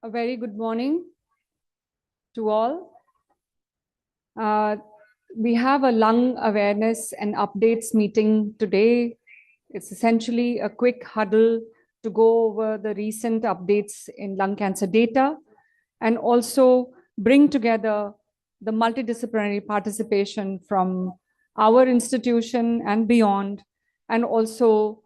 A very good morning to all. We have a lung awareness and updates meeting today. It's essentially a quick huddle to go over the recent updates in lung cancer data and also bring together the multidisciplinary participation from our institution and beyond, and also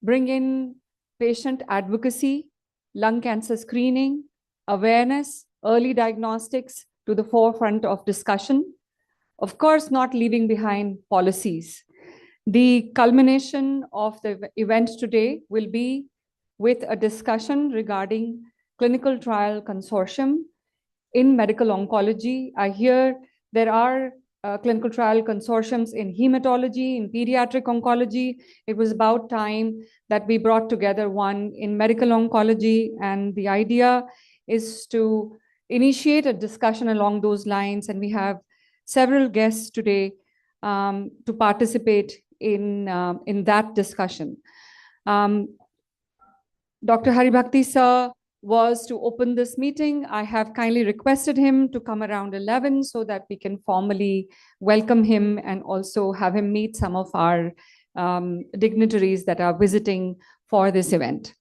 bring in patient advocacy, lung cancer screening, awareness, early diagnostics to the forefront of discussion. Of course, not leaving behind policies. The culmination of the event today will be with a discussion regarding clinical trial consortium in medical oncology. I hear there are clinical trial consortiums in hematology, in pediatric oncology. It was about time that we brought together one in medical oncology, and the idea is to initiate a discussion along those lines, and we have several guests today to participate in that discussion. Dr. Haribhakti sir was to open this meeting. I have kindly requested him to come around 11 so that we can formally welcome him and also have him meet some of our dignitaries that are visiting for this event.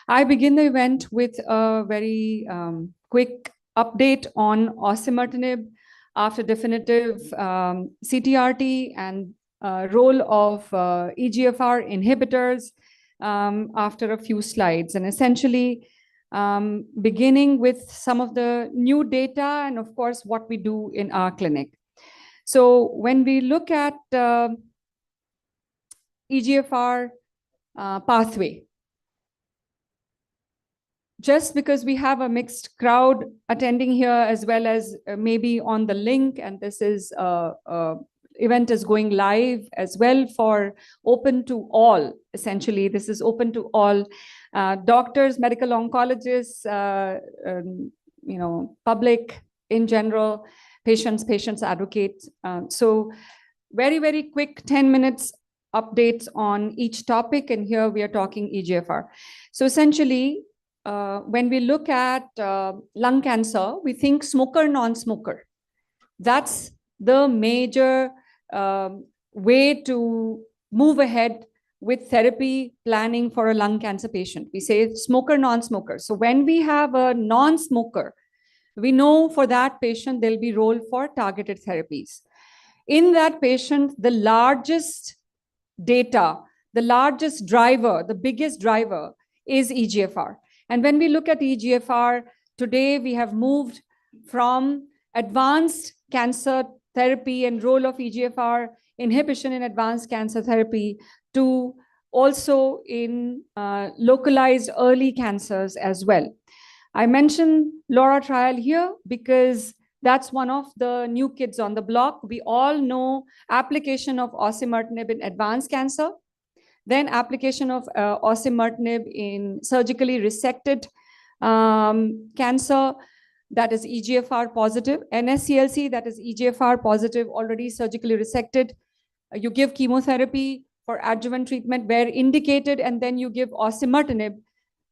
I begin the event with a very quick update on osimertinib after definitive CTRT and role of EGFR inhibitors after a few slides, and essentially beginning with some of the new data and of course what we do in our clinic. So when we look at EGFR pathway, just because we have a mixed crowd attending here as well as maybe on the link, and this is event is going live as well for open to all. Essentially, this is open to all doctors, medical oncologists, public in general, patients advocates. So very, very quick 10 minutes updates on each topic. And here we are talking EGFR. So essentially, when we look at lung cancer, we think smoker, non-smoker. That's the major way to move ahead with therapy planning for a lung cancer patient. We say smoker, non-smoker. So when we have a non-smoker, we know for that patient, there'll be role for targeted therapies. In that patient, the largest data, the largest driver, the biggest driver is EGFR. And when we look at EGFR, today we have moved from advanced cancer therapy and role of EGFR inhibition in advanced cancer therapy to also in localized early cancers as well. I mentioned LAURA trial here because that's one of the new kids on the block. We all know application of osimertinib in advanced cancer, then application of osimertinib in surgically resected cancer, that is EGFR positive, NSCLC, that is EGFR positive, already surgically resected. You give chemotherapy for adjuvant treatment where indicated, and then you give osimertinib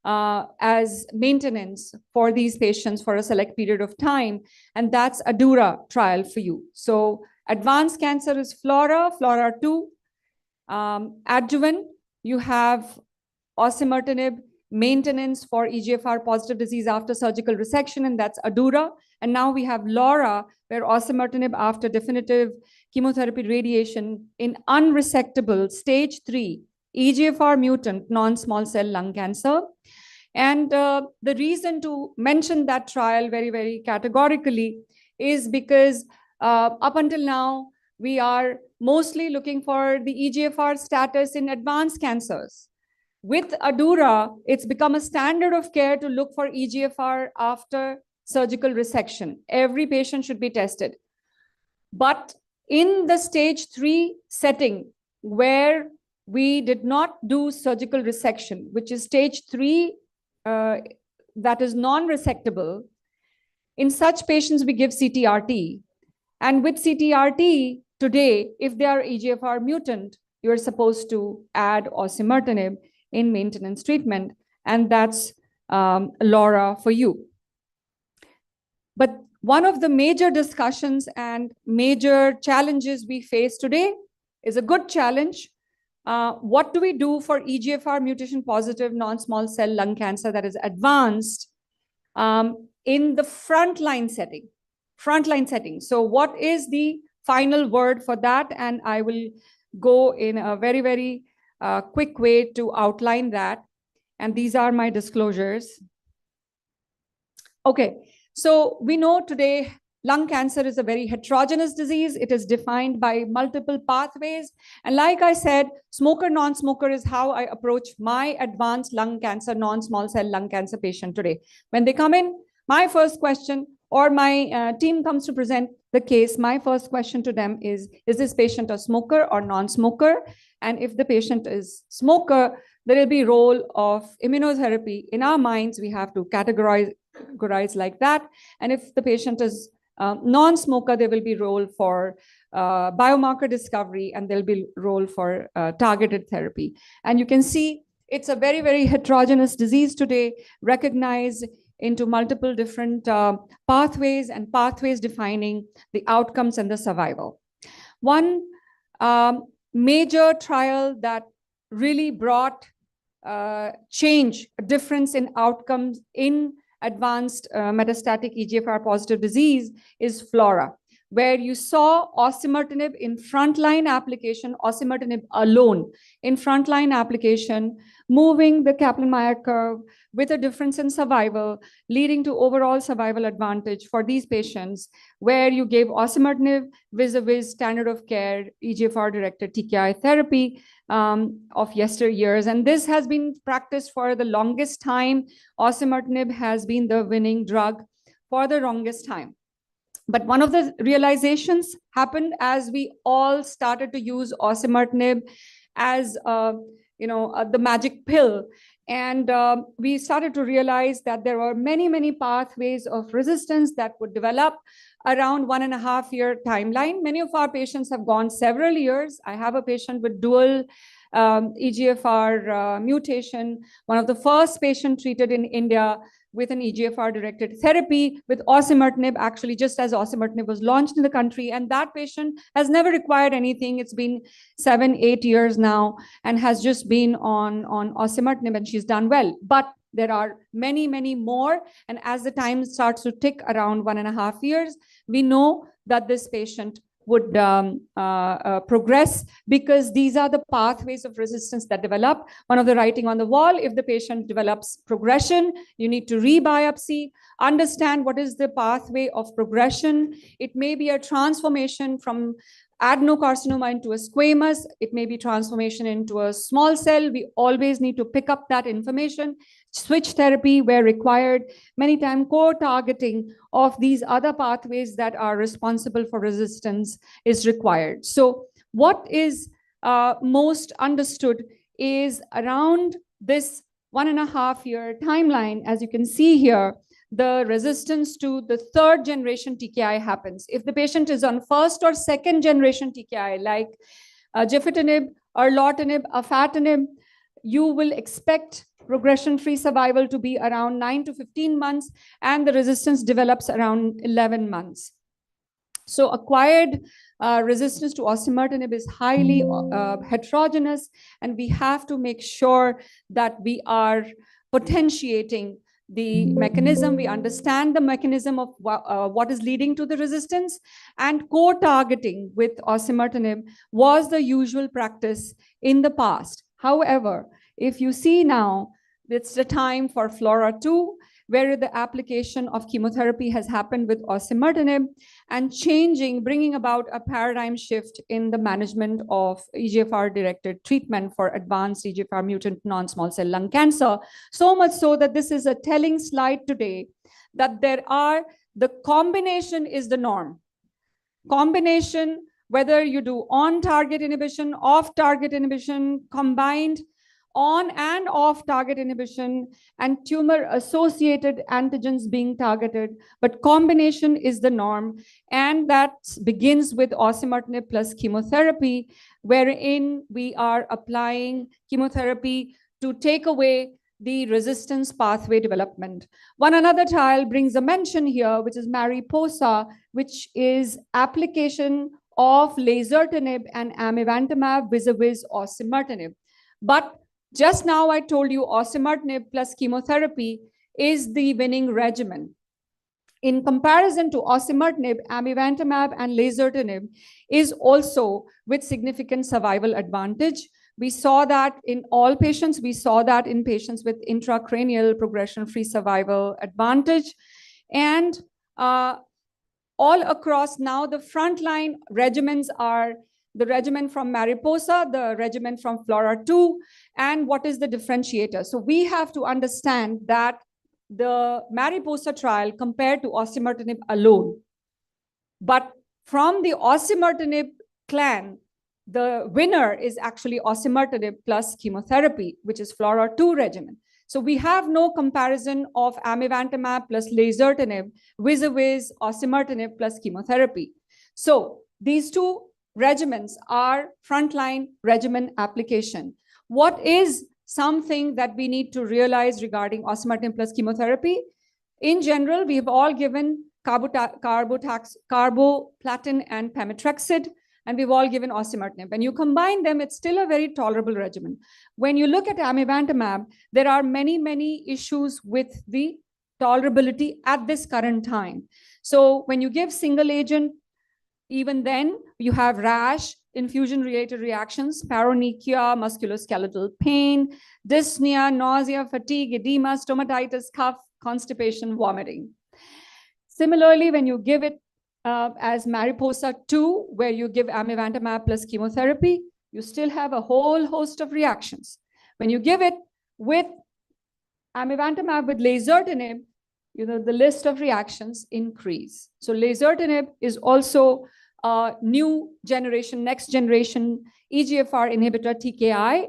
as maintenance for these patients for a select period of time. And that's ADAURA trial for you. So advanced cancer is FLAURA, FLAURA2. Adjuvant, you have osimertinib maintenance for EGFR positive disease after surgical resection, and that's ADAURA. And now we have LAURA, where osimertinib after definitive chemotherapy radiation in unresectable stage 3 EGFR mutant non-small cell lung cancer. And the reason to mention that trial very, very categorically is because up until now, we are mostly looking for the EGFR status in advanced cancers. With ADAURA, it's become a standard of care to look for EGFR after surgical resection. Every patient should be tested. But in the stage 3 setting, where we did not do surgical resection, which is stage 3 that is non-resectable, in such patients, we give CTRT. And with CTRT, today, if they are EGFR mutant, you're supposed to add osimertinib in maintenance treatment, and that's LAURA for you. But one of the major discussions and major challenges we face today is a good challenge. What do we do for EGFR mutation positive non-small cell lung cancer that is advanced in the frontline setting? Frontline setting. So what is the final word for that? And I will go in a very, very quick way to outline that. And these are my disclosures. Okay, so we know today lung cancer is a very heterogeneous disease. It is defined by multiple pathways. And like I said, smoker, non-smoker is how I approach my advanced lung cancer, non-small cell lung cancer patient today. When they come in, my first question, or my team comes to present the case, my first question to them is this patient a smoker or non-smoker? And if the patient is smoker, there will be role of immunotherapy. In our minds, we have to categorize like that. And if the patient is non-smoker, there will be role for biomarker discovery, and there'll be role for targeted therapy. And you can see it's a very, very heterogeneous disease today, recognized into multiple different pathways, and pathways defining the outcomes and the survival. One major trial that really brought change, a difference in outcomes in advanced metastatic EGFR positive disease is FLAURA, where you saw osimertinib in frontline application, osimertinib alone in frontline application, moving the Kaplan-Meier curve with a difference in survival, leading to overall survival advantage for these patients, where you gave osimertinib vis-a-vis standard of care EGFR-directed TKI therapy of yesteryears. And this has been practiced for the longest time. Osimertinib has been the winning drug for the longest time. But one of the realizations happened as we all started to use osimertinib as the magic pill. And we started to realize that there were many, many pathways of resistance that would develop around 1.5-year timeline. Many of our patients have gone several years. I have a patient with dual EGFR mutation, one of the first patients treated in India with an EGFR-directed therapy with osimertinib, actually just as osimertinib was launched in the country. And that patient has never required anything. It's been 7-8 years now and has just been on osimertinib, and she's done well. But there are many, many more. And as the time starts to tick around 1.5 years, we know that this patient would progress, because these are the pathways of resistance that develop. One of the writing on the wall, if the patient develops progression, you need to rebiopsy, understand what is the pathway of progression. It may be a transformation from adenocarcinoma into a squamous. It may be transformation into a small cell. We always need to pick up that information. Switch therapy where required. Many times co-targeting of these other pathways that are responsible for resistance is required. So what is most understood is around this 1.5-year timeline. As you can see here, the resistance to the 3rd generation TKI happens. If the patient is on 1st or 2nd generation TKI, like gefitinib, erlotinib, afatinib, you will expect progression-free survival to be around 9 to 15 months, and the resistance develops around 11 months. So acquired resistance to osimertinib is highly heterogeneous, and we have to make sure that we are potentiating the mechanism, we understand the mechanism of what is leading to the resistance, and co-targeting with osimertinib was the usual practice in the past. However, if you see now, it's the time for FLAURA2, where the application of chemotherapy has happened with osimertinib and bringing about a paradigm shift in the management of EGFR-directed treatment for advanced EGFR mutant non-small cell lung cancer. So much so that this is a telling slide today that the combination is the norm. Combination, whether you do on-target inhibition, off-target inhibition, combined on and off target inhibition, and tumor-associated antigens being targeted, but combination is the norm. And that begins with osimertinib plus chemotherapy, wherein we are applying chemotherapy to take away the resistance pathway development. One another trial brings a mention here, which is Mariposa, which is application of lazertinib and amivantamab vis-a-vis osimertinib. But just now I told you osimertinib plus chemotherapy is the winning regimen. In comparison to osimertinib, amivantamab and lazertinib is also with significant survival advantage. We saw that in all patients. We saw that in patients with intracranial progression-free survival advantage. And all across now, the frontline regimens are the regimen from Mariposa, the regimen from FLAURA2, and what is the differentiator? So we have to understand that the Mariposa trial compared to osimertinib alone. But from the osimertinib clan, the winner is actually osimertinib plus chemotherapy, which is FLAURA2 regimen. So we have no comparison of amivantamab plus lazertinib vis-a-vis osimertinib plus chemotherapy. So these two regimens are frontline regimen application. What is something that we need to realize regarding osimertinib plus chemotherapy? In general, we have all given carboplatin and pemetrexed, and we've all given osimertinib. When you combine them, it's still a very tolerable regimen. When you look at amivantamab, there are many, many issues with the tolerability at this current time. So when you give single agent, even then you have rash, infusion-related reactions, paronychia, musculoskeletal pain, dyspnea, nausea, fatigue, edema, stomatitis, cough, constipation, vomiting. Similarly, when you give it as Mariposa 2, where you give amivantamab plus chemotherapy, you still have a whole host of reactions. When you give it with amivantamab with lazertinib, the list of reactions increase. So lazertinib is also a new generation, next generation EGFR inhibitor TKI.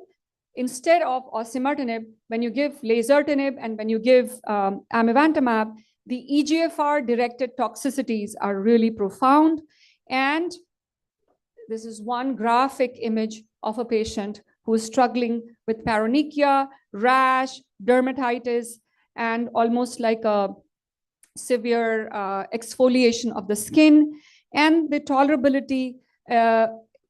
Instead of osimertinib, when you give lazertinib and when you give amivantamab, the EGFR-directed toxicities are really profound. And this is one graphic image of a patient who is struggling with paronychia, rash, dermatitis, and almost like a severe exfoliation of the skin. And the tolerability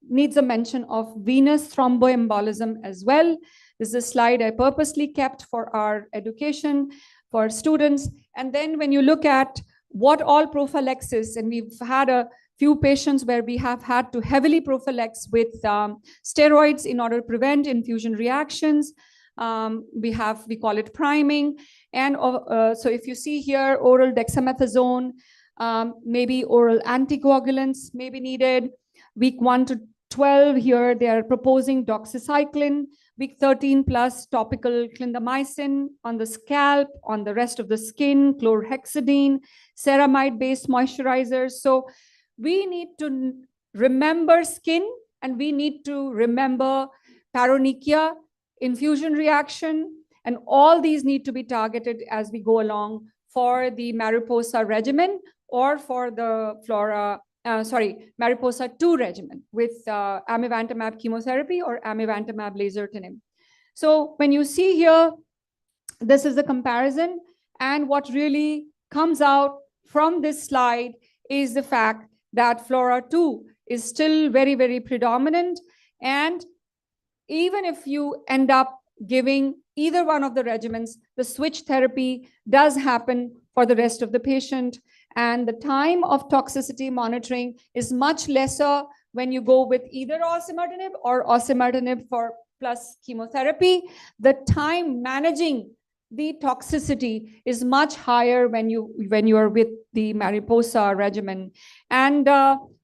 needs a mention of venous thromboembolism as well. This is a slide I purposely kept for our education for students. And then when you look at what all prophylaxis, and we've had a few patients where we have had to heavily prophylax with steroids in order to prevent infusion reactions. We call it priming. And so if you see here, oral dexamethasone, maybe oral anticoagulants may be needed. Week 1 to 12 here, they are proposing doxycycline. Week 13 plus topical clindamycin on the scalp, on the rest of the skin, chlorhexidine, ceramide-based moisturizers. So we need to remember skin, and we need to remember paronychia, infusion reaction, and all these need to be targeted as we go along for the Mariposa regimen or for the Mariposa 2 regimen with amivantamab chemotherapy or amivantamab lazertinib. So when you see here, this is the comparison. And what really comes out from this slide is the fact that FLAURA2 is still very, very predominant. And even if you end up giving either one of the regimens, the switch therapy does happen for the rest of the patient. And the time of toxicity monitoring is much lesser when you go with either osimertinib or osimertinib plus chemotherapy. The time managing the toxicity is much higher when you are with the Mariposa regimen. And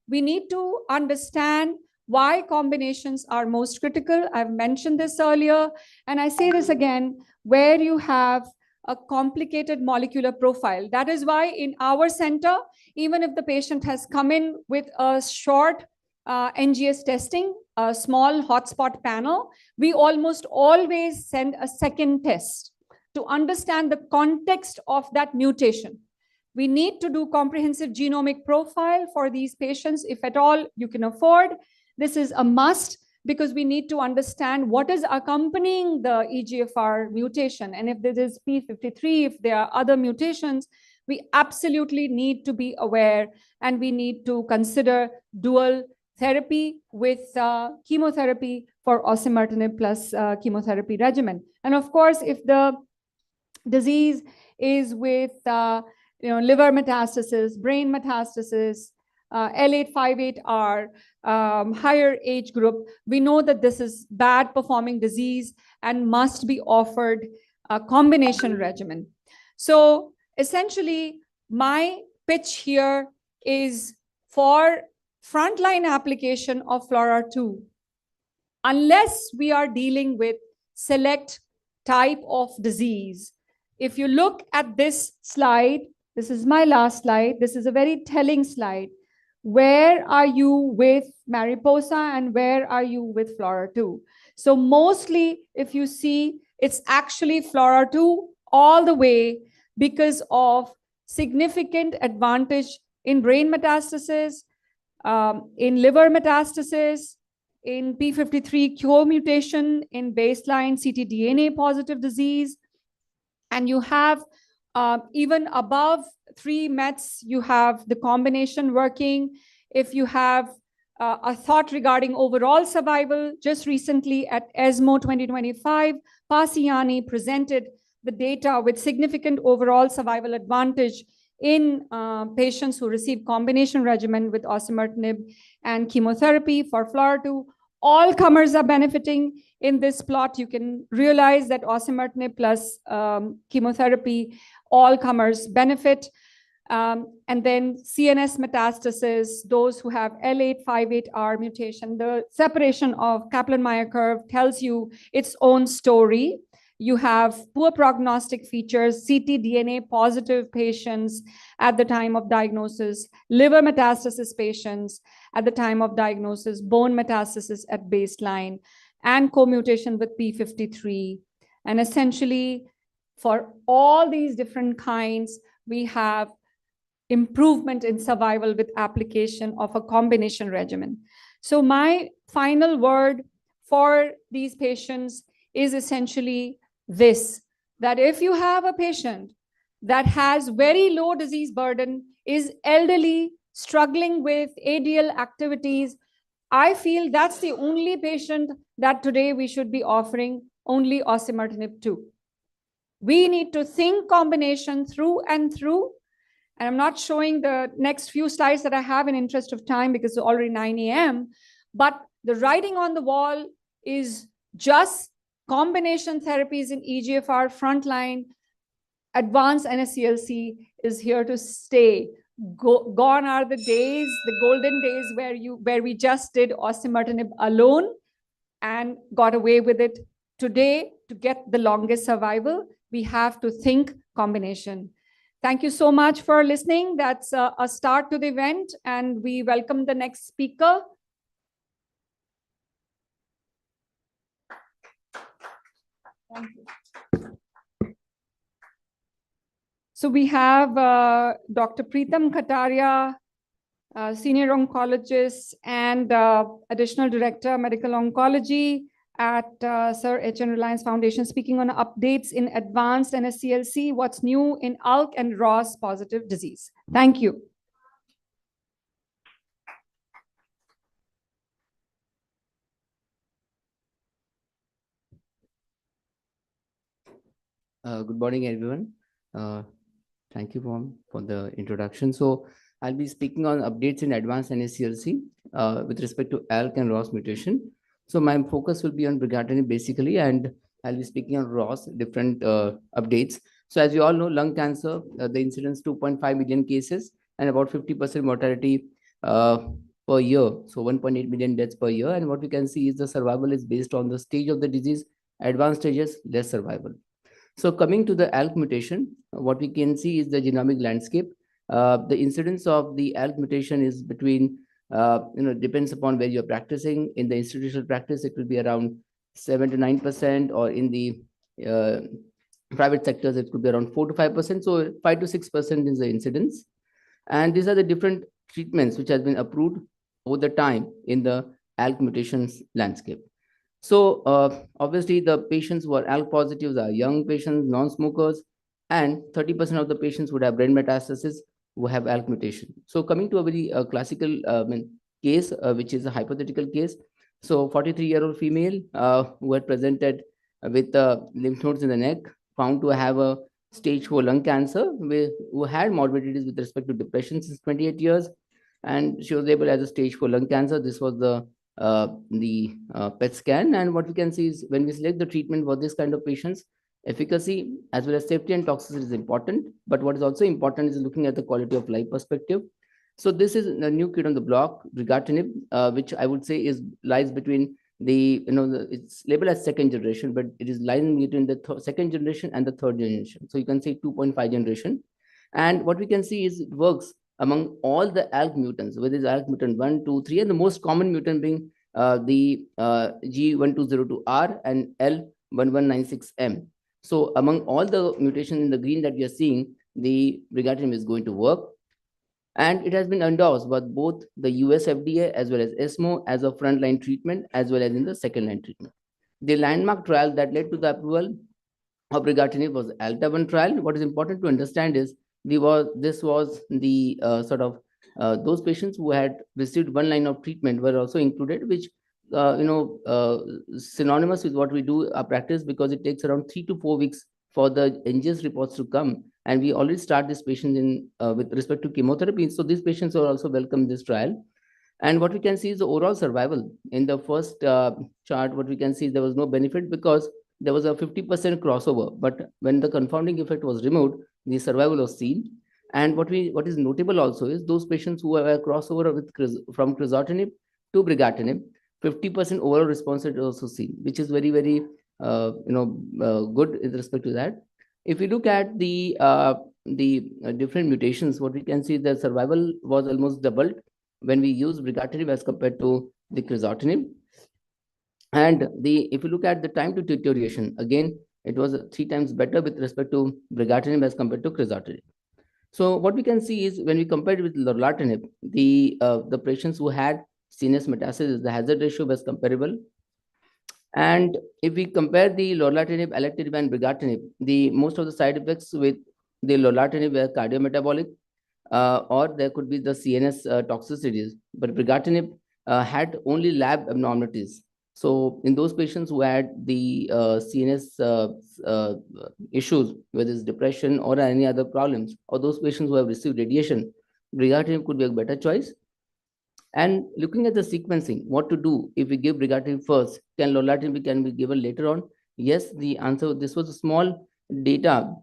we need to understand why combinations are most critical. I've mentioned this earlier, and I say this again, where you have a complicated molecular profile. That is why in our center, even if the patient has come in with a short NGS testing, a small hotspot panel, we almost always send a second test to understand the context of that mutation. We need to do comprehensive genomic profile for these patients, if at all you can afford. This is a must. because we need to understand what is accompanying the EGFR mutation. And if there is P53, if there are other mutations, we absolutely need to be aware, and we need to consider dual therapy with chemotherapy for osimertinib plus chemotherapy regimen. And of course, if the disease is with liver metastasis, brain metastasis, L858R, higher age group, we know that this is bad performing disease and must be offered a combination regimen. So essentially, my pitch here is for frontline application of FLAURA2, unless we are dealing with select type of disease. If you look at this slide, this is my last slide. This is a very telling slide. Where are you with Mariposa and where are you with FLAURA2? So mostly, if you see, it's actually FLAURA2 all the way because of significant advantage in brain metastasis, in liver metastasis, in P53 co-mutation, in baseline ctDNA positive disease. And you have even above 3 METs, you have the combination working. If you have a thought regarding overall survival, just recently at ESMO 2025, Pasiani presented the data with significant overall survival advantage in patients who receive combination regimen with osimertinib and chemotherapy for FLAURA2. All comers are benefiting. In this plot, you can realize that osimertinib plus chemotherapy, all comers benefit. And then CNS metastasis, those who have L858R mutation, the separation of Kaplan-Meier curve tells you its own story. You have poor prognostic features, ctDNA positive patients at the time of diagnosis, liver metastasis patients at the time of diagnosis, bone metastasis at baseline, and co-mutation with P53. And essentially, for all these different kinds, we have improvement in survival with application of a combination regimen. So my final word for these patients is essentially this, that if you have a patient that has very low disease burden, is elderly, struggling with ADL activities, I feel that's the only patient that today we should be offering only osimertinib to. We need to think combination through and through. And I'm not showing the next few slides that I have in interest of time because it's already 9 a.m. But the writing on the wall is just combination therapies in EGFR frontline. Advanced NSCLC is here to stay. Gone are the days, the golden days where we just did osimertinib alone and got away with it. Today, to get the longest survival, we have to think combination. Thank you so much for listening. That's a start to the event, and we welcome the next speaker. Thank you. So we have Dr. Preetam Kataria, senior oncologist and additional director, medical oncology at Sir H.N. Reliance Foundation, speaking on updates in advanced NSCLC, what's new in ALK and ROS positive disease. Thank you. Good morning, everyone. Thank you for the introduction. So I'll be speaking on updates in advanced NSCLC with respect to ALK and ROS mutation. So my focus will be on brigatinib basically, and I'll be speaking on ROS, different updates. So as you all know, lung cancer, the incidence 2.5 million cases and about 50% mortality per year. So 1.8 million deaths per year. And what we can see is the survival is based on the stage of the disease. Advanced stages, less survival. So coming to the ALK mutation, what we can see is the genomic landscape. The incidence of the ALK mutation is between, depends upon where you're practicing. In the institutional practice, it will be around 7 to 9%, or in the private sectors, it could be around 4 to 5%. So 5 to 6% is the incidence. And these are the different treatments which has been approved over the time in the ALK mutations landscape. So obviously the patients who are ALK positives are young patients, non-smokers, and 30% of the patients would have brain metastasis who have ALK mutation. So coming to a very classical case, which is a hypothetical case. So 43-year-old female who had presented with lymph nodes in the neck, found to have a stage 4 lung cancer, who had morbidities with respect to depression since 28 years, and she was labeled as a stage 4 lung cancer. This was the PET scan, and what we can see is when we select the treatment for this kind of patients, efficacy as well as safety and toxicity is important, but what is also important is looking at the quality of life perspective. So this is a new kid on the block, brigatinib, which I would say lies between the, it's labeled as second generation, but it is lying between the second generation and the third generation. So you can say 2.5 generation. And what we can see is it works among all the ALK mutants, whether it's ALK mutant 1, 2, 3, and the most common mutant being the G1202R and L1196M. So among all the mutations in the green that we are seeing, the brigatinib is going to work. And it has been endorsed by both the US FDA as well as ESMO as a frontline treatment, as well as in the second line treatment. The landmark trial that led to the approval of brigatinib was the ALTA-1 trial. What is important to understand is this was the those patients who had received one line of treatment were also included, which synonymous with what we do our practice, because it takes around 3 to 4 weeks for the NGS reports to come, and we already start this patient in with respect to chemotherapy. So these patients are also welcome in this trial. And what we can see is the overall survival. In the first chart, what we can see is there was no benefit because there was a 50% crossover. But when the confounding effect was removed, the survival was seen. And what is notable also is those patients who have a crossover from crizotinib to brigatinib, 50% overall response rate is also seen, which is very, very good with respect to that. If we look at the different mutations, what we can see, the survival was almost doubled when we use brigatinib as compared to the crizotinib. And if you look at the time to deterioration, again, it was 3 times better with respect to brigatinib as compared to crizotinib. So what we can see is when we compared with lorlatinib, the patients who had CNS metastasis, the hazard ratio was comparable. And if we compare the lorlatinib, alectinib, and brigatinib, the most of the side effects with the lorlatinib were cardiometabolic, or there could be the CNS toxicities, but brigatinib had only lab abnormalities. So in those patients who had the CNS issues, whether it's depression or any other problems, or those patients who have received radiation, brigatinib could be a better choice. And looking at the sequencing, what to do if we give brigatinib first? Can lorlatinib be given later on? Yes, the answer, this was a small data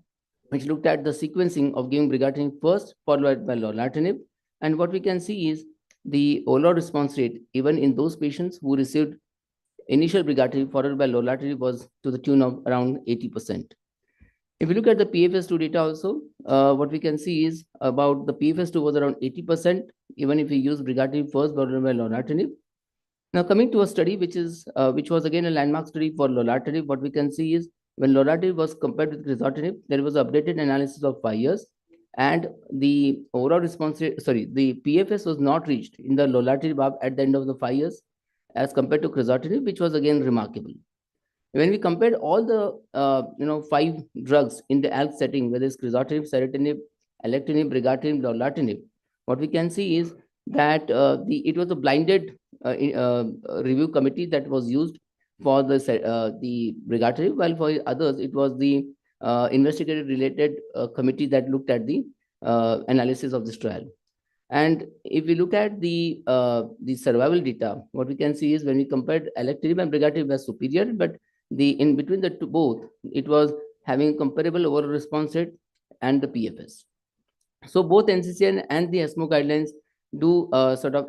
which looked at the sequencing of giving brigatinib first, followed by lorlatinib. And what we can see is the overall response rate, even in those patients who received initial brigatinib followed by lorlatinib, was to the tune of around 80%. If you look at the PFS2 data also, what we can see is about the PFS2 was around 80%, even if we use brigatinib first followed by lorlatinib. Now coming to a study which was again a landmark study for lorlatinib, what we can see is when lorlatinib was compared with crizotinib, there was updated analysis of 5 years, and the overall response rate, the PFS was not reached in the lorlatinib at the end of the 5 years as compared to crizotinib, which was again remarkable. When we compared all the 5 drugs in the ALK setting, whether it's crizotinib, ceritinib, alectinib, brigatinib, lorlatinib, what we can see is that it was a blinded review committee that was used for the brigatinib, while for others it was the investigator-related committee that looked at the analysis of this trial. And if we look at the survival data, what we can see is when we compared alectinib and brigatinib was superior, but in between the two both, it was having comparable overall response rate and the PFS. So both NCCN and the ESMO guidelines do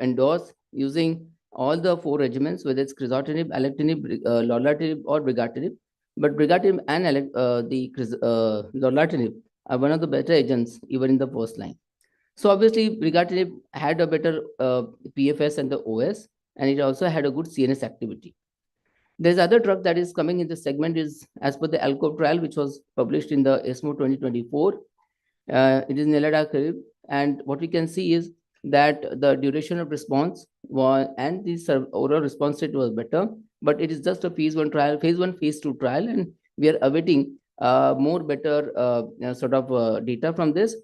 endorse using all the 4 regimens, whether it's crizotinib, alectinib, lorlatinib, or brigatinib. But brigatinib and lorlatinib are one of the better agents even in the first line. So obviously, brigatinib had a better PFS and the OS, and it also had a good CNS activity. There's other drug that is coming in the segment is as per the ALCOVE trial, which was published in the ESMO 2024. It is neladalkib, and what we can see is that the duration of response and the overall response rate was better. But it is just a phase 1 trial, phase 1, phase 2 trial, and we are awaiting more better data from this.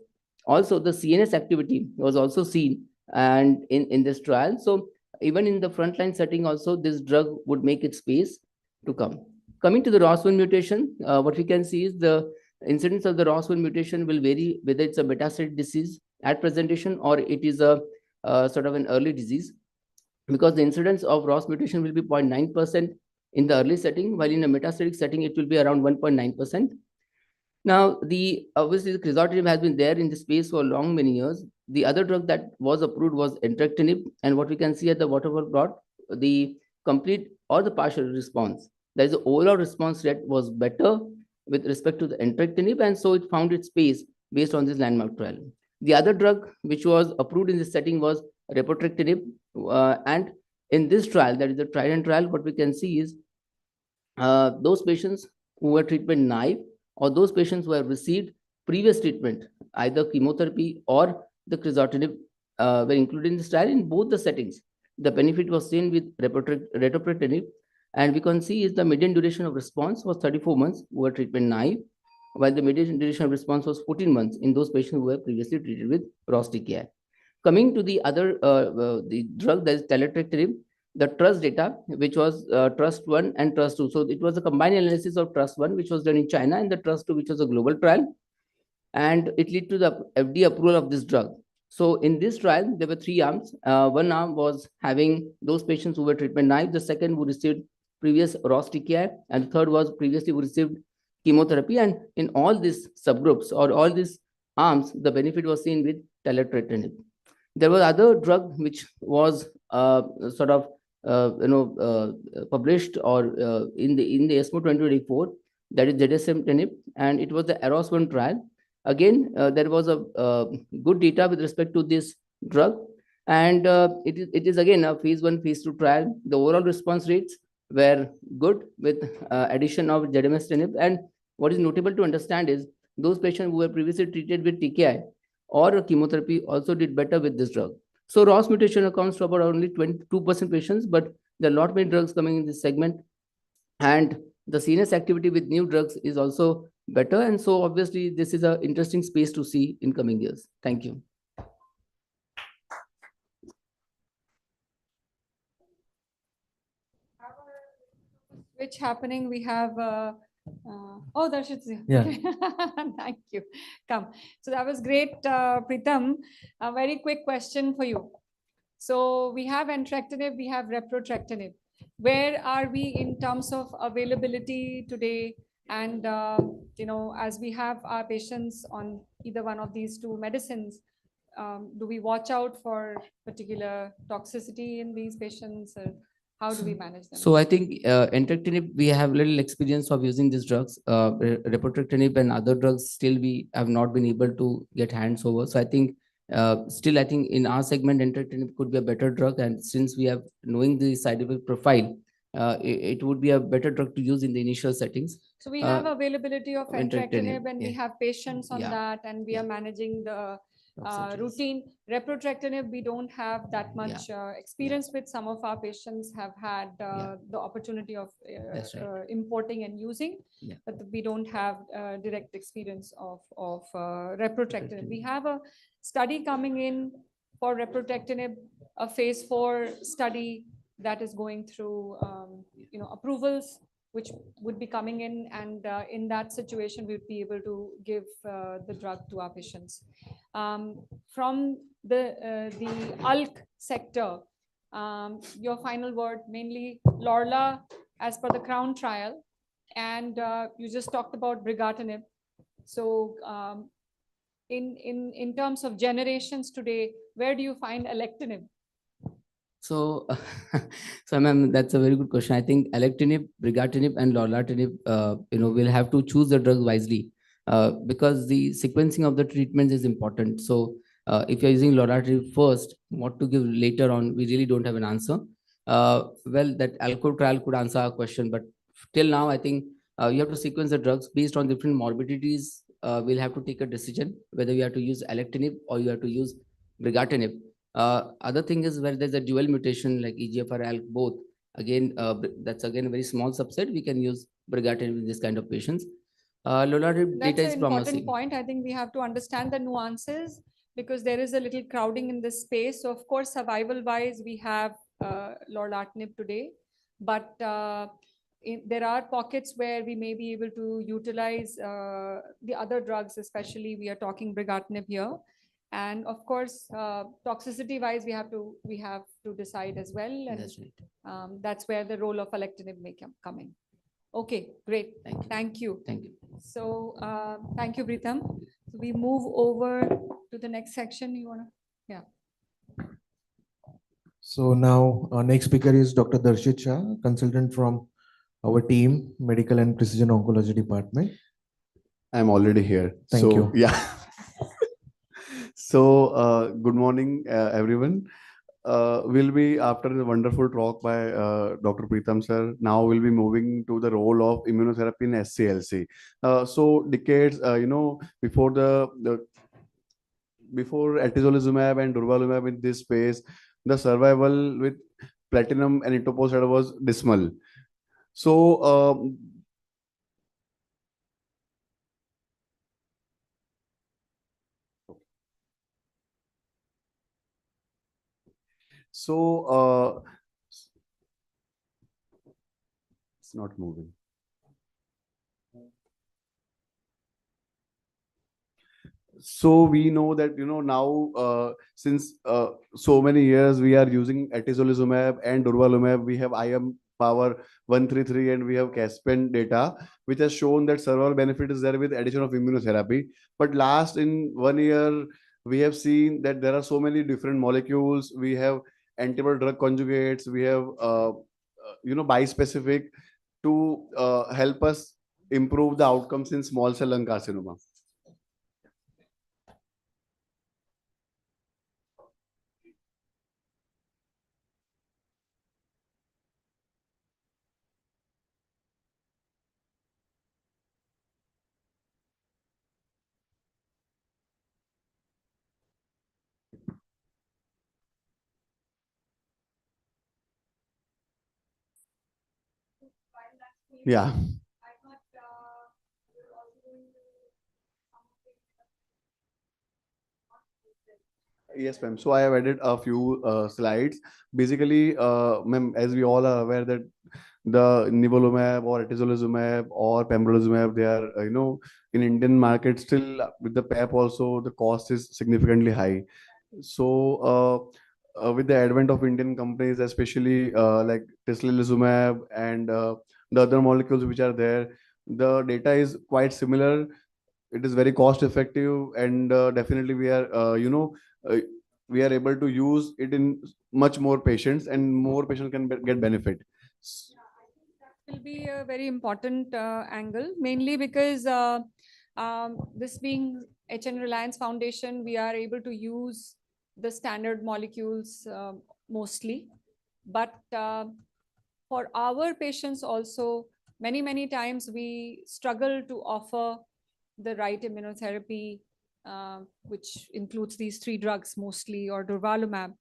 Also, the CNS activity was also seen and in this trial. So even in the frontline setting, also this drug would make its space to come. Coming to the ROS1 mutation, what we can see is the incidence of the ROS1 mutation will vary whether it's a metastatic disease at presentation or it is a sort of an early disease, because the incidence of ROS mutation will be 0.9% in the early setting, while in a metastatic setting it will be around 1.9%. Now, obviously the crizotinib has been there in the space for long, many years. The other drug that was approved was entrectinib, and what we can see at the waterfall plot, the complete or the partial response, that is the overall response rate was better with respect to the entrectinib, and so it found its space based on this landmark trial. The other drug which was approved in this setting was repotrectinib, and in this trial, that is the TRIDENT trial, what we can see is those patients who were treatment naive or those patients who have received previous treatment, either chemotherapy or the crizotinib, were included in this trial. In both the settings, the benefit was seen with repotrectinib, and we can see is the median duration of response was 34 months who were treatment naive, while the median duration of response was 14 months in those patients who were previously treated with ROS TKI. Coming to the other the drug, that is taletrectinib, the TRUST data, which was TRUST 1 and TRUST 2. So it was a combined analysis of TRUST 1, which was done in China, and the TRUST 2, which was a global trial, and it led to the FDA approval of this drug. So in this trial, there were 3 arms. One arm was having those patients who were treatment naive, the second who received previous ROS TKI, and the third was previously who received chemotherapy. And in all these subgroups or all these arms, the benefit was seen with taletrectinib. There was other drug which was published or in the ESMO 2024, that is zidesamtinib, and it was the AROS-1 trial. Again, there was a good data with respect to this drug, and it is again a phase 1, phase 2 trial. The overall response rates were good with addition of zidesamtinib, and what is notable to understand is those patients who were previously treated with TKI or chemotherapy also did better with this drug. So ROS mutation accounts for about only 22% patients, but there are a lot many drugs coming in this segment, and the CNS activity with new drugs is also better, and so obviously this is an interesting space to see in coming years. Thank you. Switch happening. We have oh, Darshit. Yeah. Thank you. Come. So that was great, Pritam. A very quick question for you. So we have entrectinib, we have repotrectinib. Where are we in terms of availability today? And as we have our patients on either one of these 2 medicines, do we watch out for particular toxicity in these patients, or how do we manage them? So I think entrectinib, we have little experience of using these drugs. Repotrectinib and other drugs, still we have not been able to get hands over. So I think still, I think in our segment, entrectinib could be a better drug, and since we have knowing the side effect profile, it would be a better drug to use in the initial settings. So we have availability of entrectinib, and we yeah. have patients on Yeah. that, and we are managing the routine. Repotrectinib, we don't have that much experience with. Some of our patients have had the opportunity of That's right. importing and using, Yeah. but we don't have direct experience of repotrectinib. We have a study coming in for repotrectinib, a phase 4 study that is going through approvals, which would be coming in, and in that situation, we would be able to give the drug to our patients. From the ALK sector, your final word, mainly LORLA as per the CROWN trial, and you just talked about brigatinib. So in terms of generations today, where do you find alectinib? So, ma'am, that's a very good question. I think alectinib, brigatinib, and lorlatinib, will have to choose the drug wisely, because the sequencing of the treatments is important. So, if you're using lorlatinib first, what to give later on, we really don't have an answer. Well, that ALCO trial could answer our question, but till now, I think you have to sequence the drugs based on different morbidities. We'll have to take a decision whether you have to use alectinib or you have to use brigatinib. Other thing is where there's a dual mutation like EGFR, ALK, both. Again, that's again a very small subset. We can use brigatinib in this kind of patients. Lorlatinib That's data an is important promising. point. I think we have to understand the nuances because there is a little crowding in this space. So of course, survival-wise, we have lorlatinib today, but there are pockets where we may be able to utilize the other drugs, especially we are talking brigatinib here. And of course, toxicity-wise, we have to decide as well. And That's right. that's where the role of alectinib may come in. Okay, great. Thank you. Thank you. Thank you. So thank you, Pritam. So we move over to the next section. You wanna? Yeah. So now our next speaker is Dr. Darshit Shah, consultant from our team, Medical and Precision Oncology Department. I'm already here. Thank you. Yeah. So, good morning, everyone. We'll be, after the wonderful talk by Dr. Pritam sir, now we'll be moving to the role of immunotherapy in SCLC. So decades, before before atezolizumab and durvalumab in this space, the survival with platinum and etoposide was dismal. So, it's not moving. So we know that, now since so many years we are using atezolizumab and durvalumab, we have IM power 133 and we have Caspian data, which has shown that survival benefit is there with addition of immunotherapy. But last in 1 year, we have seen that there are so many different molecules. We have antibody drug conjugates. We have, bispecific to help us improve the outcomes in small cell lung carcinoma. Yeah. Yes, ma'am. So I have added a few slides. Basically, ma'am, as we all are aware that the nivolumab or atezolizumab or pembrolizumab, they are, in Indian market still with the PEP also, the cost is significantly high. So with the advent of Indian companies, especially like tislelizumab and the other molecules which are there, the data is quite similar. It is very cost effective, and definitely we are able to use it in much more patients, and more patients can get benefit. Will be a very important angle, mainly because this being HN Reliance Foundation, we are able to use the standard molecules mostly. But for our patients also, many times we struggle to offer the right immunotherapy, which includes these 3 drugs mostly, or durvalumab.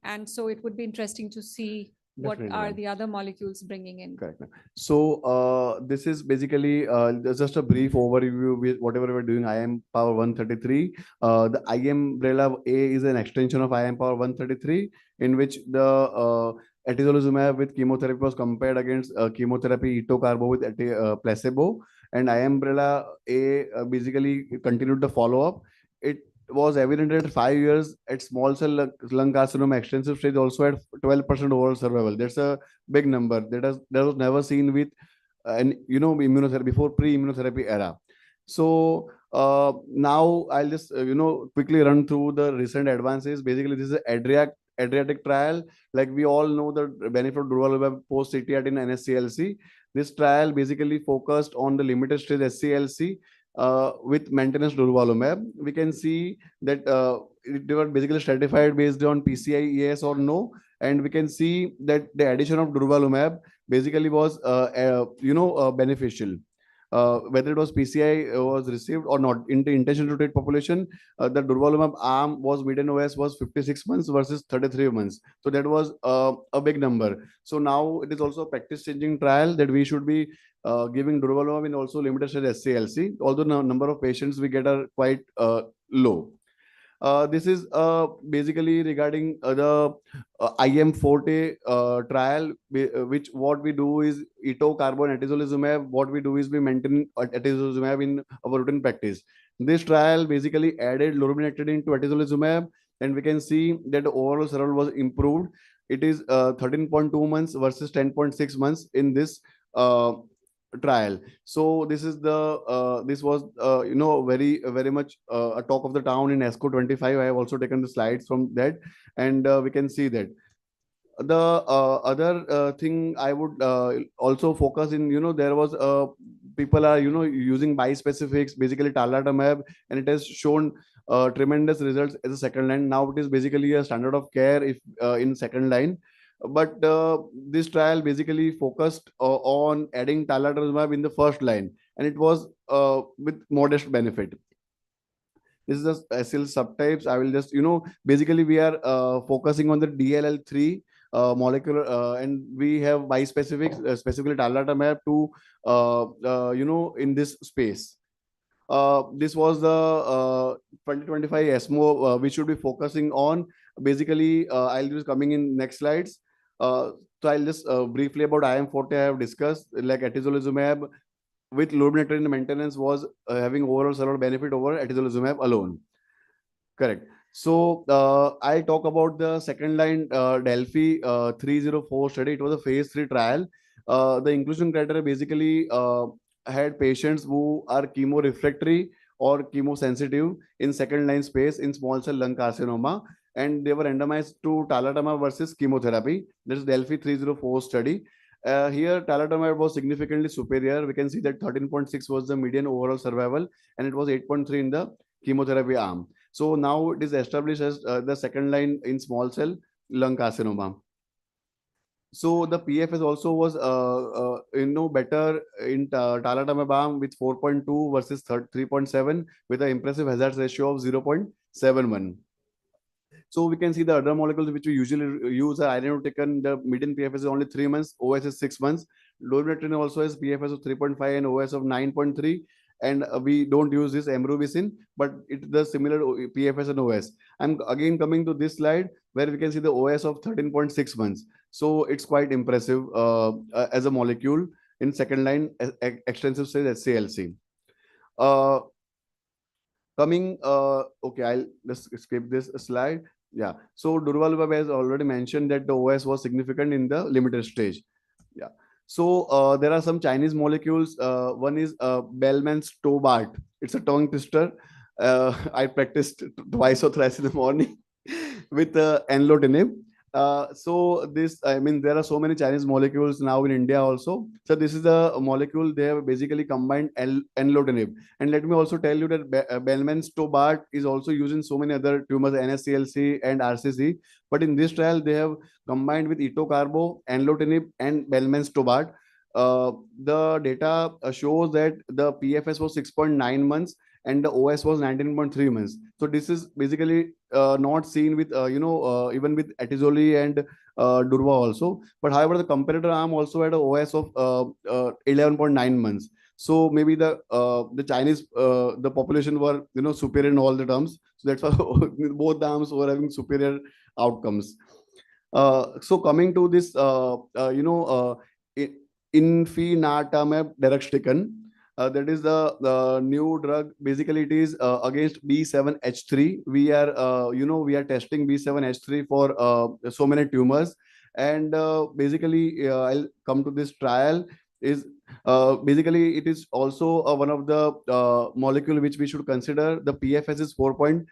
And so it would be interesting to see what Definitely, are ma'am. the other molecules bringing in. Correct, ma'am. So this is basically just a brief overview with whatever we're doing. IM power 133. The IM umbrella A is an extension of IM power 133, in which the atezolizumab with chemotherapy was compared against chemotherapy etocarbo with placebo, and IM umbrella A basically continued the follow-up. It was evident at 5 years at small cell lung carcinoma extensive stage also at 12% overall survival. That's a big number. That was never seen with immunotherapy before pre-immunotherapy era. So now I'll just quickly run through the recent advances. Basically, this is Adriatic trial. Like we all know the benefit of durvalumab post CTAT in NSCLC. This trial basically focused on the limited stage SCLC with maintenance durvalumab. We can see that they were basically stratified based on PCI, yes or no, and we can see that the addition of durvalumab basically was beneficial. whether it was PCI was received or not. In the intention to treat population, the durvalumab arm was median OS was 56 months versus 33 months. So that was a big number. So now it is also a practice changing trial that we should be giving durvalumab in also limited stage SCLC, although the number of patients we get are quite low. This is basically regarding the IM Forte trial, which what we do is etocarbo and atezolizumab. What we do is we maintain atezolizumab in our routine practice. This trial basically added lurbinectedin to atezolizumab, and we can see that the overall survival was improved. It is 13.2 months versus 10.6 months in this trial. So this is the this was very much a talk of the town in ESCO 25. I have also taken the slides from that, and we can see that. The other thing I would also focus in, there was people are using bispecifics, basically tarlatamab, and it has shown tremendous results as a second line. Now it is basically a standard of care if in second line. But this trial basically focused on adding tarlatamab in the first line, and it was with modest benefit. This is the SL subtypes. I will just, basically we are focusing on the DLL3 molecular, and we have bispecifics, specifically tarlatamab to, in this space. This was the 2025 ESMO, which should be focusing on. Basically, I'll just coming in next slides. So I'll just briefly about IM Forte I have discussed, like atezolizumab with lurbinectedin maintenance was having overall survival benefit over atezolizumab alone. Correct. So I'll talk about the second line Delphi 304 study. It was a phase 3 trial. The inclusion criteria basically had patients who are chemo refractory or chemosensitive in second line space in small cell lung carcinoma, and they were randomized to tarlatamab versus chemotherapy. This is Delphi 304 study. Here tarlatamab was significantly superior. We can see that 13.6 was the median overall survival, and it was 8.3 in the chemotherapy arm. So now it is established as the second line in small cell lung carcinoma. So the PFS also was better in tarlatamab arm with 4.2 versus 3.7 with an impressive hazard ratio of 0.71. So we can see the other molecules which we usually use are irinotecan. The median PFS is only 3 months, OS is 6 months. Lurbinectedin also has PFS of 3.5 and OS of 9.3. And we don't use this amrubicin, but it's the similar PFS and OS. I'm again coming to this slide where we can see the OS of 13.6 months. So it's quite impressive as a molecule in second line extensive stage SCLC. Okay, I'll just skip this slide. Yeah. So durvalumab has already mentioned that the OS was significant in the limited stage. Yeah. So there are some Chinese molecules. One is Bellman's Tobart. It's a tongue twister. I practiced twice or thrice in the morning with enlotinib. So this, I mean, there are so many Chinese molecules now in India also. So this is a molecule they have basically combined enlotinib. And let me also tell you that Bellman's Tobart is also used in so many other tumors, NSCLC and RCC. But in this trial, they have combined with etocarbo, enlotinib, and Bellman's Tobart. The data shows that the PFS was 6.9 months and the OS was 19.3 months. So this is basically not seen with even with atezoli and durva also. But however, the comparator arm also had a OS of 11.9 months. So maybe the Chinese the population were superior in all the terms. So that's why both the arms were having superior outcomes. So coming to this infinatamab deruxtecan. That is the new drug. Basically, it is against B7H3. We are, we are testing B7H3 for so many tumors. And basically, I'll come to this trial. Is basically it is also one of the molecule which we should consider. The PFS is 4.9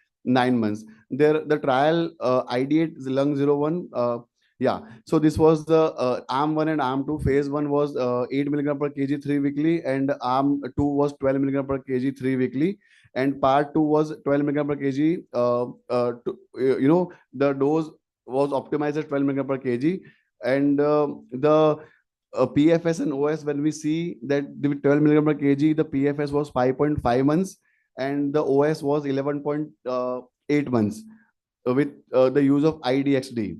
months. There, the trial ID8 lung 01. Yeah, so this was the arm 1 and arm 2. Phase 1 was 8 milligram per kg 3 weekly, and arm 2 was 12 milligram per kg 3 weekly, and part 2 was 12 milligram per kg. The dose was optimized at 12 milligram per kg, and the PFS and OS, when we see that the 12 milligram per kg, the PFS was 5.5 months and the OS was 11.8 months with the use of IDXD.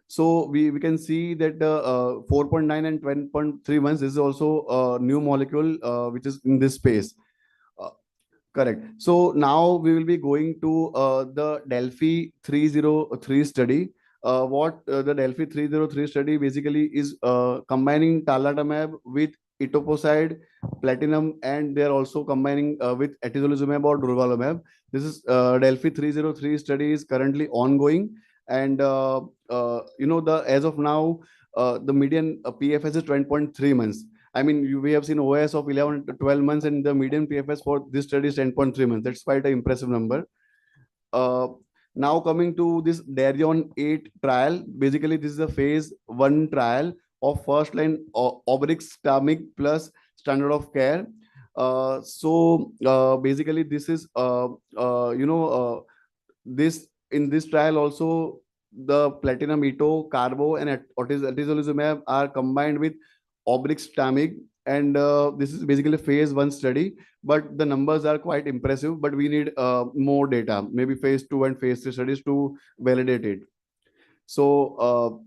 So we can see that 4.9 and 12.3 months is also a new molecule which is in this space. Correct. So now we will be going to the Delphi 303 study. What the Delphi 303 study basically is combining tarlatamab with etoposide, platinum, and they are also combining with atezolizumab or durvalumab. This is Delphi 303 study is currently ongoing, and as of now the median PFS is 20.3 months. I mean, we have seen OS of 11 to 12 months, and the median PFS for this study is 10.3 months. That's quite an impressive number. Now coming to this Darion 8 trial, basically this is a phase 1 trial of first line obrixtamig plus standard of care. Basically this is this in this trial also the platinum eto, carbo, and atezolizumab are combined with obrixtamig, and this is basically phase 1 study, but the numbers are quite impressive, but we need more data, maybe phase 2 and phase 3 studies to validate it. So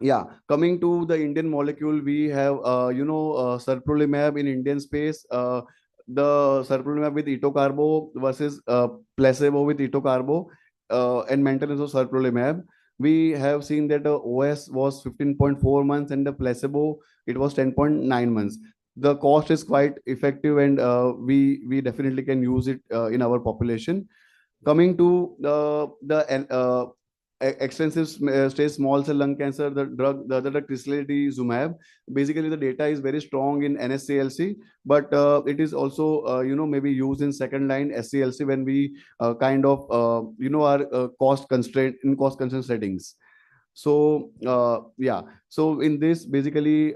yeah, coming to the Indian molecule, we have serplulimab in Indian space, the serplulimab with etocarbo versus placebo with etocarbo, and maintenance of serplulimab. We have seen that the OS was 15.4 months and the placebo, it was 10.9 months. The cost is quite effective, and we definitely can use it in our population. Coming to the extensive stage small cell lung cancer, the other drug tislelizumab, basically the data is very strong in NSCLC, but it is also maybe used in second line SCLC when we kind of are cost constraint settings. So yeah, so in this basically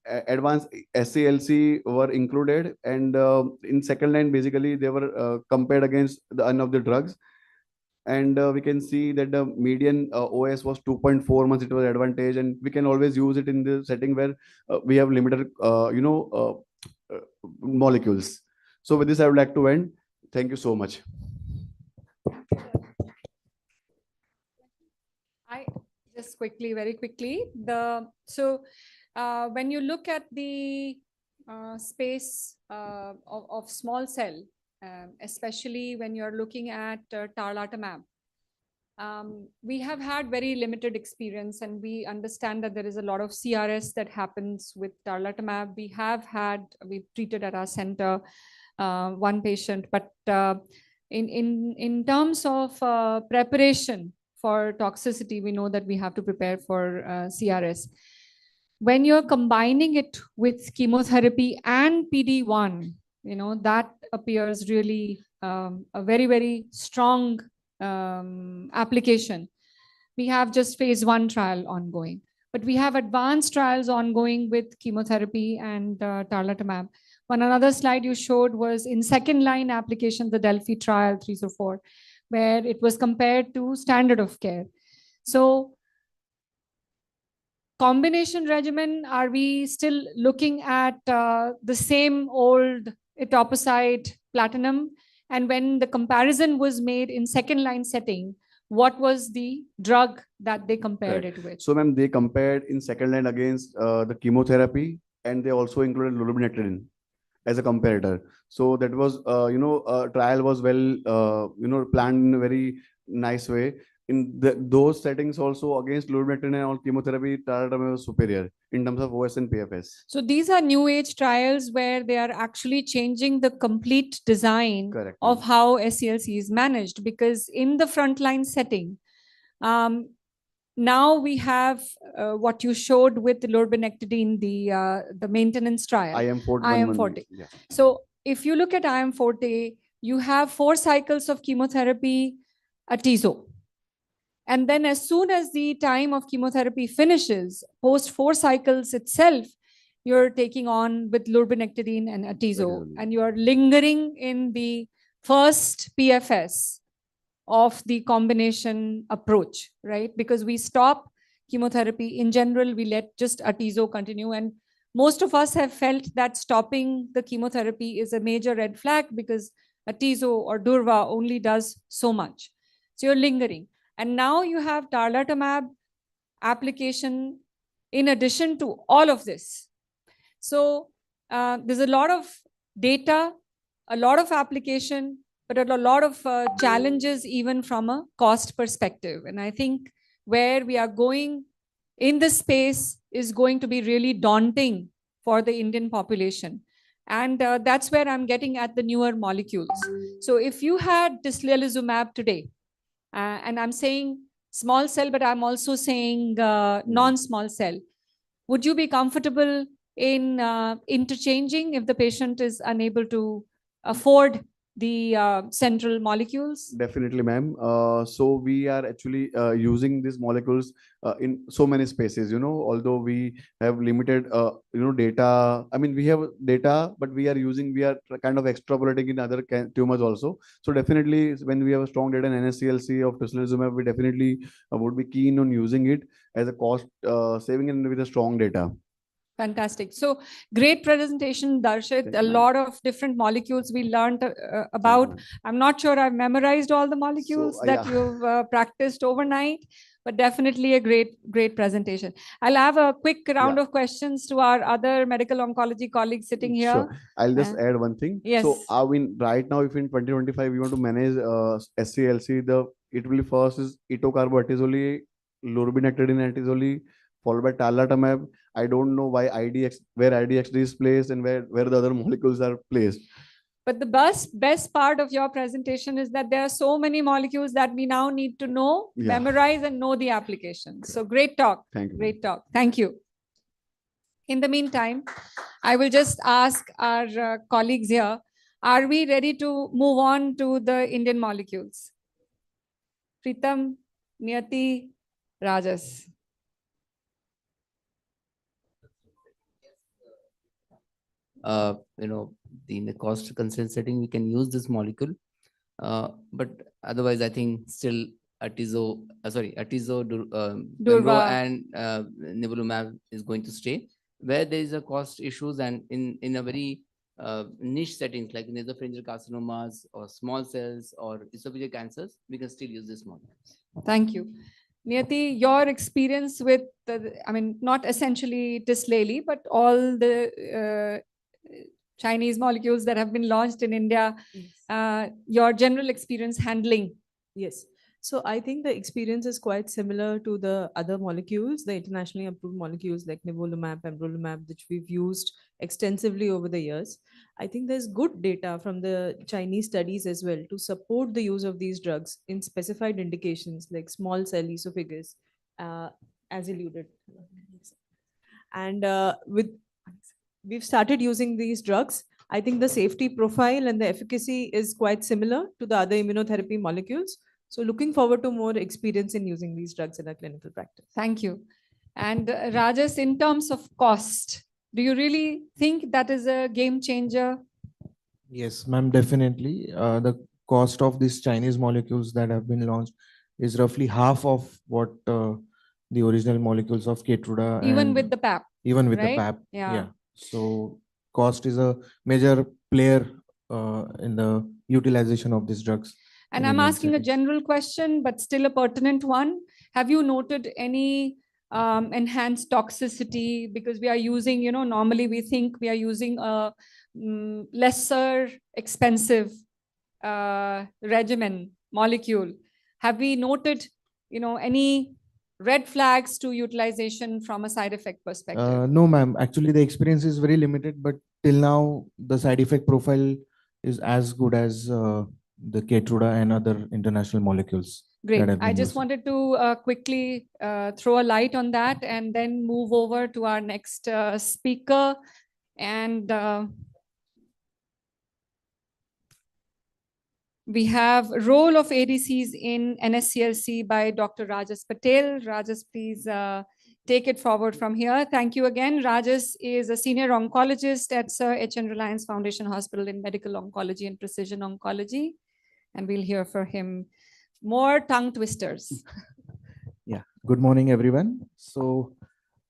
advanced SCLC were included, and in second line basically they were compared against the one of the drugs, and we can see that the median OS was 2.4 months. It was advantage, and we can always use it in the setting where we have limited molecules. So with this I would like to end. Thank you so much. I just quickly, very quickly, when you look at the space of small cell, especially when you're looking at tarlatamab, we have had very limited experience, and we understand that there is a lot of CRS that happens with tarlatamab. We've treated at our center one patient, but in terms of preparation for toxicity, we know that we have to prepare for CRS. When you're combining it with chemotherapy and PD-1, that appears really a very, very strong application. We have just phase 1 trial ongoing, but we have advanced trials ongoing with chemotherapy and tarlatamab. Another slide you showed was in second line application, the Delphi trial 304, where it was compared to standard of care. So combination regimen, are we still looking at the same old etoposide platinum? And when the comparison was made in second line setting, what was the drug that they compared it with? So ma'am, they compared in second line against the chemotherapy, and they also included lurbinectedin as a comparator. So that was, trial was well, planned in a very nice way. In those settings also against lurbinectedin or chemotherapy, tarlatamab was superior in terms of OS and PFS. So these are new age trials where they are actually changing the complete design Correct. of how SCLC is managed, because in the frontline setting, now we have what you showed with the lurbinectedin, the maintenance trial. IM Forte. Yeah. So if you look at IM Forte, you have 4 cycles of chemotherapy, atezo. And then as soon as the time of chemotherapy finishes, post 4 cycles itself, you're taking on with lurbinectedin and atezo, and you're lingering in the first PFS of the combination approach, right? Because we stop chemotherapy. In general, we let just atezo continue. And most of us have felt that stopping the chemotherapy is a major red flag because atezo or durva only does so much. So you're lingering. And now you have tarlatamab application in addition to all of this. So there's a lot of data, a lot of application, but a lot of challenges even from a cost perspective. And I think where we are going in this space is going to be really daunting for the Indian population. And that's where I'm getting at the newer molecules. So if you had tislelizumab today, and I'm saying small cell, but I'm also saying non-small cell, would you be comfortable in interchanging if the patient is unable to afford the central molecules? Definitely, ma'am. So we are actually using these molecules in so many spaces, although we have limited, data. I mean, we have data, but we are kind of extrapolating in other tumors also. So definitely when we have a strong data in NSCLC of tislelizumab, we definitely would be keen on using it as a cost saving and with a strong data. Fantastic. So great presentation, Darshit. Thank A you, ma'am. lot of different molecules we learned about. I'm not sure I've memorized all the molecules that yeah. you've practiced overnight, but definitely a great presentation. I'll have a quick round of questions to our other medical oncology colleagues sitting here. Sure. I'll just add one thing. Yes. So, I mean, right now, if in 2025 we want to manage SCLC, it will be first is etocarboatazole, lurbinectedin atazole, followed by tarlatamab. I don't know where IDXD is placed and where the other molecules are placed. But the best part of your presentation is that there are so many molecules that we now need to know, memorize, and know the application. So great talk. Thank you. Great talk. Thank you. In the meantime, I will just ask our colleagues here, are we ready to move on to the Indian molecules? Pritam, Niyati, Rajas. In the cost consent setting, we can use this molecule. But otherwise, I think still atezo, Durva and nivolumab is going to stay. Where there is a cost issues and in a very niche settings like nasopharyngeal carcinomas or small cells or esophageal cancers, we can still use this molecule. Thank you. Niyati, your experience with, not essentially Tislely, but all the Chinese molecules that have been launched in India, your general experience handling. Yes. So I think the experience is quite similar to the other molecules, the internationally approved molecules like nivolumab, pembrolizumab, which we've used extensively over the years. I think there's good data from the Chinese studies as well to support the use of these drugs in specified indications like small cell esophagus, as alluded. And we've started using these drugs. I think the safety profile and the efficacy is quite similar to the other immunotherapy molecules. So looking forward to more experience in using these drugs in our clinical practice. Thank you. And Rajas, in terms of cost, do you really think that is a game changer? Yes, ma'am, definitely. The cost of these Chinese molecules that have been launched is roughly half of what the original molecules of Keytruda. Even with the PAP. Even with right? the PAP. Yeah. So cost is a major player in the utilization of these drugs. And I'm asking a general question, but still a pertinent one. Have you noted any enhanced toxicity? Because we are using, normally we think we are using a lesser expensive regimen molecule. Have we noted, any red flags to utilization from a side effect perspective? No, ma'am. Actually, the experience is very limited, but till now, the side effect profile is as good as the Keytruda and other international molecules. Great. That have I been just used. wanted to quickly throw a light on that and then move over to our next speaker. And we have role of ADCs in NSCLC by Dr. Rajas Patel. Rajas, please take it forward from here. Thank you again. Rajas is a senior oncologist at Sir H.N. Reliance Foundation Hospital in Medical Oncology and Precision Oncology. And we'll hear from him more tongue twisters. Yeah, good morning, everyone. So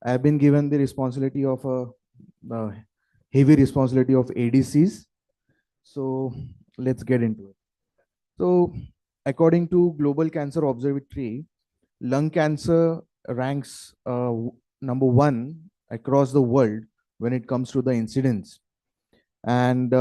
I've been given the responsibility of uh, heavy responsibility of ADCs. So let's get into it. So according to Global Cancer Observatory, lung cancer ranks number one across the world when it comes to the incidence. And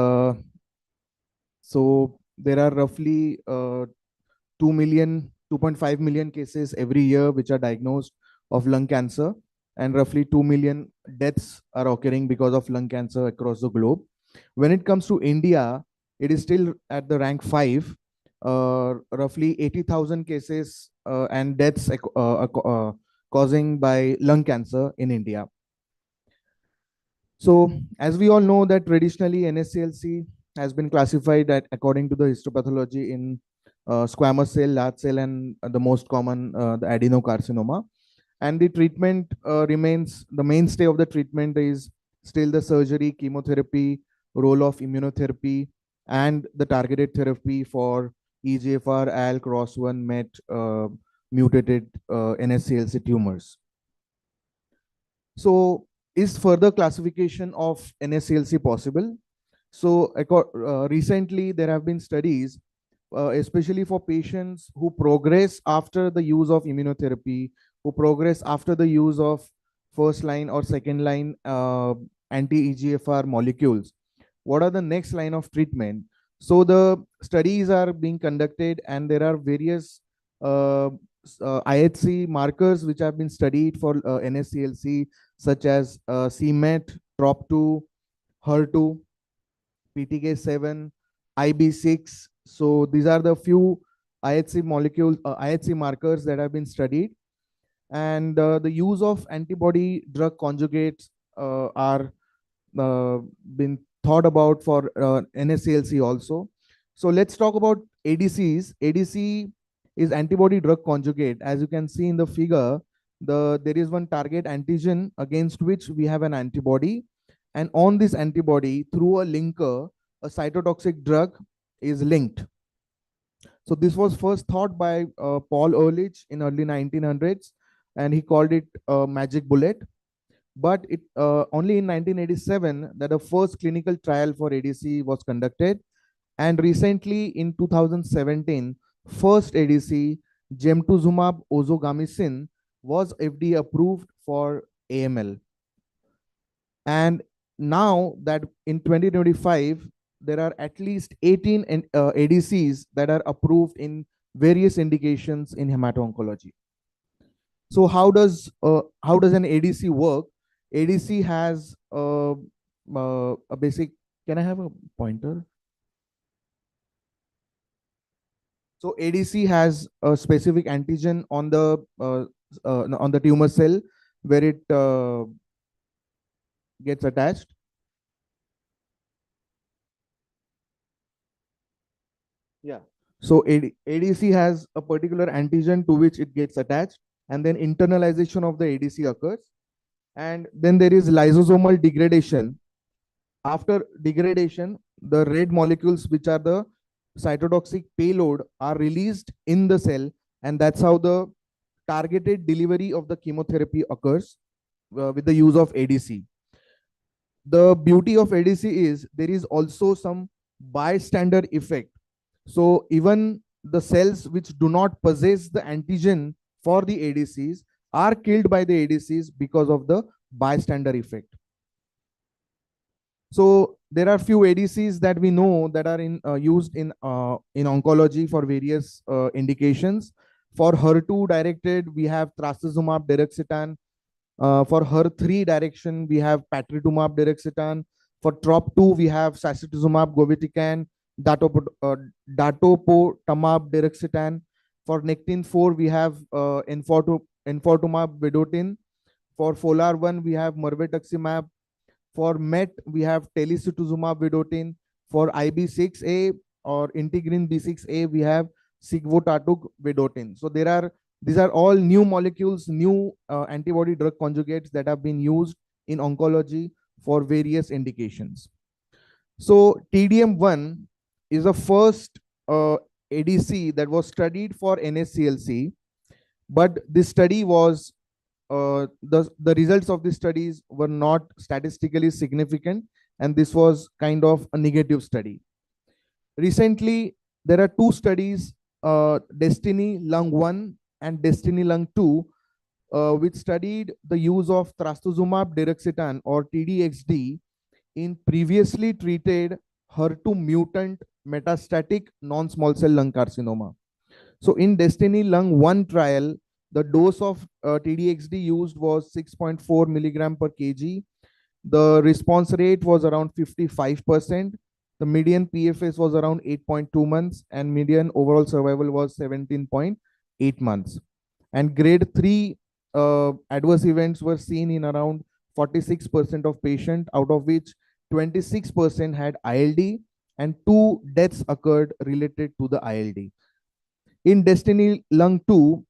so there are roughly 2.5 million cases every year which are diagnosed of lung cancer, and roughly 2 million deaths are occurring because of lung cancer across the globe. When it comes to India, it is still at the rank 5, roughly 80,000 cases and deaths causing by lung cancer in India. So as we all know that traditionally NSCLC has been classified at, according to the histopathology, in squamous cell, large cell, and the most common, the adenocarcinoma. And the treatment remains, the mainstay of the treatment is still the surgery, chemotherapy, role of immunotherapy, and the targeted therapy for EGFR, ALK, ROS1, MET mutated NSCLC tumors. So is further classification of NSCLC possible? So recently there have been studies, especially for patients who progress after the use of immunotherapy, who progress after the use of first line or second line anti-EGFR molecules. What are the next line of treatment? So the studies are being conducted, and there are various IHC markers which have been studied for NSCLC, such as CMET, TROP2, HER2, PTK7, IB6. So these are the few IHC molecules, IHC markers that have been studied. And the use of antibody drug conjugates are been thought about for NSCLC also. So let's talk about ADCs. ADC is antibody drug conjugate. As you can see in the figure, there is one target antigen against which we have an antibody, and on this antibody, through a linker, a cytotoxic drug is linked. So this was first thought by Paul Ehrlich in early 1900s, and he called it magic bullet. But it only in 1987 that the first clinical trial for ADC was conducted, and recently in 2017, first ADC, gemtuzumab ozogamicin, was FDA approved for AML. And now that in 2025, there are at least 18 ADCs that are approved in various indications in hemato-oncology. So how does an ADC work? ADC has a basic. Can I have a pointer? So ADC has a specific antigen on the tumor cell where it gets attached. Yeah. So ADC has a particular antigen to which it gets attached, and then internalization of the ADC occurs. And then there is lysosomal degradation. After degradation, the red molecules, which are the cytotoxic payload, are released in the cell, and that's how the targeted delivery of the chemotherapy occurs with the use of ADC. The beauty of ADC is there is also some bystander effect. So even the cells which do not possess the antigen for the ADCs are killed by the ADCs because of the bystander effect. So there are few ADCs that we know that are used in oncology for various indications. For HER2 directed, we have trastuzumab deruxtecan. For HER3 direction, we have patritumab deruxtecan. For TROP2, we have sacituzumab govitecan, datopotamab deruxtecan. For Nectin-4, we have enfortumab vedotin. For FOLR1, we have mirvetuximab. For MET, we have telisotuzumab vedotin. For IB6A or integrin B6A, we have sigvotatug vedotin. So these are all new molecules, new antibody drug conjugates that have been used in oncology for various indications. So TDM1 is the first ADC that was studied for NSCLC. But this study was the results of the studies were not statistically significant, and this was kind of a negative study. Recently, there are two studies, Destiny Lung 1 and Destiny Lung 2, which studied the use of trastuzumab deruxtecan or TDXD in previously treated HER2 mutant metastatic non-small cell lung carcinoma. So in Destiny Lung 1 trial, the dose of TDXD used was 6.4 milligram per kg. The response rate was around 55%. The median PFS was around 8.2 months, and median overall survival was 17.8 months. And grade 3 adverse events were seen in around 46% of patients, out of which 26% had ILD, and 2 deaths occurred related to the ILD. In Destiny Lung 2,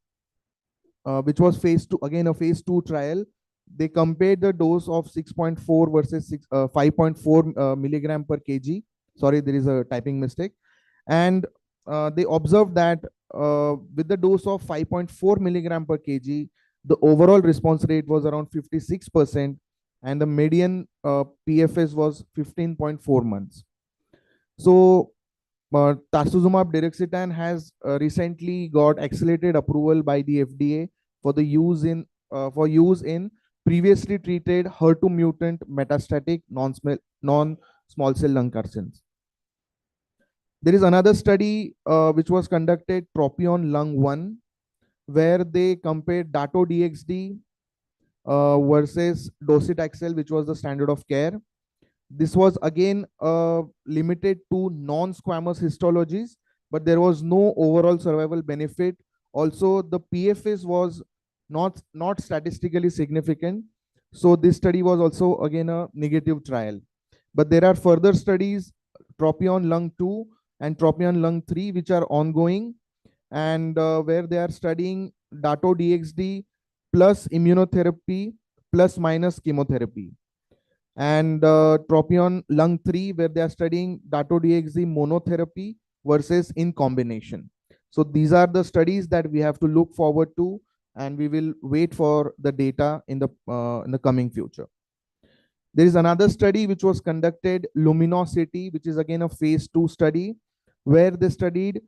which was phase 2, again a phase 2 trial, they compared the dose of 6.4 versus 5.4 milligram per kg. Sorry, there is a typing mistake. And they observed that with the dose of 5.4 milligram per kg, the overall response rate was around 56%, and the median PFS was 15.4 months. So trastuzumab deruxtecan has recently got accelerated approval by the FDA for the use in previously treated HER2 mutant metastatic non-small cell lung carcinomas. There is another study which was conducted, Tropion Lung 1, where they compared Dato-DXd versus docetaxel, which was the standard of care. This was again limited to non-squamous histologies, but there was no overall survival benefit. Also, the PFS was not statistically significant. So this study was also again a negative trial. But there are further studies, Tropion Lung 2 and Tropion Lung 3, which are ongoing, and where they are studying Dato-DXd plus immunotherapy plus minus chemotherapy. And Tropion Lung 3, where they are studying Dato-DXd monotherapy versus in combination. So these are the studies that we have to look forward to, and we will wait for the data in the coming future. There is another study which was conducted, Luminosity, which is again a phase 2 study, where they studied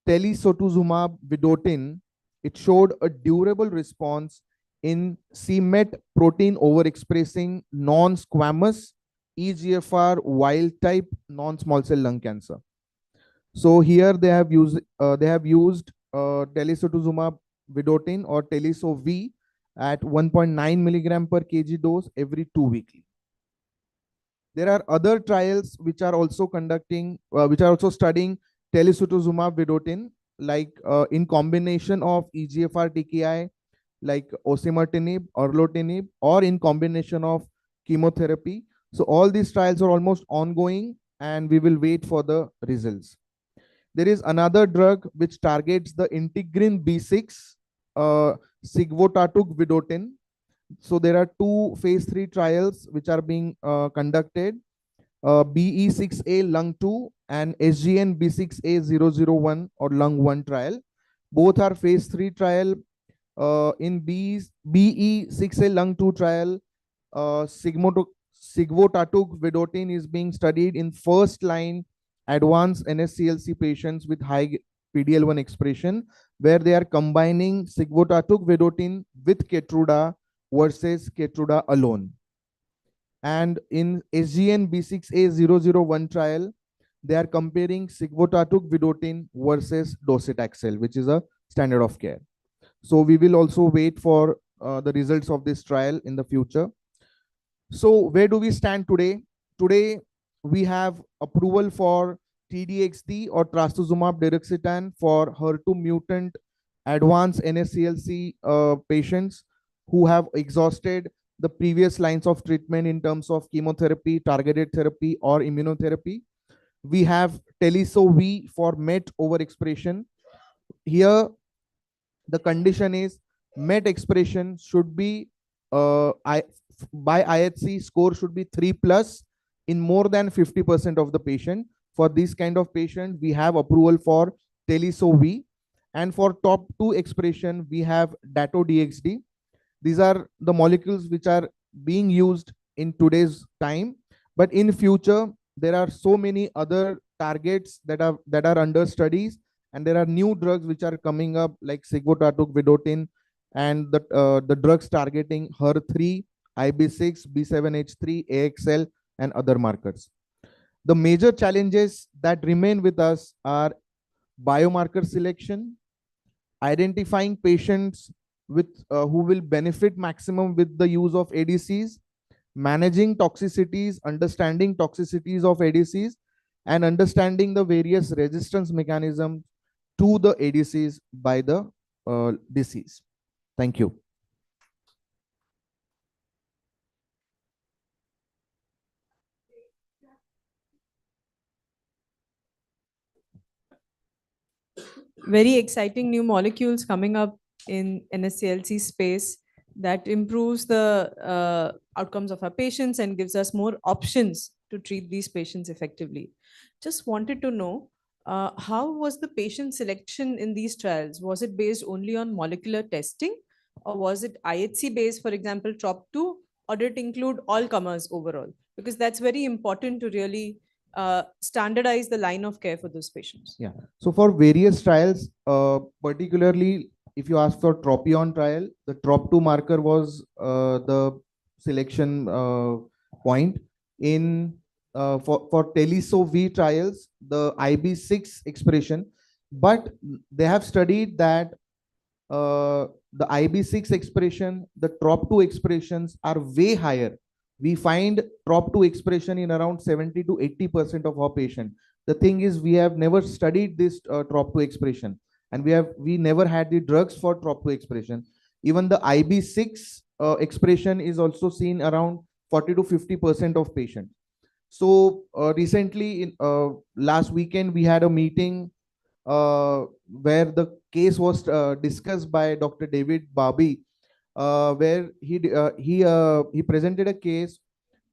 telisotuzumab vedotin. It showed a durable response in c-Met protein overexpressing non-squamous EGFR wild type non-small cell lung cancer. So here they have used telisotuzumab vedotin or Teliso-V at 1.9 milligram per kg dose every 2 weekly. There are other trials which are also studying telisotuzumab vedotin, like in combination of EGFR TKI, like osimertinib, erlotinib, or in combination of chemotherapy. So all these trials are almost ongoing, and we will wait for the results. There is another drug which targets the integrin B6, sigvotatug vedotin. So there are 2 phase 3 trials which are being conducted, BE6A Lung 2 and SGN B6A001 or Lung 1 trial. Both are phase 3 trial. In BE6A Lung 2 trial, sigvotatug vedotin is being studied in first line advanced NSCLC patients with high PD-L1 expression, where they are combining sigvotatug vedotin with Keytruda versus Keytruda alone. And in SGN B6A001 trial, they are comparing sigvotatug vedotin versus docetaxel, which is a standard of care. So we will also wait for the results of this trial in the future. So where do we stand today? Today, we have approval for TDXD or trastuzumab deruxtecan for HER2 mutant advanced NSCLC patients who have exhausted the previous lines of treatment in terms of chemotherapy, targeted therapy, or immunotherapy. We have Teliso-V for MET overexpression. Here, the condition is MET expression should be by IHC score should be 3+ in more than 50% of the patient. For this kind of patient, we have approval for Teliso-V. And for top 2 expression, we have Dato-DXd. These are the molecules which are being used in today's time, but in future there are so many other targets that are under studies, and there are new drugs which are coming up like sigvotatug vedotin, and the drugs targeting HER3, IB6, B7H3, AXL, and other markers. The major challenges that remain with us are biomarker selection, identifying patients with who will benefit maximum with the use of ADCs, managing toxicities, understanding toxicities of ADCs, and understanding the various resistance mechanisms to the ADCs by the disease. Thank you. Very exciting new molecules coming up in NSCLC space that improves the outcomes of our patients and gives us more options to treat these patients effectively. Just wanted to know, how was the patient selection in these trials? Was it based only on molecular testing, or was it IHC based, for example, TROP2, or did it include all comers overall? Because that's very important to really standardize the line of care for those patients. Yeah. So for various trials, particularly if you ask for Tropion trial, the TROP2 marker was the selection point. In for Teliso-V trials, the IB6 expression, but they have studied that the IB6 expression, the TROP2 expressions are way higher. We find TROP2 expression in around 70 to 80% of our patients. The thing is, we have never studied this TROP2 expression, and we never had the drugs for TROP2 expression. Even the IB6 expression is also seen around 40 to 50% of patients. So recently, in last weekend, we had a meeting where the case was discussed by Dr. David Barbie, where he presented a case.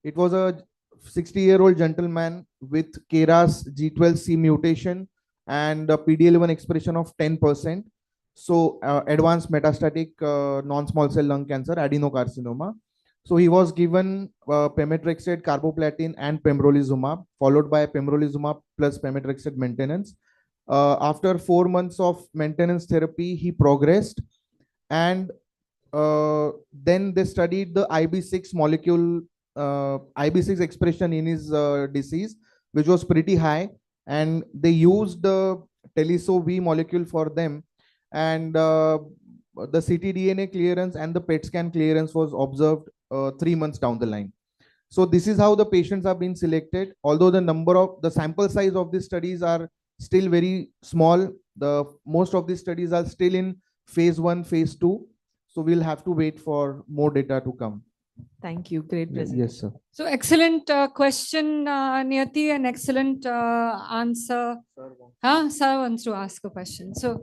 It was a 60-year-old gentleman with KRAS G12C mutation and a PD-L1 expression of 10%. So advanced metastatic non-small cell lung cancer, adenocarcinoma. So he was given pemetrexed, carboplatin, and pembrolizumab, followed by pembrolizumab plus pemetrexed maintenance. After 4 months of maintenance therapy, he progressed, and then they studied the IB6 molecule, IB6 expression in his disease, which was pretty high, and they used the Teliso-V molecule for them, and the ctDNA clearance and the PET scan clearance was observed 3 months down the line. So this is how the patients have been selected. Although the sample size of these studies are still very small, most of these studies are still in phase 1, phase 2. So we'll have to wait for more data to come. Thank you. Great presentation. Yes, sir. So excellent question, Niyati, and excellent answer. Sir wants to ask a question. So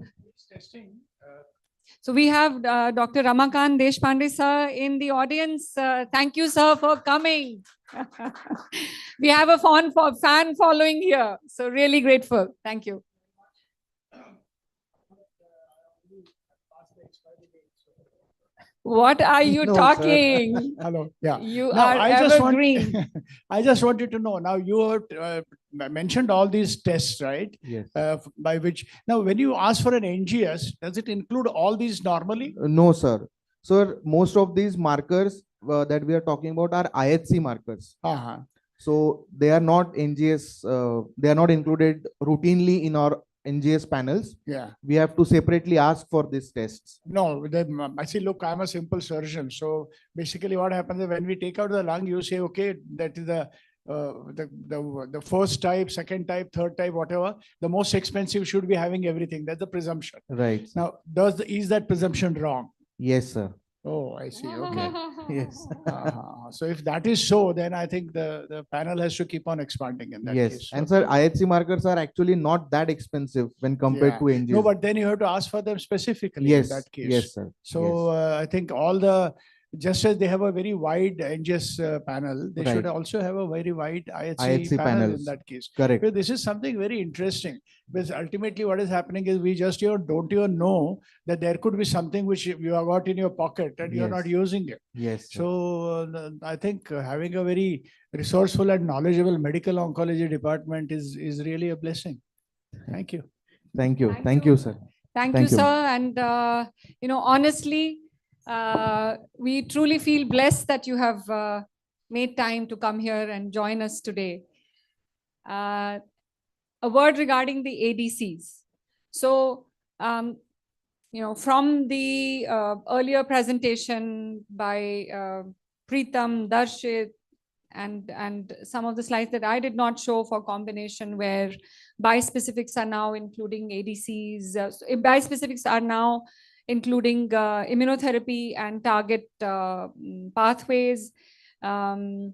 we have Dr. Ramakant Deshpande sir in the audience. Thank you, sir, for coming. We have a fan following here. So really grateful. Thank you. What are you No, sir. talking? Hello. Yeah. You Now, are I just want- evergreen. I just wanted to know. Now you have mentioned all these tests, right? Yes. By which now, when you ask for an NGS, does it include all these normally? No, sir. Sir, most of these markers that we are talking about are IHC markers. Uh-huh. So they are not NGS. They are not included routinely in our NGS panels. Yeah. We have to separately ask for these tests. No, then I see. Look, I'm a simple surgeon. So basically, what happens is when we take out the lung, you say, okay, that is the first type, second type, third type, whatever. The most expensive should be having everything. That's the presumption. Right. Now, is that presumption wrong? Yes, sir. Oh, I see. Okay. Yes. So if that is so, then I think the panel has to keep on expanding in that Yes. case. And sir, IHC markers are actually not that expensive when compared Yeah. to NGS. No, but then you have to ask for them specifically yes. in that case. Yes, sir. So I think all the just as they have a very wide NGS panel, they should Right. also have a very wide IHC IHC panel in panels. that case. Correct. Because this is something very interesting, because ultimately what is happening is we just don't even know that there could be something which you have got in your pocket and you're not Yes. using it. Yes. sir. So I think having a very resourceful and knowledgeable medical oncology department is really a blessing. Thank you. Thank you. Thank Thank you. you, sir. Thank Thank you, you. sir. And, honestly, we truly feel blessed that you have made time to come here and join us today. A word regarding the ADCs. So, from the earlier presentation by Preetam, Darshit, and some of the slides that I did not show for combination where bispecifics are now including ADCs. Bispecifics are now including immunotherapy and target pathways, and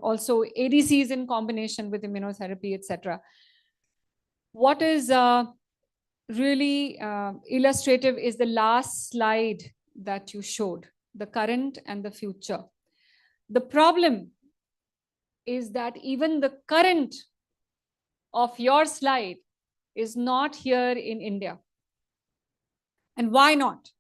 also ADCs in combination with immunotherapy, etc. What is really illustrative is the last slide that you showed, the current and the future. The problem is that even the current of your slide is not here in India. And why not?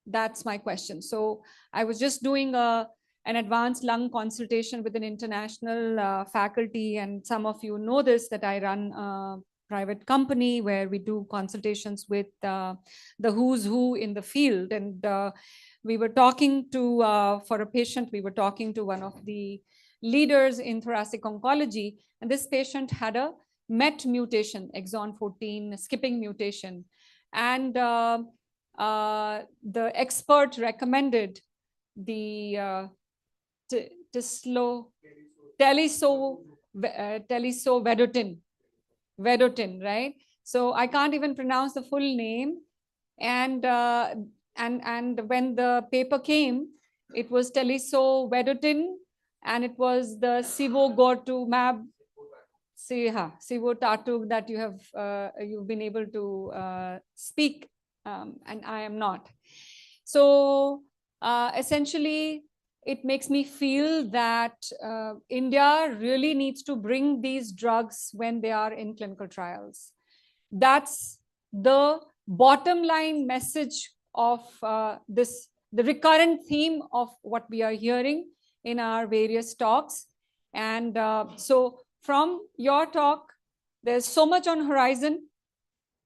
That's my question. So I was just doing an advanced lung consultation with an international faculty, and some of you know this, that I run a private company where we do consultations with the who's who in the field. And we were talking to, for a patient, we were talking to one of the leaders in thoracic oncology, and this patient had a MET mutation, exon 14 skipping mutation. And the expert recommended the Vedotin, right? So I can't even pronounce the full name. And when the paper came, it was Teliso-Vedotin, and it was the Sivogortumab, Sivotatu that you have you've been able to speak, and I am not. So essentially, it makes me feel that India really needs to bring these drugs when they are in clinical trials. That's the bottom line message of the recurrent theme of what we are hearing in our various talks. And so from your talk, there's so much on horizon,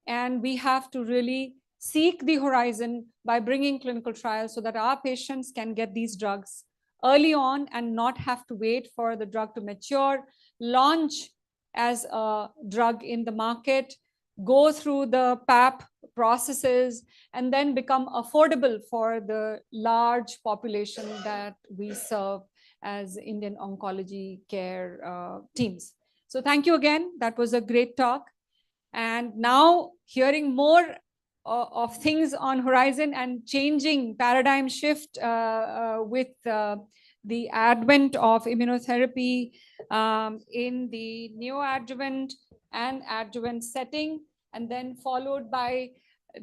and we have to really seek the horizon by bringing clinical trials so that our patients can get these drugs early on and not have to wait for the drug to mature, launch as a drug in the market, go through the PAP processes, and then become affordable for the large population that we serve as Indian oncology care teams. So thank you again. That was a great talk. And now hearing more of things on horizon and changing paradigm shift with the advent of immunotherapy in the neoadjuvant and adjuvant setting, and then followed by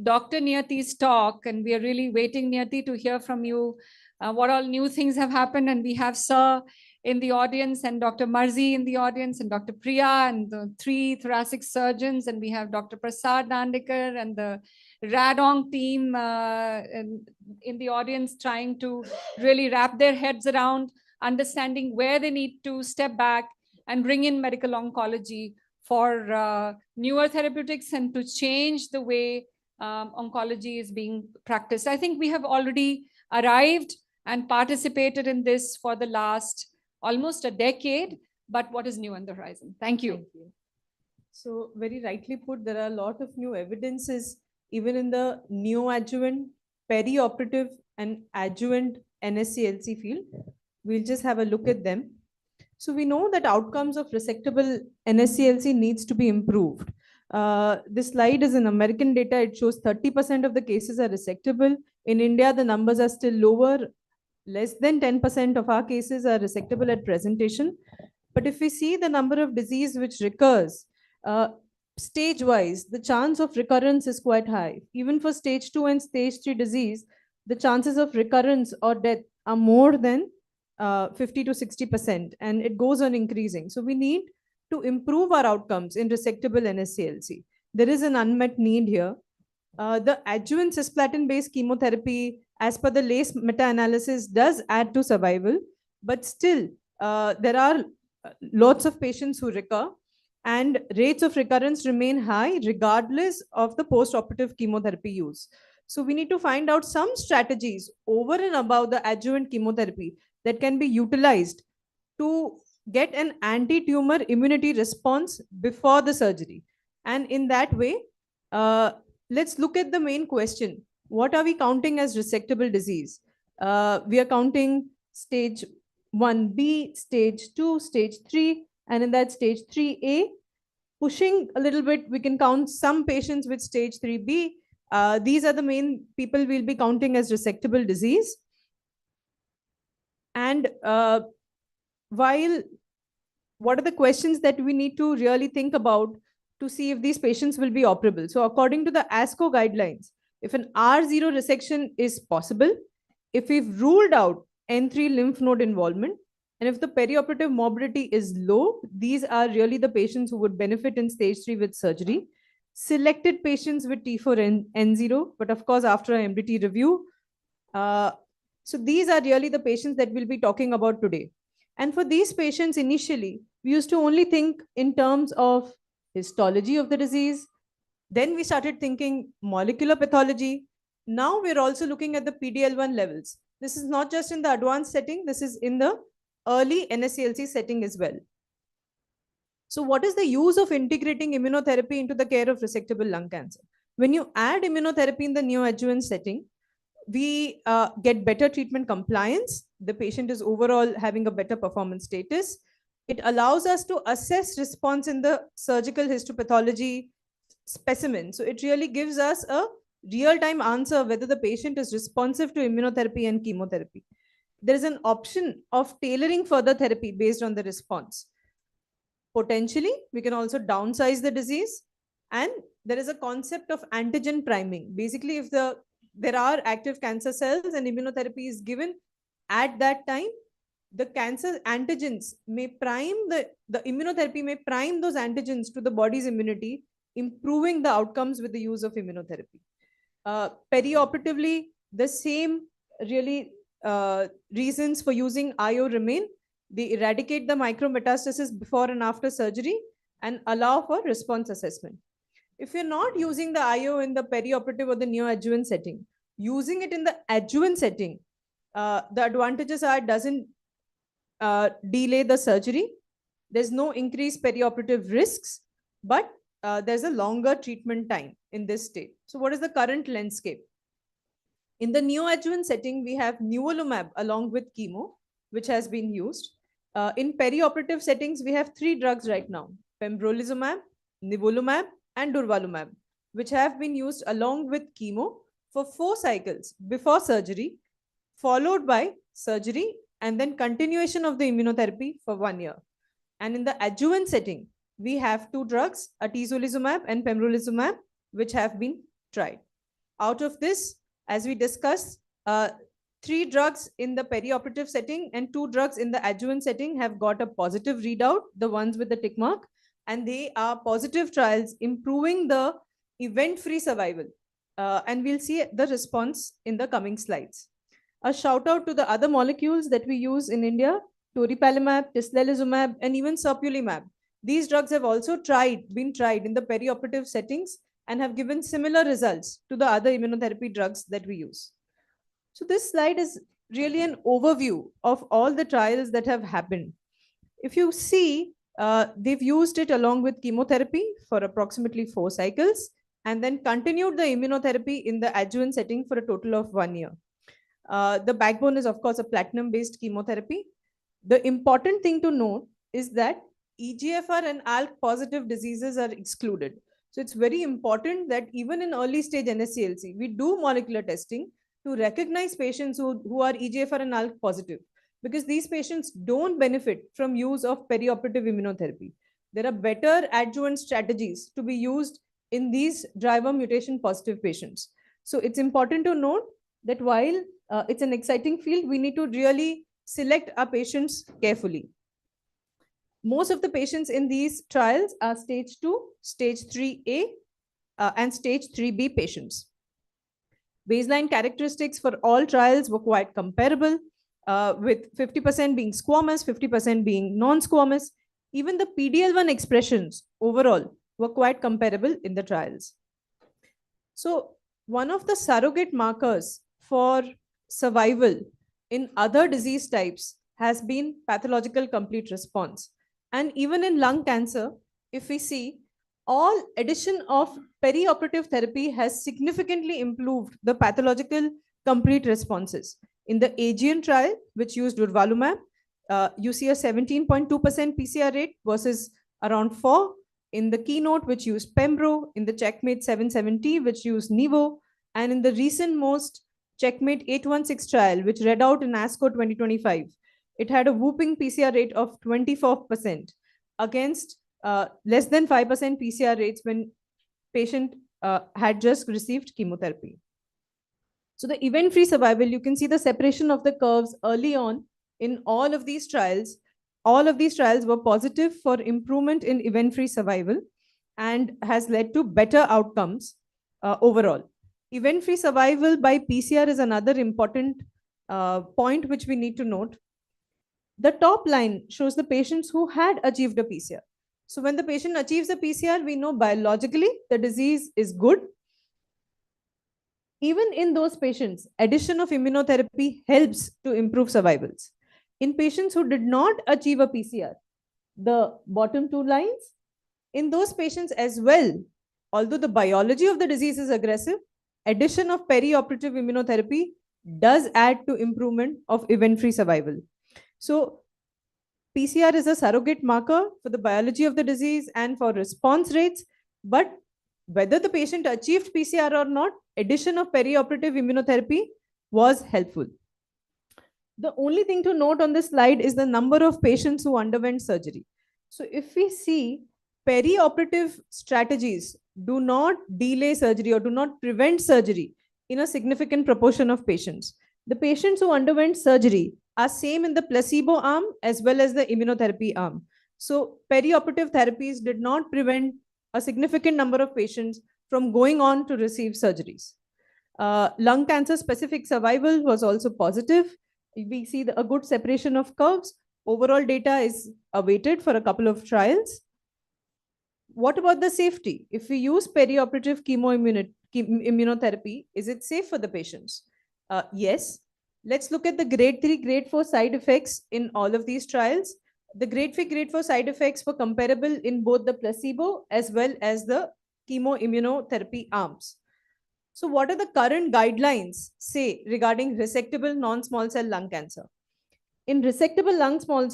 Dr. Niyati's talk. And we are really waiting, Niyati, to hear from you what all new things have happened. And we have Sir in the audience, and Dr. Marzi in the audience, and Dr. Priya, and the 3 thoracic surgeons, and we have Dr. Prasad Dandekar and the Radong team in the audience, trying to really wrap their heads around understanding where they need to step back and bring in medical oncology for newer therapeutics and to change the way oncology is being practiced. I think we have already arrived and participated in this for the last almost a decade, but what is new on the horizon? Thank you. Thank you. So very rightly put, there are a lot of new evidences even in the neoadjuvant, perioperative and adjuvant NSCLC field. We'll just have a look at them. So we know that outcomes of resectable NSCLC needs to be improved. This slide is in American data. It shows 30% of the cases are resectable. In India, the numbers are still lower. Less than 10% of our cases are resectable at presentation. But if we see the number of disease which recurs, stage-wise, the chance of recurrence is quite high. Even for stage 2 and stage 3 disease, the chances of recurrence or death are more than 50 to 60%, and it goes on increasing. So we need to improve our outcomes in resectable NSCLC. There is an unmet need here. The adjuvant cisplatin-based chemotherapy, as per the LACE meta-analysis, does add to survival, but still there are lots of patients who recur, and rates of recurrence remain high regardless of the post-operative chemotherapy use. So we need to find out some strategies over and above the adjuvant chemotherapy that can be utilized to get an anti-tumor immunity response before the surgery. And in that way, let's look at the main question. What are we counting as resectable disease? We are counting stage 1B, stage 2, stage 3, and in that stage 3A, pushing a little bit, we can count some patients with stage 3B. These are the main people we'll be counting as resectable disease. And what are the questions that we need to really think about to see if these patients will be operable? So according to the ASCO guidelines, if an R0 resection is possible, if we've ruled out N3 lymph node involvement, and if the perioperative morbidity is low, these are really the patients who would benefit in stage 3 with surgery. Selected patients with T4N0, but of course, after an MDT review. So these are really the patients that we'll be talking about today. And for these patients, initially, we used to only think in terms of histology of the disease. Then we started thinking molecular pathology. Now we're also looking at the PD-L1 levels. This is not just in the advanced setting, this is in the early NSCLC setting as well. So what is the use of integrating immunotherapy into the care of resectable lung cancer? When you add immunotherapy in the neoadjuvant setting, we get better treatment compliance. The patient is overall having a better performance status. It allows us to assess response in the surgical histopathology specimen. So it really gives us a real-time answer whether the patient is responsive to immunotherapy and chemotherapy. There is an option of tailoring further therapy based on the response. Potentially, we can also downsize the disease. And there is a concept of antigen priming. Basically, if there are active cancer cells and immunotherapy is given at that time, the cancer antigens may prime, the immunotherapy may prime those antigens to the body's immunity, improving the outcomes with the use of immunotherapy. Perioperatively, the same really reasons for using IO remain. They eradicate the micrometastasis before and after surgery and allow for response assessment. If you're not using the IO in the perioperative or the neoadjuvant setting, using it in the adjuvant setting, the advantages are it doesn't delay the surgery. There's no increased perioperative risks, but there's a longer treatment time in this state. So what is the current landscape? In the neoadjuvant setting, we have nivolumab along with chemo, which has been used. In perioperative settings, we have 3 drugs right now: pembrolizumab, nivolumab, and durvalumab, which have been used along with chemo for 4 cycles before surgery, followed by surgery, and then continuation of the immunotherapy for 1 year. And in the adjuvant setting, we have 2 drugs, atezolizumab and pembrolizumab, which have been tried. Out of this, as we discussed, 3 drugs in the perioperative setting and 2 drugs in the adjuvant setting have got a positive readout, the ones with the tick mark, and they are positive trials improving the event-free survival. And we'll see the response in the coming slides. A shout out to the other molecules that we use in India: toripalimab, tislelizumab, and even serpulimab. These drugs have also been tried in the perioperative settings and have given similar results to the other immunotherapy drugs that we use. So this slide is really an overview of all the trials that have happened. If you see, they've used it along with chemotherapy for approximately 4 cycles and then continued the immunotherapy in the adjuvant setting for a total of 1 year. The backbone is, of course, a platinum-based chemotherapy. The important thing to note is that EGFR and ALK positive diseases are excluded. So it's very important that even in early stage NSCLC, we do molecular testing to recognize patients who are EGFR and ALK positive, because these patients don't benefit from use of perioperative immunotherapy. There are better adjuvant strategies to be used in these driver mutation positive patients. So it's important to note that while it's an exciting field, we need to really select our patients carefully. Most of the patients in these trials are stage 2, stage 3A, and stage 3B patients. Baseline characteristics for all trials were quite comparable, with 50% being squamous, 50% being non-squamous. Even the PD-L1 expressions overall were quite comparable in the trials. So one of the surrogate markers for survival in other disease types has been pathological complete response. And even in lung cancer, if we see, all addition of perioperative therapy has significantly improved the pathological complete responses. In the AGN trial, which used durvalumab, you see a 17.2% PCR rate versus around 4. In the Keynote, which used Pembro, in the Checkmate 770, which used Nivo, and in the recent most Checkmate 816 trial, which read out in ASCO 2025, it had a whooping PCR rate of 24% against less than 5% PCR rates when patient had just received chemotherapy. So the event-free survival, you can see the separation of the curves early on in all of these trials. All of these trials were positive for improvement in event-free survival and has led to better outcomes overall. Event-free survival by PCR is another important point which we need to note. The top line shows the patients who had achieved a PCR. So when the patient achieves a PCR, we know biologically the disease is good. Even in those patients, addition of immunotherapy helps to improve survivals. In patients who did not achieve a PCR, the bottom 2 lines, in those patients as well, although the biology of the disease is aggressive, addition of perioperative immunotherapy does add to improvement of event-free survival. So PCR is a surrogate marker for the biology of the disease and for response rates, but whether the patient achieved PCR or not, addition of perioperative immunotherapy was helpful. The only thing to note on this slide is the number of patients who underwent surgery. So if we see, perioperative strategies do not delay surgery or do not prevent surgery in a significant proportion of patients. The patients who underwent surgery are same in the placebo arm as well as the immunotherapy arm. So perioperative therapies did not prevent a significant number of patients from going on to receive surgeries. Lung cancer specific survival was also positive. We see a good separation of curves. Overall data is awaited for a couple of trials. What about the safety? If we use perioperative immunotherapy, is it safe for the patients? Yes. Let's look at the grade 3, grade 4 side effects in all of these trials. The grade 3, grade 4 side effects were comparable in both the placebo as well as the chemoimmunotherapy arms. So what are the current guidelines say regarding resectable non-small cell lung cancer? In resectable non-small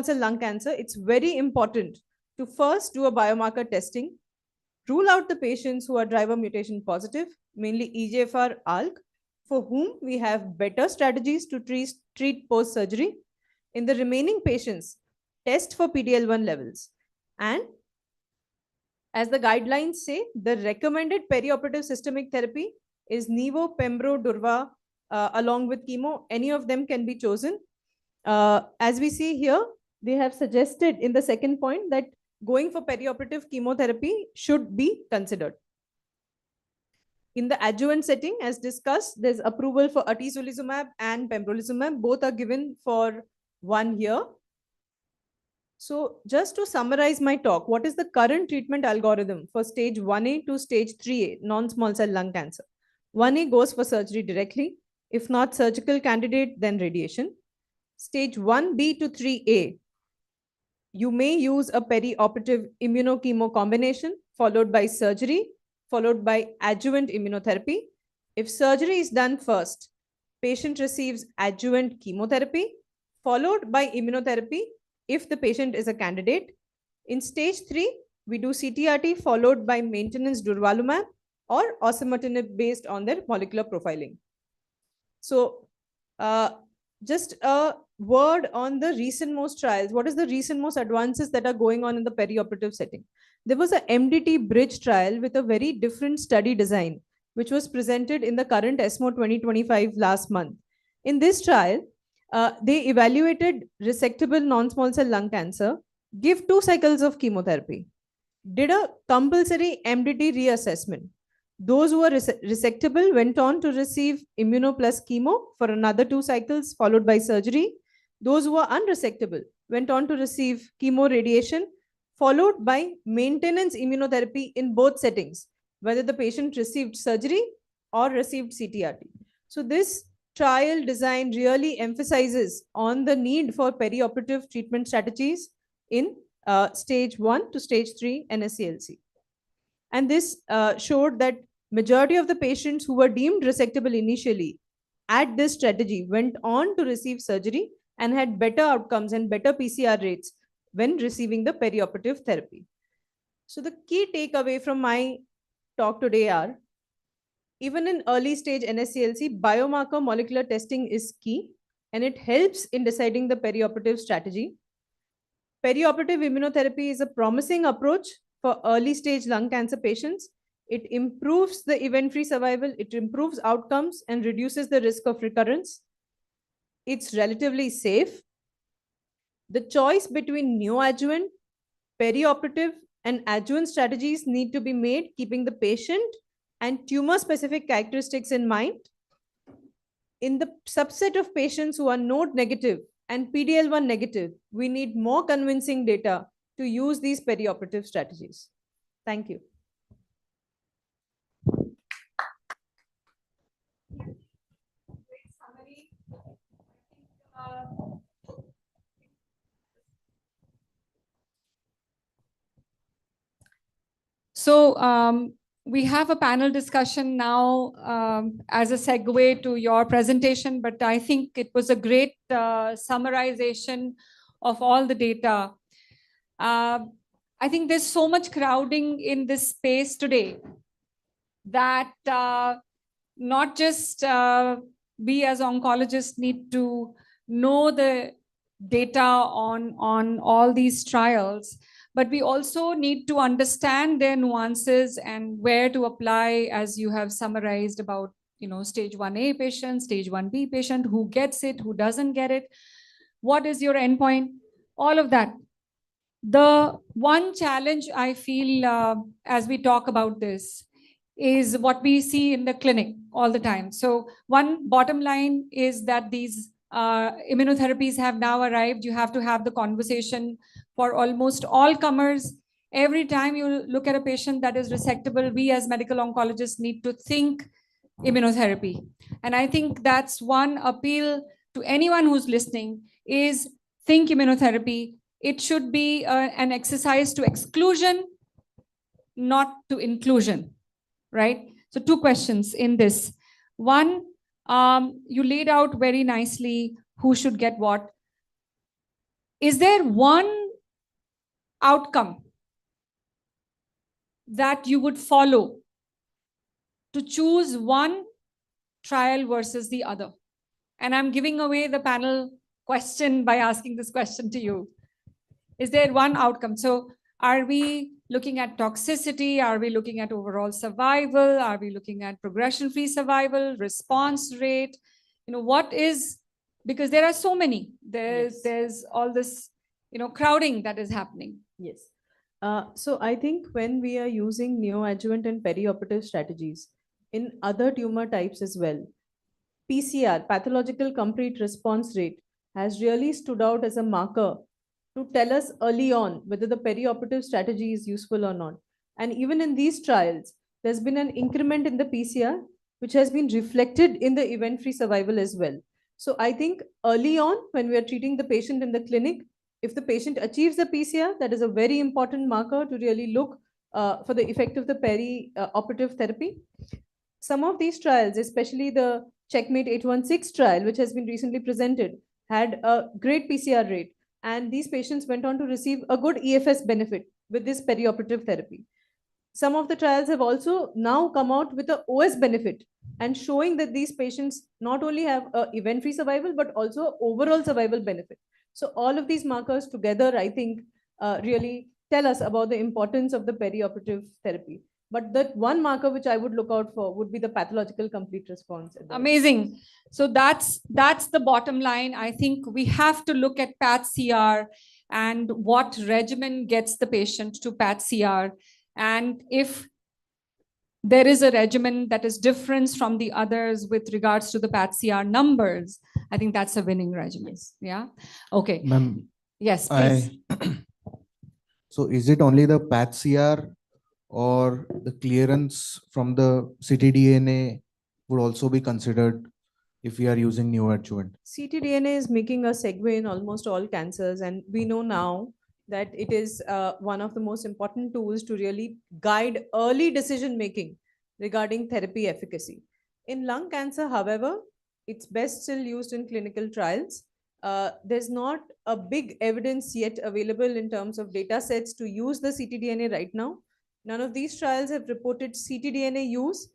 cell lung cancer, it's very important to first do a biomarker testing, rule out the patients who are driver mutation positive, mainly EGFR ALK, for whom we have better strategies to treat post-surgery. In the remaining patients, test for PD-L1 levels. And as the guidelines say, the recommended perioperative systemic therapy is Nivo, Pembro, Durva, along with chemo. Any of them can be chosen. As we see here, they have suggested in the second point that going for perioperative chemotherapy should be considered. In the adjuvant setting, as discussed, there's approval for atezolizumab and pembrolizumab. Both are given for 1 year. So just to summarize my talk, what is the current treatment algorithm for stage 1A to stage 3A non-small cell lung cancer? 1A goes for surgery directly. If not surgical candidate, then radiation. Stage 1B to 3A, you may use a perioperative immunochemo combination followed by surgery, followed by adjuvant immunotherapy. If surgery is done first, patient receives adjuvant chemotherapy, followed by immunotherapy if the patient is a candidate. In stage 3, we do CTRT followed by maintenance durvalumab or osimertinib based on their molecular profiling. So just a word on the recent most trials. What is the recent most advances that are going on in the perioperative setting? There was a MDT bridge trial with a very different study design. which was presented in the current ESMO 2025 last month. In this trial, they evaluated resectable non-small cell lung cancer, give 2 cycles of chemotherapy, did a compulsory MDT reassessment. Those who were resectable went on to receive immuno plus chemo for another 2 cycles, followed by surgery. Those who were unresectable went on to receive chemo radiation, followed by maintenance immunotherapy in both settings, whether the patient received surgery or received CTRT. So this trial design really emphasizes on the need for perioperative treatment strategies in stage 1 to stage 3 NSCLC. And this showed that majority of the patients who were deemed resectable initially at this strategy went on to receive surgery and had better outcomes and better PCR rates when receiving the perioperative therapy. So the key takeaway from my talk today are, even in early stage NSCLC, biomarker molecular testing is key, and it helps in deciding the perioperative strategy. Perioperative immunotherapy is a promising approach for early stage lung cancer patients. It improves the event-free survival, it improves outcomes and reduces the risk of recurrence. It's relatively safe. The choice between neoadjuvant, perioperative, and adjuvant strategies need to be made, keeping the patient and tumor-specific characteristics in mind. In the subset of patients who are node negative and PD-L1 negative, we need more convincing data to use these perioperative strategies. Thank you. So we have a panel discussion now as a segue to your presentation, but I think it was a great summarization of all the data. I think there's so much crowding in this space today that not just we as oncologists need to know the data on all these trials, but we also need to understand their nuances and where to apply, as you have summarized about, stage 1A patient, stage 1B patient, who gets it, who doesn't get it, what is your endpoint, all of that. The one challenge I feel as we talk about this is what we see in the clinic all the time. So one bottom line is that these immunotherapies have now arrived. You have to have the conversation for almost all comers. Every time you look at a patient that is resectable, we as medical oncologists need to think immunotherapy. And I think that's one appeal to anyone who's listening is think immunotherapy. It should be an exercise to exclusion, not to inclusion, right? So 2 questions in this. One, you laid out very nicely who should get what. Is there one outcome that you would follow to choose one trial versus the other? And I'm giving away the panel question by asking this question to you. Is there one outcome? So are we looking at toxicity? Are we looking at overall survival? Are we looking at progression-free survival, response rate? What is, because there are so many, there's all this, crowding that is happening. Yes. So I think when we are using neoadjuvant and perioperative strategies in other tumor types as well, PCR, pathological complete response rate, has really stood out as a marker to tell us early on whether the perioperative strategy is useful or not. And even in these trials, there's been an increment in the PCR, which has been reflected in the event-free survival as well. So I think early on, when we are treating the patient in the clinic, if the patient achieves the PCR, that is a very important marker to really look for the effect of the perioperative therapy. Some of these trials, especially the Checkmate 816 trial, which has been recently presented, had a great PCR rate. And these patients went on to receive a good EFS benefit with this perioperative therapy. Some of the trials have also now come out with an OS benefit and showing that these patients not only have an event-free survival, but also overall survival benefit. So all of these markers together, I think, really tell us about the importance of the perioperative therapy. But that one marker which I would look out for would be the pathological complete response. at the- Amazing. So that's the bottom line. I think we have to look at PAT-CR and what regimen gets the patient to PAT-CR. And if there is a regimen that is different from the others with regards to the PAT-CR numbers, I think that's a winning regimen. Yeah. Okay. Ma'am, Yes, please. so is it only the PAT-CR or the clearance from the ctDNA would also be considered if we are using neoadjuvant? ctDNA is making a segue in almost all cancers, and we know now that it is one of the most important tools to really guide early decision making regarding therapy efficacy. In lung cancer, however, it's best still used in clinical trials. There's not a big evidence yet available in terms of data sets to use the ctDNA right now. None of these trials have reported ctDNA use.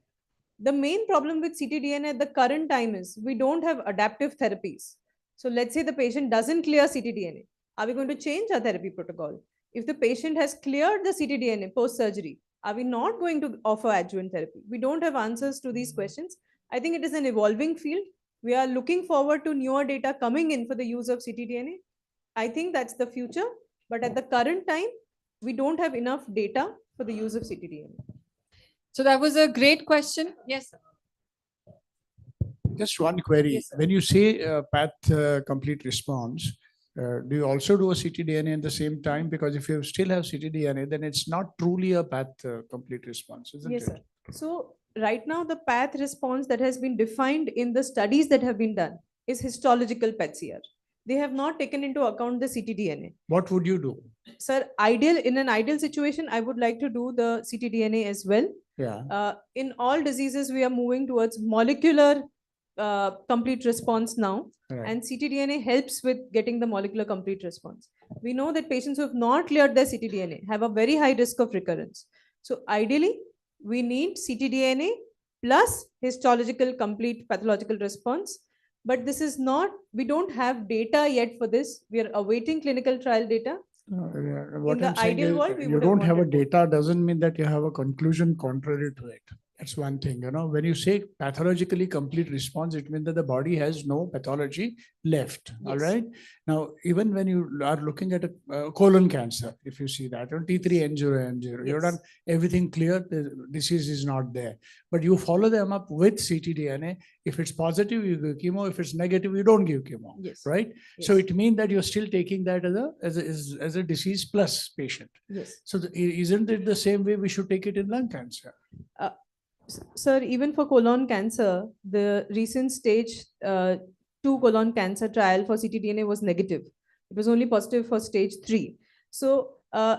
The main problem with ctDNA at the current time is we don't have adaptive therapies. So let's say the patient doesn't clear ctDNA. Are we going to change our therapy protocol? If the patient has cleared the ctDNA post-surgery, are we not going to offer adjuvant therapy? We don't have answers to these questions. I think it is an evolving field. We are looking forward to newer data coming in for the use of ctDNA. I think that's the future. But at the current time, we don't have enough data for the use of ctDNA. So that was a great question. Yes. Sir. Just one query. Yes, sir. When you say PAT complete response, do you also do a ctDNA at the same time? Because if you still have ctDNA, then it's not truly a PAT complete response, isn't Yes, it? sir. So right now, the path response that has been defined in the studies that have been done is histological PET-CR. They have not taken into account the ctDNA. What would you do? Sir, in an ideal situation, I would like to do the ctDNA as well. Yeah. In all diseases, we are moving towards molecular complete response now. Right. And ctDNA helps with getting the molecular complete response. We know that patients who have not cleared their ctDNA have a very high risk of recurrence. So ideally, we need ctDNA plus histological complete pathological response. But this is not, we don't have data yet for this. We are awaiting clinical trial data. What the I'm saying ideal is, world, we you would have don't have a wanted both. data doesn't mean that you have a conclusion contrary to it. That's one thing. When you say pathologically complete response, it means that the body has no pathology left. All Yes. right. Now, even when you are looking at a colon cancer, if you see that, or T3 N0, N0, you've done everything clear, the disease is not there. But you follow them up with ctDNA. If it's positive, you give chemo. If it's negative, you don't give chemo. Yes. Right. So Yes. it means that you're still taking that as a disease plus patient. Yes. So isn't it the same way we should take it in lung cancer? Sir, even for colon cancer, the recent stage 2 colon cancer trial for ctDNA was negative. It was only positive for stage 3. So,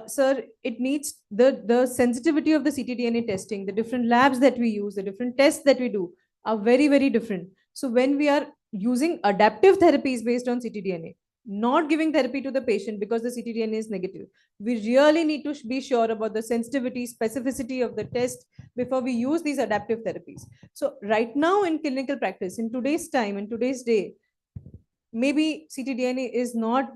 sir, it needs the sensitivity of the ctDNA testing, the different labs that we use, the different tests that we do are very, very different. So when we are using adaptive therapies based on ctDNA, not giving therapy to the patient because the ctDNA is negative, we really need to be sure about the sensitivity, specificity of the test before we use these adaptive therapies. So right now in clinical practice, in today's time, in today's day, maybe ctDNA is not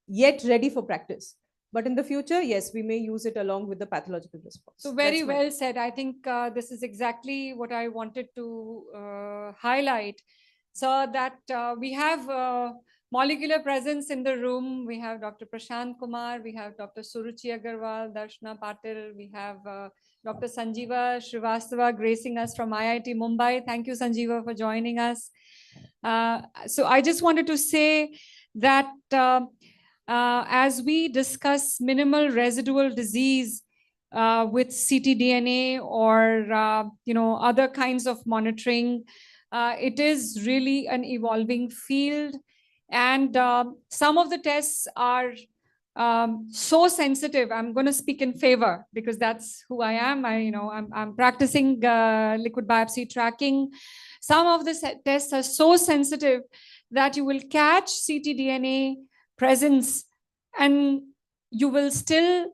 yet ready for practice. But in the future, yes, we may use it along with the pathological response. So very That's my- well said. I think this is exactly what I wanted to highlight. So that we have molecular presence in the room. We have Dr. Prashant Kumar, we have Dr. Suruchi Agarwal, Darshana Patil, we have Dr. Sanjeeva Srivastava gracing us from IIT Mumbai. Thank you, Sanjeeva, for joining us. So I just wanted to say that as we discuss minimal residual disease with ctDNA or other kinds of monitoring, it is really an evolving field. And some of the tests are so sensitive. I'm going to speak in favor because that's who I am. I'm practicing liquid biopsy tracking. Some of the tests are so sensitive that you will catch ctDNA presence and you will still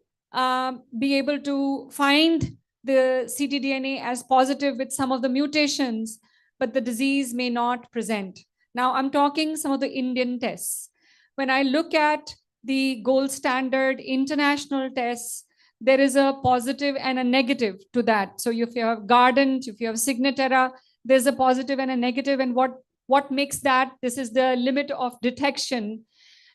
be able to find the ctDNA as positive with some of the mutations, but the disease may not present. Now I'm talking some of the Indian tests. When I look at the gold standard international tests, there is a positive and a negative to that. So if you have Guardant, if you have Signatera, there's a positive and a negative. And what makes that? This is the limit of detection.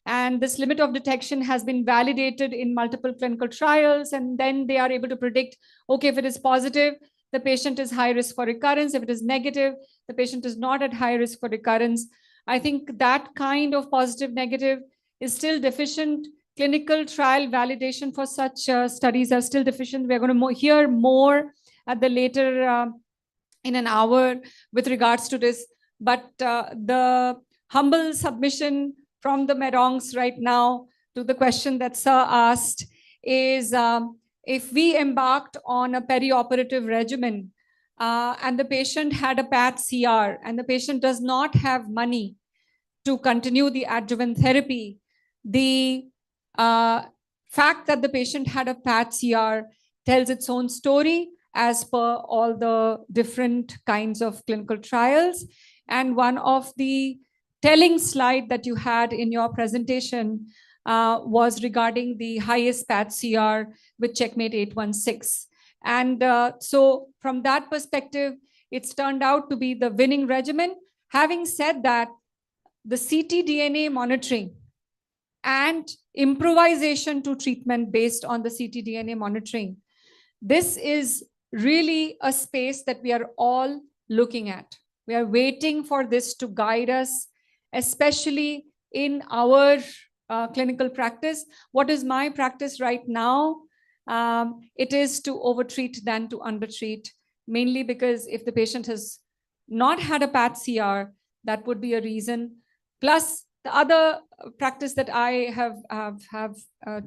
And this limit of detection has been validated in multiple clinical trials. And then they are able to predict, okay, if it is positive, the patient is high risk for recurrence. If it is negative, the patient is not at high risk for recurrence. I think that kind of positive negative is still deficient. Clinical trial validation for such studies are still deficient. We're going to hear more at the later in an hour with regards to this. But the humble submission from the Merongs right now to the question that Sir asked is, if we embarked on a perioperative regimen and the patient had a PAT CR and the patient does not have money to continue the adjuvant therapy, the fact that the patient had a PAT CR tells its own story as per all the different kinds of clinical trials. And one of the telling slide that you had in your presentation was regarding the highest PAT CR with Checkmate 816. And so from that perspective, it's turned out to be the winning regimen. Having said that, the ctDNA monitoring and improvisation to treatment based on the ctDNA monitoring, this is really a space that we are all looking at. We are waiting for this to guide us, especially in our clinical practice. What is my practice right now? It is to overtreat than to undertreat, mainly because if the patient has not had a PAT CR, that would be a reason. Plus, the other practice that I have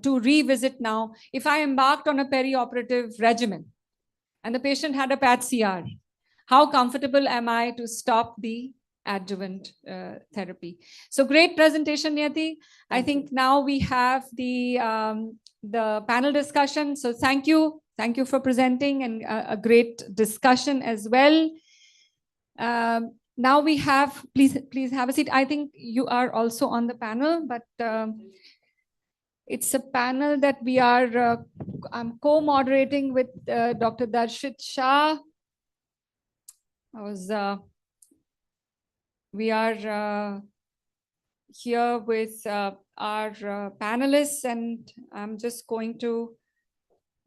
to revisit now, if I embarked on a perioperative regimen and the patient had a PAT CR, how comfortable am I to stop the adjuvant therapy? So great presentation, Niyati. I think now we have the panel discussion. So thank you for presenting, and a great discussion as well. Now we have, please have a seat. I think you are also on the panel, but it's a panel that we are, I'm co-moderating with Dr. Darshit Shah. We are here with our panelists, and I'm just going to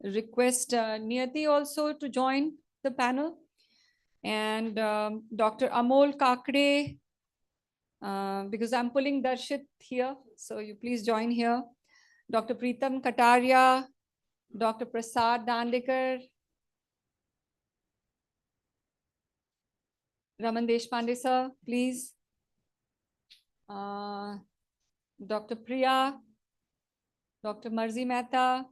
request Niyati also to join the panel. And Dr. Amol Kakde, because I'm pulling Darshit here, so you please join here. Dr. Preetam Kataria, Dr. Prasad Dandekar, Raman Deshpande sir, please. Dr. Priya, Dr. Marzi Mehta,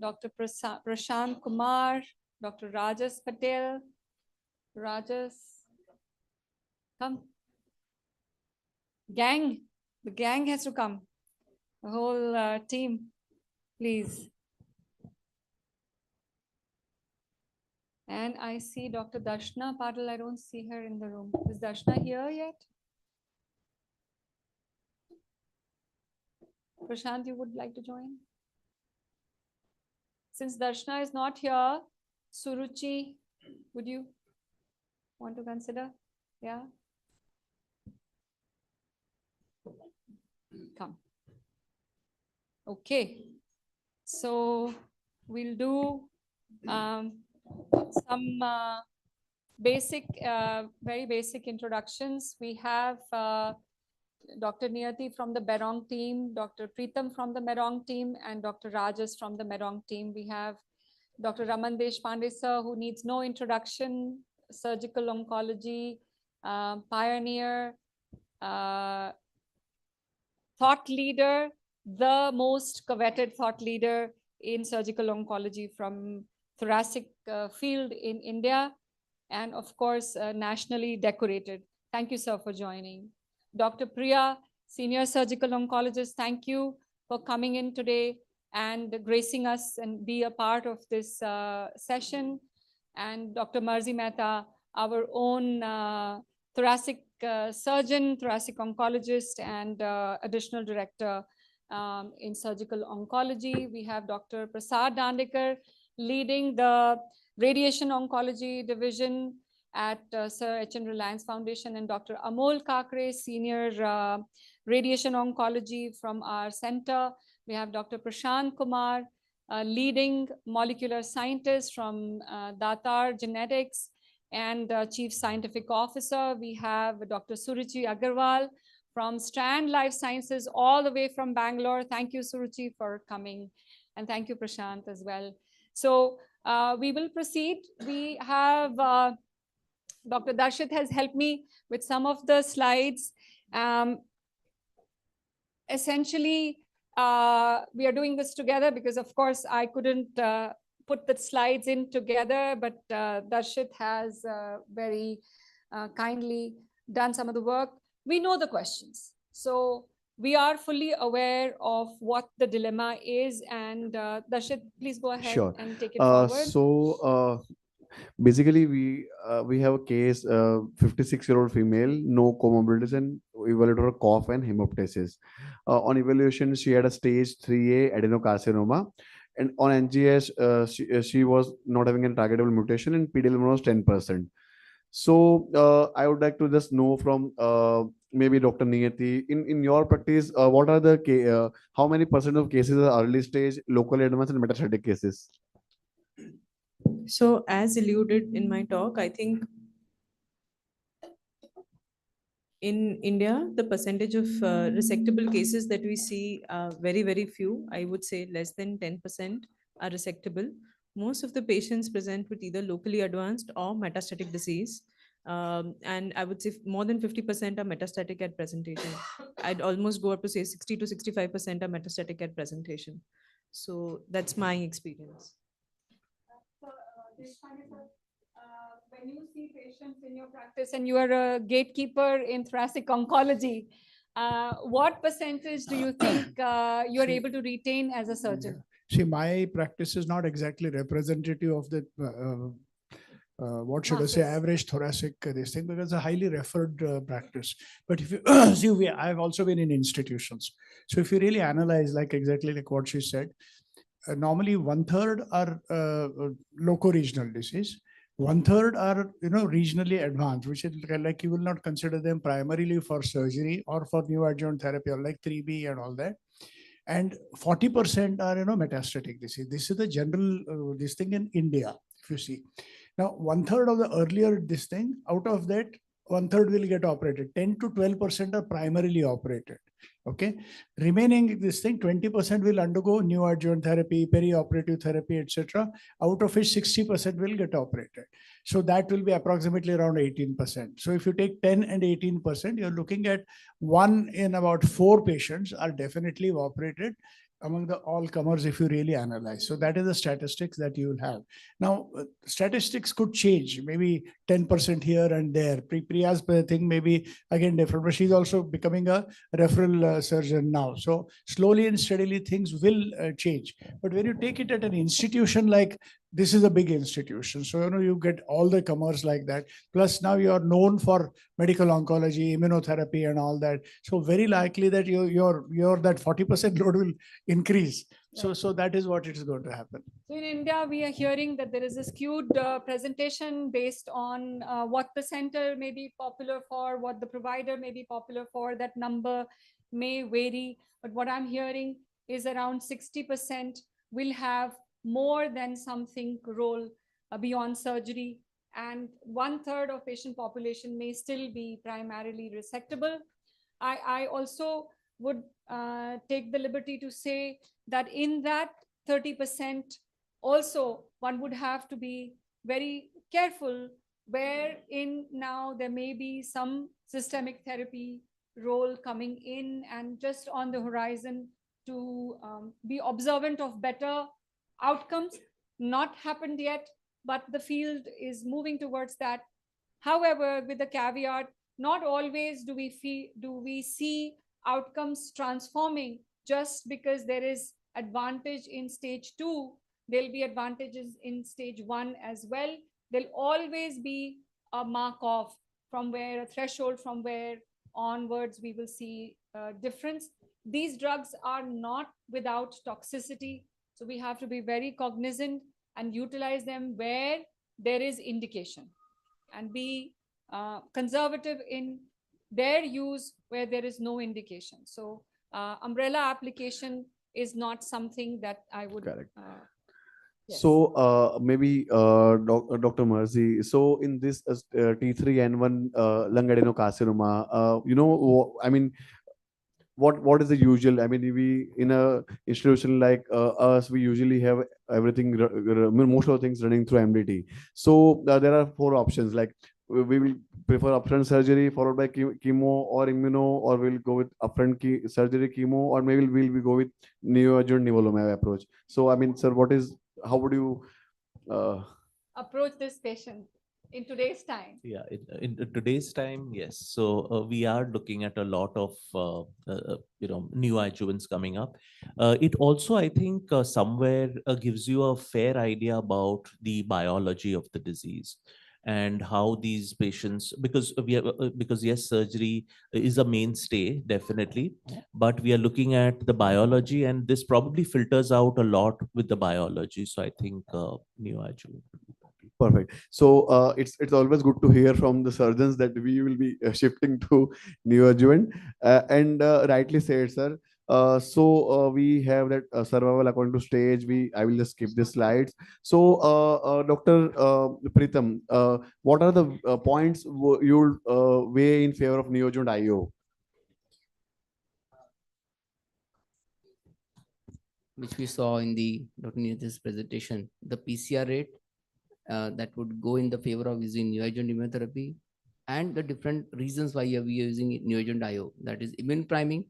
Dr. Prashant Kumar, Dr. Rajas Patel. Rajas, come. Gang, the gang has to come. The whole team, please. And I see Dr. Darshna Patil. I don't see her in the room. Is Darshna here yet? Prashant, you would like to join? Since Darshna is not here, Suruchi, would you want to consider? Yeah. Come. Okay. So we'll do some basic, very basic introductions. We have Dr. Niyati from the Merong team, Dr. Preetam from the Merong team, and Dr. Rajas from the Merong team. We have Dr. Raman Deshpande sir, who needs no introduction, surgical oncology, pioneer, thought leader, the most coveted thought leader in surgical oncology from thoracic field in India, and of course, nationally decorated. Thank you, sir, for joining. Dr. Priya, senior surgical oncologist, thank you for coming in today and gracing us and be a part of this session. And Dr. Marzi Mehta, our own thoracic surgeon, thoracic oncologist, and additional director in surgical oncology. We have Dr. Prasad Dandekar leading the radiation oncology division at Sir H.N. Reliance Foundation, and Dr. Amol Kakre, senior radiation oncology from our center. We have Dr. Prashant Kumar, leading molecular scientist from Datar Genetics and Chief Scientific Officer. We have Dr. Suruchi Agarwal from Strand Life Sciences, all the way from Bangalore. Thank you, Suruchi, for coming. And thank you, Prashant, as well. So we will proceed. We have Dr. Darshit has helped me with some of the slides. Essentially, we are doing this together because, of course, I couldn't put the slides in together, but Darshit has very kindly done some of the work. We know the questions. So we are fully aware of what the dilemma is. And Darshit, please go ahead Sure. and take it forward. So basically, we have a case, 56-year-old female, no comorbidities, and evaluated her cough and hemoptysis. On evaluation, she had a stage 3A adenocarcinoma, and on NGS, she was not having a targetable mutation, and PD-L1 was 10%. So I would like to just know from maybe Dr. Niyati, in your practice, what are the how many percent of cases are early stage, locally advanced, and metastatic cases? So as alluded in my talk, I think in India, the percentage of resectable cases that we see are very, very few. I would say less than 10% are resectable. Most of the patients present with either locally advanced or metastatic disease. And I would say more than 50% are metastatic at presentation. I'd almost go up to say 60 to 65% are metastatic at presentation. So that's my experience. When you see patients in your practice and you are a gatekeeper in thoracic oncology, what percentage do you think you are able to retain as a surgeon? See, my practice is not exactly representative of the what should I say, Masses. average thoracic this thing, because it's a highly referred practice. But if you see, I've also been in institutions. So if you really analyze, like exactly like what she said, normally 1/3 are loco-regional disease. 1/3 are regionally advanced, which is like you will not consider them primarily for surgery or for neoadjuvant therapy or like 3B and all that. And 40% are metastatic disease. This is the general this thing in India, if you see. Now 1/3 of the earlier this thing, out of that 1/3 will get operated. 10 to 12% are primarily operated. Okay, remaining this thing 20% will undergo neoadjuvant therapy, perioperative therapy, etc. Out of which 60% will get operated. So that will be approximately around 18%. So if you take 10 and 18%, you're looking at 1 in about 4 patients are definitely operated among the all comers if you really analyze. So that is the statistics that you will have. Now, statistics could change, maybe 10% here and there. Priya's thing may be again different, but she's also becoming a referral surgeon now. So slowly and steadily things will change. But when you take it at an institution like this is a big institution. So, you get all the comers like that. Plus now you are known for medical oncology, immunotherapy and all that. So very likely that your that 40% load will increase. So that is what is going to happen. So in India, we are hearing that there is a skewed presentation based on what the center may be popular for, what the provider may be popular for. That number may vary. But what I'm hearing is around 60% will have more than something role beyond surgery. And 1/3 of patient population may still be primarily resectable. I also would take the liberty to say that in that 30%, also one would have to be very careful wherein now there may be some systemic therapy role coming in and just on the horizon to be observant of better outcomes. Not happened yet, but the field is moving towards that. However, with the caveat, not always do we see outcomes transforming just because there is advantage in stage 2. There'll be advantages in stage 1 as well. There'll always be a mark off from where a threshold from where onwards we will see a difference. these drugs are not without toxicity. So we have to be very cognizant and utilize them where there is indication, and be conservative in their use where there is no indication. So umbrella application is not something that I would. Correct. Yes. So maybe Dr. Merzi, so in this T3N1 lung adenocarcinoma, I mean, what is the usual? I mean, we in a institution like us, we usually have everything, most of the things running through MDT. So there are four options. Like we will prefer upfront surgery followed by chemo or immuno, or we'll go with upfront surgery chemo, or maybe we'll go with neoadjuvant nivolumab approach. So I mean, sir, how would you approach this patient in today's time? Yeah, in today's time, yes. So we are looking at a lot of new adjuvants coming up. It also, I think, somewhere gives you a fair idea about the biology of the disease and how these patients, because yes, surgery is a mainstay, definitely, but we are looking at the biology, and this probably filters out a lot with the biology. So I think neoadjuvant. Perfect. So it's always good to hear from the surgeons that we will be shifting to neoadjuvant, and rightly said, sir. So we have that survival according to stage. I will just skip the slides. So Dr. Pritam, what are the points you'll weigh in favor of neoadjuvant IO? Which we saw in the Dr. Niyati's presentation, the PCR rate that would go in the favor of using neoadjuvant immunotherapy, and the different reasons why we are using neoadjuvant IO. That is immune priming,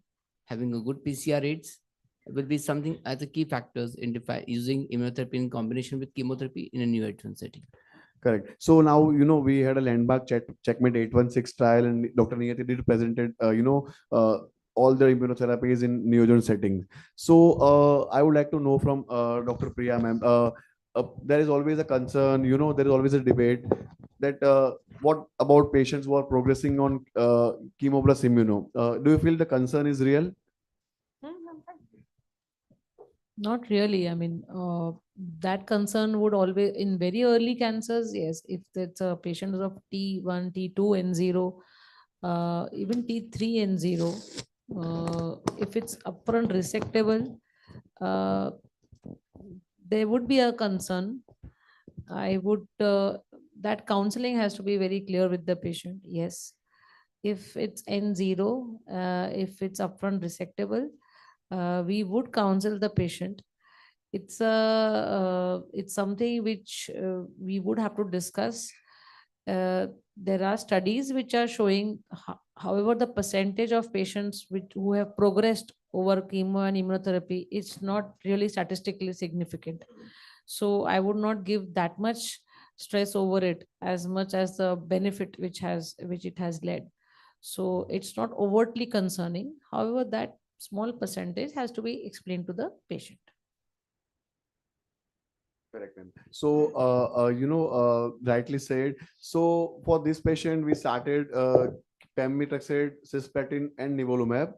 having a good PCR rates will be something as a key factors in using immunotherapy in combination with chemotherapy in a neoadjuvant setting. Correct. So now, we had a landmark checkmate 816 trial, and Dr. Niyati did presented, all the immunotherapies in neoadjuvant settings. So I would like to know from Dr. Priya ma'am, there is always a concern, there is always a debate that what about patients who are progressing on chemo plus immuno? Do you feel the concern is real? Not really. I mean, that concern would always, in very early cancers, yes, if it's a patient of T1, T2, N0, even T3, N0, if it's upfront resectable, there would be a concern. I would, that counseling has to be very clear with the patient. Yes. If it's N0, if it's upfront resectable, we would counsel the patient. It's something which we would have to discuss. There are studies which are showing, however, the percentage of patients who have progressed over chemo and immunotherapy is not really statistically significant. So I would not give that much stress over it as much as the benefit which it has led. So it's not overtly concerning. However, that small percentage has to be explained to the patient. Correct. So, rightly said. So for this patient, we started pemmethoxide, cisplatin, and nivolumab.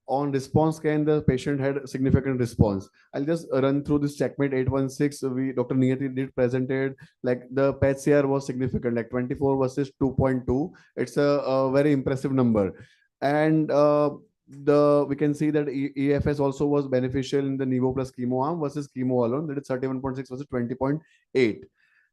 On response scan, the patient had significant response. I'll just run through this checkmate 816. Dr. Niyati did presented, like the PET-CR was significant, like 24 versus 2.2. It's a very impressive number. And we can see that EFS also was beneficial in the Nivo plus chemo arm versus chemo alone. That is 31.6 versus 20.8.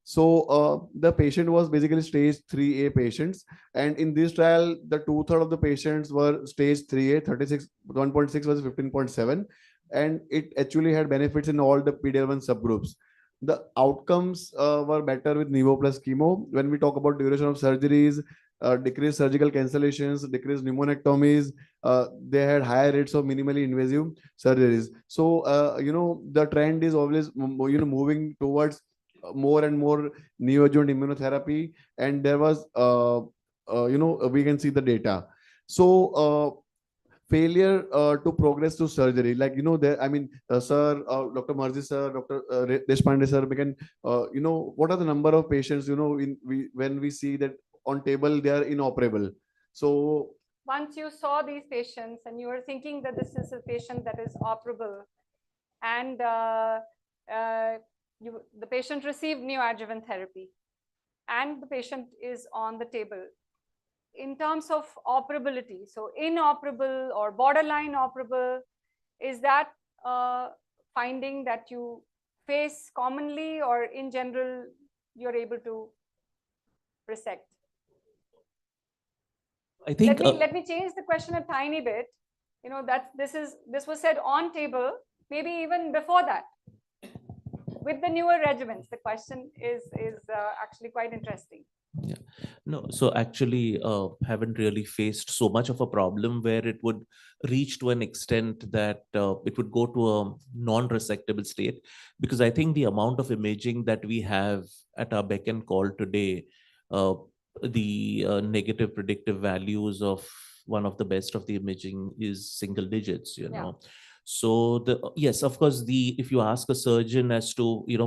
So the patient was basically stage 3A patients, and in this trial, the 2/3 of the patients were stage 3A, 1.6 versus 15.7, and it actually had benefits in all the PD-L1 subgroups. The outcomes were better with Nivo plus chemo. When we talk about duration of surgeries, decreased surgical cancellations, decreased pneumonectomies, they had higher rates of minimally invasive surgeries. So, the trend is always, moving towards more and more neoadjuvant immunotherapy, and there was, we can see the data. So, failure to progress to surgery, like, there, I mean, sir, Dr. Marzi sir, Dr. Deshpande sir, we can, what are the number of patients, when we see that on table they are inoperable. So once you saw these patients and you were thinking that this is a patient that is operable, and the patient received neoadjuvant therapy, and the patient is on the table. In terms of operability, so inoperable or borderline operable, is that finding that you face commonly, or in general, you're able to resect? I think Let me change the question a tiny bit. You know, that this was said on table, maybe even before that. With the newer regimens, the question is actually quite interesting. no, so actually haven't really faced so much of a problem where it would reach to an extent that it would go to a non-resectable state, because I think the amount of imaging that we have at our beck and call today, the negative predictive values of one of the best of the imaging is single digits, you Yeah. know. So yes, of course, if you ask a surgeon as to,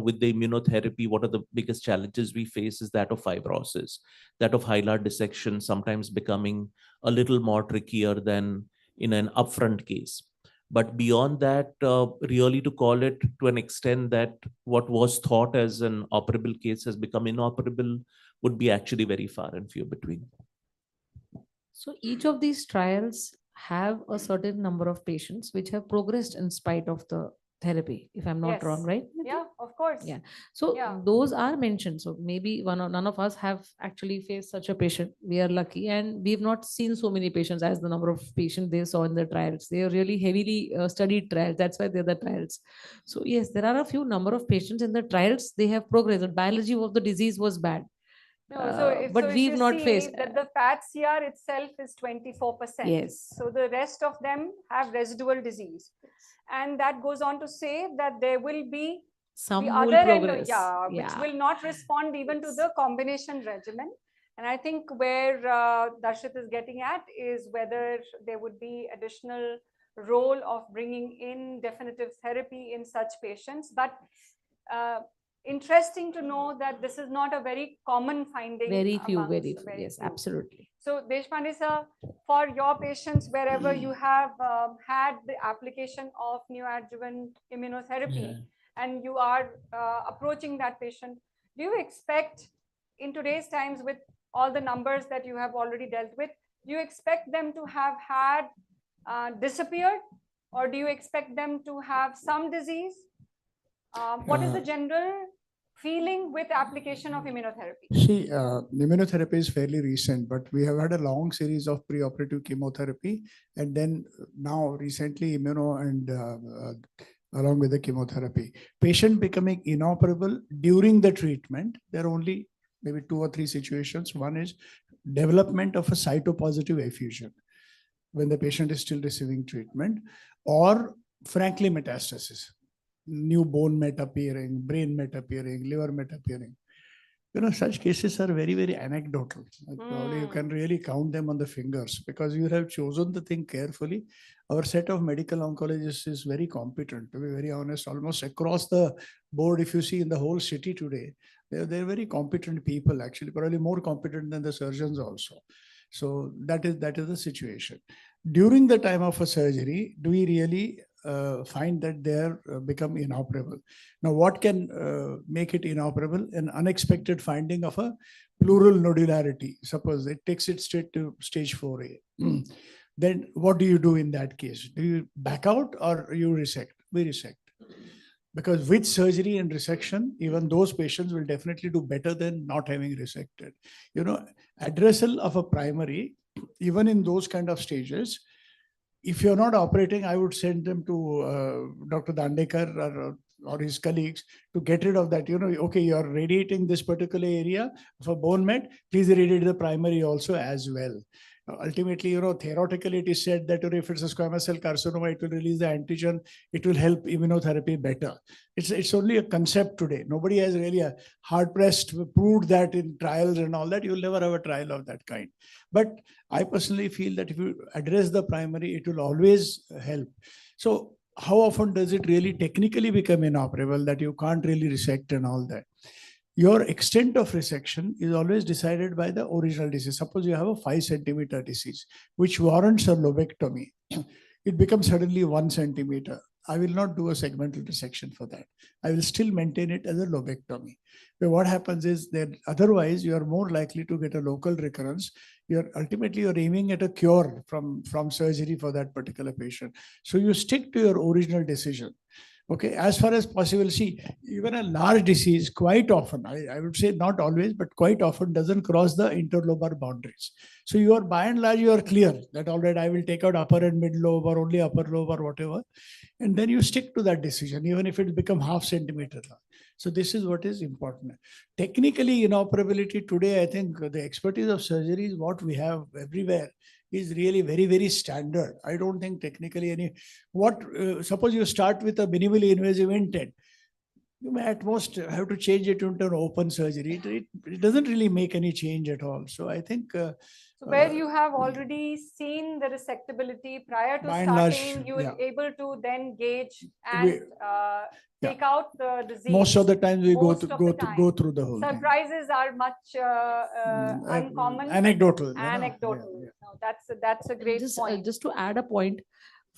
with the immunotherapy, what are the biggest challenges we face, is that of fibrosis, that of hilar dissection, sometimes becoming a little more trickier than in an upfront case. But beyond that, really to call it to an extent that what was thought as an operable case has become inoperable would be actually very far and few between. So each of these trials have a certain number of patients which have progressed in spite of the therapy, if I'm not wrong, Yes. right? Yeah, of course. Yeah. So Yeah. those are mentioned. So maybe none of us have actually faced such a patient. We are lucky, and we've not seen so many patients as the number of patients they saw in the trials. They are really heavily studied trials. That's why they're the trials. So yes, there are a few number of patients in the trials. They have progressed. The biology of the disease was bad. No, But if we've you not see faced. that the fat CR itself is 24%. Yes. So the rest of them have residual disease. And that goes on to say that there will be Some the will other end, progress. which will not respond even to the combination regimen. And I think where Darshit is getting at is whether there would be additional role of bringing in definitive therapy in such patients. But interesting to know that this is not a very common finding. Very few, amongst very few. Yes, few. absolutely. So Deshpande sir, for your patients, wherever you have had the application of neoadjuvant immunotherapy, and you are approaching that patient, do you expect in today's times, with all the numbers that you have already dealt with, do you expect them to have had disappeared, or do you expect them to have some disease? What is the general feeling with application of immunotherapy? See, immunotherapy is fairly recent, but we have had a long series of preoperative chemotherapy, and then now recently immuno and along with the chemotherapy. Patient becoming inoperable during the treatment, there are only maybe 2 or 3 situations. One is development of a cytopositive effusion when the patient is still receiving treatment, or frankly metastasis. New bone met appearing, brain met appearing, liver met appearing. Such cases are very, very anecdotal. Probably you can really count them on the fingers, because you have chosen the thing carefully. Our set of medical oncologists is very competent, to be very honest, almost across the board. If you see in the whole city today, they're very competent people, actually, probably more competent than the surgeons also. So that is the situation. During the time of a surgery, do we really find that they're become inoperable? Now, what can make it inoperable? An unexpected finding of a pleural nodularity. Suppose it takes it straight to stage 4A. Then what do you do in that case? Do you back out or you resect? We resect. Because with surgery and resection, even those patients will definitely do better than not having resected. Addressal of a primary, even in those kind of stages, if you're not operating, I would send them to Dr. Dandekar or his colleagues to get rid of that. Okay, you're radiating this particular area for bone met, please radiate the primary also as well. Ultimately, theoretically, it is said that if it's a squamous cell carcinoma, it will release the antigen, it will help immunotherapy better. It's only a concept today. Nobody has really hard-pressed proved that in trials and all that. You'll never have a trial of that kind. But I personally feel that if you address the primary, it will always help. So how often does it really technically become inoperable that you can't really resect and all that? your extent of resection is always decided by the original disease. Suppose you have a 5 centimeter disease, which warrants a lobectomy. It becomes suddenly 1 centimeter. I will not do a segmental resection for that. I will still maintain it as a lobectomy. But what happens is that otherwise you are more likely to get a local recurrence. You're aiming at a cure from surgery for that particular patient. So you stick to your original decision. Okay, as far as possible, see, even a large disease quite often, I would say not always, but quite often doesn't cross the interlobar boundaries. So you are by and large, you are clear that all right, I will take out upper and mid lobe or only upper lobe or whatever. And then you stick to that decision, even if it become half centimeter long. So this is what is important. Technically, inoperability today, I think the expertise of surgery is what we have everywhere is really very, very standard. I don't think technically suppose you start with a minimally invasive intent, you may at most have to change it into an open surgery. It doesn't really make any change at all. So I think So where you have already seen the resectability prior to by and large, starting, you will yeah. able to then gauge We- and yeah. take out the disease. most of the time we go Most of the go time. through the whole thing. Surprises are much uncommon. Anecdotal. Anecdotal. Yeah. No, that's a great Just, point. just to add a point,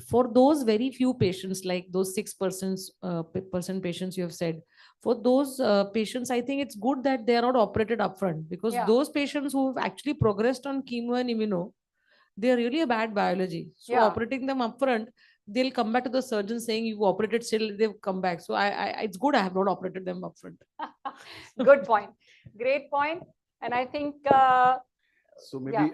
for those very few patients, like those 6% patients you have said, for those patients, I think it's good that they are not operated upfront, because Yeah. those patients who have actually progressed on chemo and immuno, they are really a bad biology. So Yeah. operating them upfront, they'll come back to the surgeon saying you operated, still they've come back. So it's good I have not operated them upfront. Good point. Great point. And I think So maybe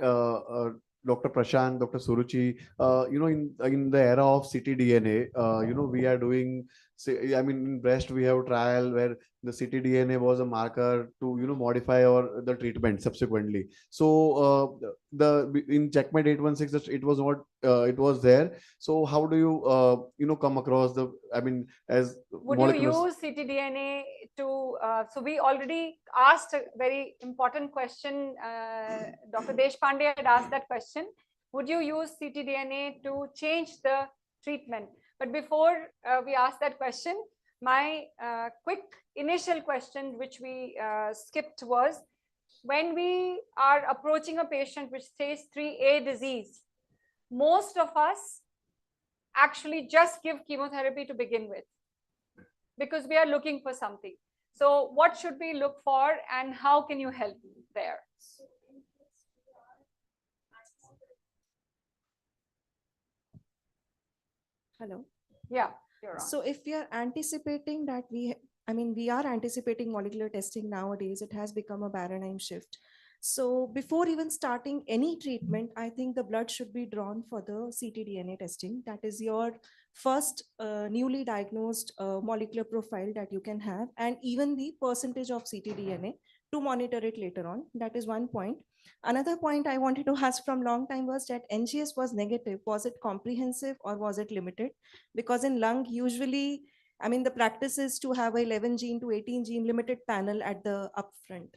Dr. Prashant, Dr. Suruchi, in the era of ctDNA, we are doing, in breast we have trial where the ctDNA was a marker to modify the treatment subsequently. So in Checkmate 816 it was not it was there. So how do you come across as would molecular- you use ctDNA to, so we already asked a very important question. Dr. Deshpande had asked that question. Would you use ctDNA to change the treatment? But before we ask that question, my quick initial question, which we skipped, was when we are approaching a patient with stage 3A disease, most of us actually just give chemotherapy to begin with, because we are looking for something. So what should we look for and how can you help there? Hello. Yeah, you're on. So if we are anticipating that we are anticipating molecular testing nowadays, it has become a paradigm shift. So before even starting any treatment, I think the blood should be drawn for the ctDNA testing. That is your first newly diagnosed molecular profile that you can have, and even the percentage of ctDNA to monitor it later on. That is one point. Another point I wanted to ask from long time was that NGS was negative. Was it comprehensive or was it limited? Because in lung, usually, the practice is to have a 11 gene to 18 gene limited panel at the upfront.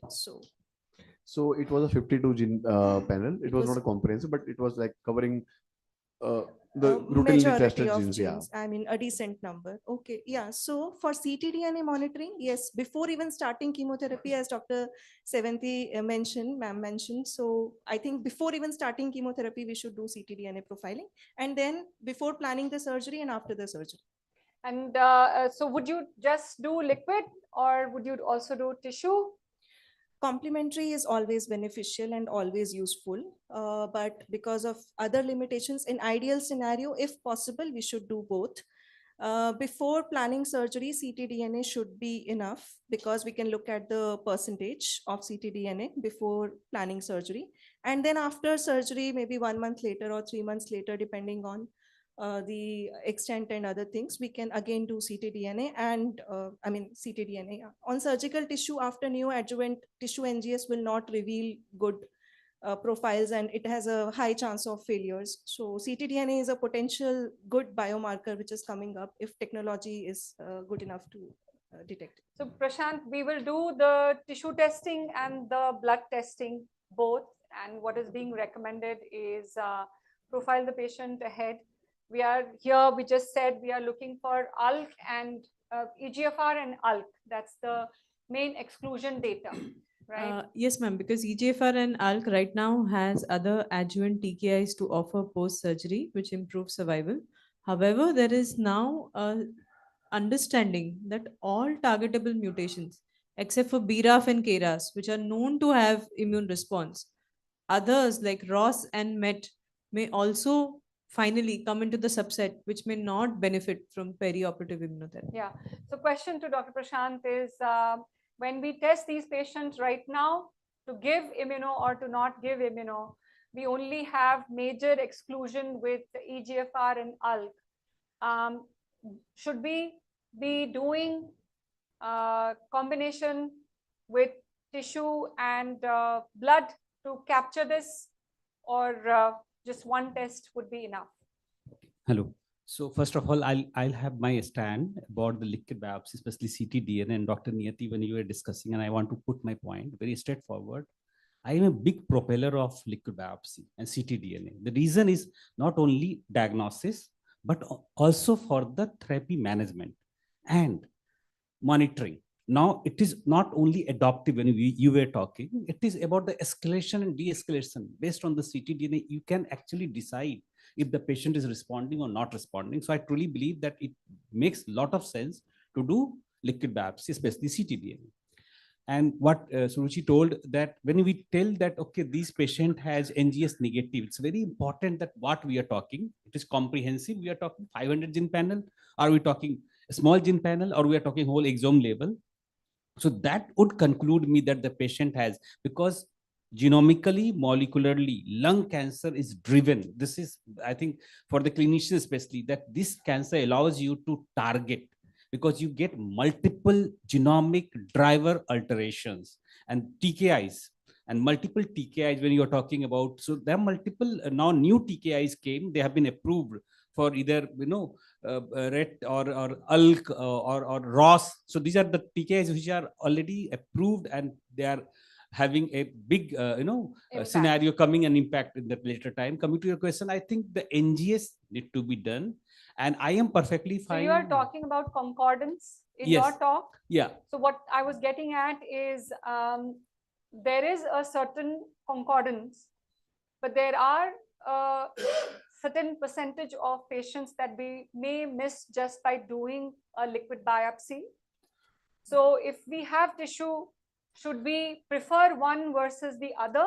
So it was a 52 gene panel. It was was- not a comprehensive, but it was like covering the routinely majority tested of genes. Yeah. a decent number. Okay, yeah. So for ctDNA monitoring, yes, before even starting chemotherapy, as Dr. Sevanti ma'am mentioned. So I think before even starting chemotherapy, we should do ctDNA profiling, and then before planning the surgery and after the surgery. And so would you just do liquid or would you also do tissue? Complementary is always beneficial and always useful, but because of other limitations, in ideal scenario, if possible, we should do both. Before planning surgery, ctDNA should be enough, because we can look at the percentage of ctDNA before planning surgery. And then after surgery, maybe 1 month later or 3 months later, depending on the extent and other things, we can again do ctDNA and ctDNA. On surgical tissue, after neoadjuvant tissue, NGS will not reveal good profiles and it has a high chance of failures. So ctDNA is a potential good biomarker which is coming up if technology is good enough to detect. So Prashant, we will do the tissue testing and the blood testing both. And what is being recommended is profile the patient ahead. We are here, we just said we are looking for ALK and EGFR and ALK. That's the main exclusion data, right? Yes, ma'am, because EGFR and ALK right now has other adjuvant TKIs to offer post-surgery, which improve survival. However, there is now a understanding that all targetable mutations, except for BRAF and KRAS, which are known to have immune response, others like ROS and MET may also finally come into the subset which may not benefit from perioperative immunotherapy. Yeah. So question to Dr. Prashant is, when we test these patients right now to give immuno or to not give immuno, we only have major exclusion with the EGFR and ALK. Should we be doing combination with tissue and blood to capture this, or just one test would be enough? Hello. So first of all, I'll have my stand about the liquid biopsy, especially ctDNA, and Dr. Niyati, when you were discussing, and I want to put my point very straightforward. I am a big propeller of liquid biopsy and ctDNA. The reason is not only diagnosis, but also for the therapy management and monitoring. Now, it is not only adoptive when you were talking, it is about the escalation and de-escalation. Based on the ctDNA, you can actually decide if the patient is responding or not responding. So I truly believe that it makes a lot of sense to do liquid biopsy, especially ctDNA. And what Suruchi told, that when we tell that, okay, this patient has NGS negative, it's very important that what we are talking, it is comprehensive. We are talking 500 gene panel. Are we talking a small gene panel, or we are talking whole exome level? So that would conclude me that the patient has, because genomically, molecularly, lung cancer is driven. This is, I think, for the clinicians especially, that this cancer allows you to target, because you get multiple genomic driver alterations and TKIs and multiple TKIs when you're talking about. So there are multiple, now new TKIs came, they have been approved for either, RET or ALK or ROS. So these are the TKIs which are already approved, and they are having a big, scenario coming and impact in the later time. Coming to your question, I think the NGS need to be done, and I am perfectly fine. So you are talking about concordance in Yes. your talk? Yeah. So what I was getting at is, there is a certain concordance, but there are a certain percentage of patients that we may miss just by doing a liquid biopsy. So if we have tissue, should we prefer one versus the other?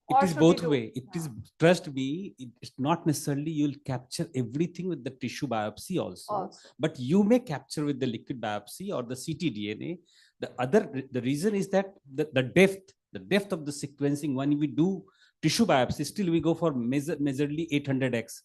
It is both way. It is, trust me, it's not necessarily you'll capture everything with the tissue biopsy also, but you may capture with the liquid biopsy or the ctDNA. The reason is that the depth of the sequencing, when we do tissue biopsy, still we go for measuredly 800x.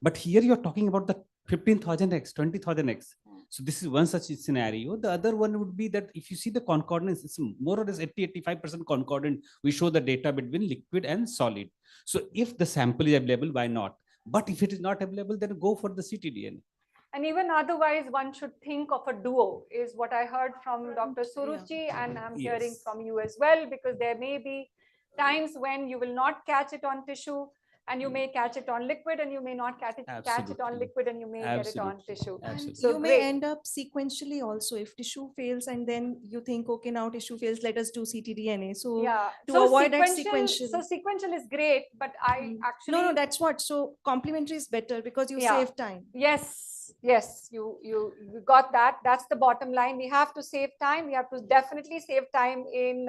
But here you're talking about the 15,000x, 20,000x. So this is one such scenario. The other one would be that if you see the concordance, it's more or less 80-85% concordant. We show the data between liquid and solid. So if the sample is available, why not? But if it is not available, then go for the ctDNA. And even otherwise, one should think of a duo, is what I heard from Dr. Suruchi, and I'm hearing from you as well, because there may be times when you will not catch it on tissue, and you may catch it on liquid, and you may not catch it on liquid, and you may get it on tissue. And So you may end up sequentially also, if tissue fails and then you think, okay, now tissue fails, let us do ctDNA. So yeah, to avoid that sequential. So sequential is great, but I actually No, that's what. So complementary is better because you save time. Yes, you got that. That's the bottom line. We have to save time. We have to definitely save time in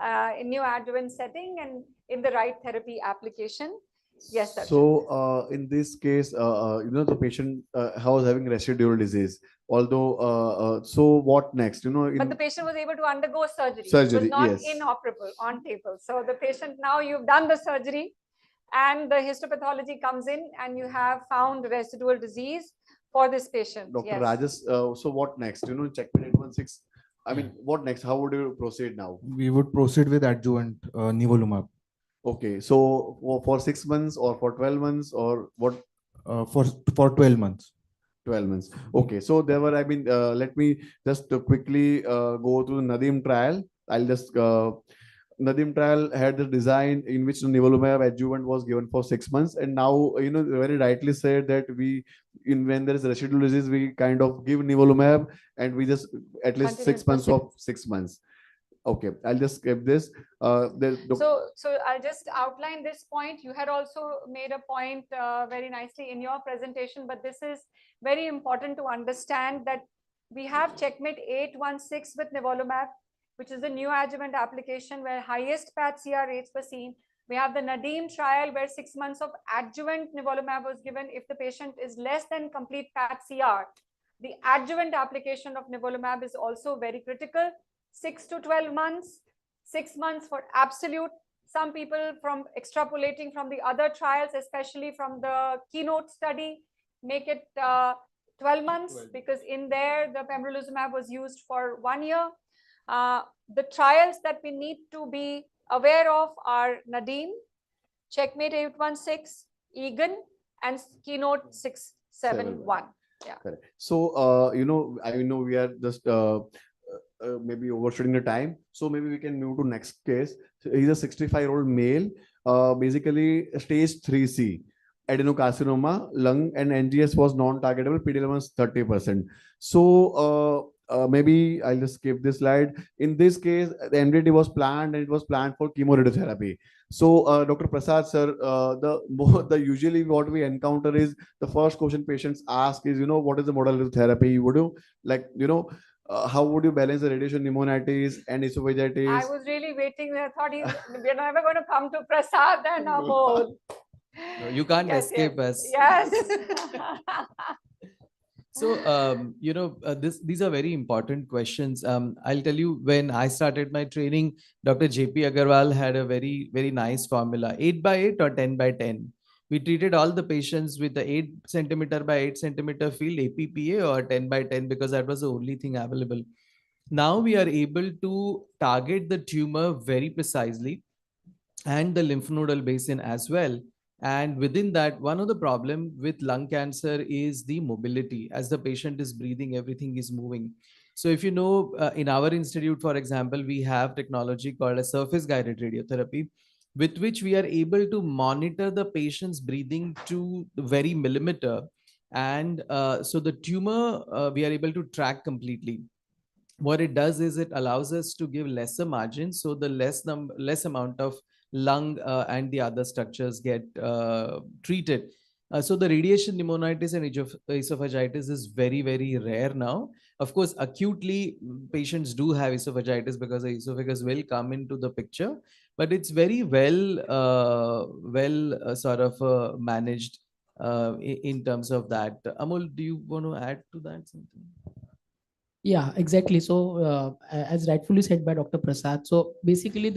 neoadjuvant setting and in the right therapy application. Yes, sir. So in this case, the patient was having residual disease. Although, so what next? But the patient was able to undergo surgery. Surgery, it was not yes. inoperable on table. So the patient, now you've done the surgery, and the histopathology comes in, and you have found residual disease for this patient. Dr. Yes. Rajas, so what next? Checkmate 816. I mean, what next? How would you proceed now? We would proceed with adjuvant nivolumab. Okay, so for 6 months or for 12 months or what? For 12 months. 12 months. Okay, so there were, let me just quickly go through the Nadim trial. I'll just Nadim trial had the design in which nivolumab adjuvant was given for 6 months, and now very rightly said that when there is residual disease, we kind of give nivolumab, and we just at least Continue 6 months for of 6 months. Okay, I'll just skip this. So I'll just outline this point. You had also made a point very nicely in your presentation, but this is very important to understand that we have Checkmate 816 with nivolumab, which is the new adjuvant application where highest PAT-CR rates were seen. We have the Nadim trial where 6 months of adjuvant nivolumab was given if the patient is less than complete PAT-CR. The adjuvant application of nivolumab is also very critical. 6 to 12 months, 6 months for absolute. Some people from extrapolating from the other trials, especially from the keynote study, make it 12 months because in there the pembrolizumab was used for 1 year. The trials that we need to be aware of are Nadim, Checkmate 816, Egan, and Keynote 671. Yeah. Correct. So, I know we are just maybe overshooting the time. So maybe we can move to next case. So he's a 65-year-old male, basically stage 3C, adenocarcinoma, lung, and NGS was non-targetable, PDL was 30%. So maybe I'll just skip this slide. In this case, the MDT was planned and it was planned for chemoradiotherapy. So Dr. Prasad sir, the usually what we encounter is the first question patients ask is, what is the modality of therapy? Would you how would you balance the radiation pneumonitis and esophagitis? I was really waiting. I thought we're never going to come to Prasad and Amol. No, you can't escape us. Yes. So, these are very important questions. I'll tell you, when I started my training, Dr. JP Agarwal had a very, very nice formula, 8 by 8 or 10 by 10. We treated all the patients with the 8 centimeter by 8 centimeter field APPA or 10 by 10 because that was the only thing available. Now we are able to target the tumor very precisely and the lymph nodal basin as well. And within that, one of the problem with lung cancer is the mobility. As the patient is breathing, everything is moving. So if you know, in our institute, for example, we have technology called a surface guided radiotherapy, with which we are able to monitor the patient's breathing to the very millimeter. And so the tumor, we are able to track completely. What it does is it allows us to give lesser margins. So the less amount of lung and the other structures get treated. So the radiation pneumonitis and esophagitis is very, very rare now. Of course, acutely patients do have esophagitis because the esophagus will come into the picture, but it's very well managed in terms of that. Amol, do you want to add to that something? Yeah, exactly. So as rightfully said by Dr. Prasad, so basically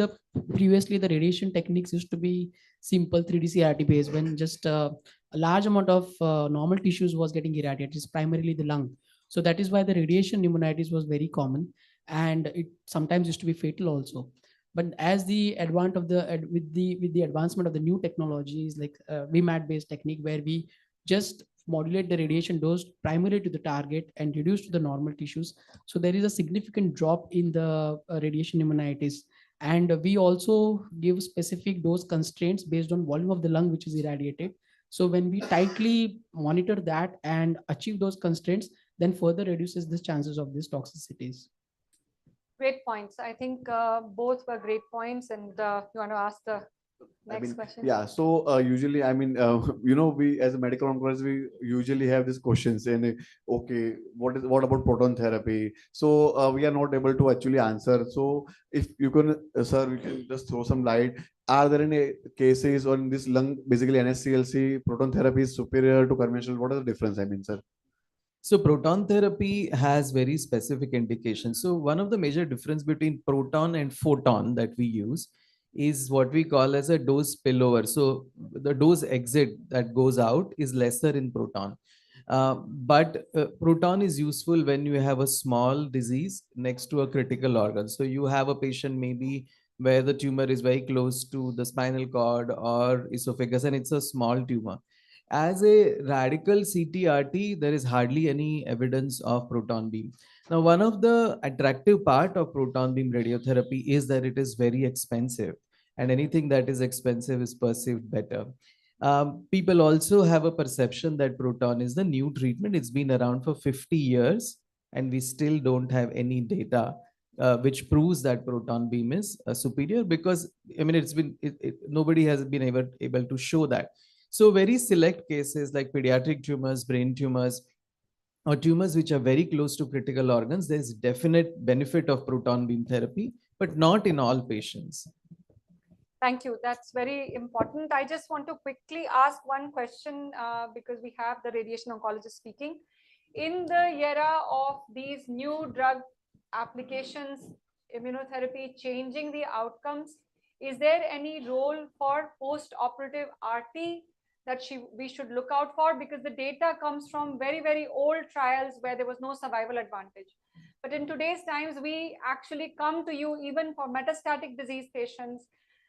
previously the radiation techniques used to be simple 3D CRT based when just a large amount of normal tissues was getting irradiated, it's primarily the lung. So that is why the radiation pneumonitis was very common and it sometimes used to be fatal also. But as the advent of with the advancement of the new technologies like VMAT based technique where we just modulate the radiation dose primarily to the target and reduce to the normal tissues. So there is a significant drop in the radiation pneumonitis. And we also give specific dose constraints based on volume of the lung which is irradiated. So when we tightly monitor that and achieve those constraints, then further reduces the chances of these toxicities. Great points. I think both were great points. And you want to ask the next question? Yeah. So usually, we as a medical oncologist, we usually have these questions and okay, what about proton therapy? So we are not able to actually answer. So if you can, sir, we can just throw some light. Are there any cases on this lung, basically NSCLC, proton therapy is superior to conventional? What is the difference? Sir. So proton therapy has very specific indications. So one of the major difference between proton and photon that we use is what we call as a dose spillover. So the dose exit that goes out is lesser in proton. But proton is useful when you have a small disease next to a critical organ. So you have a patient maybe where the tumor is very close to the spinal cord or esophagus and it's a small tumor. As a radical CTRT, there is hardly any evidence of proton beam. Now, one of the attractive part of proton beam radiotherapy is that it is very expensive, and anything that is expensive is perceived better. People also have a perception that proton is the new treatment. It's been around for 50 years, and we still don't have any data which proves that proton beam is superior, because I mean nobody has been able to show that. So very select cases like pediatric tumors, brain tumors, or tumors which are very close to critical organs, there's definite benefit of proton beam therapy, but not in all patients. Thank you. That's very important. I just want to quickly ask one question because we have the radiation oncologist speaking. In the era of these new drug applications, immunotherapy changing the outcomes, is there any role for post-operative RT that we should look out for? Because the data comes from very, very old trials where there was no survival advantage. But in today's times, we actually come to you even for metastatic disease patients,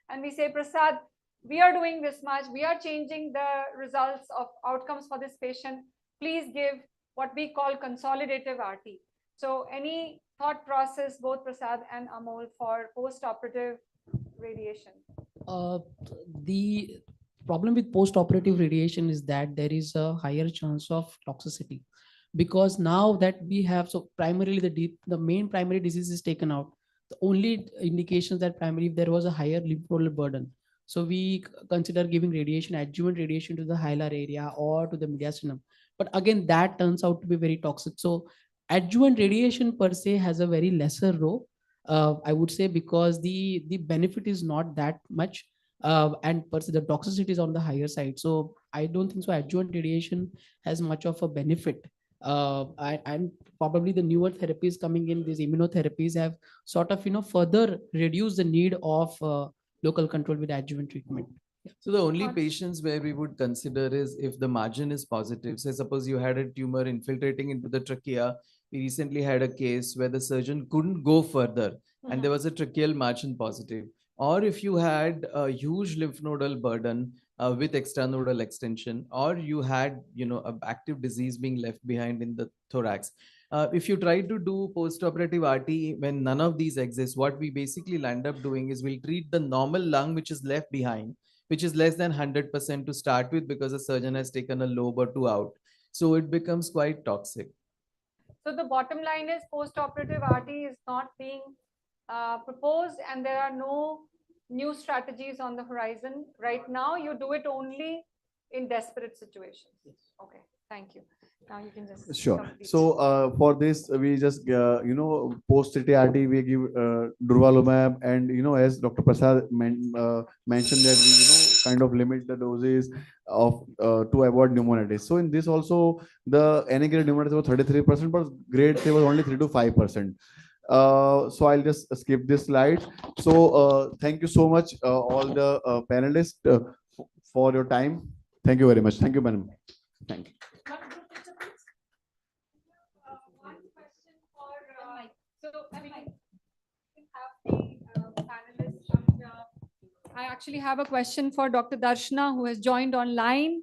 and we say, Prasad, we are doing this much, we are changing the results of outcomes for this patient. Please give what we call consolidative RT. So any thought process, both Prasad and Amol, for post-operative radiation? The problem with post-operative radiation is that there is a higher chance of toxicity, because now that we have, so primarily the main primary disease is taken out. The only indications that primary, if there was a higher lymph nodal burden, so we consider giving radiation, adjuvant radiation to the hilar area or to the mediastinum. But again, that turns out to be very toxic. So adjuvant radiation per se has a very lesser role, I would say, because the benefit is not that much, and per se the toxicity is on the higher side. So I don't think so adjuvant radiation has much of a benefit. And probably the newer therapies coming in, these immunotherapies have sort of further reduced the need of local control with adjuvant treatment. So the only patients where we would consider is if the margin is positive. Say suppose you had a tumor infiltrating into the trachea. We recently had a case where the surgeon couldn't go further and there was a tracheal margin positive. Or if you had a huge lymph nodal burden with extranodal extension, or you had active disease being left behind in the thorax. If you try to do post-operative RT when none of these exist, what we basically land up doing is we'll treat the normal lung which is left behind, which is less than 100% to start with, because the surgeon has taken a lobe or two out. So it becomes quite toxic. So the bottom line is post-operative RT is not being proposed, and there are no new strategies on the horizon right now. You do it only in desperate situations. Okay, thank you. Now you can just Sure. complete. So for this, we just post CTRT we give durvalumab, and as Dr. Prasad mentioned that we kind of limit the doses of to avoid pneumonitis. So in this also the any grade pneumonitis was 33%, but grade C was only 3 to 5%. So I'll just skip this slide. So thank you so much, all the panelists, for your time. Thank you very much. Thank you, madam. Thank you. One question for, so I mean, have the panelists come here. I actually have a question for Dr. Darshana, who has joined online.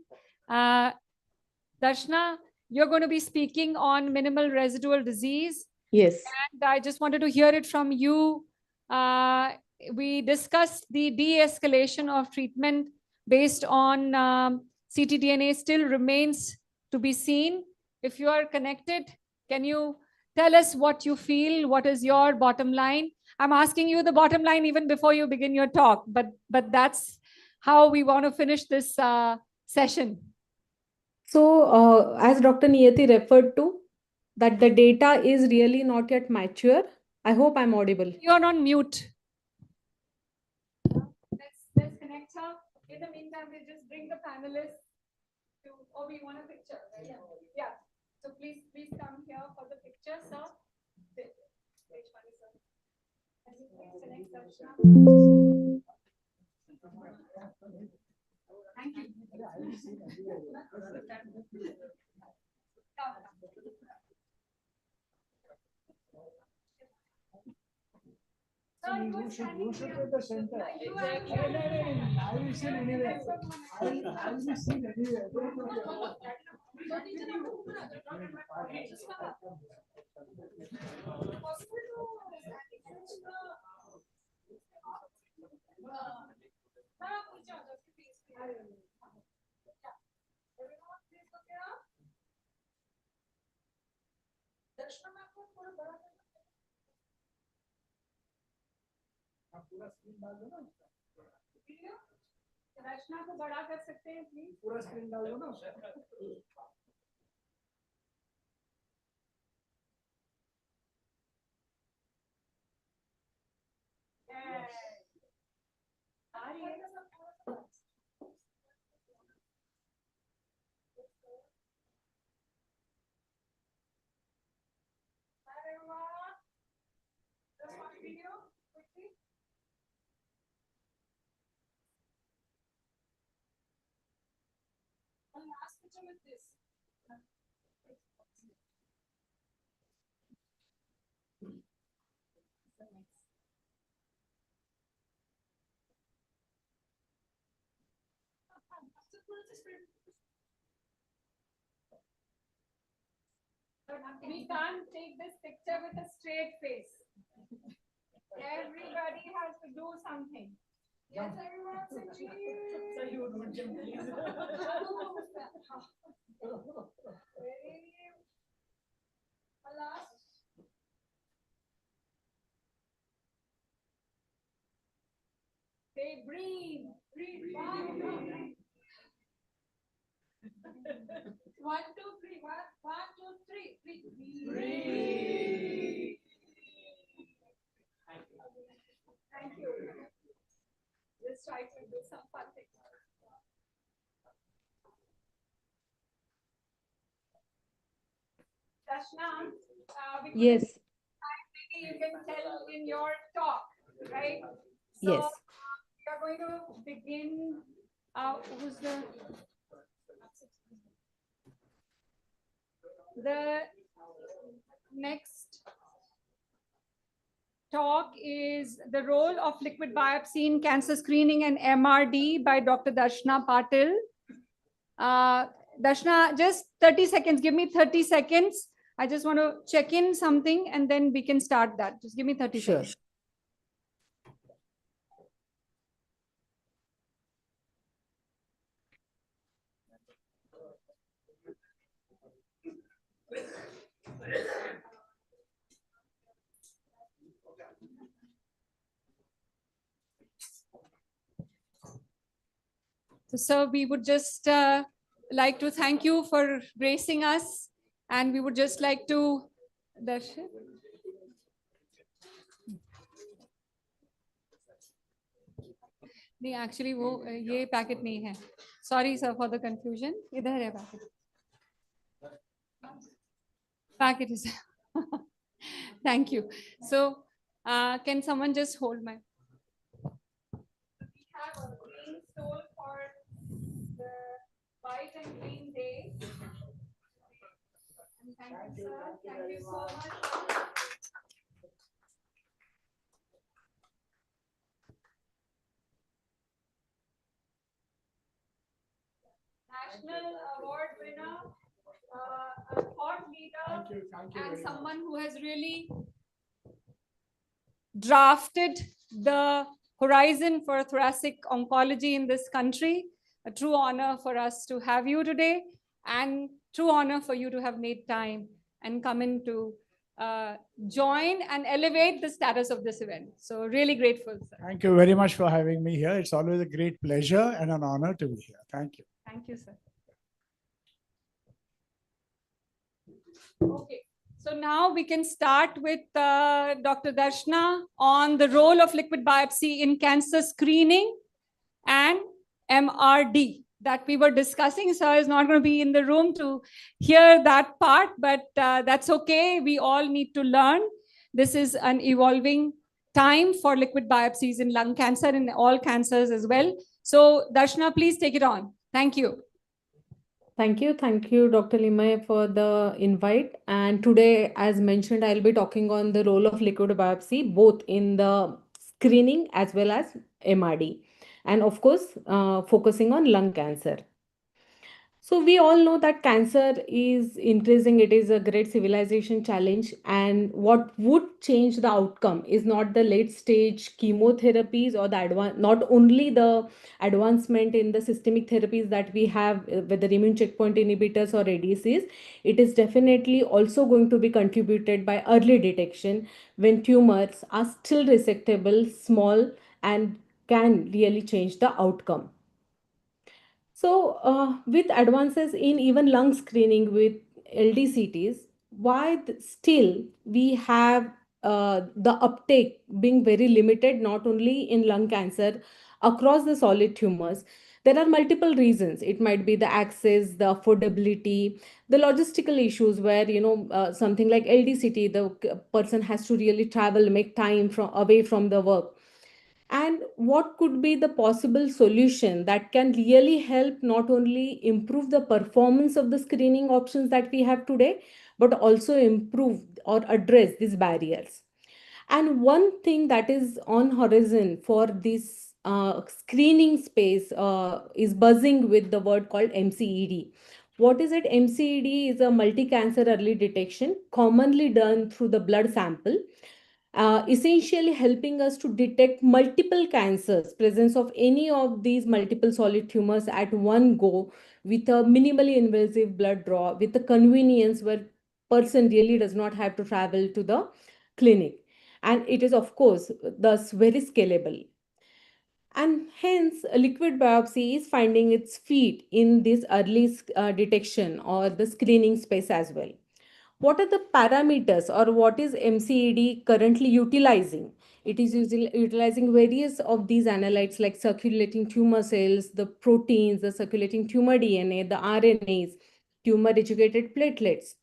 Darshana, you're going to be speaking on minimal residual disease. Yes. And I just wanted to hear it from you. We discussed the de-escalation of treatment based on ctDNA still remains to be seen. If you are connected, can you tell us what you feel? What is your bottom line? I'm asking you the bottom line even before you begin your talk, but that's how we want to finish this session. So as Dr. Niyati referred to, that the data is really not yet mature. I hope I'm audible. You're on mute. Let's connect her. In the meantime, we'll just bring the panelists to, oh, we want a picture, right? Yeah. So please come here for the picture, sir. Which one is sir? Can you please connect Darshana? Thank you. You should take the center. I will sit anywhere. I will be seen anywhere. Don't worry. पूरा screen डाल दो ना रचना को बड़ा कर सकते हैं please पूरा स्क्रीन डाल दो ना One last picture with this. We can't take this picture with a straight face. Everybody has to do something. Yes, everyone say cheese. Say you don't jump, please. Last. Say breathe. Breathe. 1, 2, 3. 1, 2, 3. 1, 2, 3. Breathe. Thank you. Let's try to do some fun things. Dashna, Yes. maybe you can tell in your talk, right? Yes. We are going to begin. Who's the next talk is the role of liquid biopsy in cancer screening and MRD by Dr. Darshana Patil. Darshana, just 30 seconds. Give me 30 seconds. I just want to check in something and then we can start that. Just give me 30 seconds. So, sir, we would just like to thank you for gracing us, and we would just like to Darshan. नहीं actually वो ये packet नहीं है. Sorry sir for the confusion. इधर है packet. Packet is. Thank you. So, can someone just hold my? We have a green stole for the white and green day. And thank you, sir. Thank you so much. National award winner, a thought leader, and someone who has really drafted the horizon for thoracic oncology in this country. A true honor for us to have you today, and true honor for you to have made time and come in to join and elevate the status of this event. So really grateful, sir. Thank you very much for having me here. It's always a great pleasure and an honor to be here. Thank you. Thank you, sir. Okay, so now we can start with Dr. Darshana on the role of liquid biopsy in cancer screening and MRD that we were discussing. Sir is not going to be in the room to hear that part, but that's okay. We all need to learn. This is an evolving time for liquid biopsies in lung cancer and all cancers as well. So Darshana, please take it on. Thank you. Thank you. Thank you, Dr. Limay, for the invite. And today, as mentioned, I'll be talking on the role of liquid biopsy, both in the screening as well as MRD. And of course, focusing on lung cancer. So we all know that cancer is increasing. It is a great civilization challenge. And what would change the outcome is not the late stage chemotherapies or the not only the advancement in the systemic therapies that we have, whether immune checkpoint inhibitors or ADCs. It is definitely also going to be contributed by early detection when tumors are still resectable, small, and can really change the outcome. So, with advances in even lung screening with LDCTs, why still we have the uptake being very limited, not only in lung cancer, across the solid tumors? There are multiple reasons. It might be the access, the affordability, the logistical issues where, something like LDCT, the person has to really travel, make time from away from the work. And what could be the possible solution that can really help not only improve the performance of the screening options that we have today, but also improve or address these barriers? And one thing that is on horizon for this screening space is buzzing with the word called MCED. What is it? MCED is a multi-cancer early detection, commonly done through the blood sample, essentially helping us to detect multiple cancers, presence of any of these multiple solid tumors at one go with a minimally invasive blood draw, with the convenience where person really does not have to travel to the clinic. And it is, of course, thus very scalable. And hence, a liquid biopsy is finding its feet in this early detection or the screening space as well. What are the parameters or what is MCED currently utilizing? It is utilizing various of these analytes like circulating tumor cells, the proteins, the circulating tumor DNA, the RNAs, tumor-educated platelets.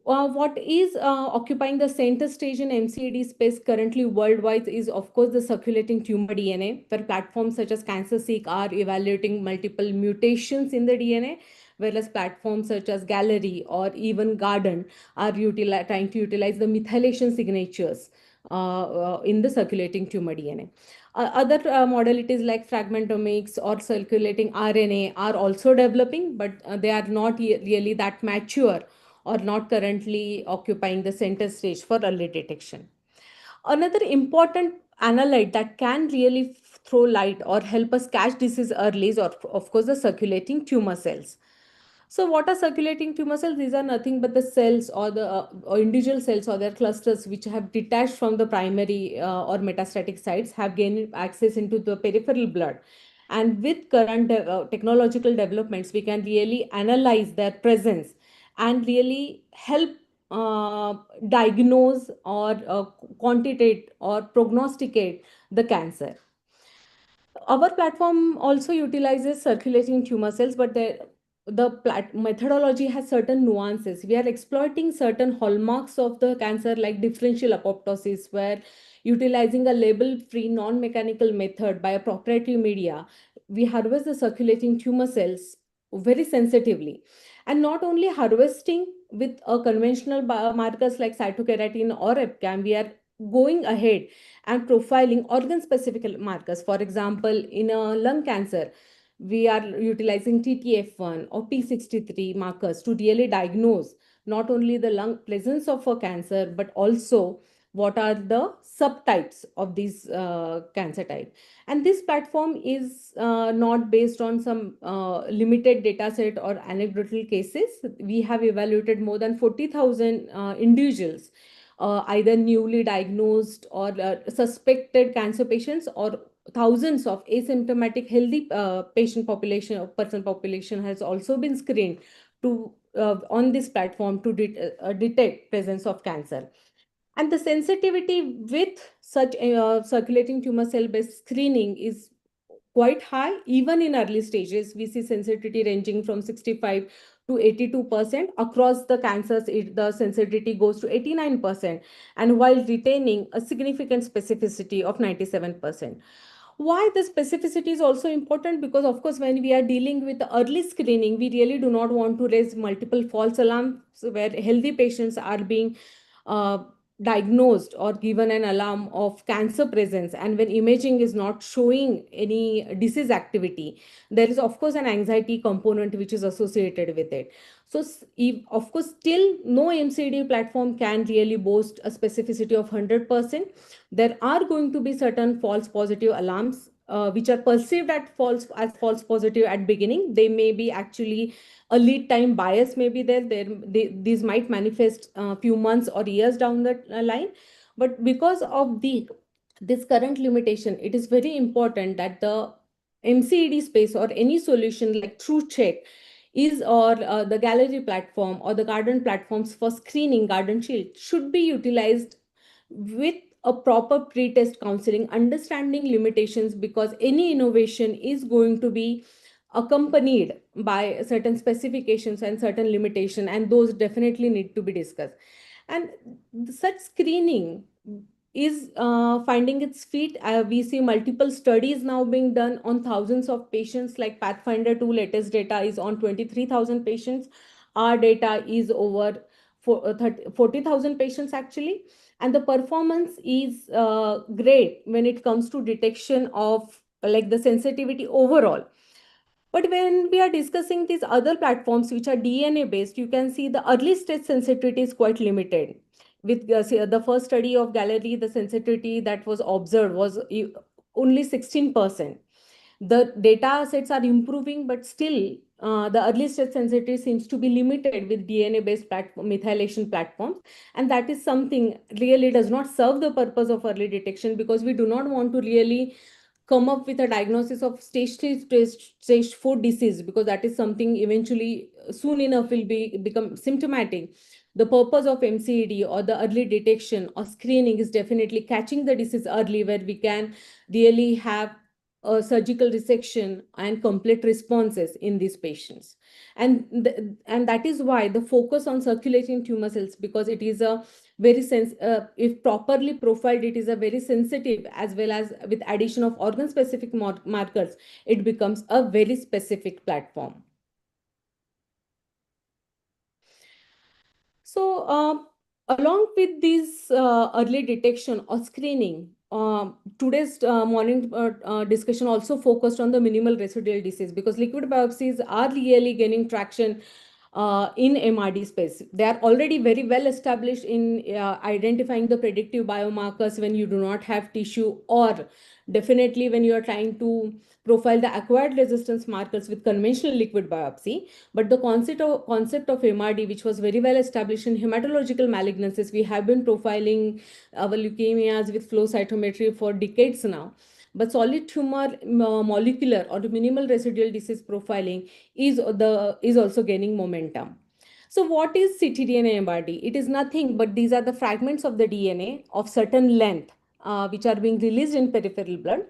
What is occupying the center stage in MCED space currently worldwide is, of course, the circulating tumor DNA, where platforms such as CancerSeek are evaluating multiple mutations in the DNA, whereas platforms such as Gallery or even Garden are trying to utilize the methylation signatures in the circulating tumor DNA. Other modalities like fragmentomics or circulating RNA are also developing, but they are not really that mature or not currently occupying the center stage for early detection. Another important analyte that can really throw light or help us catch disease early is, of course, the circulating tumor cells. So what are circulating tumor cells? These are nothing but the cells or the or individual cells or their clusters which have detached from the primary or metastatic sites, have gained access into the peripheral blood. And with current technological developments, we can really analyze their presence and really help diagnose or quantitate or prognosticate the cancer. Our platform also utilizes circulating tumor cells, but the methodology has certain nuances. We are exploiting certain hallmarks of the cancer like differential apoptosis, where utilizing a label-free non-mechanical method by a proprietary media, we harvest the circulating tumor cells very sensitively. And not only harvesting with a conventional biomarkers like cytokeratin or EpCAM, we are going ahead and profiling organ-specific markers. For example, in a lung cancer, we are utilizing TTF1 or P63 markers to really diagnose not only the lung presence of a cancer, but also what are the subtypes of these cancer type. And this platform is not based on some limited data set or anecdotal cases. We have evaluated more than 40,000 individuals, either newly diagnosed or suspected cancer patients, or thousands of asymptomatic healthy person population has also been screened to on this platform to detect presence of cancer. And the sensitivity with such circulating tumor cell based screening is quite high. Even in early stages, we see sensitivity ranging from 65 to 82%. Across the cancers, the sensitivity goes to 89%, and while retaining a significant specificity of 97%. Why the specificity is also important? Because, of course, when we are dealing with early screening, we really do not want to raise multiple false alarms where healthy patients are being diagnosed or given an alarm of cancer presence, and when imaging is not showing any disease activity, there is of course an anxiety component which is associated with it. So if, of course, still no MCD platform can really boast a specificity of 100%. There are going to be certain false positive alarms which are perceived as false positive at beginning. They may be actually a lead time bias may be there. These might manifest a few months or years down the line. But because of this current limitation, it is very important that the MCED space or any solution like TrueCheck is or the Gallery platform or the Garden platforms for screening, Garden Shield, should be utilized with a proper pre-test counseling, understanding limitations, because any innovation is going to be accompanied by certain specifications and certain limitation, and those definitely need to be discussed. And such screening is finding its feet. We see multiple studies now being done on thousands of patients, like Pathfinder 2 latest data is on 23,000 patients. Our data is over 40,000 patients actually. And the performance is great when it comes to detection of like the sensitivity overall. But when we are discussing these other platforms which are DNA based, you can see the early stage sensitivity is quite limited. With the first study of Gallery, the sensitivity that was observed was only 16%. The data sets are improving, but still the early stage sensitivity seems to be limited with DNA based methylation platforms. And that is something really does not serve the purpose of early detection, because we do not want to really come up with a diagnosis of stage 4 disease, because that is something eventually soon enough will become symptomatic. The purpose of MCED or the early detection or screening is definitely catching the disease early, where we can really have a surgical resection and complete responses in these patients. And and that is why the focus on circulating tumor cells, because it is a very if properly profiled, it is a very sensitive, as well as with addition of organ specific markers, it becomes a very specific platform. So along with this early detection or screening, today's morning discussion also focused on the minimal residual disease, because liquid biopsies are really gaining traction in MRD space. They are already very well established in identifying the predictive biomarkers when you do not have tissue, or definitely when you are trying to profile the acquired resistance markers with conventional liquid biopsy. But the concept of MRD, which was very well established in hematological malignancies, we have been profiling our leukemias with flow cytometry for decades now. But solid tumor molecular or minimal residual disease profiling is also gaining momentum. So what is ctDNA MRD? It is nothing but these are the fragments of the DNA of certain length which are being released in peripheral blood.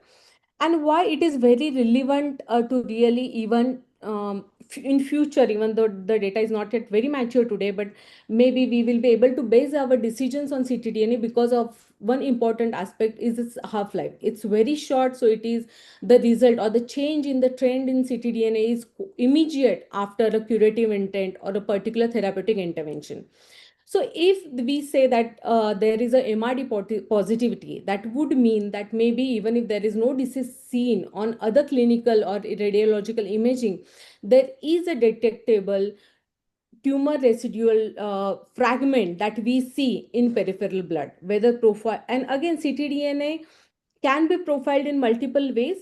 And why it is very relevant to really even in future, even though the data is not yet very mature today, but maybe we will be able to base our decisions on ctDNA, because of one important aspect is its half-life. It's very short, so it is the result or the change in the trend in ctDNA is immediate after a curative intent or a particular therapeutic intervention. So if we say that there is a MRD positivity, that would mean that maybe even if there is no disease seen on other clinical or radiological imaging, there is a detectable tumor residual fragment that we see in peripheral blood, whether profile. And again, ctDNA can be profiled in multiple ways,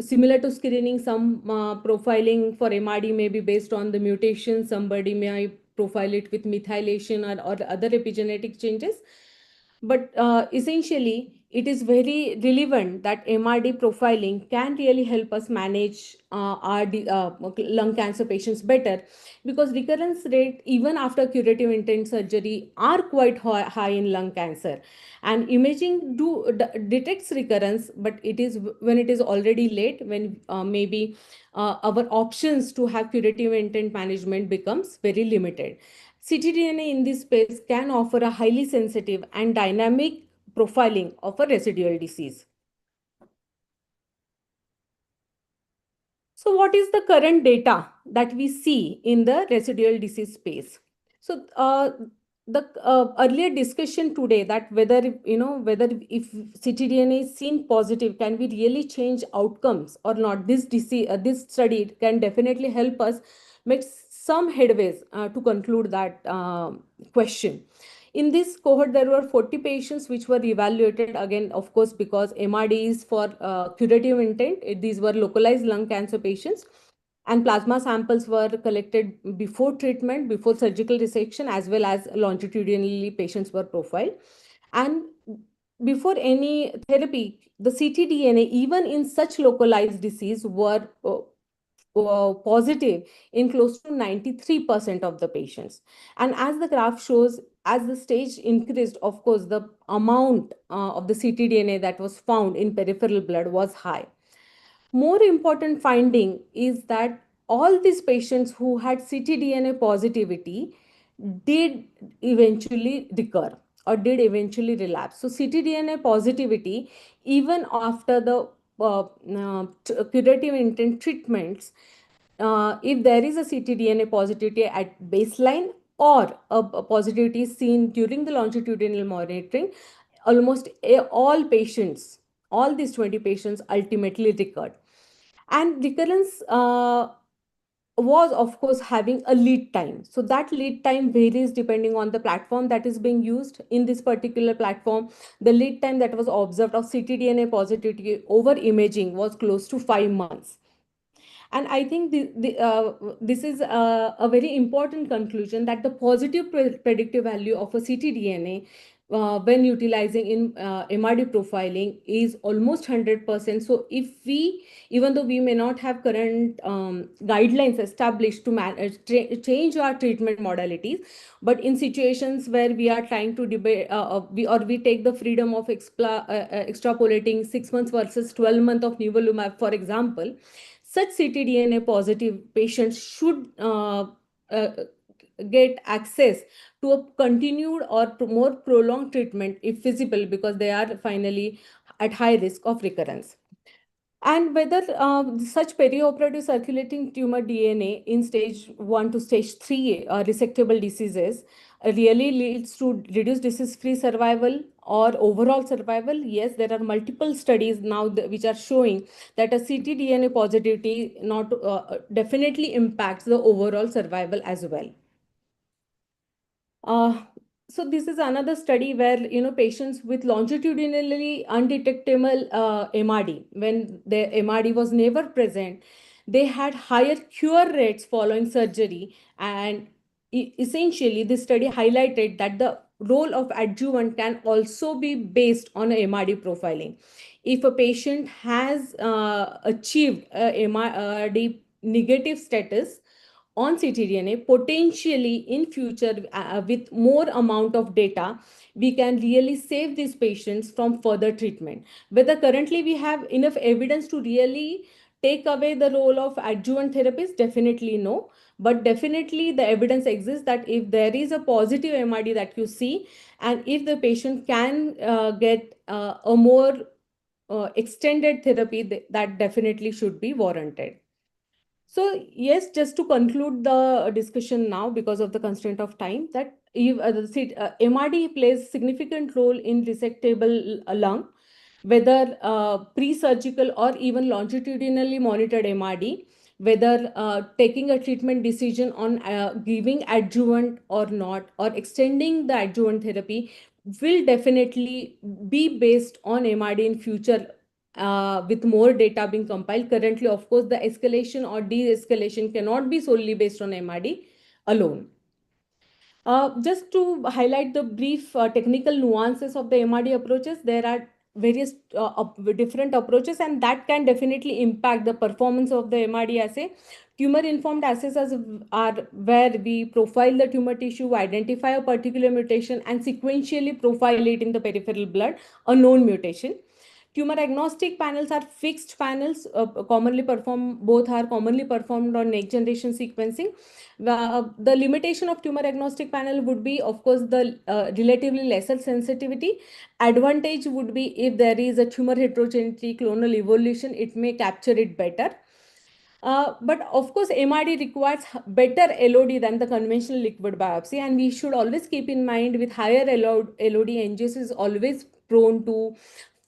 similar to screening. Some profiling for MRD may be based on the mutation. Somebody may profile it with methylation or other epigenetic changes. But essentially, it is very relevant that MRD profiling can really help us manage our lung cancer patients better, because recurrence rate even after curative intent surgery are quite high in lung cancer. And imaging detects recurrence, but it is when it is already late, when maybe our options to have curative intent management becomes very limited. ctDNA in this space can offer a highly sensitive and dynamic profiling of a residual disease. So what is the current data that we see in the residual disease space? So the earlier discussion today that whether whether if ctDNA is seen positive, can we really change outcomes or not? This study can definitely help us make some headways to conclude that question. In this cohort, there were 40 patients which were evaluated, again, of course, because MRD is for curative intent. These were localized lung cancer patients, and plasma samples were collected before treatment, before surgical resection, as well as longitudinally patients were profiled. And before any therapy, the ctDNA, even in such localized disease, were positive in close to 93% of the patients. And as the graph shows, as the stage increased, of course, the amount of the ctDNA that was found in peripheral blood was high. More important finding is that all these patients who had ctDNA positivity did eventually recur or did eventually relapse. So ctDNA positivity, even after the curative intent treatments, if there is a ctDNA positivity at baseline or a positivity seen during the longitudinal monitoring, almost all patients, all these 20 patients ultimately recurred. And recurrence was, of course, having a lead time. So that lead time varies depending on the platform that is being used. In this particular platform, the lead time that was observed of ctDNA positivity over imaging was close to 5 months. And I think this is a very important conclusion, that the positive predictive value of a ctDNA when utilizing in MRD profiling is almost 100%. So if we, even though we may not have current guidelines established to change our treatment modalities, but in situations where we are trying to debate, we take the freedom of extrapolating 6 months versus 12 months of nivolumab, for example, such ctDNA positive patients should get access to a continued or more prolonged treatment if feasible, because they are finally at high risk of recurrence. And whether such perioperative circulating tumor DNA in stage 1 to stage 3 resectable diseases really leads to reduced disease-free survival or overall survival. Yes, there are multiple studies now which are showing that a ctDNA positivity not definitely impacts the overall survival as well. So this is another study where patients with longitudinally undetectable MRD, when the MRD was never present, they had higher cure rates following surgery. And essentially, this study highlighted that the role of adjuvant can also be based on MRD profiling. If a patient has achieved a MRD negative status on ctDNA, potentially in future with more amount of data, we can really save these patients from further treatment. Whether currently we have enough evidence to really take away the role of adjuvant therapies, definitely no. But definitely the evidence exists that if there is a positive MRD that you see, and if the patient can get a more extended therapy, that definitely should be warranted. So yes, just to conclude the discussion now, because of the constraint of time, that MRD plays significant role in resectable lung, whether pre-surgical or even longitudinally monitored MRD, whether taking a treatment decision on giving adjuvant or not, or extending the adjuvant therapy will definitely be based on MRD in future with more data being compiled. Currently, of course, the escalation or de-escalation cannot be solely based on MRD alone. Just to highlight the brief technical nuances of the MRD approaches, there are various different approaches, and that can definitely impact the performance of the MRD assay. Tumor-informed assays are where we profile the tumor tissue, identify a particular mutation, and sequentially profile it in the peripheral blood, a known mutation. Tumor agnostic panels are fixed panels, both are commonly performed on next generation sequencing. The limitation of tumor agnostic panel would be, of course, the relatively lesser sensitivity. Advantage would be if there is a tumor heterogeneity, clonal evolution, it may capture it better. But of course, MRD requires better LOD than the conventional liquid biopsy. And we should always keep in mind with higher LOD, NGS is always prone to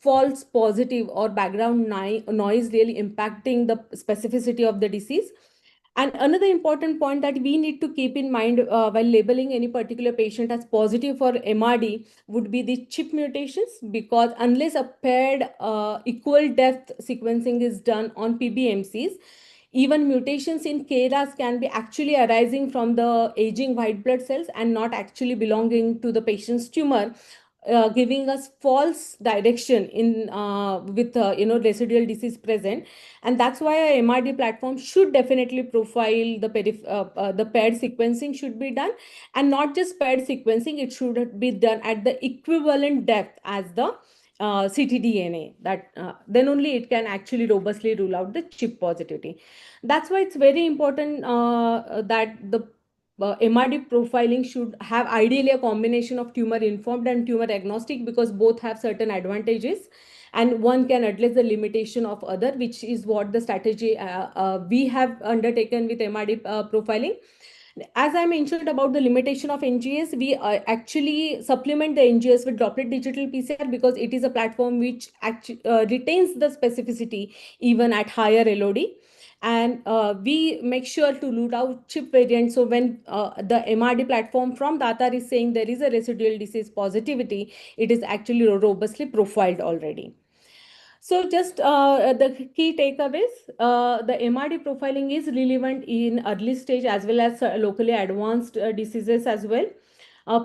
false positive or background noise really impacting the specificity of the disease. And another important point that we need to keep in mind while labeling any particular patient as positive for MRD would be the CHIP mutations, because unless a paired equal depth sequencing is done on PBMCs, even mutations in KRAS can be actually arising from the aging white blood cells and not actually belonging to the patient's tumor, giving us false direction in with residual disease present. And that's why a MRD platform should definitely profile the paired sequencing should be done, and not just paired sequencing, it should be done at the equivalent depth as the ctDNA. That then only it can actually robustly rule out the CHIP positivity. That's why it's very important that the MRD profiling should have ideally a combination of tumor informed and tumor agnostic, because both have certain advantages and one can address the limitation of other, which is what the strategy we have undertaken with MRD profiling. As I mentioned about the limitation of NGS, we actually supplement the NGS with droplet digital PCR, because it is a platform which actually retains the specificity even at higher LOD. And we make sure to root out CHIP variants. So when the MRD platform from Datar is saying there is a residual disease positivity, it is actually robustly profiled already. So just the key takeaways, the MRD profiling is relevant in early stage as well as locally advanced diseases as well.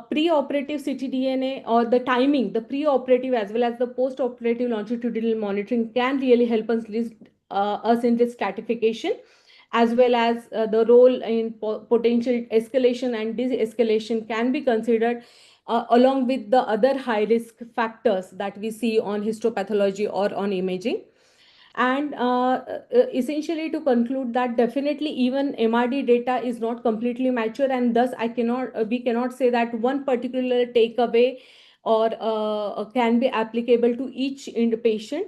Pre-operative ctDNA or the timing, the pre-operative as well as the post-operative longitudinal monitoring can really help us in this stratification, as well as the role in potential escalation and de-escalation can be considered along with the other high risk factors that we see on histopathology or on imaging. And essentially to conclude that definitely even MRD data is not completely mature, and thus we cannot say that one particular takeaway or can be applicable to each patient.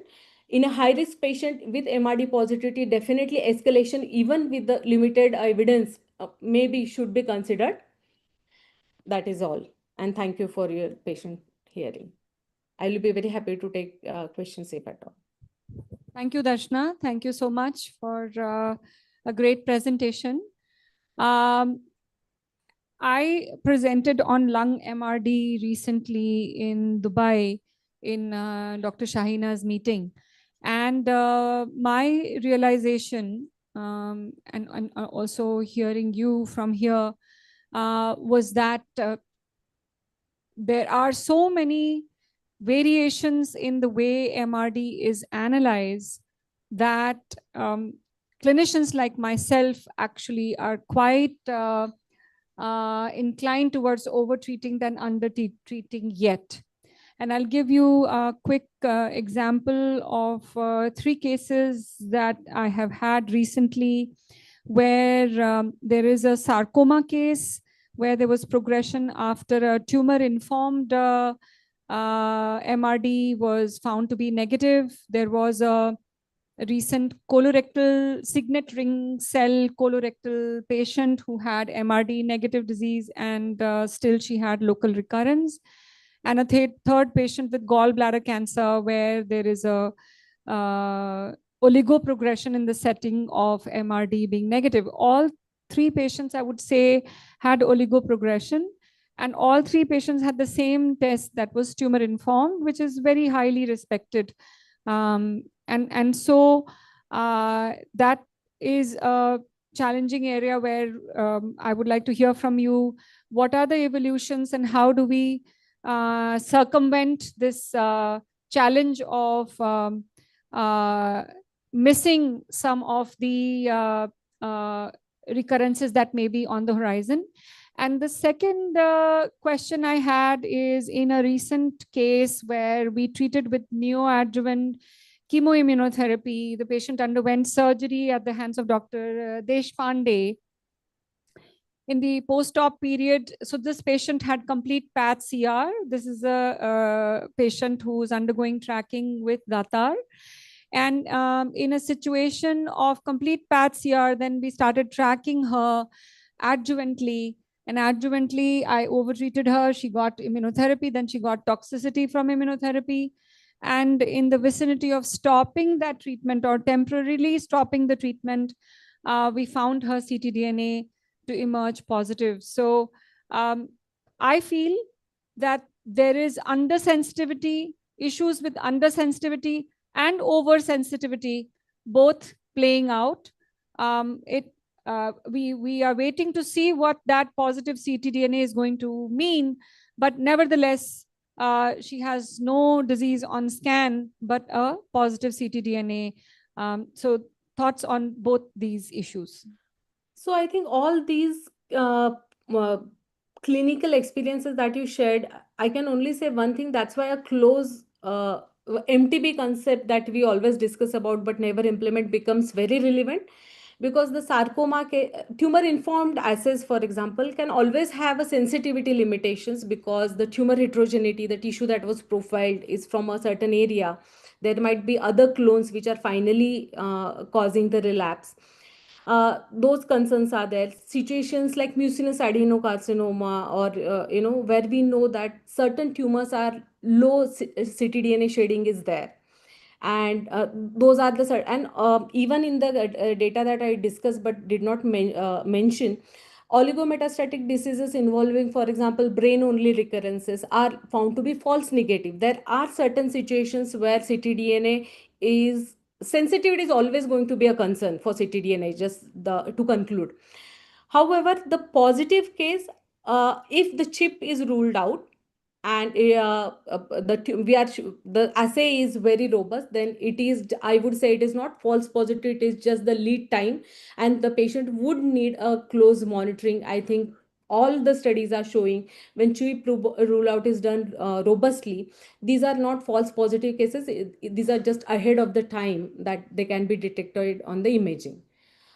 In a high risk patient with MRD positivity, definitely escalation even with the limited evidence maybe should be considered. That is all. And thank you for your patient hearing. I will be very happy to take questions if at all. Thank you, Darshana. Thank you so much for a great presentation. I presented on lung MRD recently in Dubai in Dr. Shahina's meeting. And my realization, and also hearing you from here, was that there are so many variations in the way MRD is analyzed that clinicians like myself actually are quite inclined towards over-treating than under-treating yet. And I'll give you a quick example of 3 cases that I have had recently, where there is a sarcoma case where there was progression after a tumor-informed MRD was found to be negative. There was a recent colorectal signet ring cell colorectal patient who had MRD negative disease, and still she had local recurrence. And a third patient with gallbladder cancer where there is a oligoprogression in the setting of MRD being negative. All 3 patients, I would say, had oligoprogression, and all 3 patients had the same test that was tumor informed, which is very highly respected. And so that is a challenging area where I would like to hear from you. What are the evolutions and how do we circumvent this challenge of missing some of the recurrences that may be on the horizon? And the second question I had is, in a recent case where we treated with neoadjuvant chemoimmunotherapy, the patient underwent surgery at the hands of Dr. Deshpande. In the post-op period, so this patient had complete path CR. This is a patient who is undergoing tracking with Datar. And in a situation of complete PAT CR, then we started tracking her adjuvantly. And adjuvantly, I overtreated her. She got immunotherapy, then she got toxicity from immunotherapy. And in the vicinity of stopping that treatment or temporarily stopping the treatment, we found her ctDNA to emerge positive. So I feel that there is undersensitivity, issues with undersensitivity and oversensitivity, both playing out. We are waiting to see what that positive ctDNA is going to mean, but nevertheless, she has no disease on scan, but a positive ctDNA. So thoughts on both these issues? So I think all these clinical experiences that you shared, I can only say one thing. That's why a close MTB concept that we always discuss about but never implement becomes very relevant, because the sarcoma tumor informed assays, for example, can always have a sensitivity limitations because the tumor heterogeneity, the tissue that was profiled is from a certain area. There might be other clones which are finally causing the relapse. Those concerns are there. Situations like mucinous adenocarcinoma, or where we know that certain tumors are low ctDNA shading is there, and those are the and even in the data that I discussed but did not mention, oligometastatic diseases involving, for example, brain only recurrences are found to be false negative. There are certain situations where ctDNA is sensitivity is always going to be a concern for ctDNA, just to conclude. However, the positive case, if the chip is ruled out and the assay is very robust, then it is, I would say, it is not false positive, it is just the lead time, and the patient would need a close monitoring. I think all the studies are showing when chip rule out is done robustly, these are not false positive cases. These are just ahead of the time that they can be detected on the imaging.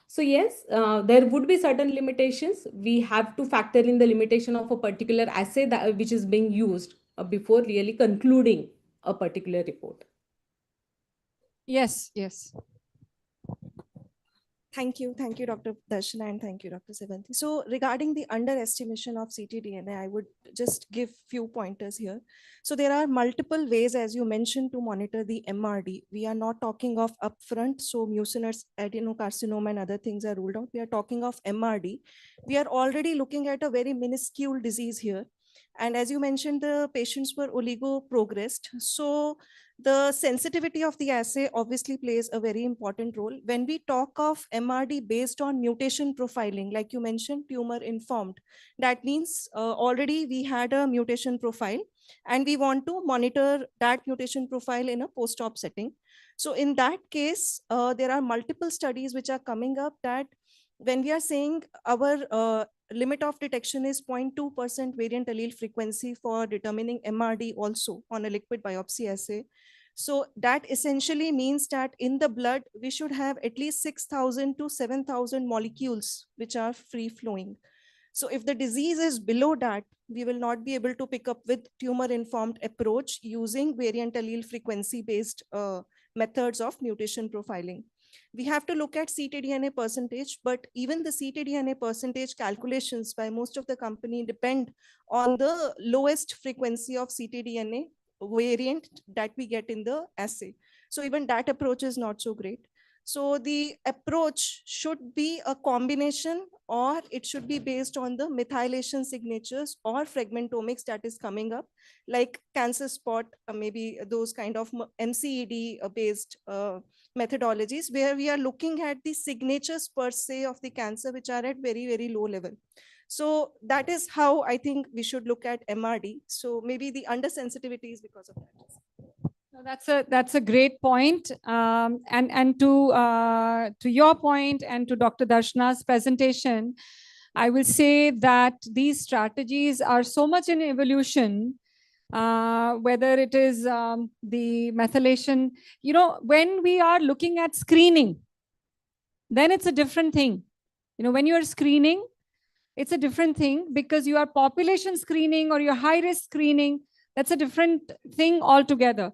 So yes, there would be certain limitations. We have to factor in the limitation of a particular assay which is being used before really concluding a particular report. Yes, yes. Thank you, Dr. Darshana, and thank you, Dr. Sevanti. So regarding the underestimation of ctDNA, I would just give few pointers here. So there are multiple ways, as you mentioned, to monitor the MRD. We are not talking of upfront, so mucinous adenocarcinoma and other things are ruled out. We are talking of MRD. We are already looking at a very minuscule disease here. And as you mentioned, the patients were oligo-progressed. So the sensitivity of the assay obviously plays a very important role. When we talk of MRD based on mutation profiling, like you mentioned, tumor informed, that means already we had a mutation profile and we want to monitor that mutation profile in a post-op setting. So in that case, there are multiple studies which are coming up that when we are saying our limit of detection is 0.2% variant allele frequency for determining MRD also on a liquid biopsy assay. So that essentially means that in the blood, we should have at least 6,000 to 7,000 molecules which are free flowing. So if the disease is below that, we will not be able to pick up with tumor-informed approach using variant allele frequency-based methods of mutation profiling. We have to look at ctDNA percentage, but even the ctDNA percentage calculations by most of the company depend on the lowest frequency of ctDNA variant that we get in the assay. So even that approach is not so great. So the approach should be a combination, or it should be based on the methylation signatures or fragmentomics that is coming up, like cancer spot, maybe those kind of MCED based methodologies where we are looking at the signatures per se of the cancer, which are at very, very low level. So that is how I think we should look at MRD. So maybe the undersensitivity is because of that. No, that's a great point. And to your point and to Dr. Darshana's presentation, I will say that these strategies are so much in evolution, whether it is the methylation, when we are looking at screening, then it's a different thing. When you are screening, it's a different thing because you are population screening or your high risk screening. That's a different thing altogether.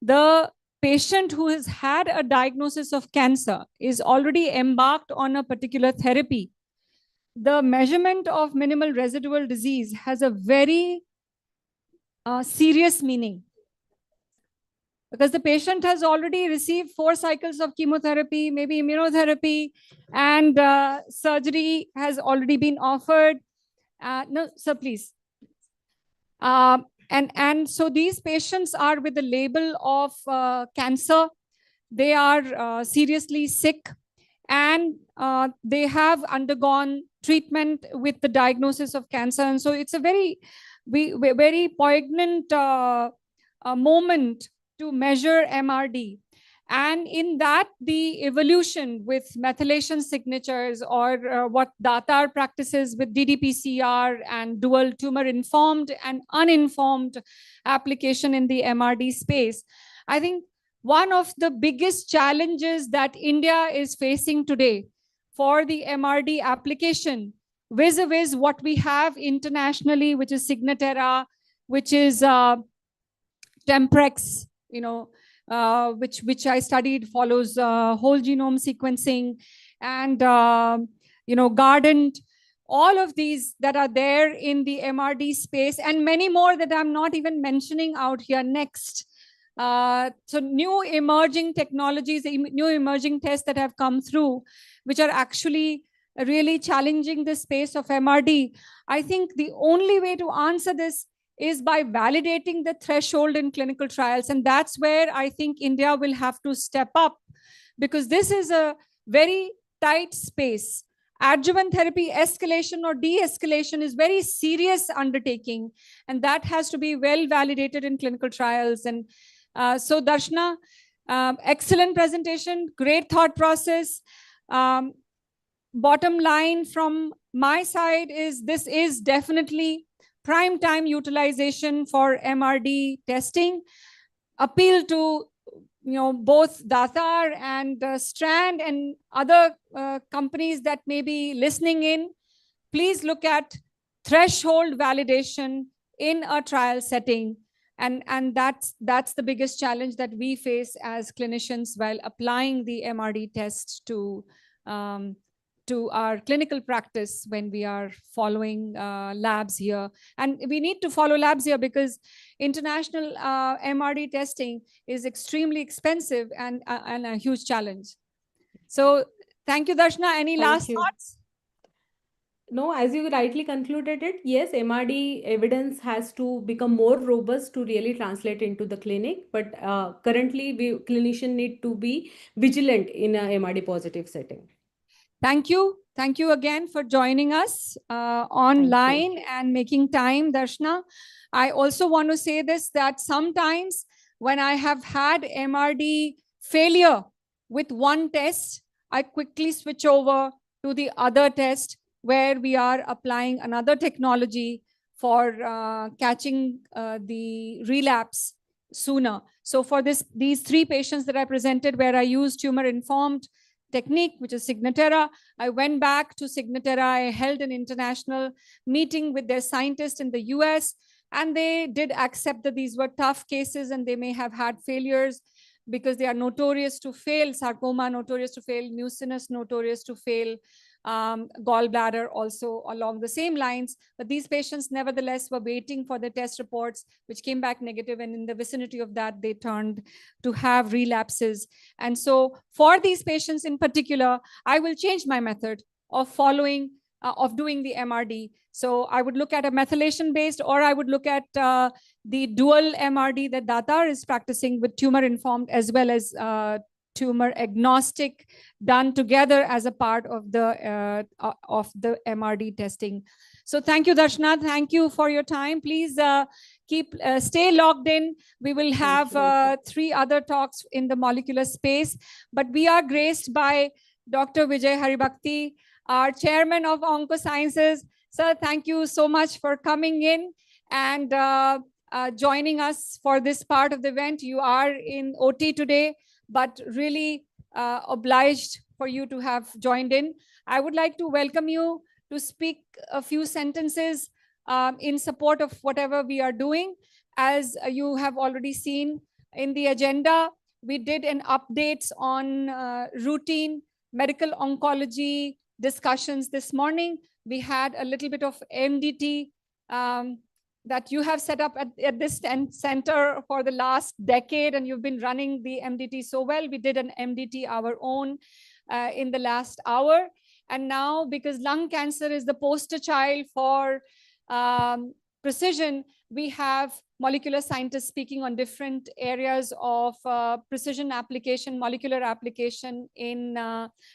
The patient who has had a diagnosis of cancer is already embarked on a particular therapy, the measurement of minimal residual disease has a very serious meaning, because the patient has already received 4 cycles of chemotherapy, maybe immunotherapy, and surgery has already been offered. No, sir, please. And so these patients are with the label of cancer. They are seriously sick, and they have undergone treatment with the diagnosis of cancer. And so it's a very poignant moment to measure MRD. And in that, the evolution with methylation signatures, or what Datar practices with ddPCR and dual tumor informed and uninformed application in the MRD space, I think one of the biggest challenges that India is facing today for the MRD application, vis-a-vis what we have internationally, which is Signatera, which is Temprex, which I studied, follows whole genome sequencing, and Guardant, all of these that are there in the MRD space, and many more that I'm not even mentioning out here next. So new emerging technologies, new emerging tests that have come through, which are actually really challenging the space of MRD. I think the only way to answer this is by validating the threshold in clinical trials. And that's where I think India will have to step up, because this is a very tight space. Adjuvant therapy escalation or de-escalation is very serious undertaking, and that has to be well validated in clinical trials. And so Darshana, excellent presentation, great thought process. Bottom line from my side is this is definitely prime time utilization for MRD testing. Appeal to both Datar and Strand and other companies that may be listening in. Please look at threshold validation in a trial setting. And that's the biggest challenge that we face as clinicians while applying the MRD test to our clinical practice when we are following labs here. And we need to follow labs here because international MRD testing is extremely expensive and a huge challenge. So thank you, Darshana. Any last thoughts? No, as you rightly concluded it, yes, MRD evidence has to become more robust to really translate into the clinic. But currently, clinicians need to be vigilant in a MRD positive setting. Thank you. Thank you again for joining us online and making time, Darshana. I also want to say this, that sometimes when I have had MRD failure with one test, I quickly switch over to the other test where we are applying another technology for catching the relapse sooner. So for these 3 patients that I presented where I used tumor-informed technique, which is Signatera, I went back to Signatera. I held an international meeting with their scientists in the US, and they did accept that these were tough cases and they may have had failures because they are notorious to fail, sarcoma notorious to fail, mucinous notorious to fail, gallbladder also along the same lines. But these patients nevertheless were waiting for the test reports, which came back negative, and in the vicinity of that, they turned to have relapses. And so for these patients in particular, I will change my method of following, of doing the MRD. So I would look at a methylation based, or I would look at the dual MRD that Datar is practicing with tumor informed as well as tumor agnostic, done together as a part of the MRD testing. So thank you, Darshana. Thank you for your time. Please stay logged in. We will have 3 other talks in the molecular space, but we are graced by Dr. Vijay Haribhakti, our chairman of Oncosciences. Sir, thank you so much for coming in and joining us for this part of the event. You are in OT today, but really obliged for you to have joined in. I would like to welcome you to speak a few sentences in support of whatever we are doing. As you have already seen in the agenda, We did an updates on routine medical oncology discussions this morning. We had a little bit of MDT that you have set up at this center for the last decade, and you've been running the MDT so well. We did an MDT our own in the last hour. And now, because lung cancer is the poster child for precision, we have molecular scientists speaking on different areas of precision application, molecular application in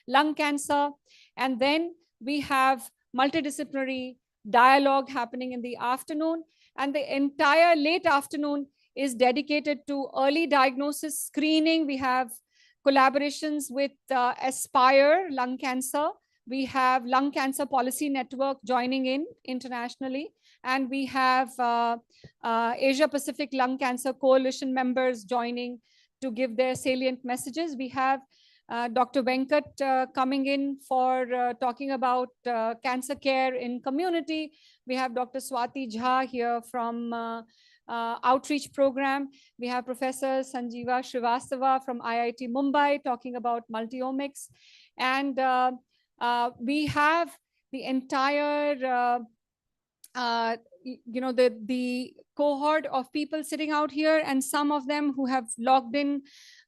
lung cancer. And then we have multidisciplinary dialogue happening in the afternoon. And the entire late afternoon is dedicated to early diagnosis screening. We have collaborations with Aspire Lung Cancer. We have Lung Cancer Policy Network joining in internationally. And we have Asia Pacific Lung Cancer Coalition members joining to give their salient messages. We have Dr. Venkat coming in for talking about cancer care in community. We have Dr. Swati Jha here from outreach program. We have Professor Sanjeeva Srivastava from IIT Mumbai talking about multiomics. And we have the entire the cohort of people sitting out here, and some of them who have logged in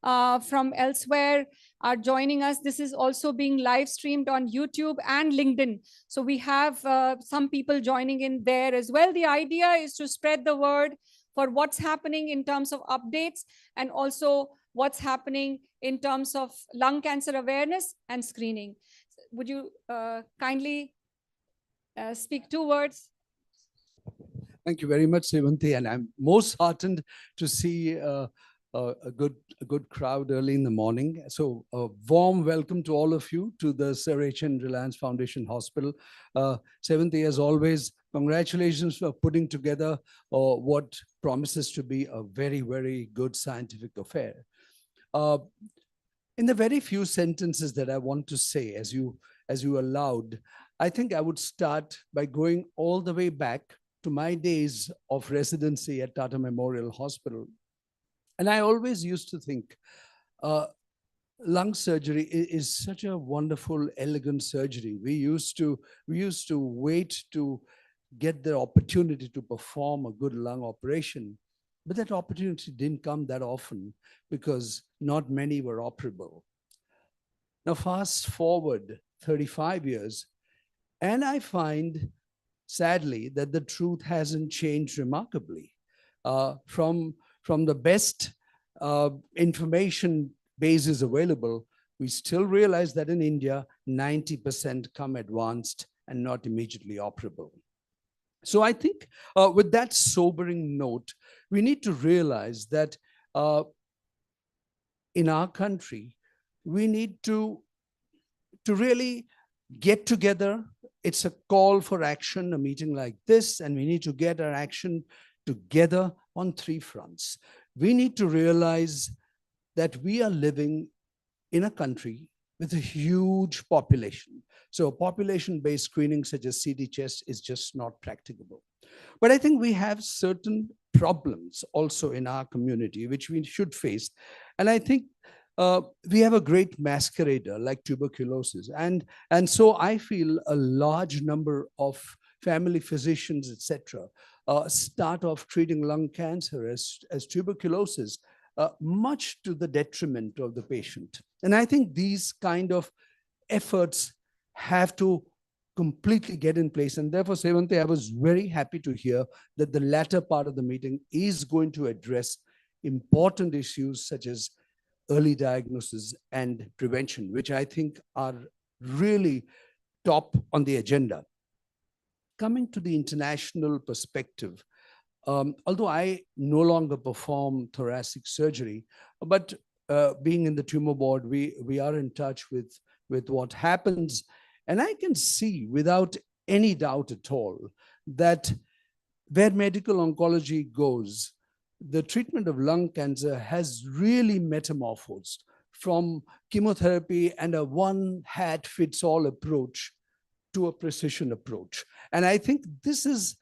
from elsewhere are joining us. This is also being live streamed on YouTube and LinkedIn. So we have some people joining in there as well. The idea is to spread the word for what's happening in terms of updates, and also what's happening in terms of lung cancer awareness and screening. Would you kindly speak 2 words? Thank you very much, Sevanti, and I'm most heartened to see a good crowd early in the morning. So a warm welcome to all of you to the Sir H.N. Reliance Foundation Hospital. Sevanti, as always, congratulations for putting together what promises to be a very, very good scientific affair. In the very few sentences that I want to say, as you allowed, I think I would start by going all the way back to my days of residency at Tata Memorial Hospital. And I always used to think lung surgery is such a wonderful, elegant surgery. We used to wait to get the opportunity to perform a good lung operation. But that opportunity didn't come that often because not many were operable. Now, fast forward 35 years, and I find, sadly, that the truth hasn't changed remarkably. From the best information bases available, we still realize that in India, 90% come advanced and not immediately operable. So I think with that sobering note, we need to realize that in our country, we need to really get together. It's a call for action, a meeting like this, and we need to get our action together on 3 fronts. We need to realize that we are living in a country with a huge population. So population-based screening such as CT chest is just not practicable. But I think we have certain problems also in our community which we should face. And I think we have a great masquerader like tuberculosis. And so I feel a large number of family physicians, etc., start off treating lung cancer as tuberculosis, much to the detriment of the patient. And I think these kind of efforts have to completely get in place. And therefore, Sevanti, I was very happy to hear that the latter part of the meeting is going to address important issues such as early diagnosis and prevention, which I think are really top on the agenda. Coming to the international perspective, although I no longer perform thoracic surgery, but being in the tumor board, we are in touch with what happens. And I can see without any doubt at all that where medical oncology goes, the treatment of lung cancer has really metamorphosed from chemotherapy and a one-hat-fits-all approach to a precision approach. And I think this is,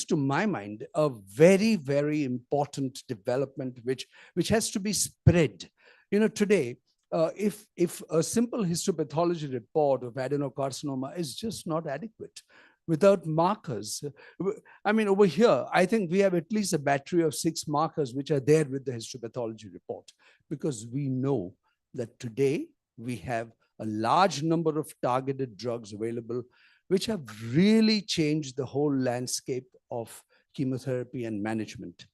to my mind, a very, very important development which has to be spread. today, if a simple histopathology report of adenocarcinoma is just not adequate without markers. I mean, over here, I think we have at least a battery of 6 markers which are there with the histopathology report, because we know that today we have a large number of targeted drugs available, which have really changed the whole landscape of chemotherapy and management.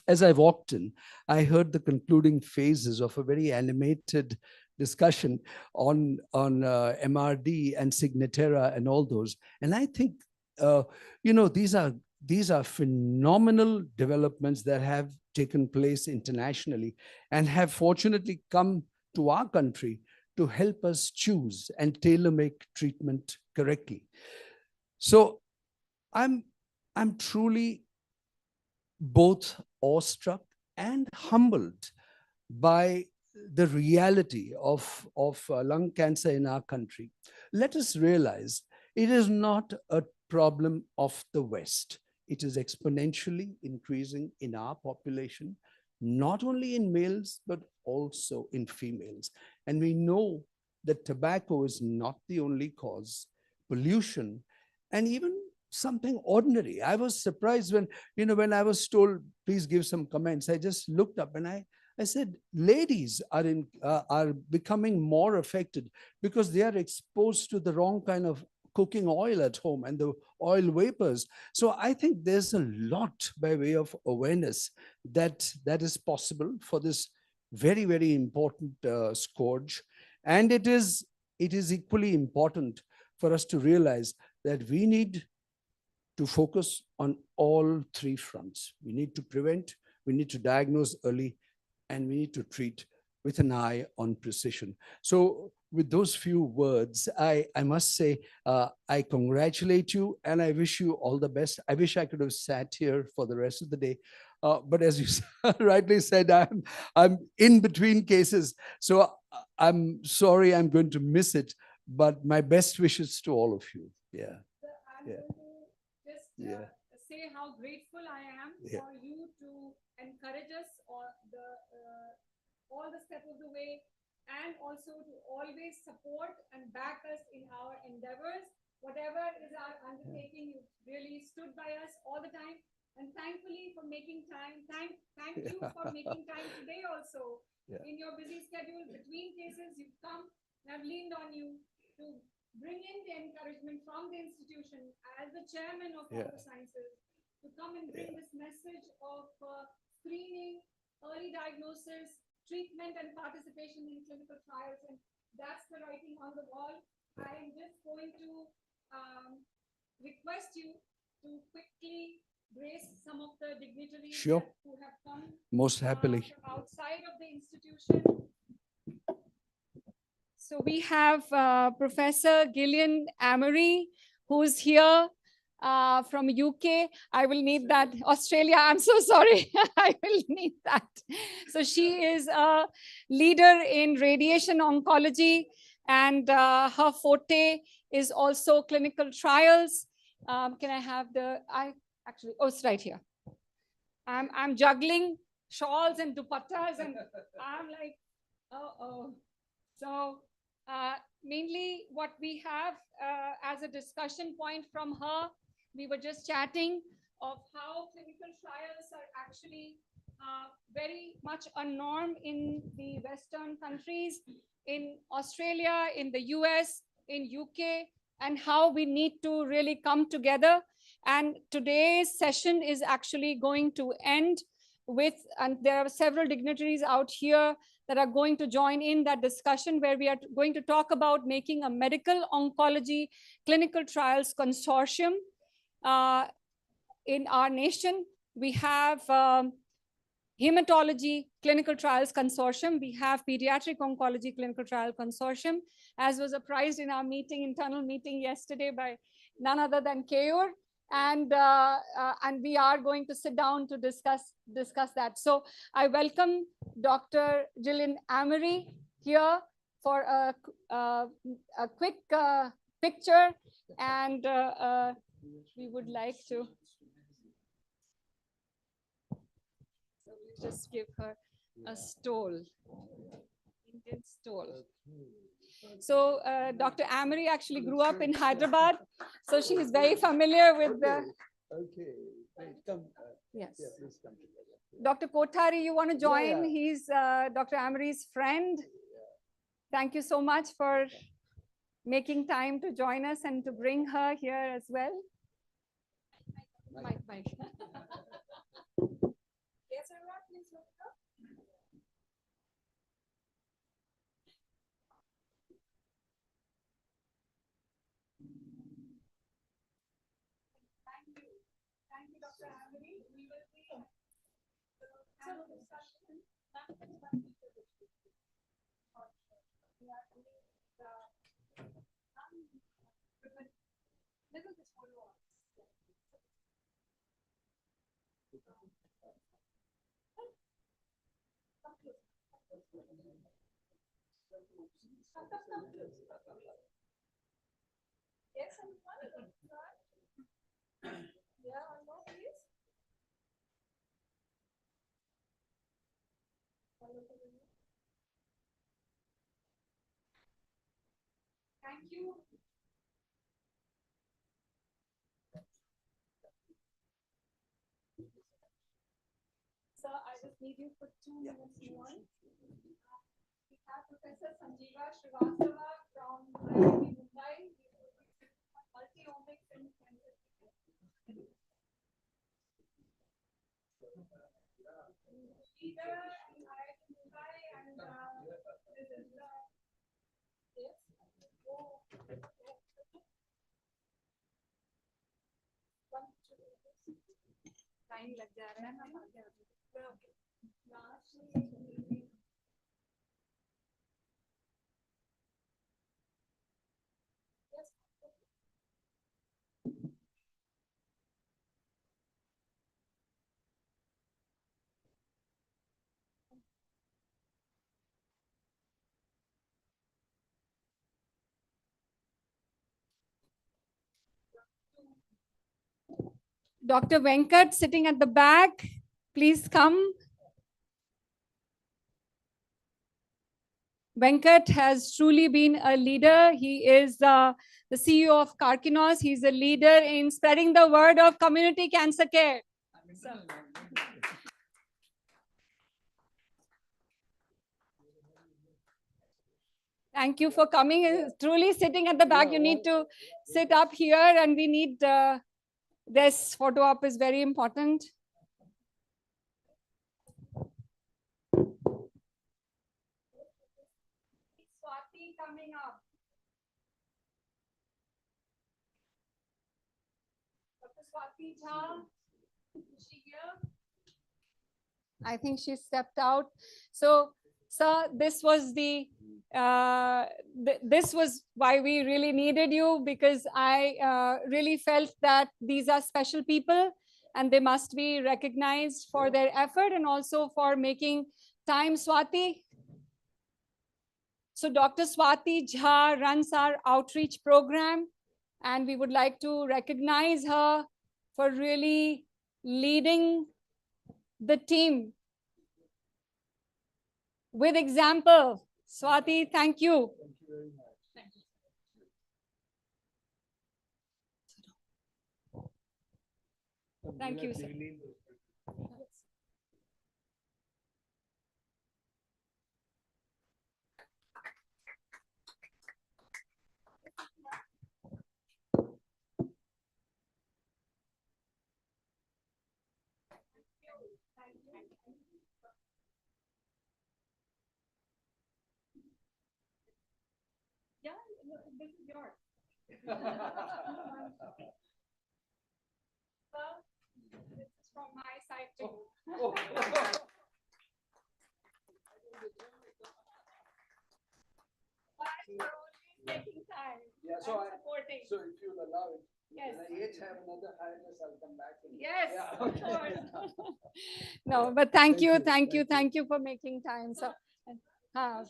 As I walked in, I heard the concluding phases of a very animated discussion on MRD and Signatera and all those. And I think, these are phenomenal developments that have taken place internationally and have fortunately come to our country to help us choose and tailor make treatment correctly. So I'm truly both awestruck and humbled by the reality of lung cancer in our country. Let us realize it is not a problem of the West. It is exponentially increasing in our population, not only in males, but also in females. And we know that tobacco is not the only cause. Pollution, and even something ordinary. I was surprised when I was told, please give some comments. I just looked up and I said, ladies are becoming more affected because they are exposed to the wrong kind of cooking oil at home and the oil vapors. So I think there's a lot by way of awareness that is possible for this very, very important scourge. And it is equally important for us to realize that we need to focus on all 3 fronts. We need to prevent, we need to diagnose early, and we need to treat with an eye on precision. So with those few words, I must say, I congratulate you and I wish you all the best. I wish I could have sat here for the rest of the day. But as you rightly said, I'm in between cases. So I'm sorry I'm going to miss it, but my best wishes to all of you. Yeah. Yeah. Say how grateful I am for you to encourage us all the step of the way, and also to always support and back us in our endeavors. Whatever is our undertaking, you really stood by us all the time. And thankfully for making time, thank you for making time today also. In your busy schedule between cases, you've come and I've leaned on you to bring in the encouragement from the institution as the chairman of All the Sciences, to come and bring this message of screening, early diagnosis, treatment and participation in clinical trials. And that's the writing on the wall. I am just going to request you to quickly grace some of the dignitaries who have come Most happily from outside of the institution. So we have Professor Gillian Amory, who's here from UK. I will need that. Australia, I'm so sorry. I will need that. So she is a leader in radiation oncology, and her forte is also clinical trials. Can I have it's right here. I'm juggling shawls and dupattas, and I'm like, So mainly what we have as a discussion point from her, we were just chatting of how clinical trials are actually very much a norm in the Western countries, in Australia, in the US, in UK, and how we need to really come together. And today's session is actually going to end with, and there are several dignitaries out here that are going to join in that discussion, where we are going to talk about making a medical oncology clinical trials consortium in our nation. We have Hematology Clinical Trials Consortium. We have Pediatric Oncology Clinical Trial Consortium, as was apprised in our internal meeting yesterday by none other than Keyur. And we are going to sit down to discuss that. So I welcome Dr. Gillian Amory here for a quick picture, and we would like to just give her a stole. Indian stole. So Dr. Amory actually grew up in Hyderabad, so she is very familiar with the. Okay, great. Come. Yes. Yeah, please come together. Dr. Kothari, you want to join? yeah. He's Dr. Amory's friend. Thank you so much for making time to join us and to bring her here as well. Mike. Yes, everyone, please look up. Thank you, Dr. Amory. We will be panel discussion. Yes, yeah, one more, please. Thank you. Sir, I just need you for 2 minutes more. We have Professor Sanjeeva Srivastava from IIT Mumbai, multi-omics and cancer. Leader in IIT Mumbai, and this is yes. Oh, yes. Time लग जा रहा है ना okay. Yes. Dr. Venkat sitting at the back, please come. Venkat has truly been a leader. He is the CEO of Karkinos. He's a leader in spreading the word of community cancer care. Thank you for coming. He's truly sitting at the back. You need to sit up here, and we need this photo op is very important. Swati coming up. Dr. Swati Jha, is she here? I think she stepped out. So, sir, this was this was why we really needed you, because I really felt that these are special people and they must be recognized for their effort and also for making time. Swati. So Dr. Swati Jha runs our outreach program, and we would like to recognize her for really leading the team with example. Swati, thank you. Thank you, sir. Yeah, this is yours. Well, this is from my side too. But for always taking time. Yeah, and supporting. So if you'll allow it, Yes. when I each have another hiatus, I'll come back. Yes, Yeah, of okay. course. No, but thank you, Thank you. thank you for making time. So,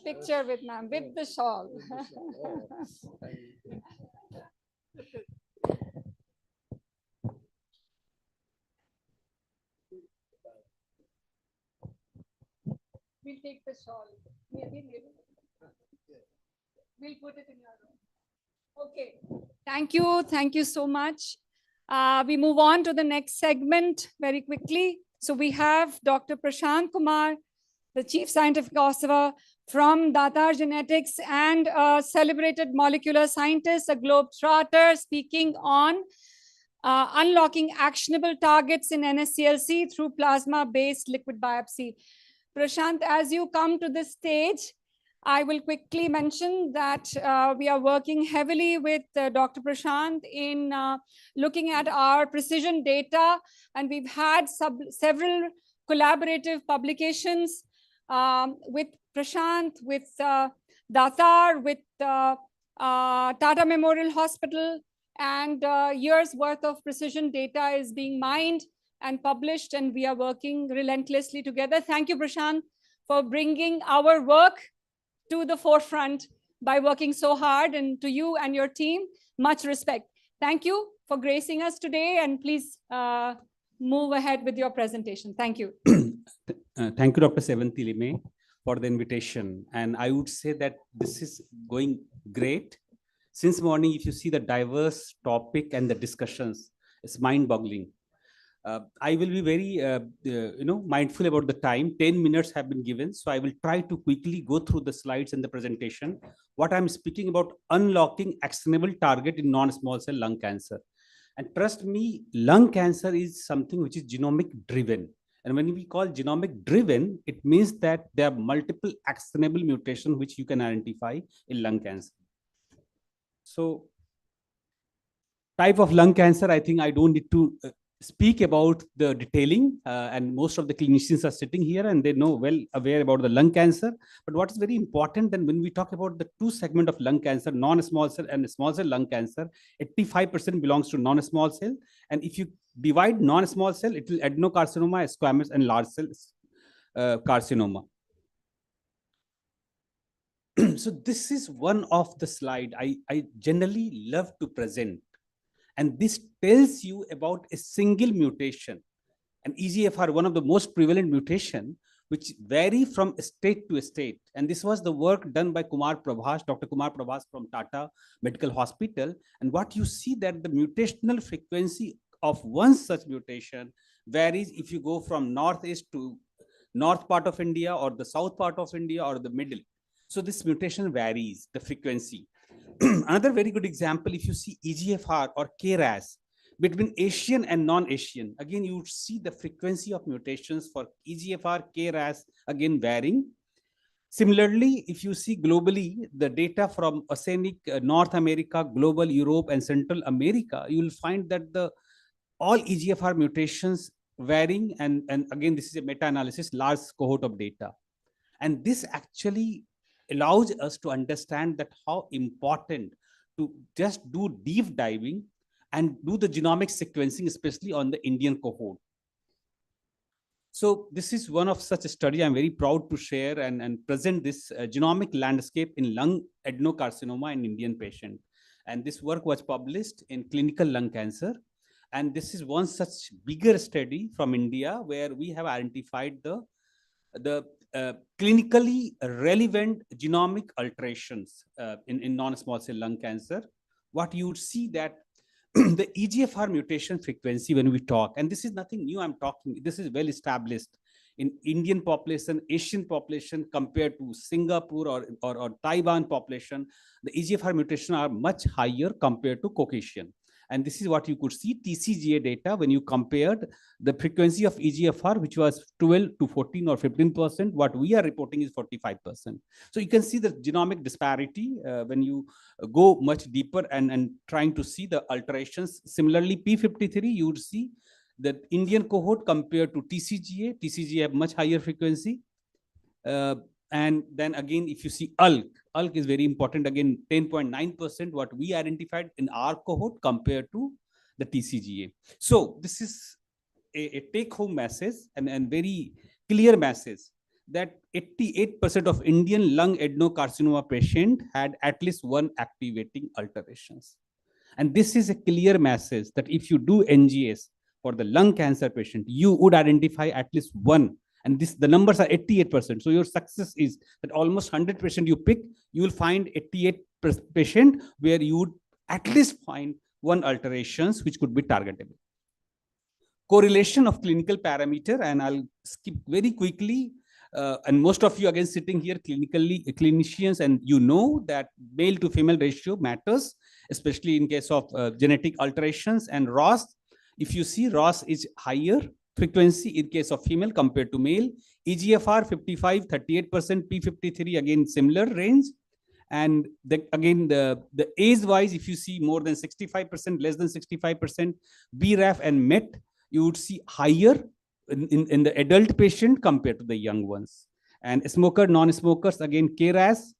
picture with ma'am, with the shawl. Oh, thank you. We'll take the shawl. We'll put it in your room. Okay. Thank you. Thank you so much. We move on to the next segment very quickly. So we have Dr. Prashant Kumar, the Chief Scientific Officer from Datar Genetics and a celebrated molecular scientist, a globetrotter, speaking on unlocking actionable targets in NSCLC through plasma-based liquid biopsy. Prashant, as you come to this stage, I will quickly mention that we are working heavily with Dr. Prashant in looking at our precision data, and we've had several collaborative publications with Prashant, with Datar, with Tata Memorial Hospital, and years worth of precision data is being mined and published, and we are working relentlessly together. Thank you, Prashant, for bringing our work to the forefront by working so hard, and to you and your team, much respect. Thank you for gracing us today, and please move ahead with your presentation. Thank you. Thank you, Dr. Sevanthi Lime, for the invitation. And I would say that this is going great. Since morning, if you see the diverse topic and the discussions, it's mind-boggling. I will be very, mindful about the time. 10 minutes have been given, so I will try to quickly go through the slides and the presentation. What I'm speaking about, unlocking actionable target in non-small cell lung cancer. And trust me, lung cancer is something which is genomic driven. And when we call genomic driven, it means that there are multiple actionable mutations which you can identify in lung cancer. So, type of lung cancer, I think I don't need to speak about the detailing, and most of the clinicians are sitting here and they know well aware about the lung cancer. But what is very important, then when we talk about the two segments of lung cancer, non-small cell and small cell lung cancer, 85% belongs to non-small cell. And if you divide non-small cell, it will adenocarcinoma, squamous, and large cell carcinoma. So this is one of the slide I generally love to present. And this tells you about a single mutation. And EGFR, one of the most prevalent mutation, which vary from state to state. And this was the work done by Kumar Prabhas, Dr. Kumar Prabhas from Tata Medical Hospital. And what you see that the mutational frequency of one such mutation varies if you go from northeast to north part of India, or the south part of India, or the middle. So this mutation varies, the frequency. Another very good example, if you see EGFR or KRAS, between Asian and non-Asian, again, you see the frequency of mutations for EGFR, KRAS, again, varying. Similarly, if you see globally, the data from Oceanic, North America, global Europe, and Central America, you will find that all EGFR mutations varying, and again, this is a meta-analysis, large cohort of data. And this actually allows us to understand that how important to just do deep diving and do the genomic sequencing, especially on the Indian cohort. So this is one of such a study I'm very proud to share and present this genomic landscape in lung adenocarcinoma in Indian patient. And this work was published in Clinical Lung Cancer. And this is one such bigger study from India where we have identified the clinically relevant genomic alterations in non-small cell lung cancer. What you would see that the EGFR mutation frequency when we talk, and this is nothing new I'm talking, this is well established in Indian population, Asian population compared to Singapore or Taiwan population, the EGFR mutation are much higher compared to Caucasian. And this is what you could see, TCGA data, when you compared the frequency of EGFR, which was 12 to 14 or 15%, what we are reporting is 45%. So you can see the genomic disparity when you go much deeper and trying to see the alterations. Similarly, P53, you would see that Indian cohort compared to TCGA have much higher frequency. And then again, if you see ALK is very important, again, 10.9% what we identified in our cohort compared to the TCGA. So this is a take-home message and very clear message that 88% of Indian lung adenocarcinoma patient had at least one activating alterations. And this is a clear message that if you do NGS for the lung cancer patient, you would identify at least one. And the numbers are 88%. So your success is that almost 100% you pick, you will find 88 patient where you would at least find one alterations which could be targetable. Correlation of clinical parameter, and I'll skip very quickly. And most of you again sitting here clinicians, and you know that male to female ratio matters, especially in case of genetic alterations. And ROS, if you see, ROS is higher frequency in case of female compared to male. EGFR 55, 38%, P53 again similar range. And again, the age wise, if you see more than 65%, less than 65%, BRAF and MET, you would see higher in the adult patient compared to the young ones. And smoker, non-smokers, again, KRAS,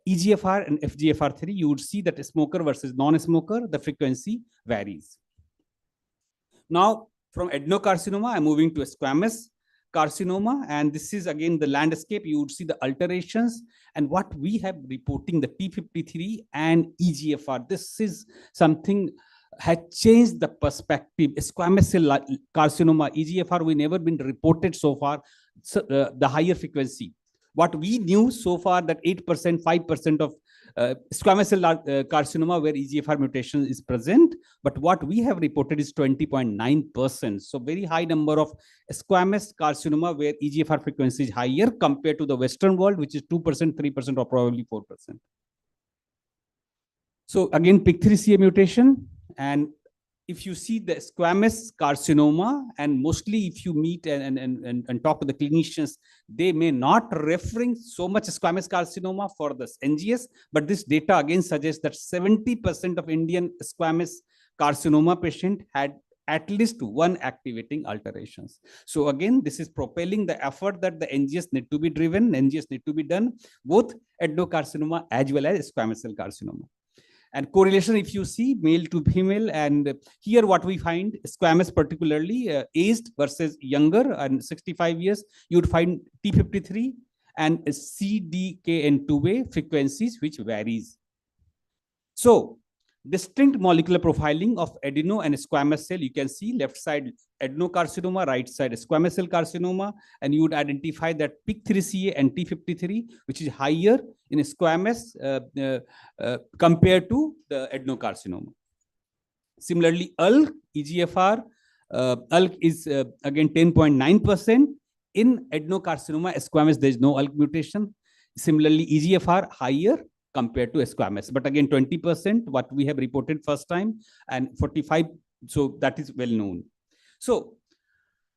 EGFR and FGFR3, you would see that smoker versus non-smoker, the frequency varies. Now, from adenocarcinoma, I'm moving to squamous carcinoma. And this is again the landscape. You would see the alterations. And what we have reporting, the P53 and EGFR, this is something had changed the perspective. Squamous cell carcinoma, EGFR, we never been reported so far, so, the higher frequency. What we knew so far that 8%, 5% of squamous cell carcinoma where EGFR mutation is present, but what we have reported is 20.9%. So very high number of squamous carcinoma where EGFR frequency is higher compared to the Western world, which is 2%, 3%, or probably 4%. So again, PIK3CA mutation. And if you see the squamous carcinoma, and mostly if you meet and talk to the clinicians, they may not referring so much squamous carcinoma for this NGS, but this data again suggests that 70% of Indian squamous carcinoma patient had at least one activating alterations. So again, this is propelling the effort that the NGS need to be driven, NGS need to be done, both adenocarcinoma as well as squamous cell carcinoma. And correlation, if you see male to female, and here what we find, squamous particularly aged versus younger and 65 years, you would find T53 and CDKN2A frequencies which varies. So distinct molecular profiling of adeno and squamous cell, you can see left side adenocarcinoma, right side squamous cell carcinoma, and you would identify that PIK3CA and T53, which is higher in squamous compared to the adenocarcinoma. Similarly, ALK, EGFR, ALK is again 10.9%. In adenocarcinoma, squamous, there is no ALK mutation. Similarly, EGFR higher compared to squamous, but again 20% what we have reported first time, and 45, so that is well known. So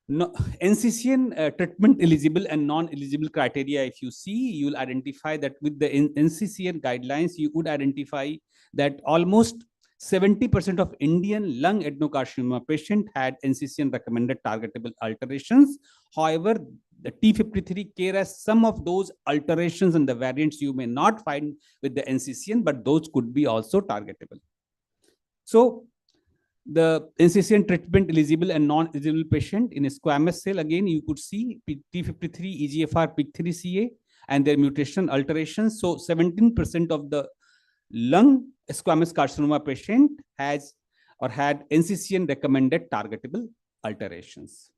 NCCN treatment eligible and non-eligible criteria, if you see, you will identify that with the NCCN guidelines, you would identify that almost 70% of Indian lung adenocarcinoma patient had NCCN recommended targetable alterations. However, the T53 KRAS, some of those alterations and the variants you may not find with the NCCN, but those could be also targetable. So the NCCN treatment eligible and non-eligible patient in a squamous cell, again, you could see T53, EGFR, PIK3CA, and their mutation alterations. So 17% of the lung squamous carcinoma patient has or had NCCN recommended targetable alterations.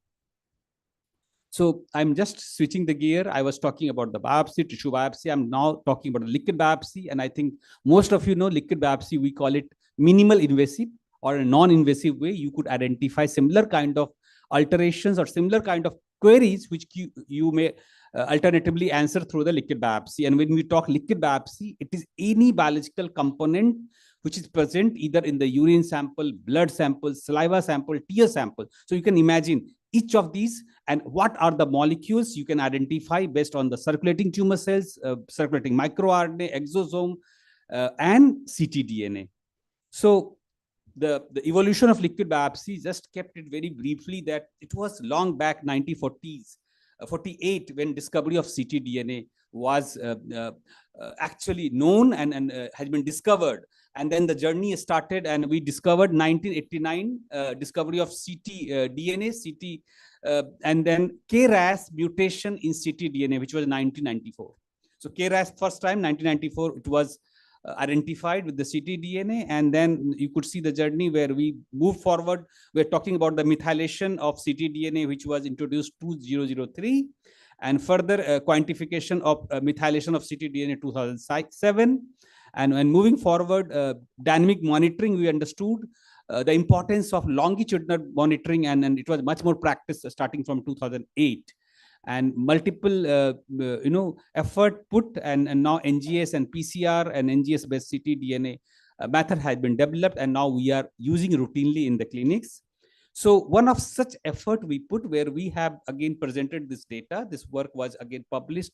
So I'm just switching the gear. I was talking about the biopsy, tissue biopsy. I'm now talking about liquid biopsy. And I think most of you know liquid biopsy, we call it minimal invasive or a non-invasive way. You could identify similar kind of alterations or similar kind of queries, which you may alternatively answer through the liquid biopsy. And when we talk liquid biopsy, it is any biological component which is present either in the urine sample, blood sample, saliva sample, tear sample. So you can imagine each of these and what are the molecules you can identify based on the circulating tumor cells, circulating microRNA, exosome, and ctDNA. So the evolution of liquid biopsy just kept it very briefly that it was long back 1940s, 48 when discovery of ctDNA was actually known and has been discovered. And then the journey started and we discovered 1989 discovery of ctDNA, and then KRAS mutation in ctDNA, which was 1994. So KRAS first time 1994, it was identified with the ctDNA, and then you could see the journey where we move forward. We're talking about the methylation of ctDNA, which was introduced 2003, and further quantification of methylation of ctDNA 2007. And when moving forward, dynamic monitoring, we understood the importance of longitudinal monitoring, and it was much more practiced starting from 2008. And multiple effort put, and now NGS and PCR and NGS based ctDNA method has been developed, and now we are using routinely in the clinics. So one of such effort we put, where we have again presented this data. This work was again published,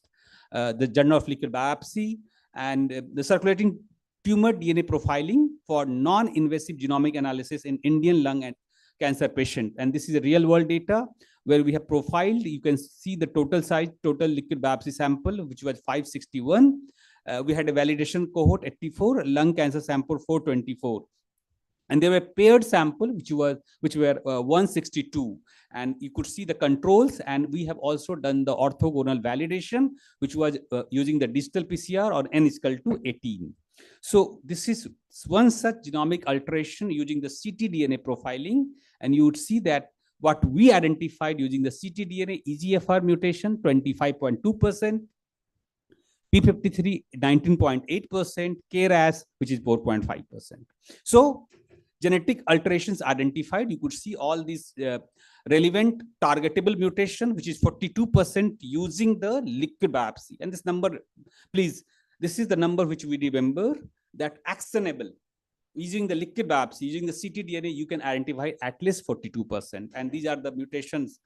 the Journal of Liquid Biopsy, and the circulating tumor DNA profiling for non-invasive genomic analysis in Indian lung and cancer patient. And this is a real world data where we have profiled. You can see the total size, total liquid biopsy sample, which was 561. We had a validation cohort 84, lung cancer sample 424. And there were paired sample, which were 162. And you could see the controls. And we have also done the orthogonal validation, which was using the digital PCR or n is equal to 18. So this is one such genomic alteration using the ctDNA profiling. And you would see that what we identified using the ctDNA, EGFR mutation, 25.2%, P53, 19.8%, KRAS, which is 4.5%. So genetic alterations identified. You could see all these relevant targetable mutation, which is 42% using the liquid biopsy. And this number, please, this is the number which we remember, that actionable. Using the liquid biopsy, using the ctDNA, you can identify at least 42%. And these are the mutations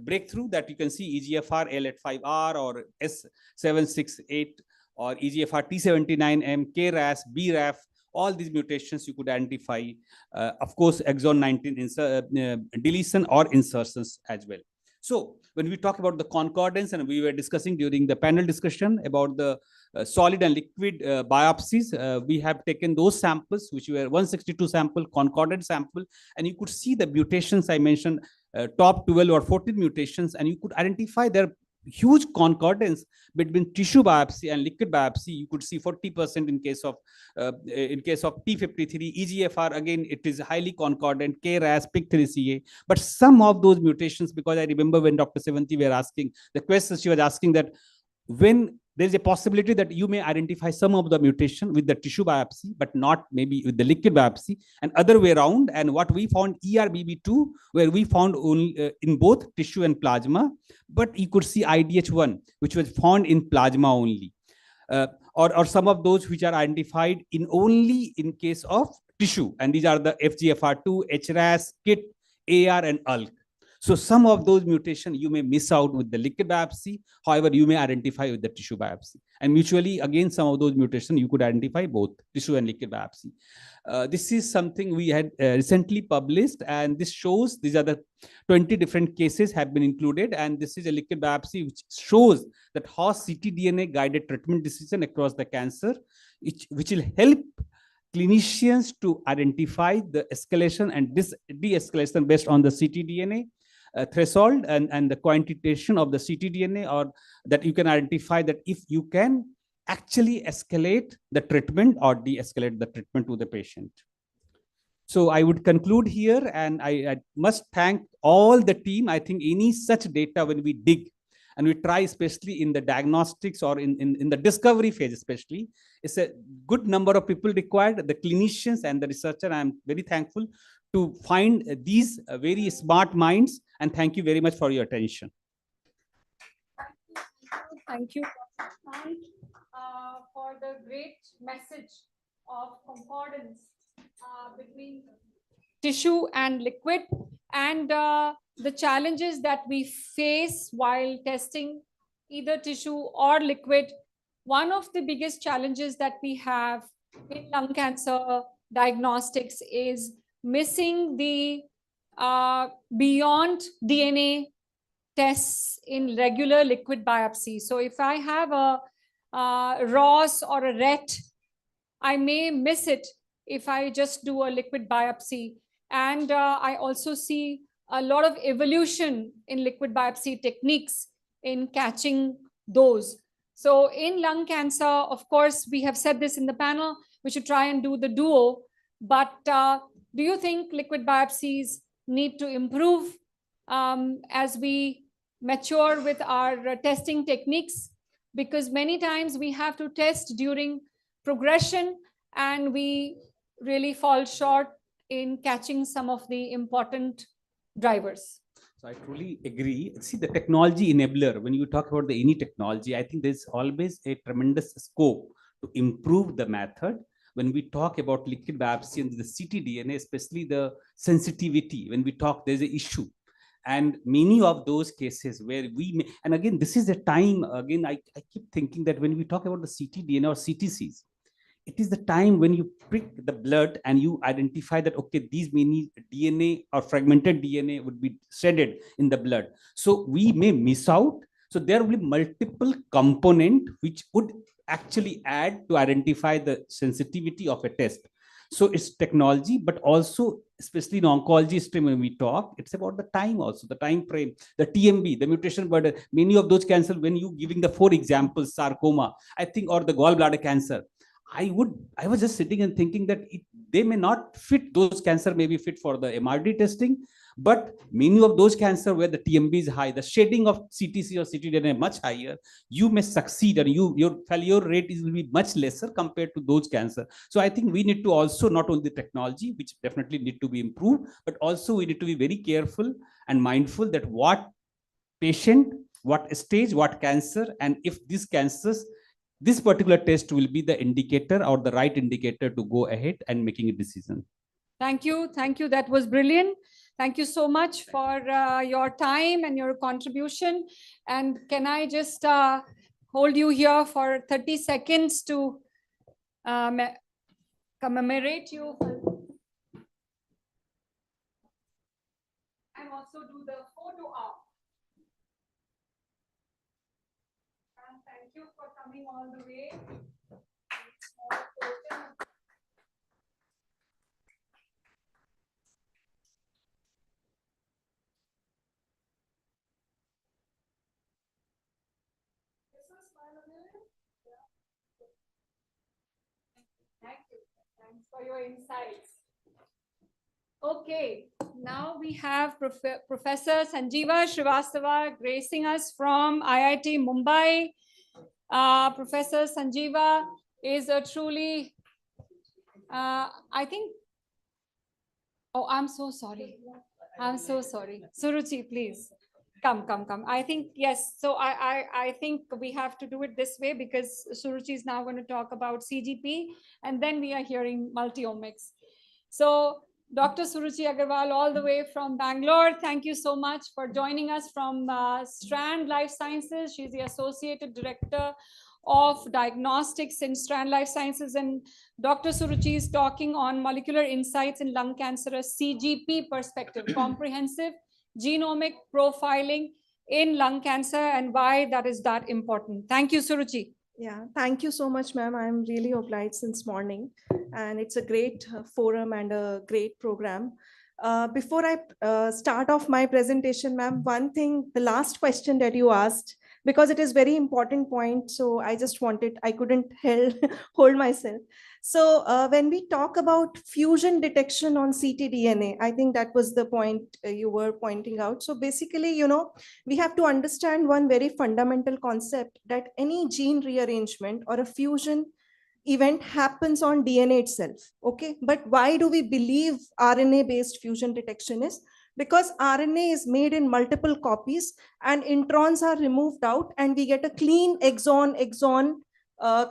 breakthrough that you can see: EGFR L85R or S768 or EGFR T79M, KRAS, BRAF. All these mutations you could identify. Of course, exon 19 deletion or insertions as well. So when we talk about the concordance, and we were discussing during the panel discussion about the solid and liquid biopsies, we have taken those samples, which were 162 sample, concordant sample, and you could see the mutations I mentioned, top 12 or 14 mutations, and you could identify their huge concordance between tissue biopsy and liquid biopsy. You could see 40% in case of P53, EGFR, again, it is highly concordant, KRAS, PIK3CA. But some of those mutations, because I remember when Dr. Sevanti were asking the question, she was asking that when there is a possibility that you may identify some of the mutation with the tissue biopsy, but not maybe with the liquid biopsy, and other way around. And what we found, ERBB2, where we found only in both tissue and plasma, but you could see IDH1, which was found in plasma only, or some of those which are identified in only in case of tissue. And these are the FGFR2, HRAS, KIT, AR, and ALK. So some of those mutations you may miss out with the liquid biopsy. However, you may identify with the tissue biopsy. And mutually, again, some of those mutations you could identify both tissue and liquid biopsy. This is something we had recently published, and this shows these are the 20 different cases have been included. And this is a liquid biopsy which shows that how ctDNA guided treatment decision across the cancer, which will help clinicians to identify the escalation and de-escalation based on the ctDNA threshold and the quantitation of the ctDNA, or that you can identify that if you can actually escalate the treatment or de-escalate the treatment to the patient. So I would conclude here, and I must thank all the team. I think any such data, when we dig and we try, especially in the diagnostics or in the discovery phase especially, it's a good number of people required, the clinicians and the researcher. I'm very thankful to find these very smart minds, and thank you very much for your attention. Thank you for the great message of concordance between tissue and liquid, and the challenges that we face while testing either tissue or liquid. One of the biggest challenges that we have in lung cancer diagnostics is missing the beyond DNA tests in regular liquid biopsy. So if I have a ROS or a RET, I may miss it if I just do a liquid biopsy. And I also see a lot of evolution in liquid biopsy techniques in catching those. So in lung cancer, of course, we have said this in the panel, we should try and do the duo. But do you think liquid biopsies need to improve as we mature with our testing techniques? Because many times we have to test during progression and we really fall short in catching some of the important drivers. So I truly agree. See, the technology enabler, when you talk about the any technology, I think there's always a tremendous scope to improve the method. When we talk about liquid biopsy and the ctDNA, especially the sensitivity, when we talk, there's an issue. And many of those cases where we may, and again, this is a time, again, I keep thinking that when we talk about the ctDNA or CTCs, it is the time when you prick the blood and you identify that, okay, these many DNA or fragmented DNA would be shredded in the blood. So we may miss out. So there will be multiple components which would actually add to identify the sensitivity of a test. So it's technology, but also, especially in oncology stream, when we talk, it's about the time also, the time frame, the TMB, the mutation burden. Many of those cancers, when you giving the 4 examples, sarcoma, I think, or the gallbladder cancer, I was just sitting and thinking that they may not fit, those cancer may be fit for the MRD testing, but many of those cancer where the TMB is high, the shading of CTC or ctDNA much higher, you may succeed and your failure rate will be much lesser compared to those cancer. So I think we need to also, not only the technology, which definitely need to be improved, but also we need to be very careful and mindful that what patient, what stage, what cancer, and if these cancers, this particular test will be the indicator or the right indicator to go ahead and making a decision. Thank you. Thank you. That was brilliant. Thank you so much for your time and your contribution. And can I just hold you here for 30 seconds to commemorate you? And also do the photo op. Thank you for coming all the way. Thank you. Thanks for your insights. Okay, now we have Professor Sanjeeva Srivastava gracing us from IIT Mumbai. Professor Sanjeeva is a truly, I think, oh, I'm so sorry. I'm so sorry. Suruchi, please. Come. I think, yes. So I think we have to do it this way because Suruchi is now going to talk about CGP and then we are hearing multi-omics. So Dr. Suruchi Agarwal, all the way from Bangalore, thank you so much for joining us from Strand Life Sciences. She's the Associated Director of Diagnostics in Strand Life Sciences. And Dr. Suruchi is talking on molecular insights in lung cancer, a CGP perspective, comprehensive genomic profiling in lung cancer, and why that is that important. Thank you, Suruchi. Yeah, thank you so much, ma'am. I'm really obliged since morning, and it's a great forum and a great program. Before I start off my presentation, ma'am, one thing, the last question that you asked, because it is very important point, so I just wanted, I couldn't hold myself. So when we talk about fusion detection on ctDNA, I think that was the point you were pointing out. So basically, you know, we have to understand one very fundamental concept, that any gene rearrangement or a fusion event happens on DNA itself. Okay, but why do we believe RNA-based fusion detection is? Because RNA is made in multiple copies and introns are removed out and we get a clean exon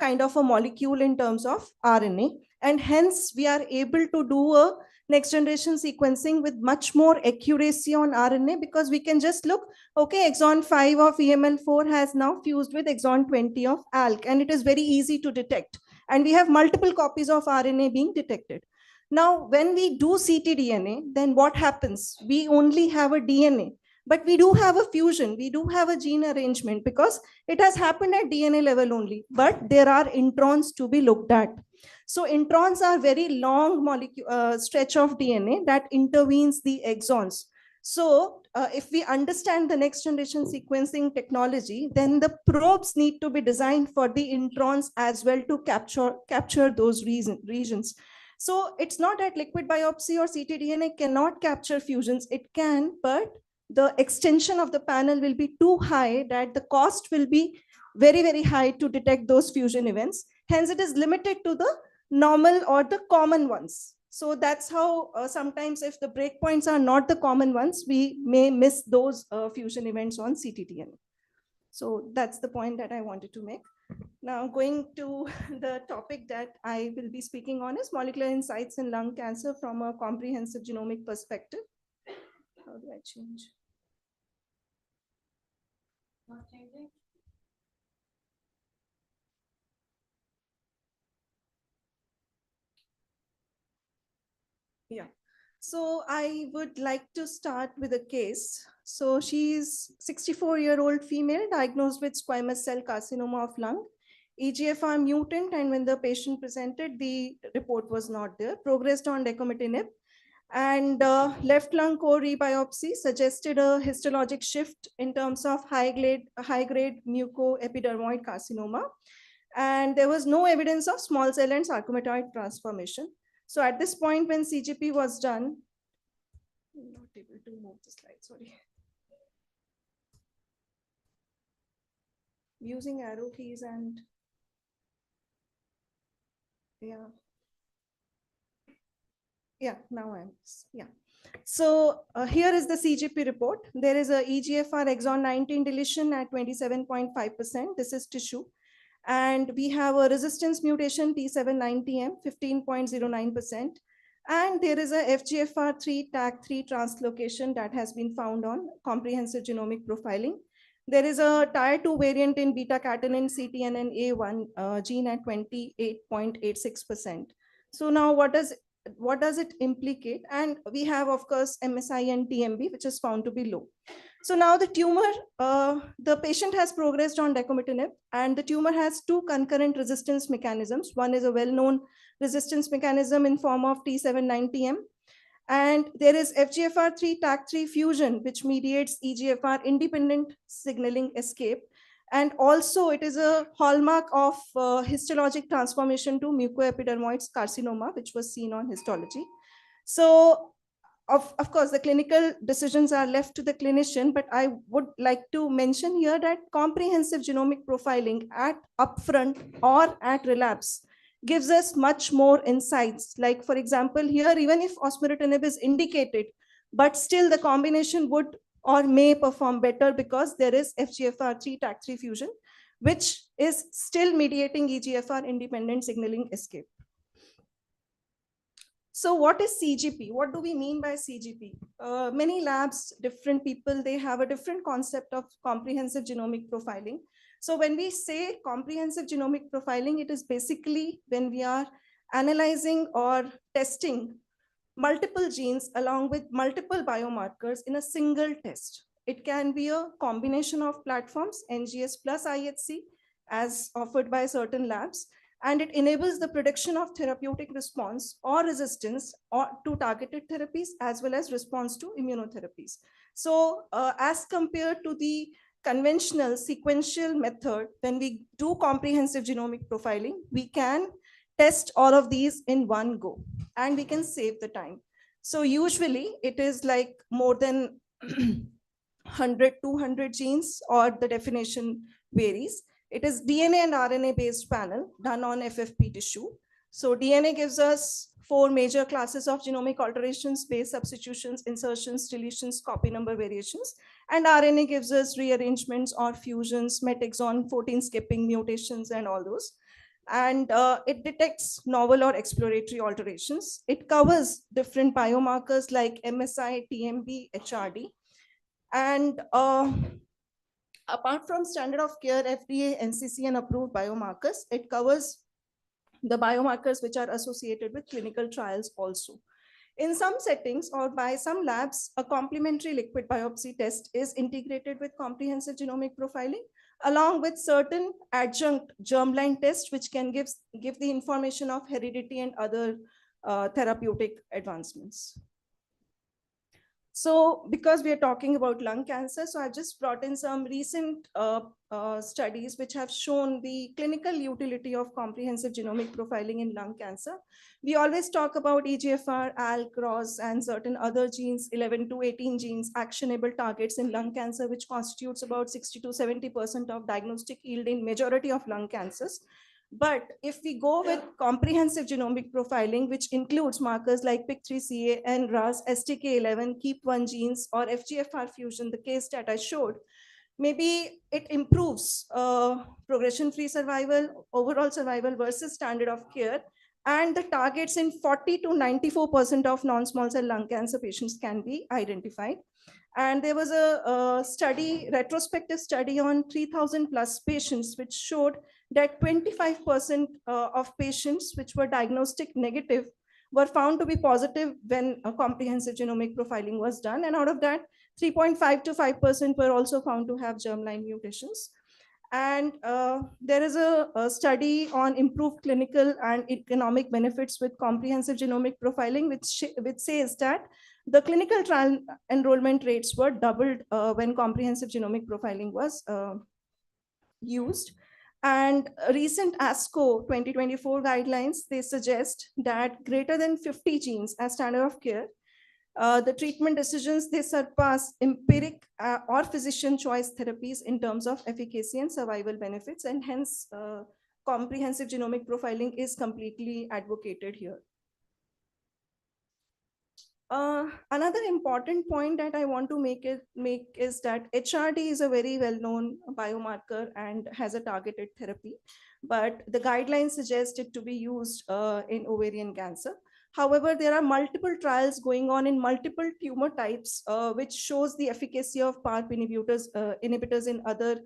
kind of a molecule in terms of RNA. And hence we are able to do a next generation sequencing with much more accuracy on RNA, because we can just look, okay, exon 5 of EML4 has now fused with exon 20 of ALK, and it is very easy to detect. And we have multiple copies of RNA being detected. Now, when we do ctDNA, then what happens? We only have a DNA, but we do have a fusion. We do have a gene arrangement because it has happened at DNA level only, but there are introns to be looked at. So introns are very long molecule stretch of DNA that intervenes the exons. So if we understand the next generation sequencing technology, then the probes need to be designed for the introns as well to capture those regions. So it's not that liquid biopsy or ctDNA cannot capture fusions. It can, but the extension of the panel will be too high that the cost will be very, very high to detect those fusion events. Hence, it is limited to the normal or the common ones. So that's how sometimes if the breakpoints are not the common ones, we may miss those fusion events on ctDNA. So that's the point that I wanted to make. Now going to the topic that I will be speaking on is molecular insights in lung cancer from a comprehensive genomic perspective. How do I change? Not changing. Yeah. So I would like to start with a case. So she's 64-year-old female diagnosed with squamous cell carcinoma of lung, EGFR mutant, and when the patient presented, the report was not there, progressed on dacomitinib, and left lung core rebiopsy suggested a histologic shift in terms of high-grade mucoepidermoid carcinoma. And there was no evidence of small cell and sarcomatoid transformation. So at this point, when CGP was done, I'm not able to move the slide, sorry. Using arrow keys and yeah. Yeah, now yeah. So here is the CGP report. There is a EGFR exon 19 deletion at 27.5%. This is tissue. And we have a resistance mutation T790M, 15.09%. And there is a FGFR3 TAG3 translocation that has been found on comprehensive genomic profiling. There is a tier 2 variant in beta-catenin CTNNA1 gene at 28.86%. So now what does it implicate? And we have, of course, MSI and TMB, which is found to be low. So now the tumor, the patient has progressed on dacomitinib, and the tumor has two concurrent resistance mechanisms. One is a well-known resistance mechanism in form of T790M. And there is FGFR3 TAG3 fusion, which mediates EGFR independent signaling escape. And also it is a hallmark of histologic transformation to mucoepidermoid carcinoma, which was seen on histology. So of course, the clinical decisions are left to the clinician, but I would like to mention here that comprehensive genomic profiling at upfront or at relapse gives us much more insights. Like, for example, here, even if osimertinib is indicated, but still the combination would or may perform better because there is FGFR3 TAG3 fusion, which is still mediating EGFR independent signaling escape. So what is CGP? What do we mean by CGP? Many labs, different people, they have a different concept of comprehensive genomic profiling. So when we say comprehensive genomic profiling, it is basically when we are analyzing or testing multiple genes along with multiple biomarkers in a single test. It can be a combination of platforms, NGS plus IHC, as offered by certain labs, and it enables the prediction of therapeutic response or resistance or to targeted therapies as well as response to immunotherapies. So as compared to the conventional sequential method, when we do comprehensive genomic profiling, we can test all of these in one go and we can save the time. So usually it is like more than 100, 200 genes, or the definition varies. It is DNA and RNA based panel done on FFP tissue. So DNA gives us 4 major classes of genomic alterations, base substitutions, insertions, deletions, copy number variations. And RNA gives us rearrangements or fusions, met exon 14 skipping, mutations, and all those. And it detects novel or exploratory alterations. It covers different biomarkers like MSI, TMB, HRD. And apart from standard of care, FDA, NCCN and approved biomarkers, it covers the biomarkers which are associated with clinical trials also. In some settings or by some labs, a complementary liquid biopsy test is integrated with comprehensive genomic profiling, along with certain adjunct germline tests, which can give the information of heredity and other therapeutic advancements. So because we are talking about lung cancer, so I've just brought in some recent studies which have shown the clinical utility of comprehensive genomic profiling in lung cancer. We always talk about EGFR, ALK, ROS, and certain other genes, 11 to 18 genes, actionable targets in lung cancer, which constitutes about 60 to 70% of diagnostic yield in majority of lung cancers. But if we go with comprehensive genomic profiling, which includes markers like PIK3CA, NRAS, STK11, KEAP1 genes, or FGFR fusion, the case that I showed, maybe it improves progression-free survival, overall survival versus standard of care, and the targets in 40 to 94% of non-small cell lung cancer patients can be identified. And there was a study, retrospective study on 3,000 plus patients, which showed that 25% of patients which were diagnostic negative were found to be positive when a comprehensive genomic profiling was done. And out of that, 3.5 to 5% were also found to have germline mutations. And there is a study on improved clinical and economic benefits with comprehensive genomic profiling, which says that the clinical trial enrollment rates were doubled when comprehensive genomic profiling was used. And recent ASCO 2024 guidelines, they suggest that greater than 50 genes as standard of care, the treatment decisions, they surpass empiric or physician choice therapies in terms of efficacy and survival benefits, and hence comprehensive genomic profiling is completely advocated here. Another important point that I want to make is that HRD is a very well-known biomarker and has a targeted therapy, but the guidelines suggest it to be used in ovarian cancer. However, there are multiple trials going on in multiple tumor types, which shows the efficacy of PARP inhibitors in other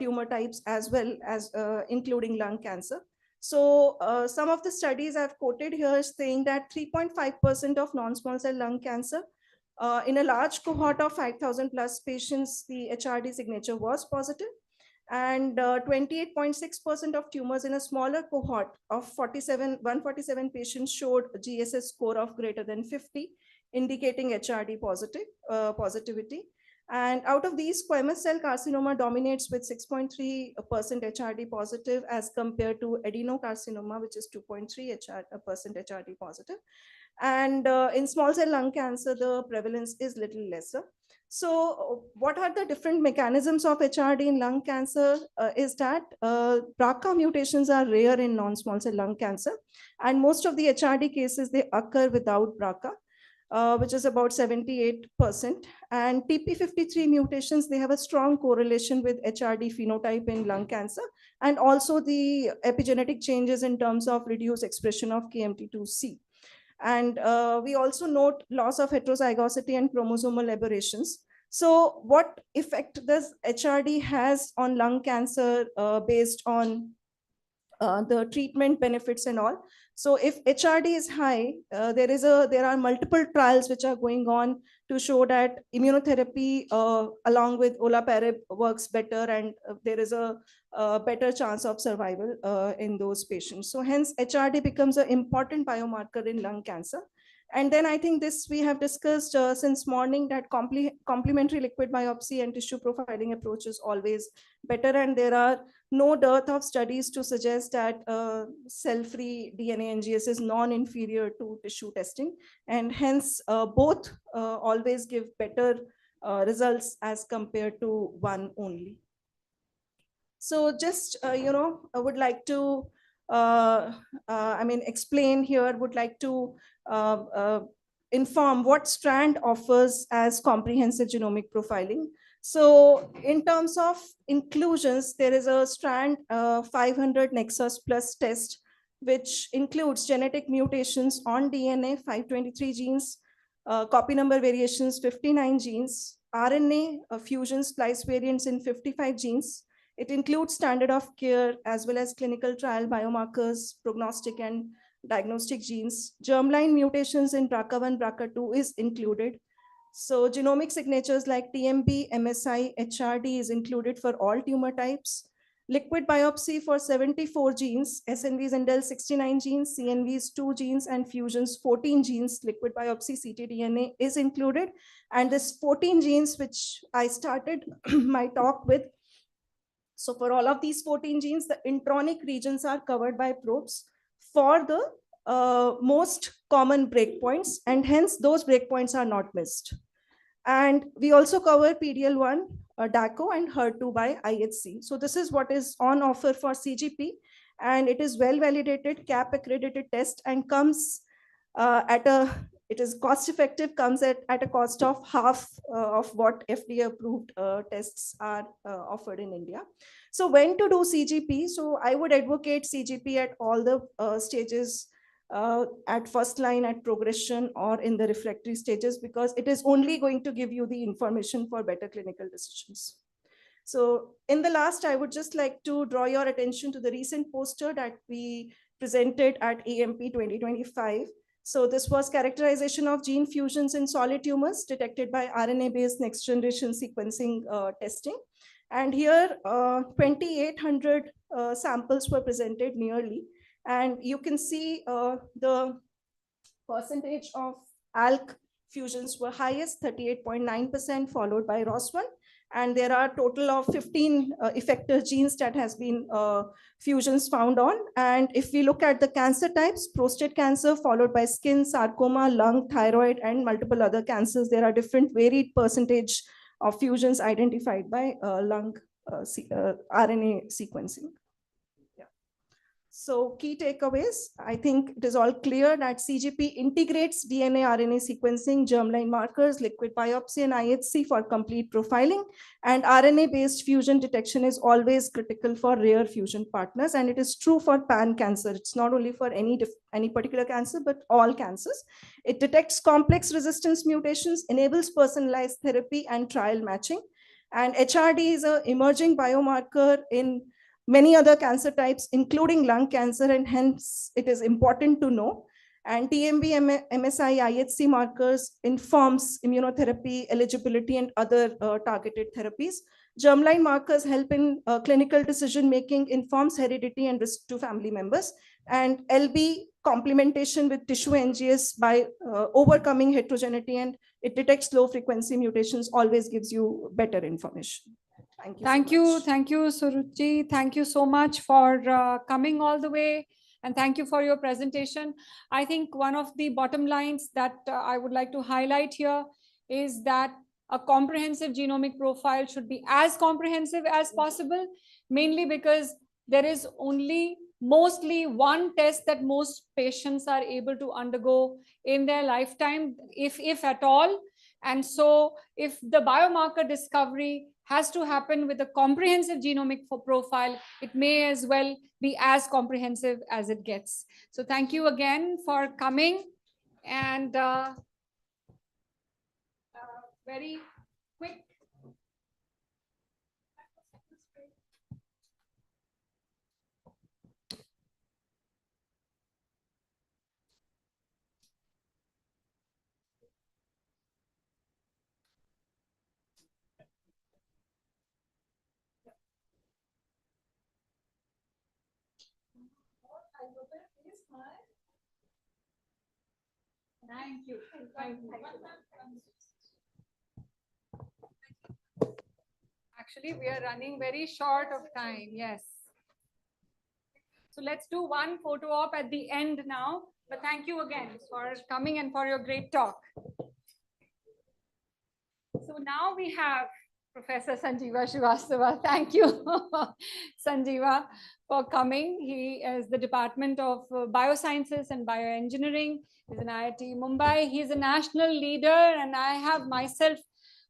tumor types as well as including lung cancer. So some of the studies I've quoted here is saying that 3.5% of non-small cell lung cancer in a large cohort of 5,000 plus patients, the HRD signature was positive. And 28.6% of tumors in a smaller cohort of 147 patients showed a GSS score of greater than 50, indicating HRD positivity. And out of these, squamous cell carcinoma dominates with 6.3% HRD positive as compared to adenocarcinoma, which is 2.3% HRD positive. And in small cell lung cancer, the prevalence is little lesser. So what are the different mechanisms of HRD in lung cancer is that BRCA mutations are rare in non-small cell lung cancer. And most of the HRD cases, they occur without BRCA, which is about 78%. And TP53 mutations, they have a strong correlation with HRD phenotype in lung cancer, and also the epigenetic changes in terms of reduced expression of KMT2C. And we also note loss of heterozygosity and chromosomal aberrations. So what effect does HRD has on lung cancer based on the treatment benefits and all? So if HRD is high, there are multiple trials which are going on to show that immunotherapy along with olaparib works better, and there is a better chance of survival in those patients. So hence HRD becomes an important biomarker in lung cancer. And then I think this we have discussed since morning, that complementary liquid biopsy and tissue profiling approach is always better. And there are no dearth of studies to suggest that cell-free DNA NGS is non-inferior to tissue testing. And hence both always give better results as compared to one only. So just, I would like to, explain here, would like to inform what STRAND offers as comprehensive genomic profiling. So in terms of inclusions, there is a STRAND 500 Nexus Plus test, which includes genetic mutations on DNA, 523 genes, copy number variations, 59 genes, RNA fusion splice variants in 55 genes. It includes standard of care as well as clinical trial biomarkers, prognostic and diagnostic genes. Germline mutations in BRCA1, BRCA2 is included. So genomic signatures like TMB, MSI, HRD is included for all tumor types. liquid biopsy for 74 genes, SNVs and DEL 69 genes, CNVs 2 genes, and fusions 14 genes. Liquid biopsy ctDNA is included. And this 14 genes, which I started my talk with. So for all of these 14 genes, the intronic regions are covered by probes for the most common breakpoints, and hence those breakpoints are not missed. And we also cover PDL1, DACO, and HER2 by IHC. So this is what is on offer for CGP, and it is well validated, CAP accredited test, and comes it is cost effective, comes at a cost of half of what FDA approved tests are offered in India. So when to do CGP? So I would advocate CGP at all the stages, at first line, at progression, or in the refractory stages, because it is only going to give you the information for better clinical decisions. So in the last, I would just like to draw your attention to the recent poster that we presented at AMP 2025. So this was characterization of gene fusions in solid tumors detected by RNA-based next generation sequencing testing. And here 2,800 samples were presented nearly. And you can see the percentage of ALK fusions were highest, 38.9%, followed by ROS1. And there are a total of 15 effector genes that has been fusions found on. And if we look at the cancer types, prostate cancer, followed by skin, sarcoma, lung, thyroid, and multiple other cancers, there are different varied percentage of fusions identified by lung RNA sequencing. So key takeaways, I think it is all clear that CGP integrates DNA RNA sequencing, germline markers, liquid biopsy, and IHC for complete profiling. And RNA-based fusion detection is always critical for rare fusion partners. And it is true for pan cancer. It's not only for any particular cancer, but all cancers. It detects complex resistance mutations, enables personalized therapy and trial matching. And HRD is an emerging biomarker in many other cancer types, including lung cancer, and hence it is important to know. And TMB, MSI, IHC markers informs immunotherapy eligibility and other targeted therapies. Germline markers help in clinical decision-making, informs heredity and risk to family members. And LB complementation with tissue NGS by overcoming heterogeneity, and it detects low frequency mutations, always gives you better information. Thank you. Thank you, Suruchi. Thank you so much for coming all the way, and thank you for your presentation. I think one of the bottom lines that I would like to highlight here is that a comprehensive genomic profile should be as comprehensive as possible, mainly because there is mostly one test that most patients are able to undergo in their lifetime, if at all. And so if the biomarker discovery has to happen with a comprehensive genomic profile, it may as well be as comprehensive as it gets. So thank you again for coming, and very quick. Thank you. Actually, we are running very short of time. Yes. So let's do one photo op at the end now. But thank you again for coming and for your great talk. So now we have Professor Sanjeeva Srivastava. Thank you, Sanjeeva, for coming. He is the Department of Biosciences and Bioengineering. He's in IIT Mumbai. He's a national leader, and I have myself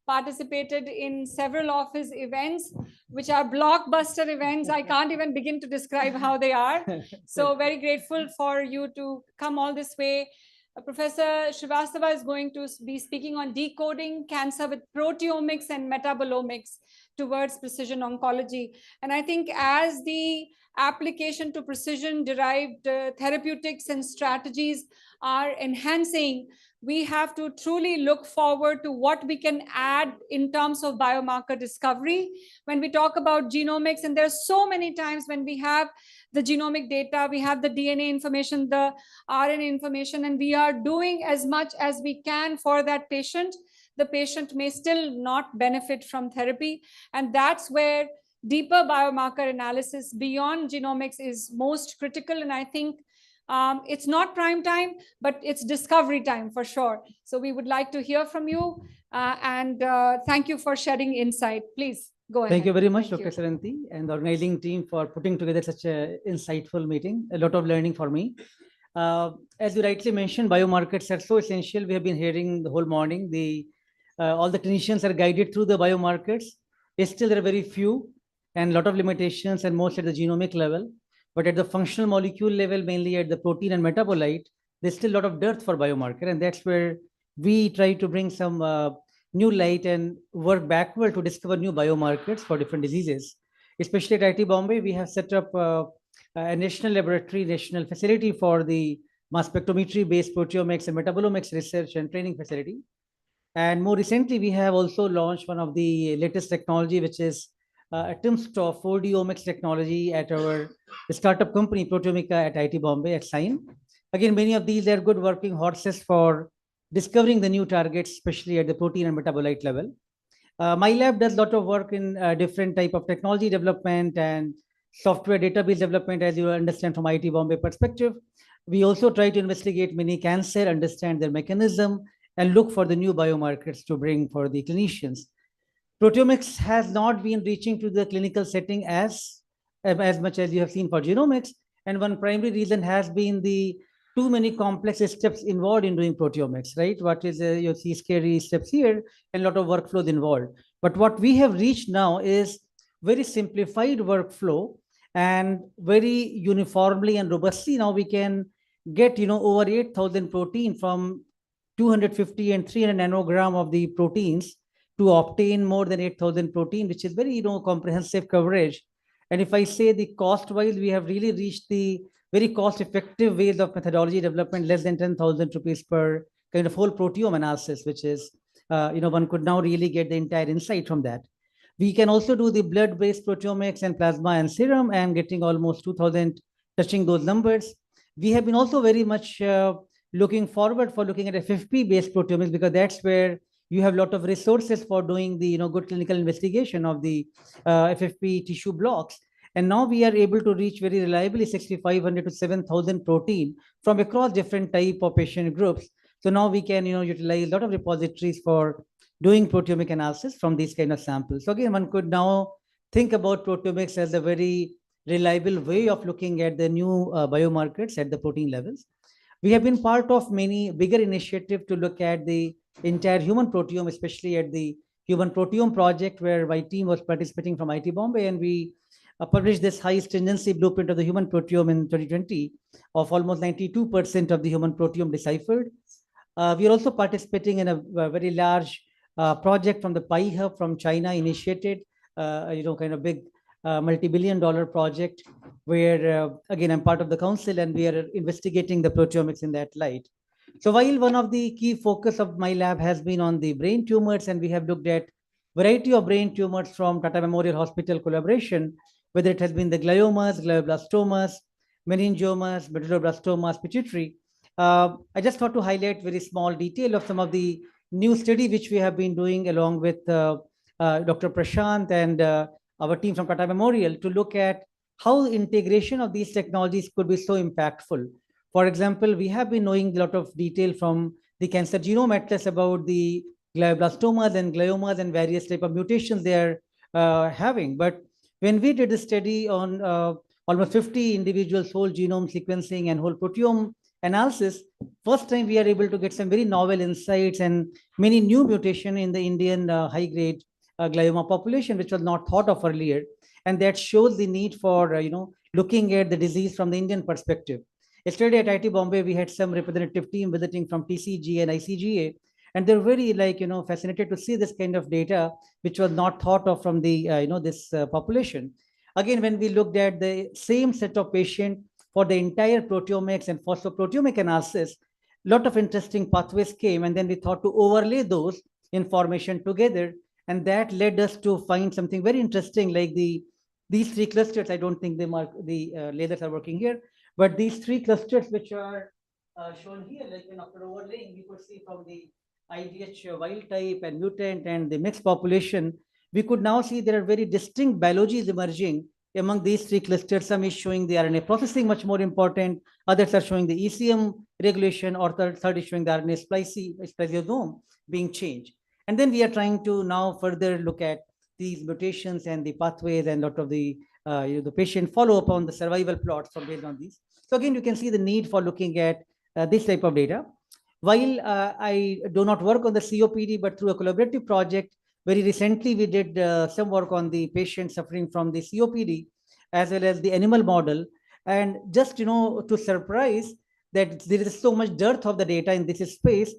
participated in several of his events, which are blockbuster events. I can't even begin to describe how they are. So very grateful for you to come all this way. Professor Srivastava is going to be speaking on decoding cancer with proteomics and metabolomics towards precision oncology. And I think as the application to precision derived therapeutics and strategies are enhancing, we have to truly look forward to what we can add in terms of biomarker discovery. When we talk about genomics, and there are so many times when we have the genomic data, we have the DNA information, the RNA information, and we are doing as much as we can for that patient, the patient may still not benefit from therapy. And that's where deeper biomarker analysis beyond genomics is most critical. And I think it's not prime time, but it's discovery time for sure. So we would like to hear from you and thank you for sharing insight. Please go ahead. Thank you very much, Thank Dr. Saranti, and the organizing team for putting together such an insightful meeting. A lot of learning for me. As you rightly mentioned, biomarkers are so essential. We have been hearing the whole morning. All the clinicians are guided through the biomarkers. Still, there are very few and a lot of limitations, and most at the genomic level. But at the functional molecule level, mainly at the protein and metabolite, there's still a lot of dearth for biomarker. And that's where we try to bring some new light and work backward to discover new biomarkers for different diseases. Especially at IIT Bombay, we have set up a national laboratory, national facility for the mass spectrometry-based proteomics and metabolomics research and training facility. And more recently, we have also launched one of the latest technology, which is a timsTOF 4D omics technology at our startup company, Proteomica at IIT Bombay at SINE. Again, many of these are good working horses for discovering the new targets, especially at the protein and metabolite level. My lab does a lot of work in different type of technology development and software database development, as you understand from IIT Bombay perspective. We also try to investigate many cancer, understand their mechanism, and look for the new biomarkers to bring for the clinicians. Proteomics has not been reaching to the clinical setting as much as you have seen for genomics. And one primary reason has been the too many complex steps involved in doing proteomics, right? What is, you see scary steps here and a lot of workflows involved. But what we have reached now is very simplified workflow and very uniformly and robustly. Now we can get, over 8,000 protein from 250 and 300 nanogram of the proteins to obtain more than 8,000 protein, which is very, comprehensive coverage. And if I say the cost-wise, we have really reached the very cost-effective ways of methodology development, less than 10,000 rupees per kind of whole proteome analysis, which is, one could now really get the entire insight from that. We can also do the blood-based proteomics and plasma and serum and getting almost 2,000, touching those numbers. We have been also very much looking forward for looking at FFP-based proteomics, because that's where you have a lot of resources for doing the good clinical investigation of the FFP tissue blocks. And now we are able to reach very reliably 6,500 to 7,000 protein from across different type of patient groups. So now we can utilize a lot of repositories for doing proteomic analysis from these kind of samples. So again, one could now think about proteomics as a very reliable way of looking at the new biomarkers at the protein levels. We have been part of many bigger initiatives to look at the entire human proteome, especially at the Human Proteome Project, where my team was participating from IIT Bombay, and we published this high stringency blueprint of the human proteome in 2020 of almost 92% of the human proteome deciphered. We are also participating in a very large project from the Pi Hub from China initiated, kind of big multi-billion-dollar project where, again, I'm part of the council and we are investigating the proteomics in that light. So while one of the key focus of my lab has been on the brain tumors, and we have looked at variety of brain tumors from Tata Memorial Hospital collaboration, whether it has been the gliomas, glioblastomas, meningiomas, medulloblastomas, pituitary. I just thought to highlight very small detail of some of the new study which we have been doing along with Dr. Prashant and our team from Tata Memorial to look at how integration of these technologies could be so impactful. For example, we have been knowing a lot of detail from the Cancer Genome Atlas about the glioblastomas and gliomas and various type of mutations they are having. But when we did a study on almost 50 individuals whole genome sequencing and whole proteome analysis, first time we are able to get some very novel insights and many new mutation in the Indian high-grade glioma population, which was not thought of earlier. And that shows the need for, looking at the disease from the Indian perspective. Yesterday at IIT Bombay, we had some representative team visiting from TCG and ICGA, And they're very fascinated to see this kind of data, which was not thought of from the, this population. Again, when we looked at the same set of patient for the entire proteomics and phosphoproteomic analysis, lot of interesting pathways came, and then we thought to overlay those information together, and that led us to find something very interesting, like these three clusters. I don't think the lasers are working here, but these three clusters which are shown here, like after overlaying, we could see from the IDH wild type and mutant and the mixed population, we could now see there are very distinct biologies emerging among these three clusters. Some is showing the RNA processing much more important, others are showing the ECM regulation, or third is showing the RNA spliceosome being changed. And then we are trying to now further look at these mutations and the pathways, and lot of the the patient follow up on the survival plots from based on these. So again, you can see the need for looking at this type of data. While I do not work on the COPD, but through a collaborative project, very recently we did some work on the patient suffering from the COPD, as well as the animal model. And just, to surprise that there is so much dearth of the data in this space,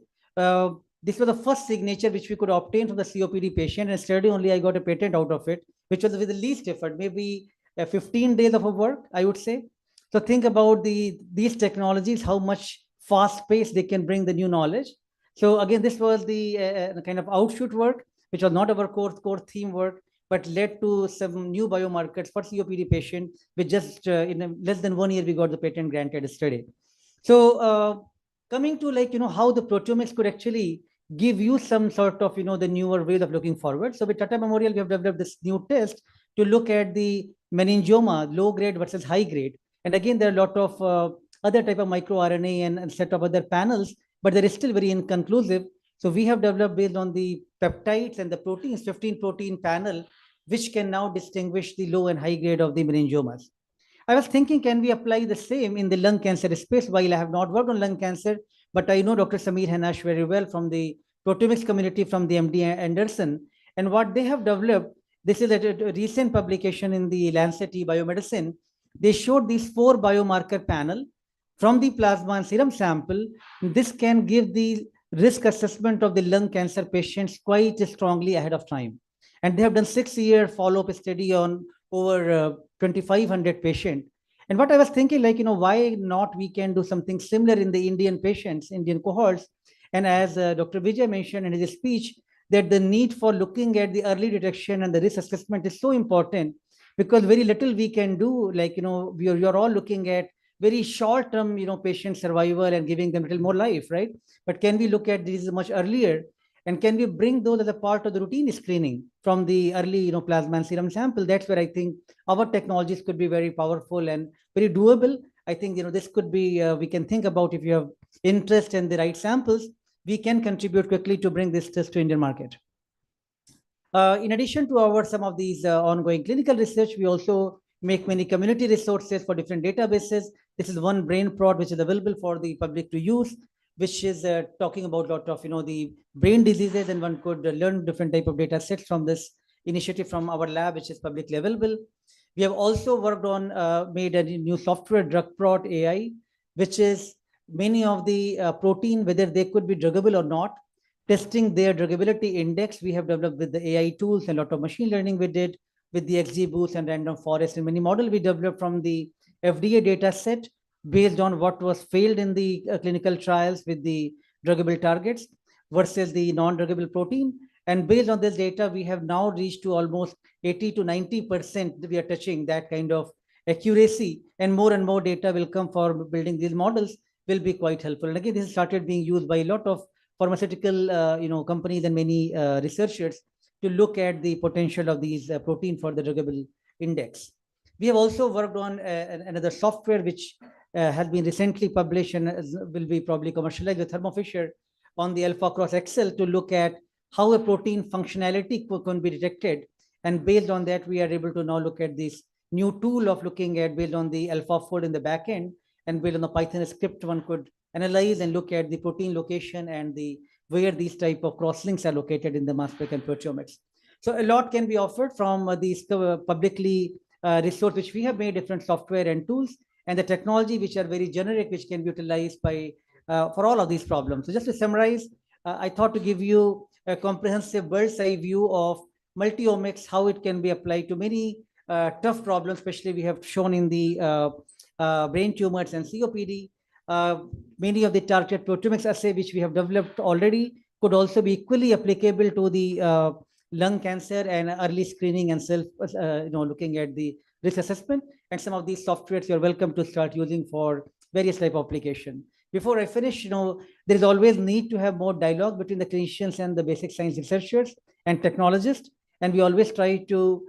this was the first signature which we could obtain from the COPD patient, and yesterday only I got a patent out of it, which was with the least effort, maybe 15 days of work, I would say. So think about these technologies, how much fast pace they can bring the new knowledge. So again, this was the kind of outshoot work, which was not our core theme work, but led to some new biomarkers for COPD patient, which just in less than 1 year, we got the patent granted yesterday. So coming to how the proteomics could actually give you some sort of, the newer ways of looking forward. So with Tata Memorial, we have developed this new test to look at the meningioma, low grade versus high grade. And again, there are a lot of other type of microRNA and set of other panels, but they're still very inconclusive. So we have developed, based on the peptides and the proteins, 15 protein panel, which can now distinguish the low and high grade of the meningiomas. I was thinking, can we apply the same in the lung cancer space? While I have not worked on lung cancer, but I know Dr. Sameer Hanash very well from the proteomics community from the MD Anderson. And what they have developed, this is a recent publication in the Lancet Biomedicine. They showed these 4 biomarker panel from the plasma and serum sample. This can give the risk assessment of the lung cancer patients quite strongly ahead of time. And they have done 6-year follow-up study on over 2,500 patients. And what I was thinking, why not we can do something similar in the Indian patients, Indian cohorts. And as Dr. Vijay mentioned in his speech, that the need for looking at the early detection and the risk assessment is so important, because very little we can do. You're all looking at very short-term, patient survival and giving them a little more life, right? But can we look at these much earlier? And can we bring those as a part of the routine screening from the early, plasma and serum sample? That's where I think our technologies could be very powerful and very doable. I think, this could be, we can think about, if you have interest in the right samples, we can contribute quickly to bring this test to Indian market. In addition to some of these ongoing clinical research, we also make many community resources for different databases. This is one BrainProt, which is available for the public to use, which is talking about a lot of, the brain diseases, and one could learn different type of data sets from this initiative from our lab, which is publicly available. We have also worked on, made a new software, DrugProt AI, which is many of the protein, whether they could be druggable or not, testing their druggability index. We have developed with the AI tools, and a lot of machine learning we did with the XGBoost and random forest, and many model we developed from the FDA data set based on what was failed in the clinical trials with the druggable targets versus the non-druggable protein. And based on this data, we have now reached to almost 80 to 90%. We are touching that kind of accuracy, and more data will come for building these models, will be quite helpful. And again, this started being used by a lot of pharmaceutical companies and many researchers to look at the potential of these protein for the druggable index. We have also worked on another software which has been recently published and will be probably commercialized with Thermo Fisher on the Alpha Cross Excel to look at how a protein functionality can be detected. And based on that, we are able to now look at this new tool of looking at, based on the AlphaFold in the backend, and based on the Python script, one could analyze and look at the protein location and where these type of crosslinks are located in the mass spec and proteomics. So a lot can be offered from these publicly resource, which we have made different software and tools, and the technology which are very generic, which can be utilized by for all of these problems. So just to summarize, I thought to give you a comprehensive bird's eye view of multi-omics, how it can be applied to many tough problems, especially we have shown in the brain tumors and COPD. Many of the targeted proteomics assay which we have developed already could also be equally applicable to the lung cancer and early screening and self, looking at the risk assessment. And some of these softwares you're welcome to start using for various type of application. Before I finish, there is always need to have more dialogue between the clinicians and the basic science researchers and technologists. And we always try to,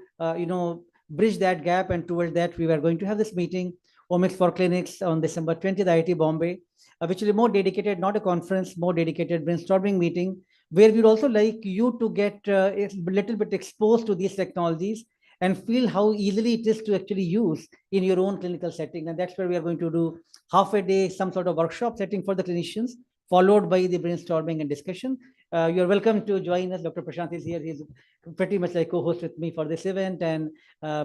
bridge that gap. And toward that, we were going to have this meeting, Omics for Clinics, on December 20th, IIT Bombay, which is a more dedicated, not a conference, more dedicated brainstorming meeting, where we'd also like you to get a little bit exposed to these technologies and feel how easily it is to actually use in your own clinical setting. And that's where we are going to do half a day, some sort of workshop setting for the clinicians, followed by the brainstorming and discussion. You're welcome to join us. Dr. Prashant is here. He's pretty much like co-host with me for this event. And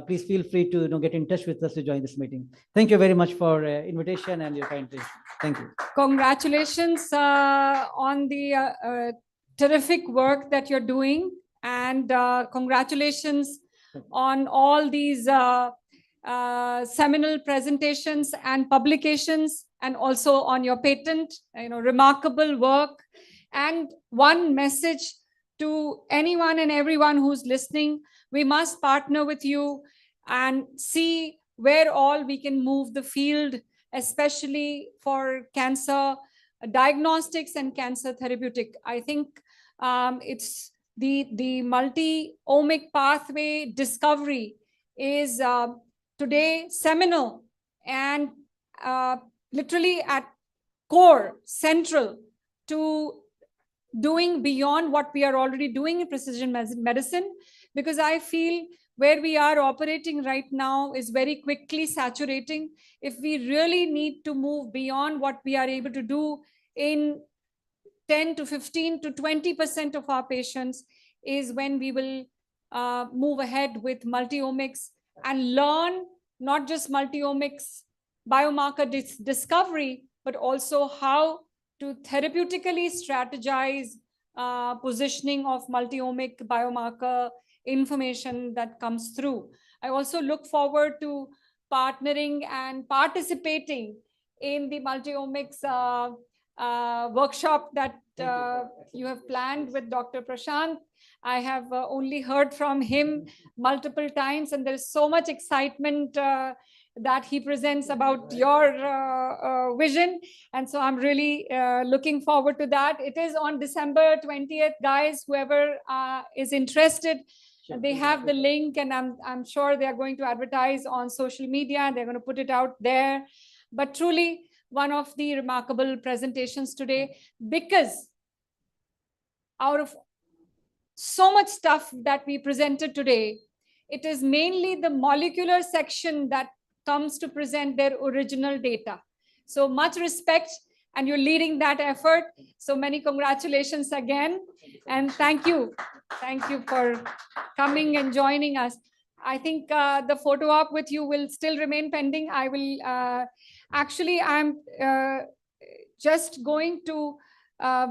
please feel free to get in touch with us to join this meeting. Thank you very much for invitation and your kind attention. Thank you. Congratulations on the terrific work that you're doing. And congratulations on all these seminal presentations and publications, and also on your patent, remarkable work. And one message to anyone and everyone who's listening: we must partner with you and see where all we can move the field, especially for cancer diagnostics and cancer therapeutic. I think it's the multi-omic pathway discovery is today seminal and literally at core, central to doing beyond what we are already doing in precision medicine, because I feel where we are operating right now is very quickly saturating. If we really need to move beyond what we are able to do in 10 to 15 to 20% of our patients, is when we will move ahead with multi-omics and learn not just multi-omics biomarker discovery, but also how to therapeutically strategize positioning of multi-omic biomarker information that comes through. I also look forward to partnering and participating in the multi-omics workshop that you have planned with Dr. Prashant. I have only heard from him multiple times, and there's so much excitement that he presents about your vision. And so I'm really looking forward to that. It is on December 20th, guys. Whoever is interested, they have the link, and I'm sure they are going to advertise on social media. They're going to put it out there. But truly, one of the remarkable presentations today, because out of so much stuff that we presented today, it is mainly the molecular section that comes to present their original data. So much respect, and you're leading that effort. So many congratulations again, and thank you. Thank you for coming and joining us. I think the photo op with you will still remain pending. I will actually, I'm just going to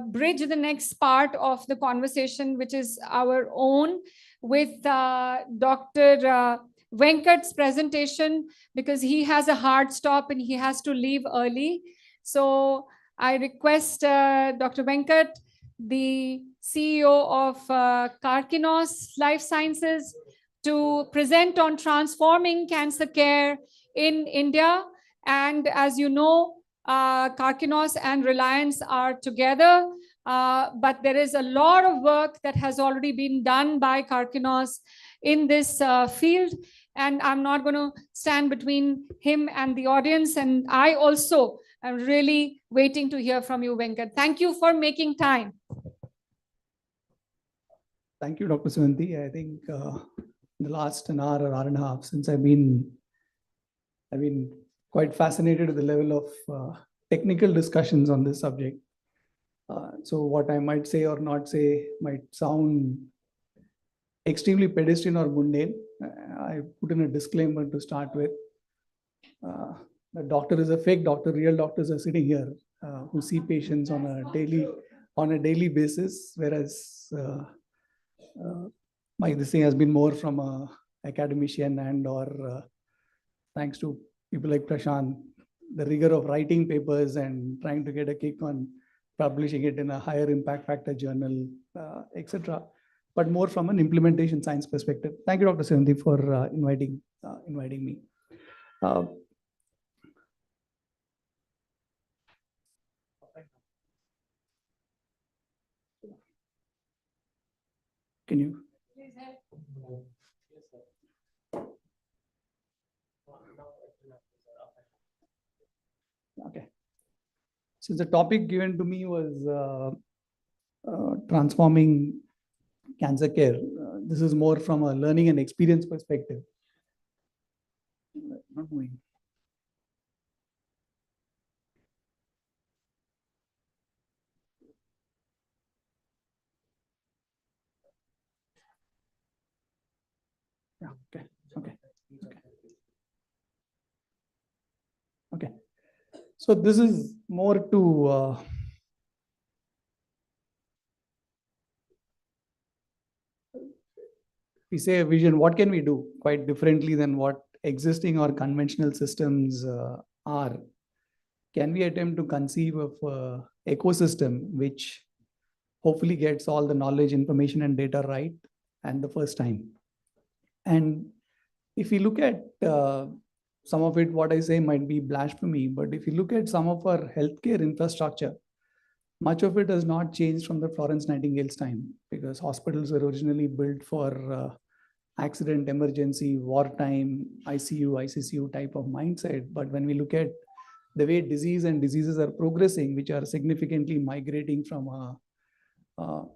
bridge the next part of the conversation, which is our own with Dr. Venkat's presentation, because he has a hard stop and he has to leave early. So I request Dr. Venkat, the CEO of Karkinos Life Sciences, to present on transforming cancer care in India. And as you know, Karkinos and Reliance are together, but there is a lot of work that has already been done by Karkinos in this field. And I'm not going to stand between him and the audience. And I also am really waiting to hear from you, Venkat. Thank you for making time. Thank you, Dr. Suhanti. I think the last an hour or hour and a half since I've been quite fascinated with the level of technical discussions on this subject. So what I might say or not say might sound extremely pedestrian or mundane. I put in a disclaimer to start with. The doctor is a fake doctor. Real doctors are sitting here who see patients on a daily on a daily basis, whereas this thing has been more from a academician and or thanks to people like Prashant, the rigor of writing papers and trying to get a kick on publishing it in a higher impact factor journal, etc. But more from an implementation science perspective. Thank you, Dr. Sevanti, for inviting me. Can you? Okay. So the topic given to me was transforming cancer care. This is more from a learning and experience perspective. Not moving. Yeah, okay. Okay. So this is more to we say a vision, what can we do quite differently than what existing or conventional systems are? Can we attempt to conceive of an ecosystem which hopefully gets all the knowledge, information, and data right and the first time? And if you look at some of it, what I say might be blasphemy, but if you look at some of our healthcare infrastructure, much of it has not changed from the Florence Nightingale's time, because hospitals were originally built for accident, emergency, wartime, ICU, ICCU type of mindset. But when we look at the way disease and diseases are progressing, which are significantly migrating from a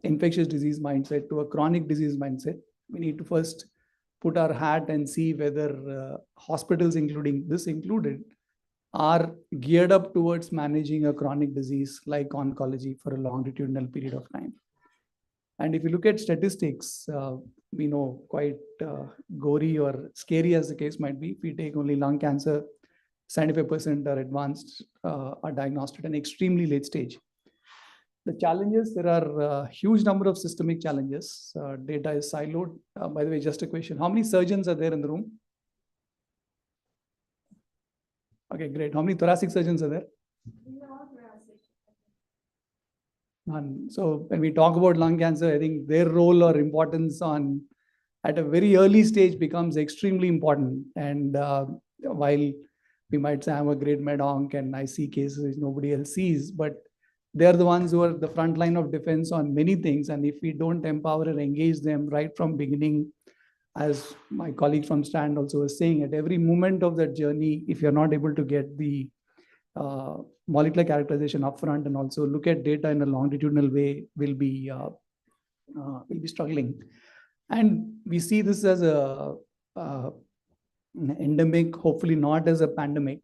infectious disease mindset to a chronic disease mindset, we need to first put our hat and see whether hospitals, including this included, are geared up towards managing a chronic disease like oncology for a longitudinal period of time. And if you look at statistics, we know quite gory or scary as the case might be. If we take only lung cancer, 75% are advanced, are diagnosed at an extremely late stage. The challenges, there are a huge number of systemic challenges. Data is siloed. By the way, just a question. How many surgeons are there in the room? Okay, great. How many thoracic surgeons are there? None. So when we talk about lung cancer, I think their role or importance at a very early stage becomes extremely important. And while we might say I'm a great med onc and I see cases which nobody else sees, but they're the ones who are the front line of defense on many things. And if we don't empower and engage them right from beginning, as my colleague from Stand also was saying, at every moment of that journey, if you're not able to get the molecular characterization upfront and also look at data in a longitudinal way, will be struggling. And we see this as an endemic, hopefully not as a pandemic.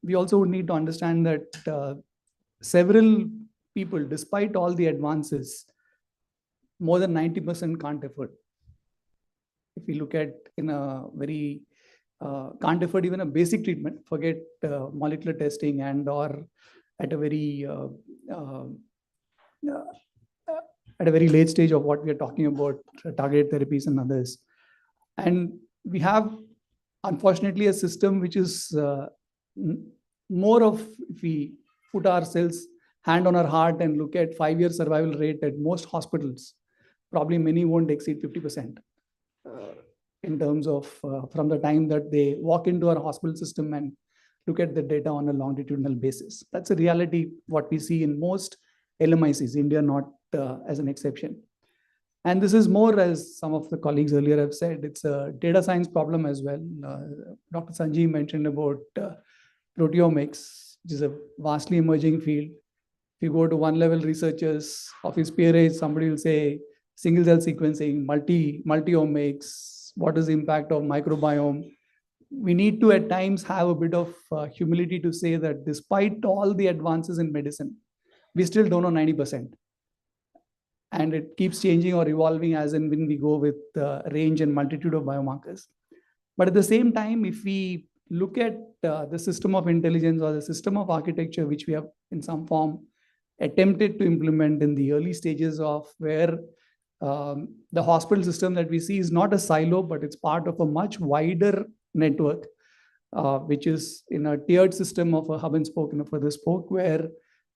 We also need to understand that several people, despite all the advances, more than 90% can't afford. If we look at in a very can't afford even a basic treatment, forget molecular testing and or at a very late stage of what we are talking about, targeted therapies and others. And we have, unfortunately, a system which is more of, if we put ourselves hand on our heart and look at 5-year survival rate at most hospitals, probably many won't exceed 50%. In terms of from the time that they walk into our hospital system and look at the data on a longitudinal basis. That's a reality, what we see in most LMICs, India not as an exception. And this is more, as some of the colleagues earlier have said, it's a data science problem as well. Dr. Sanjeev mentioned about proteomics, which is a vastly emerging field. If you go to one-level researchers of his peer age, somebody will say single-cell sequencing, multi-omics, what is the impact of microbiome? We need to at times have a bit of humility to say that despite all the advances in medicine, we still don't know 90%. And it keeps changing or evolving as in when we go with range and multitude of biomarkers. But at the same time, if we look at the system of intelligence or the system of architecture, which we have in some form attempted to implement in the early stages of where the hospital system that we see is not a silo, but it's part of a much wider network, which is in a tiered system of a hub and spoke and a further spoke, where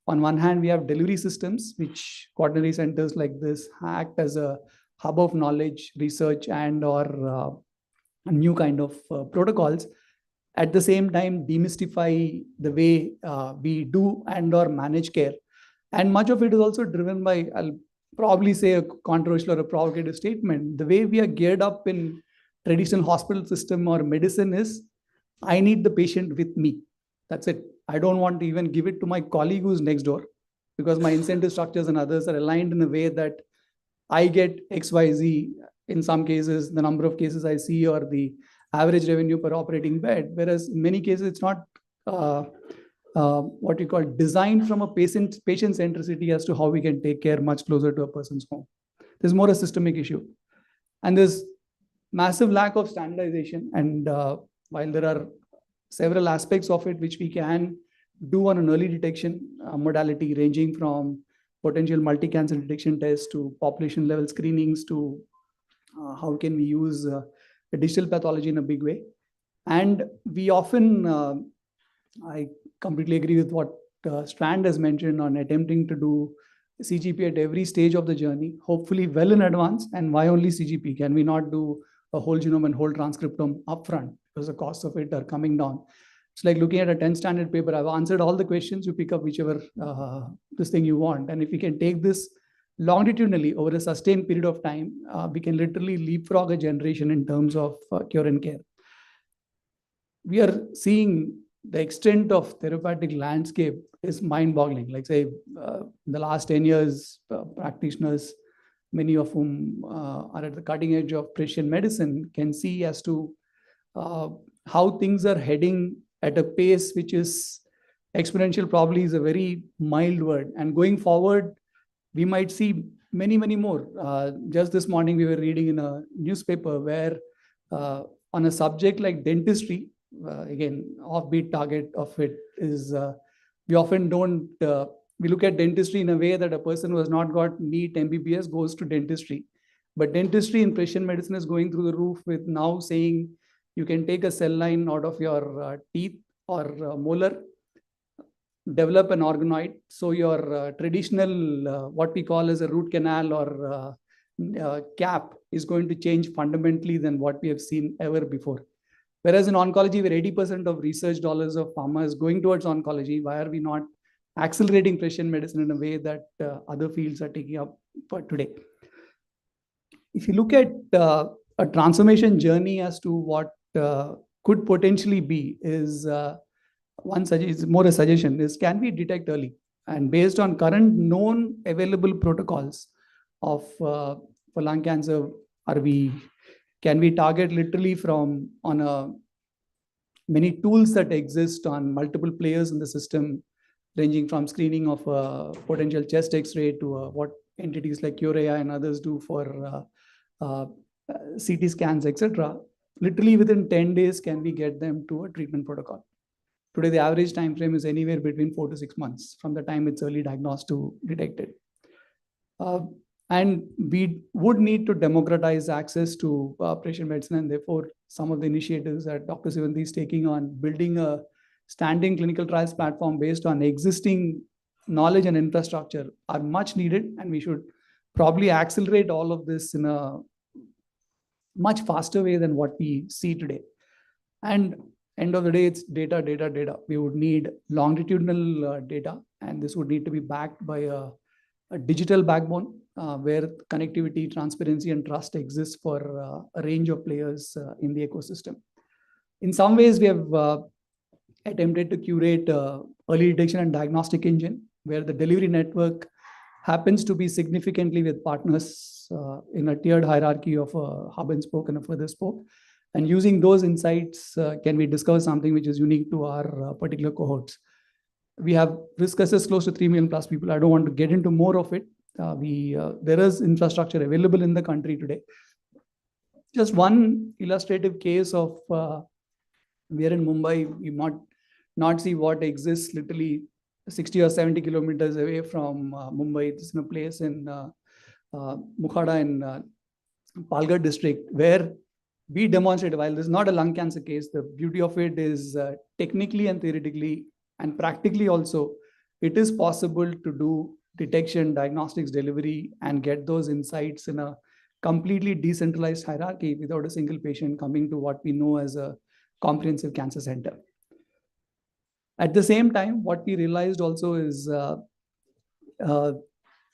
on one hand, we have delivery systems, which quaternary centers like this act as a hub of knowledge, research, and or a new kind of protocols. At the same time, demystify the way we do and or manage care. And much of it is also driven by, I'll probably say a controversial or a provocative statement, the way we are geared up in traditional hospital system or medicine is, I need the patient with me. That's it. I don't want to even give it to my colleague who's next door, because my incentive structures and others are aligned in a way that I get XYZ, in some cases, the number of cases I see or the average revenue per operating bed. Whereas in many cases, it's not what you call designed from a patient centricity as to how we can take care much closer to a person's home. There's more a systemic issue. And there's massive lack of standardization. And while there are several aspects of it which we can do on an early detection modality, ranging from potential multi-cancer detection tests to population level screenings to how can we use digital pathology in a big way. And we often, I completely agree with what Strand has mentioned on attempting to do CGP at every stage of the journey, hopefully well in advance. And why only CGP? Can we not do a whole genome and whole transcriptome upfront, because the costs of it are coming down? It's like looking at a 10 standard paper. I've answered all the questions. You pick up whichever this thing you want. And if we can take this longitudinally over a sustained period of time, we can literally leapfrog a generation in terms of cure and care. We are seeing the extent of therapeutic landscape is mind-boggling. Like say, in the last 10 years, practitioners, many of whom are at the cutting edge of precision medicine, can see as to how things are heading at a pace which is exponential. Probably is a very mild word. And going forward, we might see many, many more. Just this morning, we were reading in a newspaper where on a subject like dentistry, again, offbeat target of it is, we often don't, we look at dentistry in a way that a person who has not got NEET MBBS goes to dentistry. But dentistry in precision medicine is going through the roof, with now saying you can take a cell line out of your teeth or molar, develop an organoid. So your traditional, what we call as a root canal or cap is going to change fundamentally than what we have seen ever before. Whereas in oncology, where 80% of research dollars of pharma is going towards oncology, why are we not accelerating precision medicine in a way that other fields are taking up for today? If you look at a transformation journey as to what could potentially be, is one suggestion, more a suggestion, is can we detect early? And based on current known available protocols of for lung cancer, can we target literally from on many tools that exist on multiple players in the system, ranging from screening of potential chest X-ray to what entities like CureAI and others do for CT scans, etc. Literally within 10 days, can we get them to a treatment protocol? Today, the average time frame is anywhere between 4 to 6 months from the time it's early diagnosed to detected. And we would need to democratize access to precision medicine, and therefore some of the initiatives that Dr. Sivanthi is taking on building a standing clinical trials platform based on existing knowledge and infrastructure are much needed, and we should probably accelerate all of this in a much faster way than what we see today. And end of the day, it's data, data, data. We would need longitudinal data, and this would need to be backed by a digital backbone where connectivity, transparency, and trust exists for a range of players in the ecosystem. In some ways, we have attempted to curate early detection and diagnostic engine, where the delivery network happens to be significantly with partners in a tiered hierarchy of a hub and spoke and a further spoke. And using those insights, can we discover something which is unique to our particular cohorts? We have risk assessed close to 3 million plus people. I don't want to get into more of it. There is infrastructure available in the country today. Just one illustrative case of we are in Mumbai. We might not see what exists literally 60 or 70 kilometers away from Mumbai. It's in a place in Mukhada in Palghar district, where we demonstrated, while this is not a lung cancer case, the beauty of it is technically and theoretically and practically also, it is possible to do detection, diagnostics, delivery, and get those insights in a completely decentralized hierarchy without a single patient coming to what we know as a comprehensive cancer center. At the same time, what we realized also is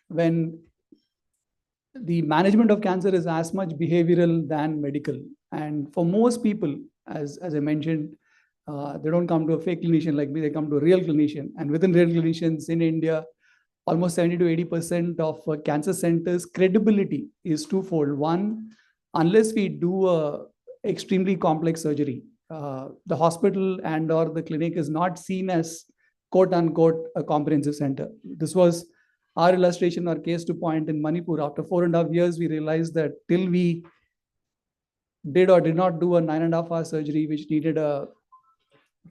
when the management of cancer is as much behavioral than medical. And for most people, as I mentioned, they don't come to a fake clinician like me, they come to a real clinician. And within real clinicians in India, almost 70 to 80% of cancer centers' credibility is twofold. One, unless we do a extremely complex surgery, the hospital and or the clinic is not seen as quote unquote a comprehensive center. This was our illustration or case to point in Manipur. After 4.5 years, we realized that till we did or did not do a 9.5-hour surgery, which needed a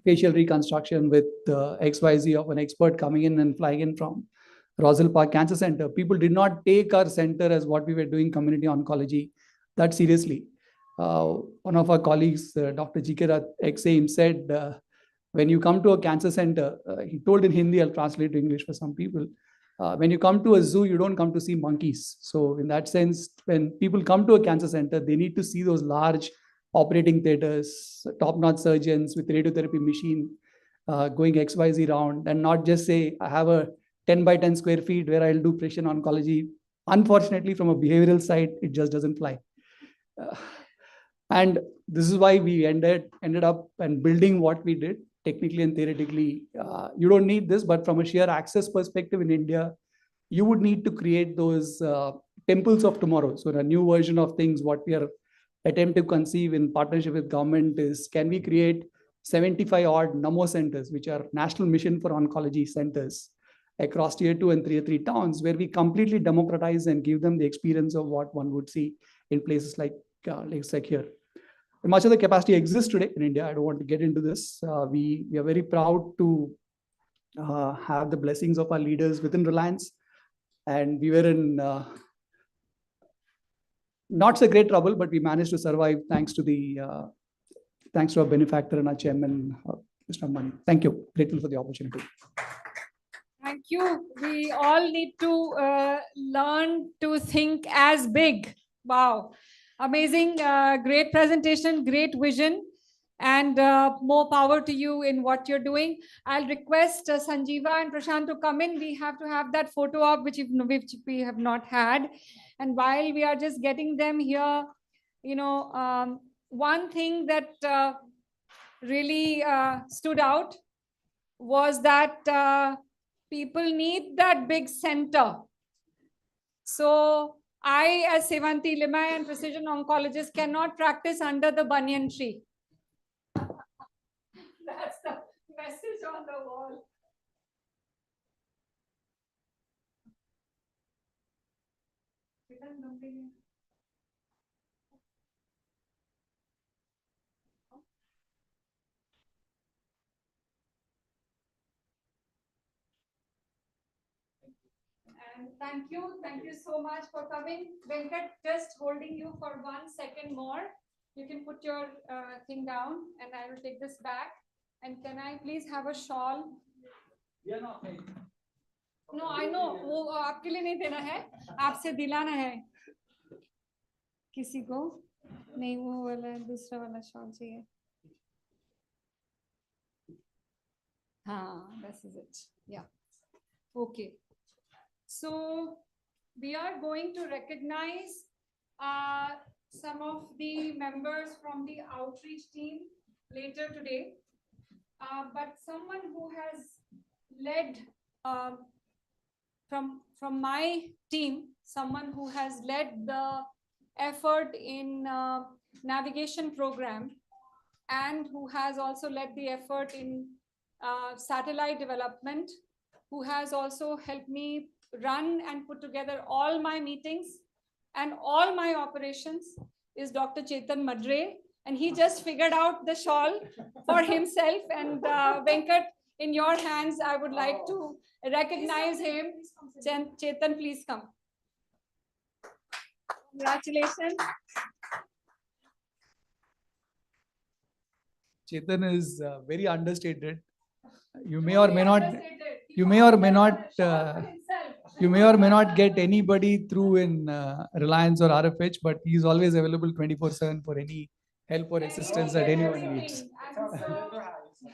facial reconstruction with XYZ of an expert coming in and flying in from Rosal Park Cancer Center, people did not take our center as what we were doing community oncology that seriously. One of our colleagues, Dr. G.K. Exaim, said, when you come to a cancer center, he told in Hindi, I'll translate to English for some people, when you come to a zoo, you don't come to see monkeys. So in that sense, when people come to a cancer center, they need to see those large operating theaters, top-notch surgeons with radiotherapy machine going XYZ round, and not just say, I have a 10 by 10 square feet where I'll do precision oncology. Unfortunately, from a behavioral side, it just doesn't fly. And this is why we ended up and building what we did technically and theoretically. You don't need this, but from a sheer access perspective in India, you would need to create those temples of tomorrow. So a new version of things, what we are attempting to conceive in partnership with government is, can we create 75 odd NAMO centers, which are National Mission for Oncology centers across tier 2 and tier 3 towns, where we completely democratize and give them the experience of what one would see in places like here. And much of the capacity exists today in India. I don't want to get into this. We are very proud to have the blessings of our leaders within Reliance. And we were in not so great trouble, but we managed to survive thanks to our benefactor and our chairman, Mr. Ambani. Thank you. Grateful for the opportunity. Thank you. We all need to learn to think as big. Wow. Amazing. Great presentation, great vision, and more power to you in what you're doing. I'll request Sanjeeva and Prashant to come in. We have to have that photo op, which we have not had. And while we are just getting them here, one thing that really stood out was that people need that big center. So I, as Sevanti Limai and precision oncologist, cannot practice under the banyan tree. That's the message on the wall. And thank you so much for coming. Venkat, just holding you for 1 second more. You can put your thing down and I will take this back. And can I please have a shawl? No, I know. वो आपके लिए नहीं देना है, आपसे दिलाना है किसी को. नहीं, वो वाला दूसरा वाला shawl चाहिए. हाँ, this is it. Yeah. Okay. So we are going to recognize some of the members from the outreach team later today. But someone who has led from my team, someone who has led the effort in navigation program and who has also led the effort in satellite development, who has also helped me run and put together all my meetings and all my operations, is Dr. Chetan Madre. And he just figured out the shawl for himself. And Venkat, in your hands. I would like to recognize him. Chetan, please come. Congratulations. Chetan is very understated. You may or may not, you may or may not, you may or may not get anybody through in Reliance or RFH, but he's always available 24/7 for any help or assistance that anyone needs.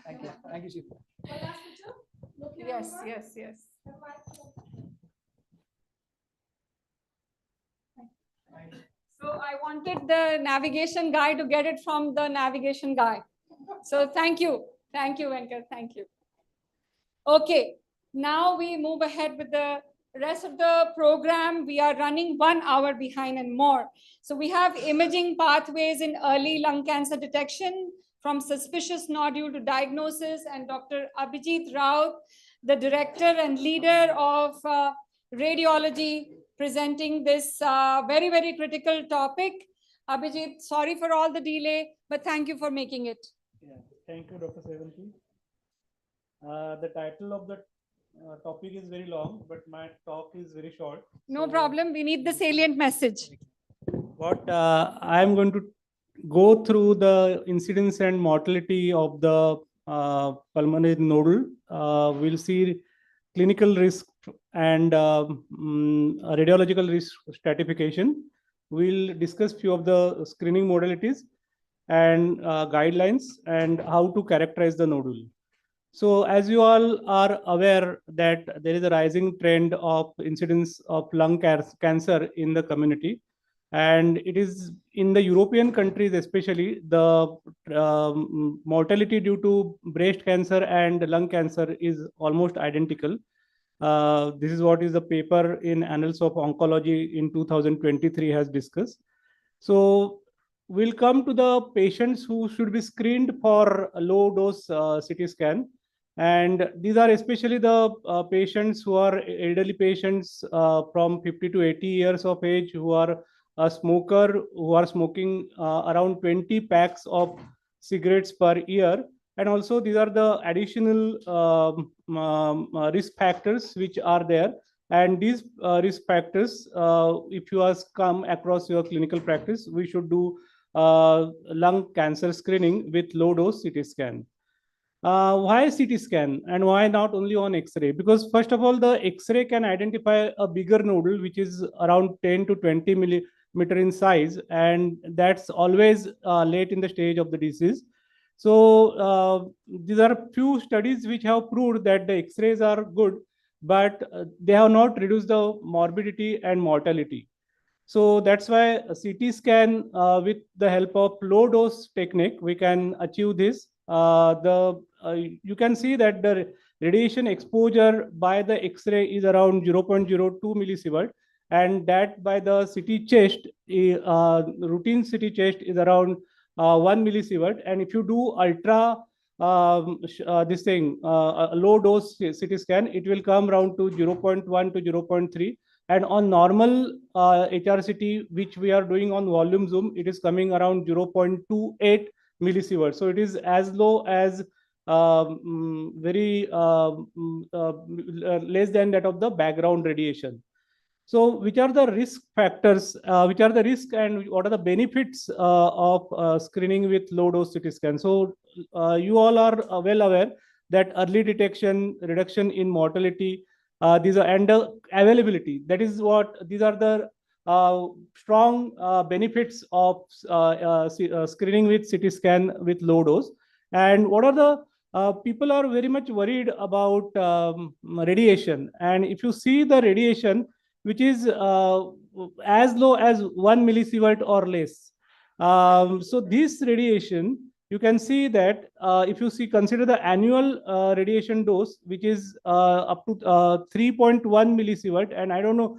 Thank you. Thank you, Chetan. Yes, yes, yes. So I wanted the navigation guy to get it from the navigation guy. So thank you. Thank you, Venkat. Thank you. Okay, now we move ahead with the rest of the program. We are running 1 hour behind and more. So we have imaging pathways in early lung cancer detection from suspicious nodule to diagnosis, and Dr. Abhijit Rao, the director and leader of radiology, presenting this very, very critical topic. Abhijit, sorry for all the delay, but thank you for making it. Yeah, thank you, Dr. Sevanti. The title of the topic is very long, but my talk is very short. No problem. We need the salient message. What I am going to go through the incidence and mortality of the pulmonary nodule. We'll see clinical risk and radiological risk stratification. We'll discuss few of the screening modalities and guidelines and how to characterize the nodule. So as you all are aware that there is a rising trend of incidence of lung cancer in the community. And it is in the European countries, especially the mortality due to breast cancer and lung cancer is almost identical. This is what is the paper in Annals of Oncology in 2023 has discussed. So we'll come to the patients who should be screened for a low dose CT scan. And these are especially the patients who are elderly patients from 50 to 80 years of age, who are a smoker, who are smoking around 20 packs of cigarettes per year. And also these are the additional risk factors which are there. And these risk factors, if you come across your clinical practice, we should do lung cancer screening with low dose CT scan. Why CT scan and why not only on X-ray? Because first of all, the X-ray can identify a bigger nodule, which is around 10 to 20 millimeter in size, and that's always late in the stage of the disease. So these are few studies which have proved that the X-rays are good, but they have not reduced the morbidity and mortality. So that's why a CT scan with the help of low dose technique, we can achieve this. You can see that the radiation exposure by the X-ray is around 0.02 millisievert, and that by the CT chest, routine CT chest is around 1 millisievert. And if you do ultra low dose CT scan, it will come around to 0.1 to 0.3. And on normal HRCT, which we are doing on volume zoom, it is coming around 0.28 millisievert. So it is as low as very less than that of the background radiation. So which are the risk factors, which are the risk and what are the benefits of screening with low dose CT scan? So you all are well aware that early detection, reduction in mortality, these are and availability. That is what these are the strong benefits of screening with CT scan with low dose. And what are the people are very much worried about radiation. And if you see the radiation, which is as low as 1 millisievert or less. So this radiation, you can see that if you consider the annual radiation dose, which is up to 3.1 millisievert, and I don't know,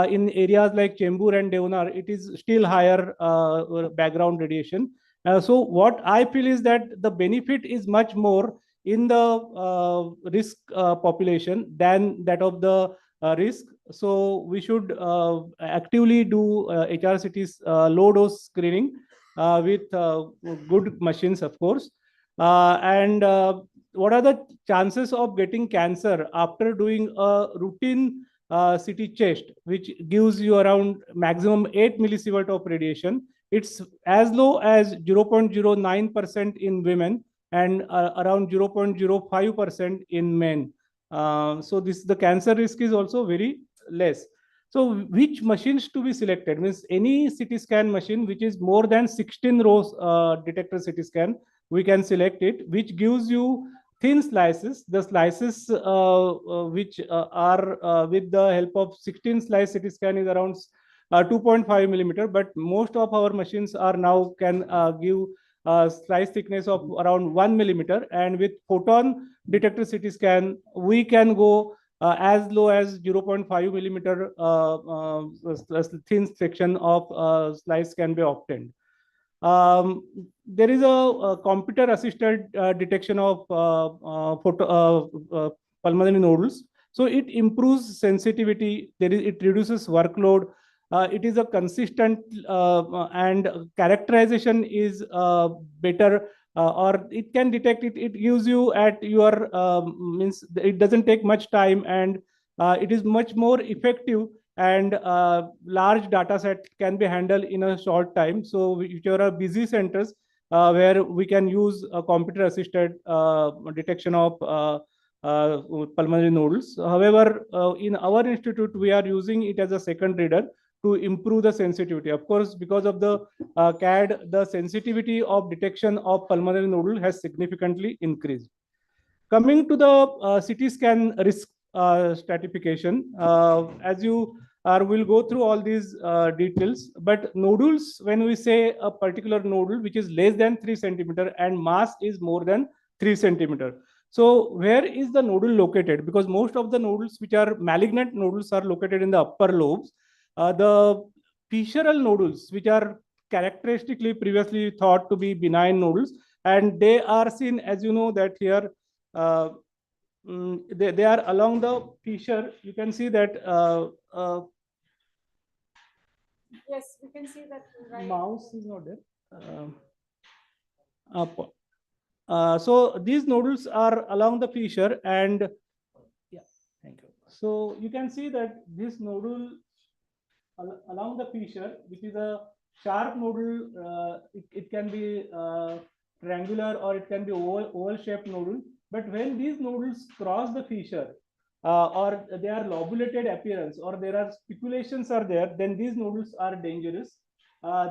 in areas like Chembur and Deonar, it is still higher background radiation. So what I feel is that the benefit is much more in the risk population than that of the risk. So we should actively do HRCT's low dose screening with good machines, of course. And what are the chances of getting cancer after doing a routine CT chest, which gives you around maximum 8 millisievert of radiation. It's as low as 0.09% in women and around 0.05% in men. So the cancer risk is also very less. So which machines to be selected? Means any CT scan machine which is more than 16 rows detector CT scan, we can select it, which gives you thin slices. The slices which are with the help of 16 slice CT scan is around 2.5 millimeter, but most of our machines are now can give slice thickness of around 1 millimeter, and with photon detector CT scan we can go as low as 0.5 millimeter thin section of slice can be obtained. There is a computer-assisted detection of pulmonary nodules. So it improves sensitivity. It reduces workload. It is a consistent and characterization is better, or it can detect it. It gives you at your means it doesn't take much time, and it is much more effective, and large data set can be handled in a short time. So if there are busy centers where we can use a computer assisted detection of pulmonary nodules. However, in our institute, we are using it as a second reader to improve the sensitivity. Of course, because of the CAD, the sensitivity of detection of pulmonary nodule has significantly increased. Coming to the CT scan risk stratification, as you will go through all these details, but nodules, when we say a particular nodule which is less than 3 centimeter and mass is more than 3 centimeter. So where is the nodule located? Because most of the nodules which are malignant nodules are located in the upper lobes. The fissural nodules, which are characteristically previously thought to be benign nodules, and they are seen, as you know, that here they are along the fissure. You can see that yes, we can see that. Right. mouse is not there. So these nodules are along the fissure, and yeah, thank you. So you can see that this nodule along the fissure, which is a sharp nodule, it can be triangular or it can be oval shaped nodule. But when these nodules cross the fissure, or they are lobulated appearance, or there are speculations are there, then these nodules are dangerous.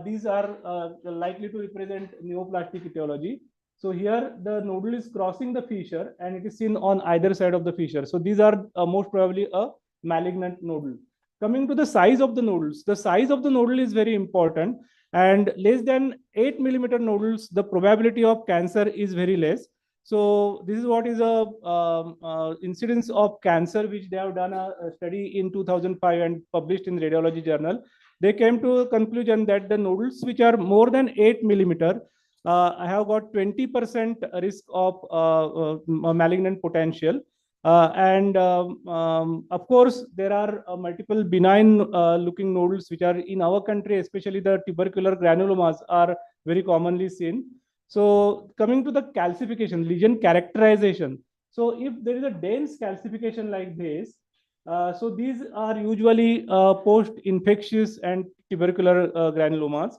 These are likely to represent neoplastic etiology. So here the nodule is crossing the fissure and it is seen on either side of the fissure. So these are most probably a malignant nodule. Coming to the size of the nodules, the size of the nodule is very important, and less than 8 millimeter nodules, the probability of cancer is very less. So this is what is a incidence of cancer, which they have done a study in 2005 and published in Radiology Journal. They came to a conclusion that the nodules which are more than 8 millimeter have got 20% risk of malignant potential. Of course, there are multiple benign looking nodules which are in our country, especially the tubercular granulomas are very commonly seen. So coming to the calcification, lesion characterization. So if there is a dense calcification like this, so these are usually post-infectious and tubercular granulomas.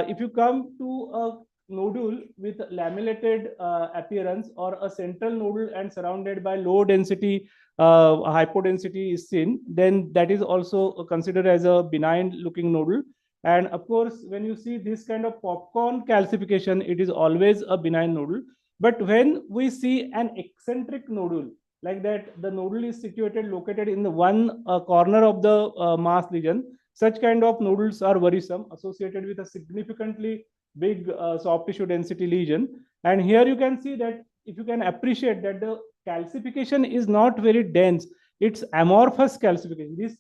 If you come to a nodule with lamellated appearance, or a central nodule and surrounded by low density hypodensity is seen, then that is also considered as a benign looking nodule. And of course, when you see this kind of popcorn calcification, it is always a benign nodule. But when we see an eccentric nodule, like that, the nodule is located in the one corner of the mass lesion, such kind of nodules are worrisome, associated with a significantly big soft tissue density lesion. And here you can see that, if you can appreciate that the calcification is not very dense, it's amorphous calcification, this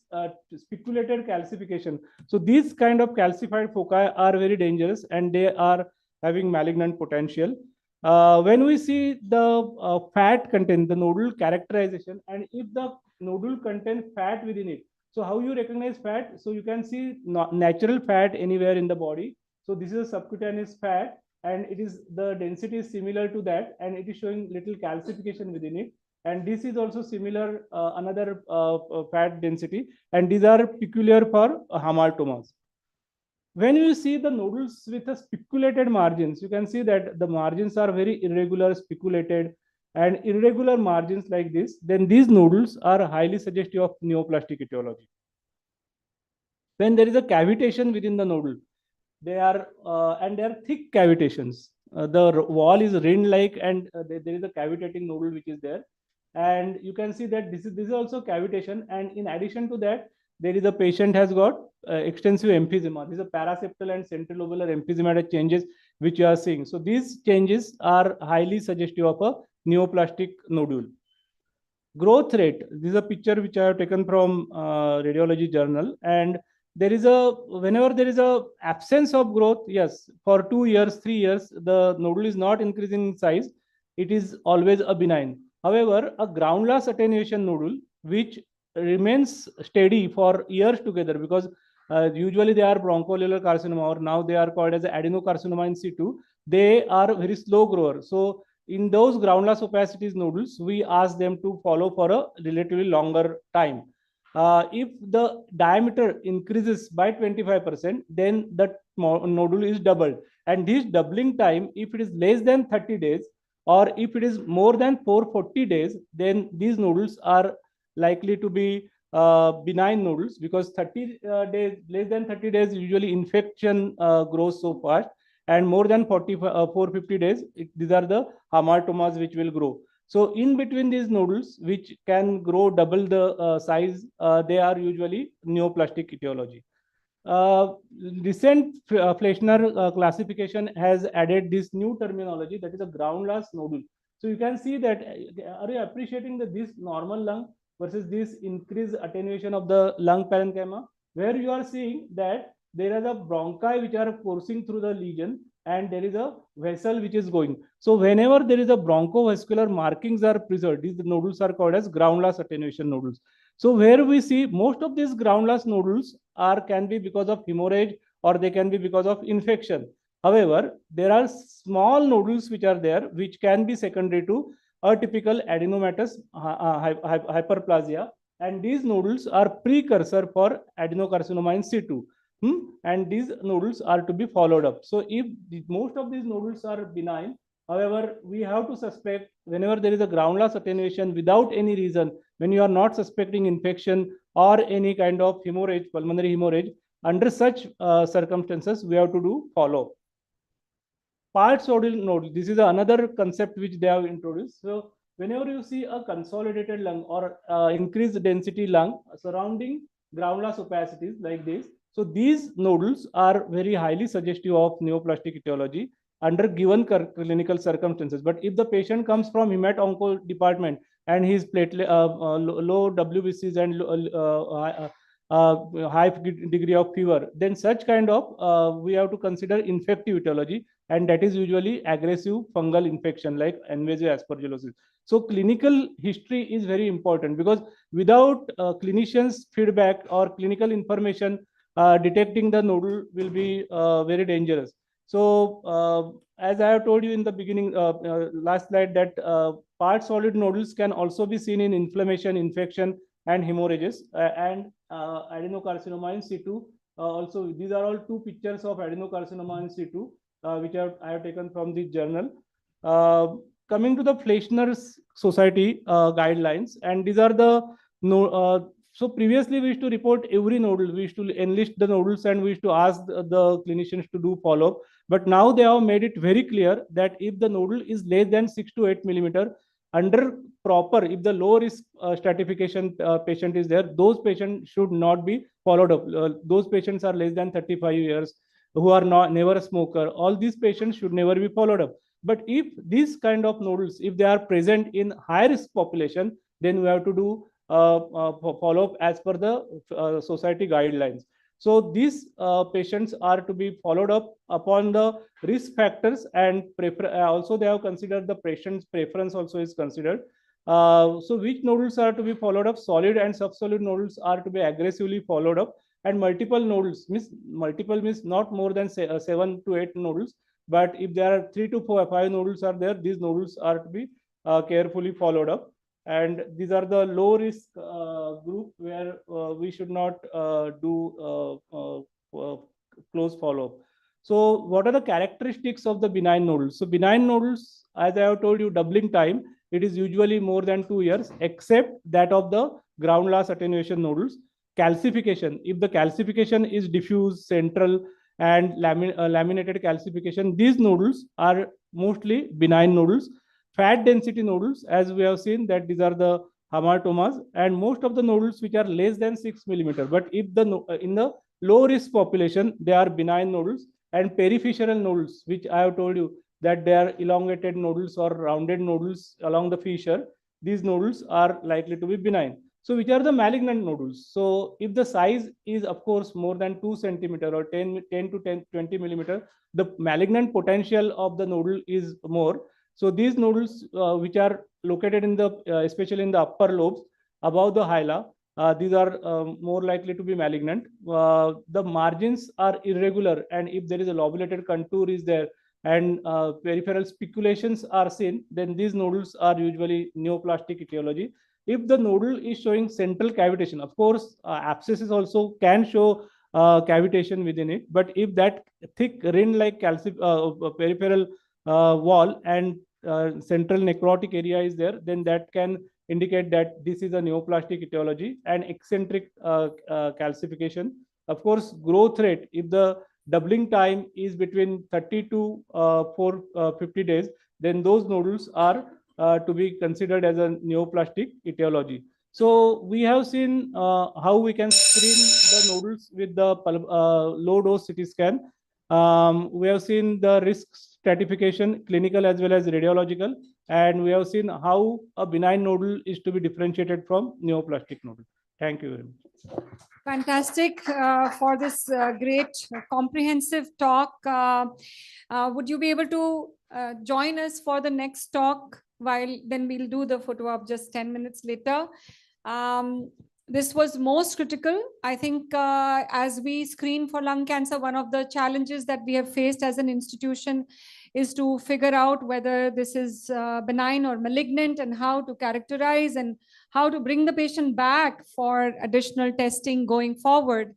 speculated calcification. So these kind of calcified foci are very dangerous and they are having malignant potential. When we see the fat content, the nodule characterization, and if the nodule contains fat within it, so how you recognize fat? So you can see natural fat anywhere in the body. So this is a subcutaneous fat, and it is the density is similar to that, and it is showing little calcification within it. And this is also similar, another fat density, and these are peculiar for hamartomas. When you see the nodules with a spiculated margins, you can see that the margins are very irregular, spiculated, and irregular margins like this, then these nodules are highly suggestive of neoplastic etiology. When there is a cavitation within the nodule, they are thick cavitations. The wall is rind-like, and there is a cavitating nodule which is there. And you can see that this is also cavitation. And in addition to that, there is a patient has got extensive emphysema. These are paraseptal and centrilobular emphysematic changes which you are seeing. So these changes are highly suggestive of a neoplastic nodule. Growth rate. This is a picture which I have taken from radiology journal, and there is whenever there is a absence of growth, yes, for 2 years, 3 years, the nodule is not increasing in size. It is always a benign. However, a ground glass attenuation nodule which remains steady for years together, because usually they are bronchoalveolar carcinoma, or now they are called as adenocarcinoma in situ. They are very slow grower. So in those ground glass opacities nodules, we ask them to follow for a relatively longer time. If the diameter increases by 25%, then the nodule is doubled. And this doubling time, if it is less than 30 days, or if it is more than 440 days, then these nodules are likely to be benign nodules, because 30 days, less than 30 days, usually infection grows so fast, and more than 450 days, these are the hamartomas which will grow. So in between these nodules, which can grow double the size, they are usually neoplastic etiology. Recent Fleischner classification has added this new terminology, that is a ground glass nodule. So you can see that, are you appreciating that this normal lung versus this increased attenuation of the lung parenchyma, where you are seeing that there are the bronchi which are coursing through the lesion, and there is a vessel which is going. So whenever there is a bronchovascular markings are preserved, these nodules are called as ground glass attenuation nodules. So where we see most of these ground glass nodules can be because of hemorrhage, or they can be because of infection. However, there are small nodules which are there, which can be secondary to atypical adenomatous hyperplasia, and these nodules are precursor for adenocarcinoma in situ. And these nodules are to be followed up. So if most of these nodules are benign, however, we have to suspect whenever there is a ground glass attenuation without any reason, when you are not suspecting infection or any kind of hemorrhage, pulmonary hemorrhage, under such circumstances, we have to do follow-up. Part-solid nodule, this is another concept which they have introduced. So whenever you see a consolidated lung or increased density lung surrounding ground glass opacities like this, so these nodules are very highly suggestive of neoplastic etiology under given clinical circumstances. But if the patient comes from hemat-onco department and his platelet low WBCs and high degree of fever, then such kind of we have to consider infective etiology, and that is usually aggressive fungal infection like invasive aspergillosis. So clinical history is very important, because without clinicians' feedback or clinical information, detecting the nodule will be very dangerous. So as I have told you in the beginning, last slide, that part-solid nodules can also be seen in inflammation, infection, and hemorrhages, and adenocarcinoma in situ. Also, these are all two pictures of adenocarcinoma in situ, which I have taken from the journal. Coming to the Fleischner's Society guidelines, and these are the so previously we used to report every nodule, we used to enlist the nodules, and we used to ask the clinicians to do follow-up. But now they have made it very clear that if the nodule is less than 6 to 8 millimeter, under proper, if the low risk stratification patient is there, those patients should not be followed up. Those patients are less than 35 years, who are never a smoker. All these patients should never be followed up. But if these kind of nodules, if they are present in high risk population, then we have to do follow-up as per the society guidelines. So these patients are to be followed up upon the risk factors, and also they have considered the patient's preference also is considered. So which nodules are to be followed up? Solid and subsolid nodules are to be aggressively followed up, and multiple nodules means not more than 7 to 8 nodules. But if there are 3 to 5 nodules are there, these nodules are to be carefully followed up. And these are the low risk group where we should not do close follow-up. So what are the characteristics of the benign nodules? So benign nodules, as I have told you, doubling time, it is usually more than 2 years, except that of the ground glass attenuation nodules. Calcification, if the calcification is diffuse, central, and laminated calcification, these nodules are mostly benign nodules. Fat density nodules, as we have seen, that these are the hamartomas, and most of the nodules which are less than 6 millimeter. But if in the low risk population, they are benign nodules. And periphyseal nodules, which I have told you that they are elongated nodules or rounded nodules along the fissure, these nodules are likely to be benign. So which are the malignant nodules? So if the size is, of course, more than 2 centimeter or 10 to 20 millimeter, the malignant potential of the nodule is more. So these nodules, which are located in the, especially in the upper lobes above the hyla, these are more likely to be malignant. The margins are irregular, and if there is a lobulated contour is there and peripheral spiculations are seen, then these nodules are usually neoplastic etiology. If the nodule is showing central cavitation, of course, abscesses also can show cavitation within it. But if that thick rind-like peripheral wall and central necrotic area is there, then that can indicate that this is a neoplastic etiology and eccentric calcification. Of course, growth rate, if the doubling time is between 30 to 450 days, then those nodules are to be considered as a neoplastic etiology. So we have seen how we can screen the nodules with the low dose CT scan. We have seen the risk stratification, clinical as well as radiological, and we have seen how a benign nodule is to be differentiated from neoplastic nodule. Thank you very much. Fantastic for this great comprehensive talk. Would you be able to join us for the next talk? While then we'll do the photo op just 10 minutes later. This was most critical. I think as we screen for lung cancer, one of the challenges that we have faced as an institution is to figure out whether this is benign or malignant and how to characterize and how to bring the patient back for additional testing going forward.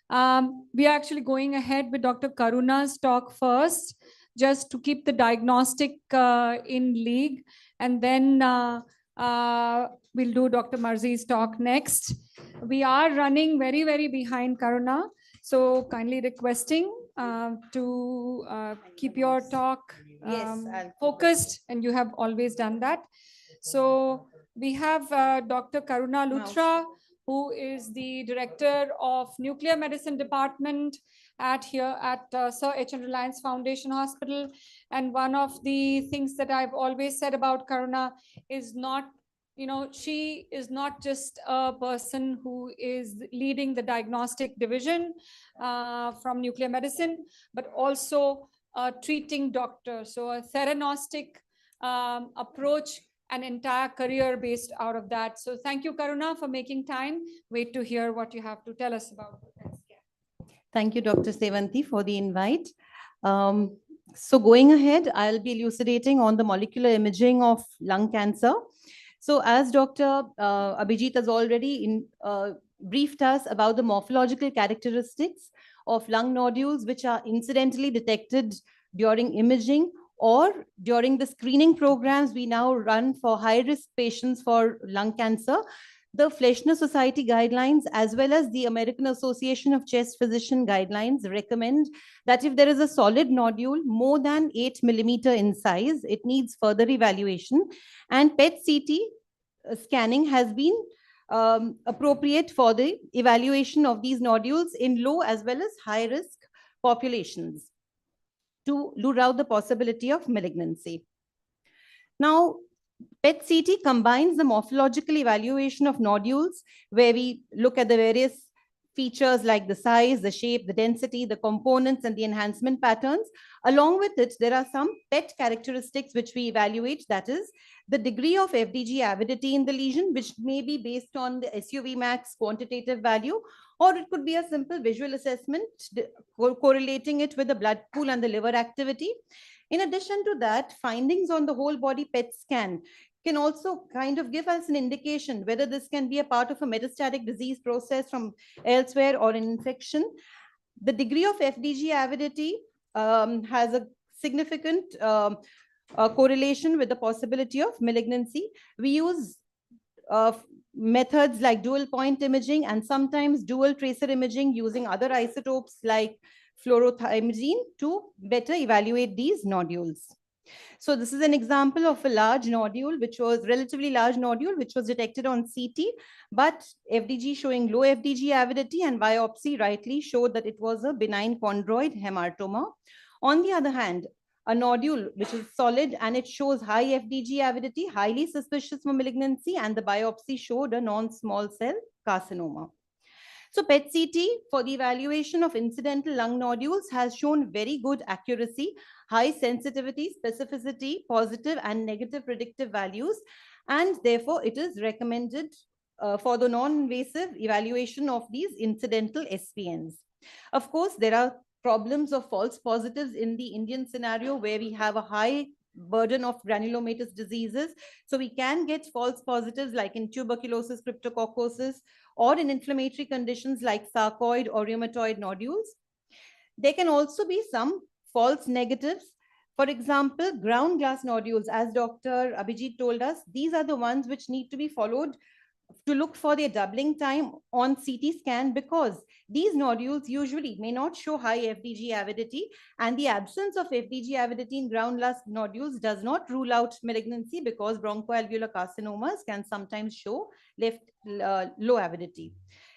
We are actually going ahead with Dr. Karuna's talk first, just to keep the diagnostic in league. And then we'll do Dr. Marzi's talk next. We are running very, very behind, Karuna. So kindly requesting to keep your talk focused, and you have always done that. So we have Dr. Karuna Luthra, who is the Director of Nuclear Medicine Department at Sir H.N. Reliance Foundation Hospital. And one of the things that I've always said about Karuna is not, she is not just a person who is leading the diagnostic division from nuclear medicine, but also a treating doctor. So a theranostic approach, an entire career based out of that. So thank you, Karuna, for making time. Wait to hear what you have to tell us about it. Thank you, Dr. Sevanti, for the invite. So going ahead, I'll be elucidating on the molecular imaging of lung cancer. So as Dr. Abhijit has already briefed us about the morphological characteristics of lung nodules, which are incidentally detected during imaging or during the screening programs we now run for high-risk patients for lung cancer. The Fleischner Society guidelines, as well as the American Association of Chest Physician guidelines, recommend that if there is a solid nodule more than 8 millimeter in size, it needs further evaluation. And PET-CT scanning has been appropriate for the evaluation of these nodules in low as well as high-risk populations to rule out the possibility of malignancy. Now, PET-CT combines the morphological evaluation of nodules, where we look at the various features like the size, the shape, the density, the components, and the enhancement patterns. Along with it, there are some PET characteristics which we evaluate, that is, the degree of FDG avidity in the lesion, which may be based on the SUV max quantitative value, Or it could be a simple visual assessment, correlating it with the blood pool and the liver activity. In addition to that, findings on the whole body PET scan can also kind of give us an indication whether this can be a part of a metastatic disease process from elsewhere or an infection. The degree of FDG avidity has a significant correlation with the possibility of malignancy. We use methods like dual point imaging and sometimes dual tracer imaging using other isotopes like fluorothymidine to better evaluate these nodules. So this is an example of a large nodule, which was relatively large nodule, which was detected on CT, but FDG showing low FDG avidity and biopsy rightly showed that it was a benign chondroid hematoma. On the other hand, a nodule which is solid and it shows high FDG avidity, highly suspicious for malignancy, and the biopsy showed a non-small cell carcinoma. So PET-CT for the evaluation of incidental lung nodules has shown very good accuracy, high sensitivity, specificity, positive and negative predictive values, and therefore it is recommended for the non-invasive evaluation of these incidental SPNs. Of course, there are problems of false positives in the Indian scenario where we have a high burden of granulomatous diseases. So we can get false positives like in tuberculosis, cryptococcosis, or in inflammatory conditions like sarcoid or rheumatoid nodules. There can also be some false negatives. For example, ground glass nodules, as Dr. Abhijit told us, these are the ones which need to be followed to look for their doubling time on CT scan, because these nodules usually may not show high FDG avidity, and the absence of FDG avidity in ground glass nodules does not rule out malignancy, because bronchoalveolar carcinomas can sometimes show low avidity.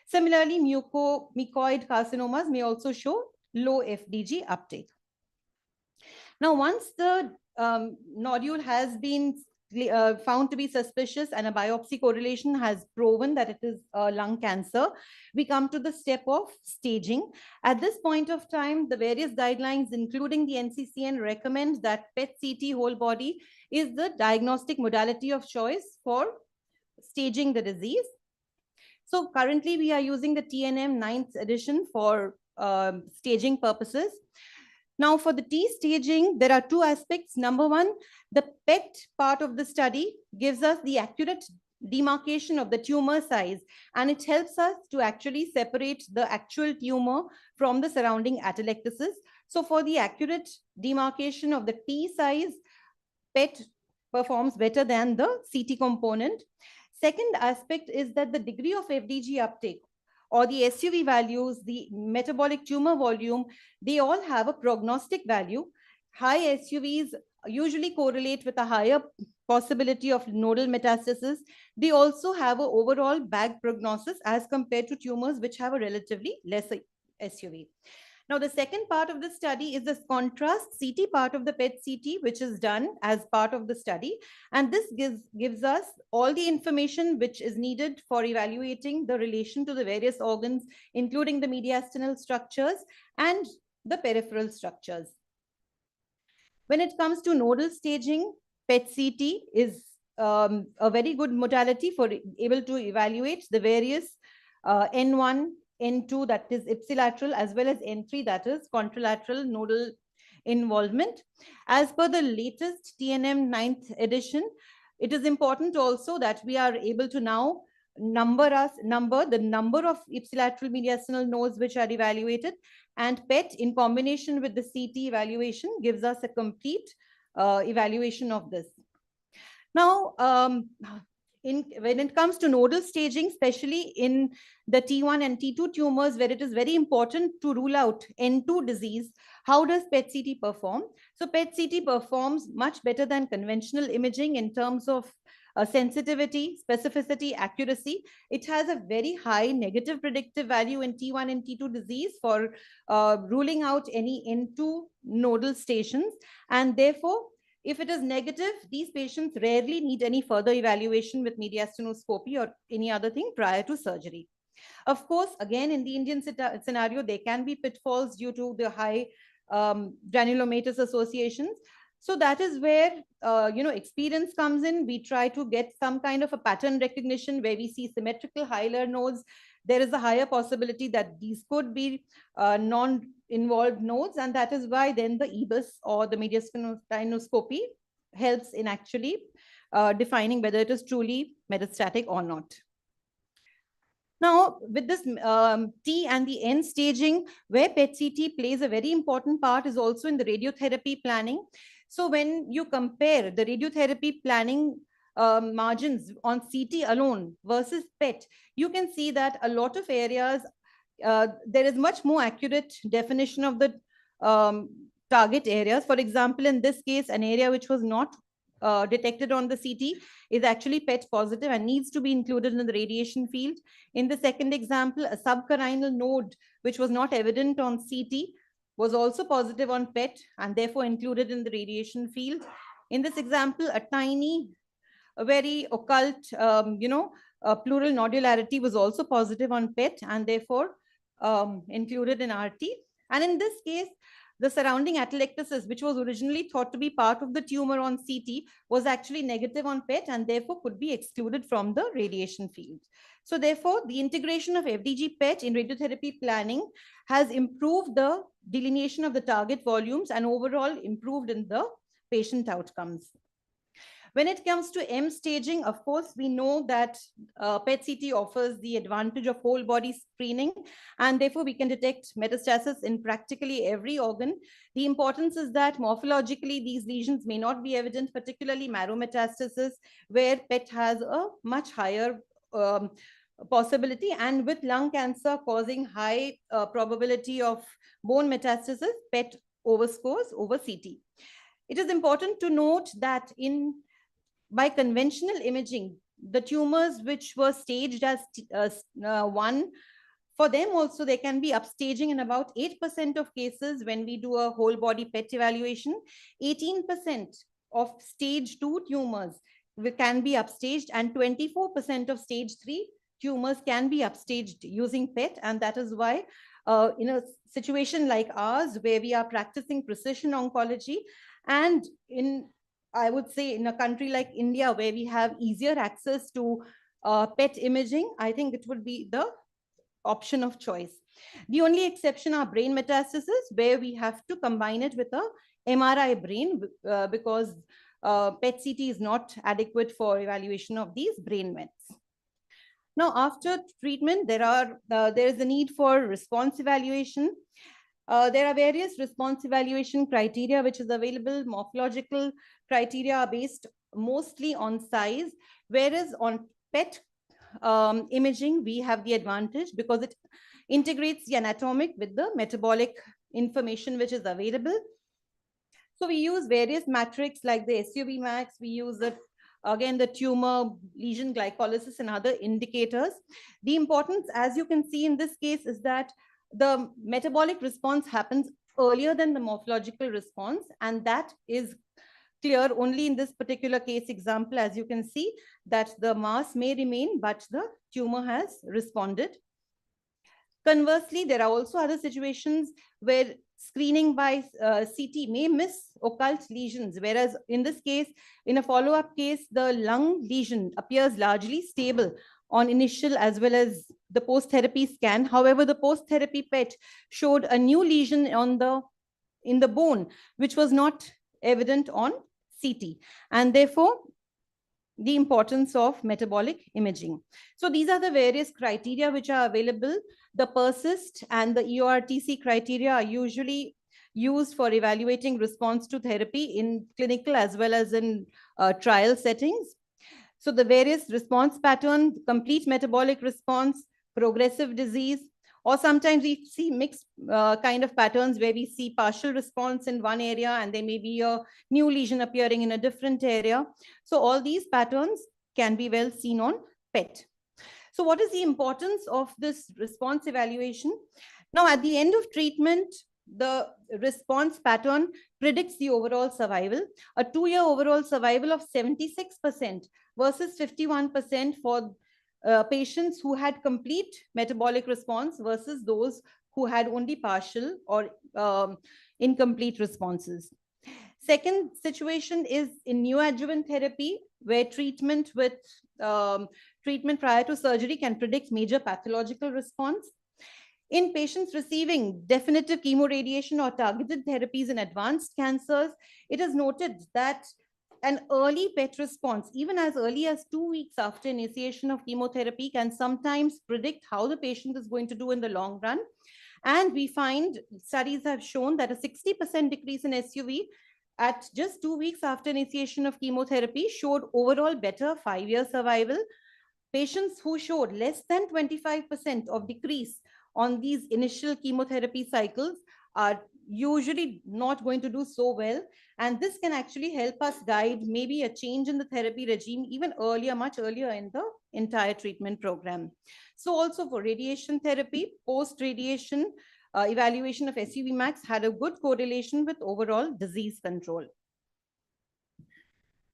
Similarly, mucoid carcinomas may also show low FDG uptake. Now, once the nodule has been found to be suspicious and a biopsy correlation has proven that it is lung cancer, we come to the step of staging. At this point of time, the various guidelines, including the NCCN, recommend that PET-CT whole body is the diagnostic modality of choice for staging the disease. So currently we are using the TNM 9th edition for staging purposes. Now, for the T staging, there are two aspects. Number one, the PET part of the study gives us the accurate demarcation of the tumor size, and it helps us to actually separate the actual tumor from the surrounding atelectasis. So for the accurate demarcation of the T size, PET performs better than the CT component. Second aspect is that the degree of FDG uptake, or the SUV values, the metabolic tumor volume, they all have a prognostic value. High SUVs usually correlate with a higher possibility of nodal metastasis. They also have an overall bad prognosis as compared to tumors which have a relatively lesser SUV. Now, the second part of the study is the contrast CT part of the PET-CT, which is done as part of the study. And this gives us all the information which is needed for evaluating the relation to the various organs, including the mediastinal structures and the peripheral structures. When it comes to nodal staging, PET-CT is a very good modality for able to evaluate the various N1, N2, that is ipsilateral, as well as N3, that is contralateral nodal involvement. As per the latest TNM 9th edition, it is important also that we are able to now number the number of ipsilateral mediastinal nodes which are evaluated, and PET in combination with the CT evaluation gives us a complete evaluation of this. Now, when it comes to nodal staging, especially in the T1 and T2 tumors, where it is very important to rule out N2 disease, how does PET-CT perform? So PET-CT performs much better than conventional imaging in terms of sensitivity, specificity, accuracy. It has a very high negative predictive value in T1 and T2 disease for ruling out any N2 nodal stations, and therefore, if it is negative, these patients rarely need any further evaluation with mediastinoscopy or any other thing prior to surgery. Of course, again, in the Indian scenario, there can be pitfalls due to the high granulomatous associations. So that is where experience comes in. We try to get some kind of a pattern recognition where we see symmetrical hilar nodes there is a higher possibility that these could be non-involved nodes, and that is why then the EBUS or the mediastinoscopy helps in actually defining whether it is truly metastatic or not. Now, with this T and the N staging, where PET-CT plays a very important part is also in the radiotherapy planning. So when you compare the radiotherapy planning margins on CT alone versus PET, you can see that a lot of areas, there is much more accurate definition of the target areas. For example, in this case, an area which was not detected on the CT is actually PET positive and needs to be included in the radiation field. In the second example, a subcarinal node which was not evident on CT was also positive on PET and therefore included in the radiation field. In this example, a tiny, a very occult, pleural nodularity was also positive on PET and therefore included in RT. And in this case, the surrounding atelectasis, which was originally thought to be part of the tumor on CT, was actually negative on PET and therefore could be excluded from the radiation field. So therefore, the integration of FDG PET in radiotherapy planning has improved the delineation of the target volumes and overall improved in the patient outcomes. When it comes to M staging, of course, we know that PET-CT offers the advantage of whole body screening, and therefore we can detect metastasis in practically every organ. The importance is that morphologically, these lesions may not be evident, particularly marrow metastasis, where PET has a much higher possibility, and with lung cancer causing high probability of bone metastasis, PET overscores over CT. It is important to note that by conventional imaging, the tumors which were staged as 1, for them also there can be upstaging in about 8% of cases when we do a whole body PET evaluation. 18% of stage 2 tumors can be upstaged and 24% of stage 3 tumors can be upstaged using PET. And that is why in a situation like ours, where we are practicing precision oncology, and I would say in a country like India, where we have easier access to PET imaging, I think it would be the option of choice. The only exception are brain metastases, where we have to combine it with a MRI brain because PET-CT is not adequate for evaluation of these brain mets. Now, after treatment, there is a need for response evaluation. There are various response evaluation criteria which is available. Morphological criteria are based mostly on size, whereas on PET imaging, we have the advantage because it integrates the anatomic with the metabolic information which is available. So we use various metrics like the SUV max, we use the tumor, lesion glycolysis and other indicators. The importance, as you can see in this case, is that the metabolic response happens earlier than the morphological response, and that is clear only in this particular case example. As you can see that the mass may remain, but the tumor has responded. Conversely, there are also other situations where screening by CT may miss occult lesions, whereas in this case, in a follow-up case, the lung lesion appears largely stable on initial as well as the post-therapy scan. However, the post-therapy PET showed a new lesion in the bone, which was not evident on CT, and therefore the importance of metabolic imaging. So these are the various criteria which are available. The PERSIST and the EORTC criteria are usually used for evaluating response to therapy in clinical as well as in trial settings. So the various response pattern, complete metabolic response, progressive disease, or sometimes we see mixed kind of patterns where we see partial response in one area and there may be a new lesion appearing in a different area. So all these patterns can be well seen on PET. So what is the importance of this response evaluation? Now, at the end of treatment, the response pattern predicts the overall survival. A 2-year overall survival of 76% versus 51% for patients who had complete metabolic response versus those who had only partial or incomplete responses. Second situation is in neoadjuvant therapy. where treatment prior to surgery can predict major pathological response. In patients receiving definitive chemoradiation or targeted therapies in advanced cancers, it is noted that an early PET response, even as early as 2 weeks after initiation of chemotherapy, can sometimes predict how the patient is going to do in the long run. And we find studies have shown that a 60% decrease in SUV at just 2 weeks after initiation of chemotherapy showed overall better 5-year survival. Patients who showed less than 25% of decrease on these initial chemotherapy cycles are usually not going to do so well. And this can actually help us guide maybe a change in the therapy regime even earlier, much earlier in the entire treatment program. So also for radiation therapy, post-radiation evaluation of SUV max had a good correlation with overall disease control.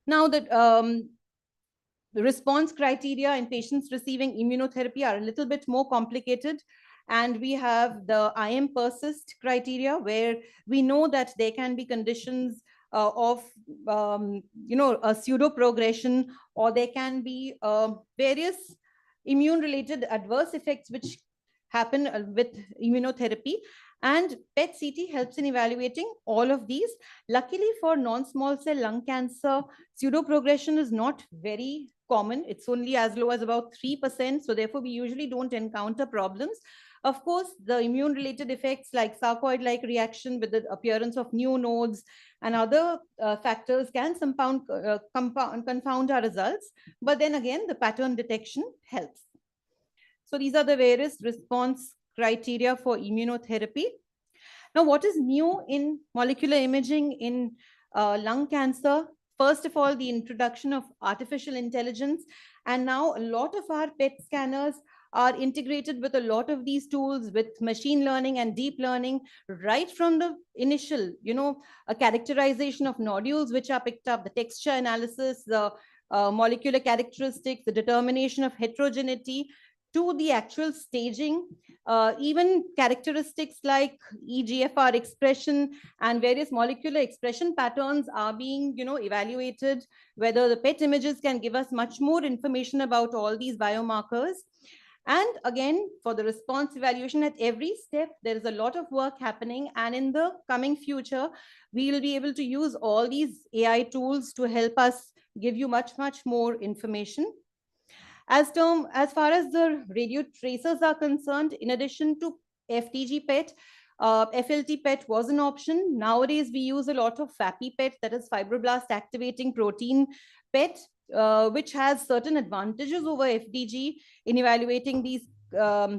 Now that the response criteria in patients receiving immunotherapy are a little bit more complicated. And we have the IM-PERSIST criteria, where we know that there can be conditions of, a pseudo progression, or there can be various immune-related adverse effects which happen with immunotherapy. And PET-CT helps in evaluating all of these. Luckily for non-small cell lung cancer, pseudo progression is not very common. It's only as low as about 3%. So therefore, we usually don't encounter problems. Of course, the immune-related effects like sarcoid-like reaction with the appearance of new nodes and other factors can confound our results. But then again, the pattern detection helps. So these are the various response criteria for immunotherapy. Now, what is new in molecular imaging in lung cancer? First of all, the introduction of artificial intelligence. And now a lot of our PET scanners are integrated with a lot of these tools with machine learning and deep learning, right from the initial, a characterization of nodules which are picked up, the texture analysis, the molecular characteristics, the determination of heterogeneity, to the actual staging, even characteristics like EGFR expression and various molecular expression patterns are being, evaluated, whether the PET images can give us much more information about all these biomarkers. And again, for the response evaluation at every step, there is a lot of work happening. And in the coming future, we will be able to use all these AI tools to help us give you much, much more information. As far as the radio tracers are concerned, in addition to FDG PET, FLT PET was an option. Nowadays, we use a lot of FAPI PET, that is fibroblast activating protein PET, which has certain advantages over FDG in evaluating these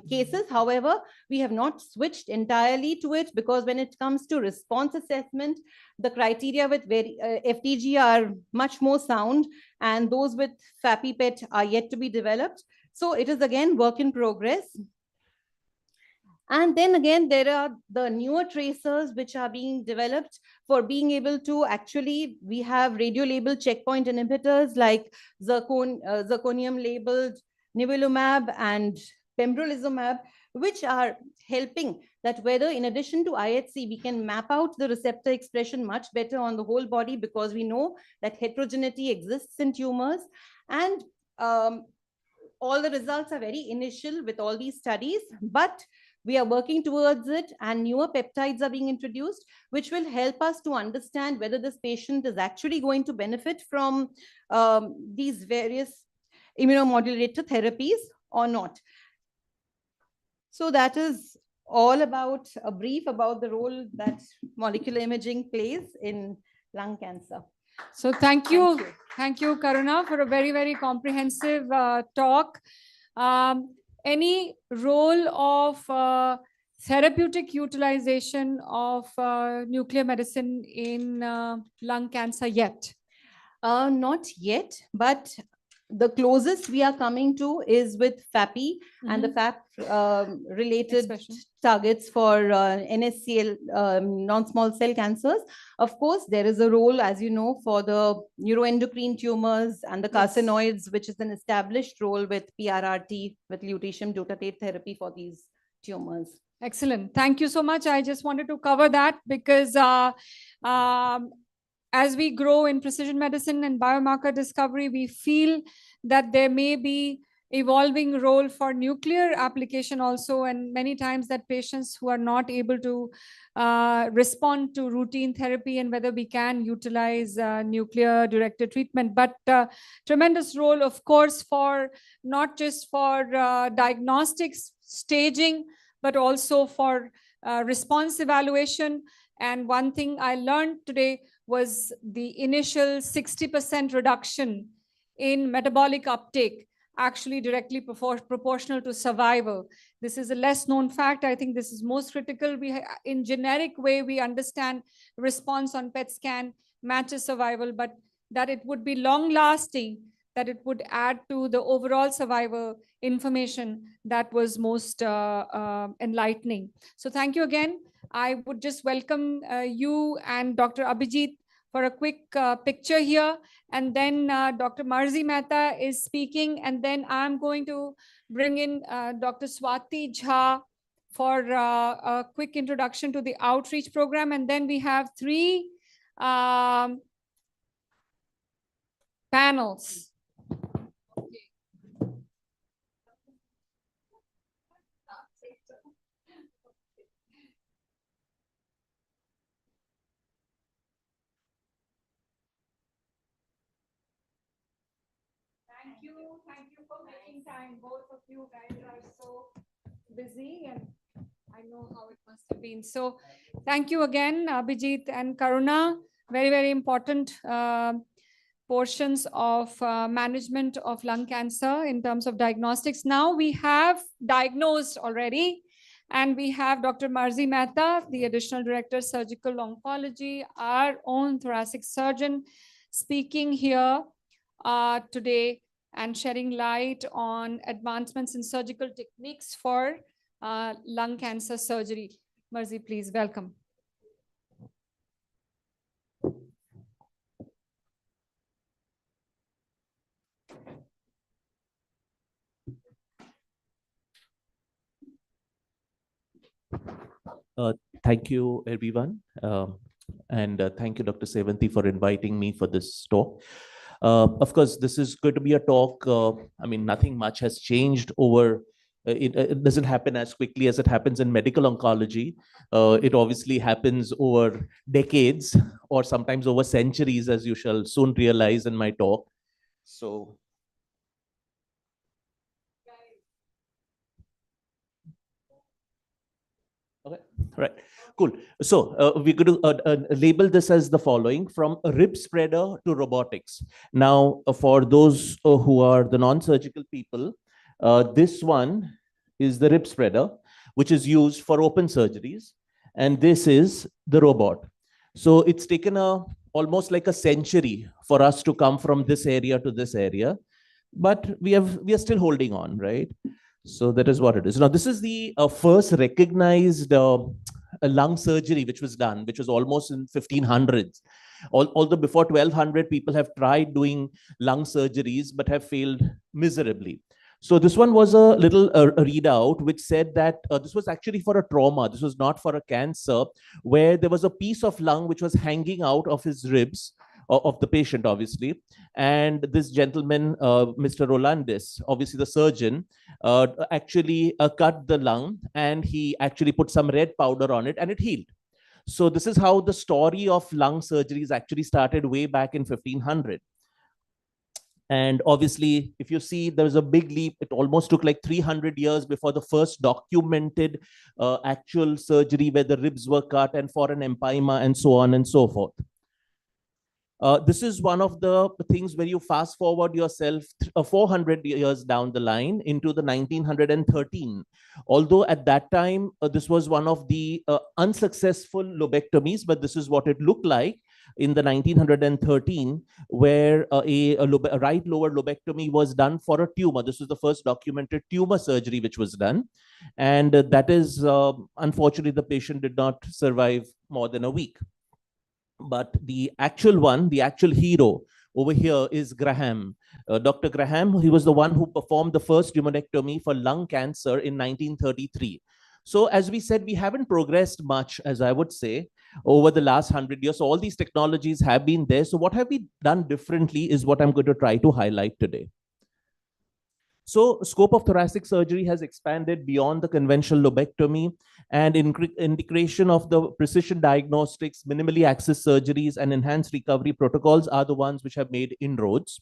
cases. However, we have not switched entirely to it because when it comes to response assessment, the criteria with FDG are much more sound, and those with FAPI PET are yet to be developed. So it is again work in progress. And then again, there are the newer tracers which are being developed for being able to actually, we have radio-labeled checkpoint inhibitors like zirconium-labeled nivolumab and pembrolizumab, which are helping that whether in addition to IHC, we can map out the receptor expression much better on the whole body, because we know that heterogeneity exists in tumors. And all the results are very initial with all these studies, but we are working towards it, and newer peptides are being introduced, which will help us to understand whether this patient is actually going to benefit from these various immunomodulator therapies or not. So that is all about a brief about the role that molecular imaging plays in lung cancer. So thank you, Karuna, for a very, very comprehensive talk. Any role of therapeutic utilization of nuclear medicine in lung cancer yet? Not yet, but the closest we are coming to is with FAPI and the FAP related targets for NSCL, non-small cell cancers. Of course, there is a role, as you know, for the neuroendocrine tumors and the carcinoids, which is an established role with PRRT, with lutetium dotatate therapy for these tumors. Excellent. Thank you so much. I just wanted to cover that because as we grow in precision medicine and biomarker discovery, we feel that there may be evolving role for nuclear application also, and many times that patients who are not able to respond to routine therapy, and whether we can utilize nuclear directed treatment. But tremendous role, of course, for not just for diagnostics staging, but also for response evaluation. And one thing I learned today was the initial 60% reduction in metabolic uptake, actually directly proportional to survival. This is a less known fact. I think this is most critical. In generic way, we understand response on PET scan matches survival, but that it would be long lasting, that it would add to the overall survival information, that was most enlightening. So thank you again. I would just welcome you and Dr. Abhijit for a quick picture here. And then Dr. Marzi Mehta is speaking. And then I'm going to bring in Dr. Swati Jha for a quick introduction to the outreach program. And then we have 3 panels. Thank you for making time. Both of you guys are so busy, and I know how it must have been. So thank you again, Abhijit and Karuna. Very, very important portions of management of lung cancer in terms of diagnostics. Now we have diagnosed already, and we have Dr. Marzi Mehta, the Additional Director, Surgical Oncology, our own thoracic surgeon, speaking here today and shedding light on advancements in surgical techniques for lung cancer surgery. Marzi, please, welcome. Thank you, everyone. And thank you, Dr. Sevanti, for inviting me for this talk. Of course, this is going to be a talk. I mean, nothing much has changed over. It doesn't happen as quickly as it happens in medical oncology. It obviously happens over decades or sometimes over centuries, as you shall soon realize in my talk. So. Okay, right, cool. So we're going to label this as the following: from a rib spreader to robotics. Now, for those who are the non-surgical people, this one is the rib spreader, which is used for open surgeries, and this is the robot. So it's taken almost like a century for us to come from this area to this area, but we are still holding on, right? So that is what it is. Now, this is the first recognized lung surgery which was done, which was almost in 1500s. Although before 1200, people have tried doing lung surgeries, but have failed miserably. So this one was a little readout which said that this was actually for a trauma. This was not for a cancer, where there was a piece of lung which was hanging out of his ribs, of the patient, obviously. And this gentleman, Mr. Rolandis, obviously the surgeon, actually cut the lung, and he actually put some red powder on it, and it healed. So this is how the story of lung surgeries actually started way back in 1500. And obviously, if you see, there was a big leap. It almost took like 300 years before the first documented actual surgery where the ribs were cut and for an empyema and so on and so forth. This is one of the things where you fast forward yourself 400 years down the line into the 1913. Although at that time, this was one of the unsuccessful lobectomies, but this is what it looked like in the 1913, where a right lower lobectomy was done for a tumor. This was the first documented tumor surgery which was done. And that is, unfortunately, the patient did not survive more than a week. But the actual one, the actual hero over here is Graham. Dr. Graham, he was the one who performed the first tumorectomy for lung cancer in 1933. So as we said, we haven't progressed much, as I would say, over the last 100 years. So all these technologies have been there. So what have we done differently is what I'm going to try to highlight today. So scope of thoracic surgery has expanded beyond the conventional lobectomy, and integration of the precision diagnostics, minimally access surgeries, and enhanced recovery protocols are the ones which have made inroads.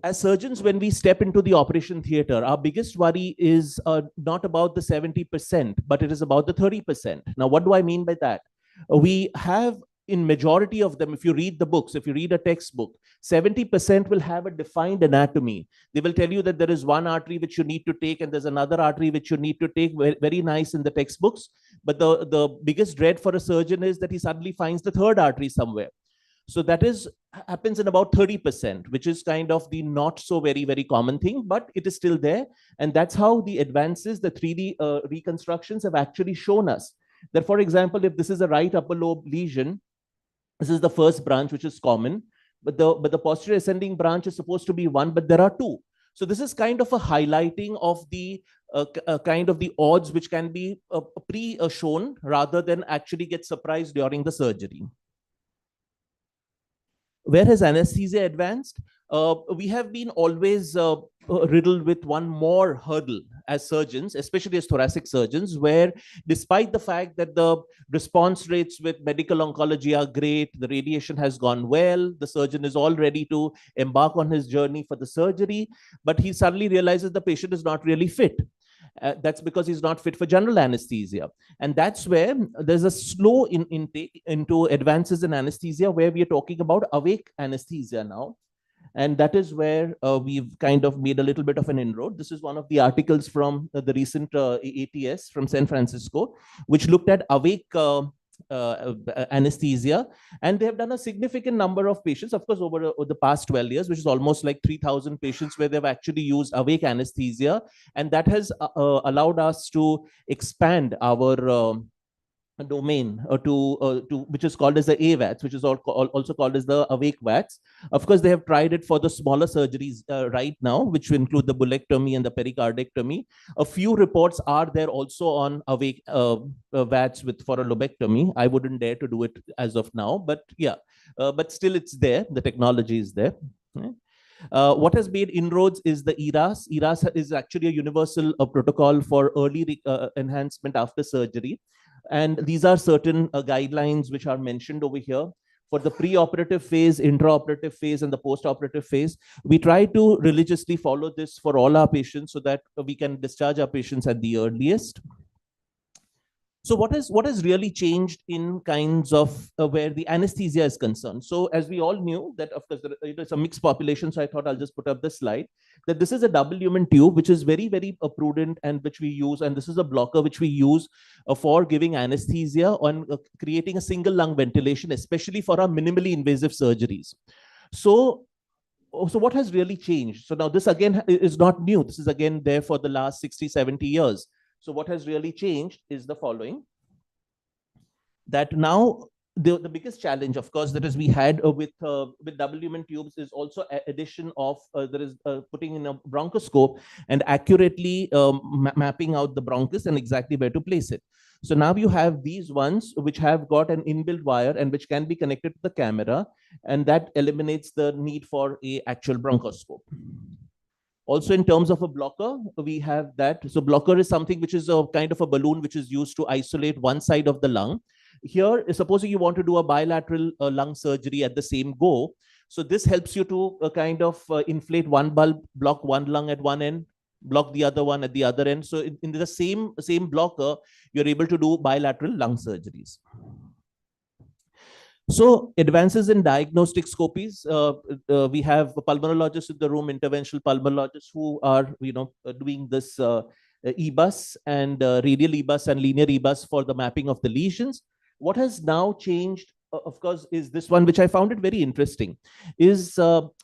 As surgeons, when we step into the operation theater, our biggest worry is not about the 70%, but it is about the 30%. Now, what do I mean by that? We have, in majority of them, if you read the books, if you read a textbook, 70% will have a defined anatomy. They will tell you that there is one artery which you need to take and there's another artery which you need to take. Very nice in the textbooks. But the biggest dread for a surgeon is that he suddenly finds the third artery somewhere. So that happens in about 30%, which is kind of the not so very, very common thing, but it is still there. And that's how the advances, the 3D reconstructions have actually shown us that, for example, if this is a right upper lobe lesion, this is the first branch, which is common, but the posterior ascending branch is supposed to be one, but there are two. So this is kind of a highlighting of the kind of the odds which can be pre-shown rather than actually get surprised during the surgery. Where has anesthesia advanced? We have been always riddled with one more hurdle as surgeons, especially as thoracic surgeons, where despite the fact that the response rates with medical oncology are great, the radiation has gone well, the surgeon is all ready to embark on his journey for the surgery, but he suddenly realizes the patient is not really fit. That's because he's not fit for general anesthesia. And that's where there's a slow intake into advances in anesthesia, where we are talking about awake anesthesia now. And that is where we've kind of made a little bit of an inroad. This is one of the articles from the recent ATS from San Francisco, which looked at awake anesthesia, and they have done a significant number of patients, of course, over the past 12 years, which is almost like 3,000 patients where they've actually used awake anesthesia, and that has allowed us to expand our domain to which is called as the AVATS, which is also called as the awake VATS. Of course, they have tried it for the smaller surgeries right now, which include the bulectomy and the pericardectomy. A few reports are there also on awake VATS for a lobectomy. I wouldn't dare to do it as of now, but yeah, but still it's there. The technology is there. What has made inroads is the ERAS. ERAS is actually a universal protocol for early enhancement after surgery. And these are certain guidelines which are mentioned over here. For the pre-operative phase, intraoperative phase, and the post-operative phase, we try to religiously follow this for all our patients so that we can discharge our patients at the earliest. So what has really changed in kinds of where the anesthesia is concerned? So as we all knew that, of course, it's a mixed population. So I thought I'll just put up this slide that this is a double lumen tube, which is very, very prudent and which we use. And this is a blocker which we use for giving anesthesia on creating a single lung ventilation, especially for our minimally invasive surgeries. So what has really changed? So now this again is not new. This is again there for the last 60, 70 years. So what has really changed is the following, that now the biggest challenge, of course, that is we had with double lumen tubes is also addition of putting in a bronchoscope and accurately mapping out the bronchus and exactly where to place it. So now you have these ones which have got an inbuilt wire and which can be connected to the camera, and that eliminates the need for a actual bronchoscope. Also, in terms of a blocker, we have that. So blocker is something which is a kind of a balloon which is used to isolate one side of the lung. Here, supposing you want to do a bilateral lung surgery at the same go. So this helps you to kind of inflate one bulb, block one lung at one end, block the other one at the other end. So in the same blocker, you're able to do bilateral lung surgeries. So advances in diagnostic scopies, we have pulmonologists in the room, interventional pulmonologists who are, doing this EBUS and radial EBUS and linear EBUS for the mapping of the lesions. What has now changed, of course, is this one, which I found it very interesting, is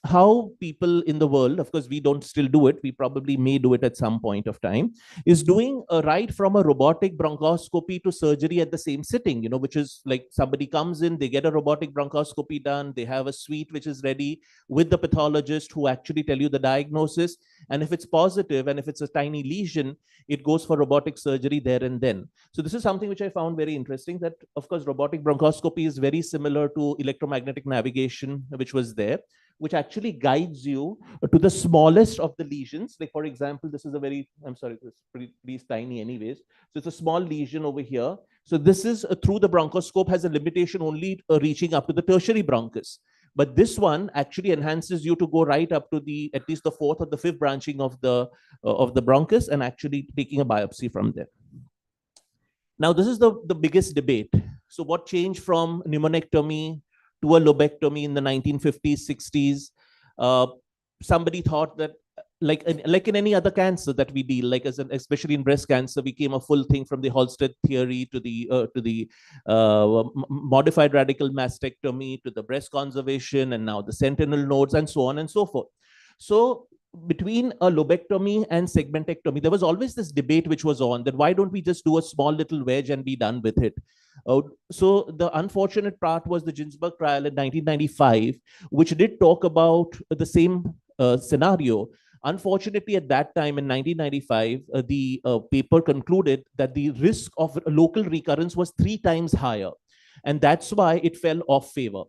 how people in the world, of course, we don't still do it, we probably may do it at some point of time, is doing right from a robotic bronchoscopy to surgery at the same sitting, which is like somebody comes in, they get a robotic bronchoscopy done, they have a suite which is ready with the pathologist who actually tell you the diagnosis, And if it's positive and if it's a tiny lesion, it goes for robotic surgery there and then. So this is something which I found very interesting, that of course robotic bronchoscopy is very similar to electromagnetic navigation, which was there, which actually guides you to the smallest of the lesions. Like for example, this is a very, I'm sorry, it's pretty tiny anyways. So it's a small lesion over here. So this is through the bronchoscope has a limitation only reaching up to the tertiary bronchus. But this one actually enhances you to go right up to the at least the fourth or the fifth branching of the bronchus and actually taking a biopsy from there. Now, this is the biggest debate. So what changed from pneumonectomy to a lobectomy in the 1950s, 60s? Somebody thought that like in any other cancer that we deal, like especially in breast cancer, we came a full thing from the Halsted theory to the modified radical mastectomy to the breast conservation and now the sentinel nodes and so on and so forth. So between a lobectomy and segmentectomy, there was always this debate which was on that why don't we just do a small little wedge and be done with it? So the unfortunate part was the Ginsburg trial in 1995, which did talk about the same scenario. Unfortunately, at that time in 1995, the paper concluded that the risk of local recurrence was 3 times higher. And that's why it fell off favor.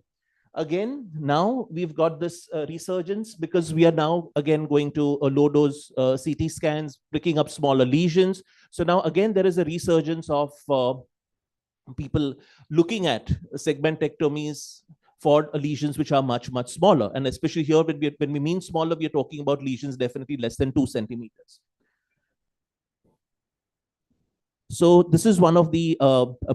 Again, now we've got this resurgence because we are now again going to low dose CT scans, picking up smaller lesions. So now again, there is a resurgence of people looking at segmentectomies for lesions which are much, much smaller. And especially here, when we mean smaller, we are talking about lesions definitely less than 2 centimeters. So this is one of the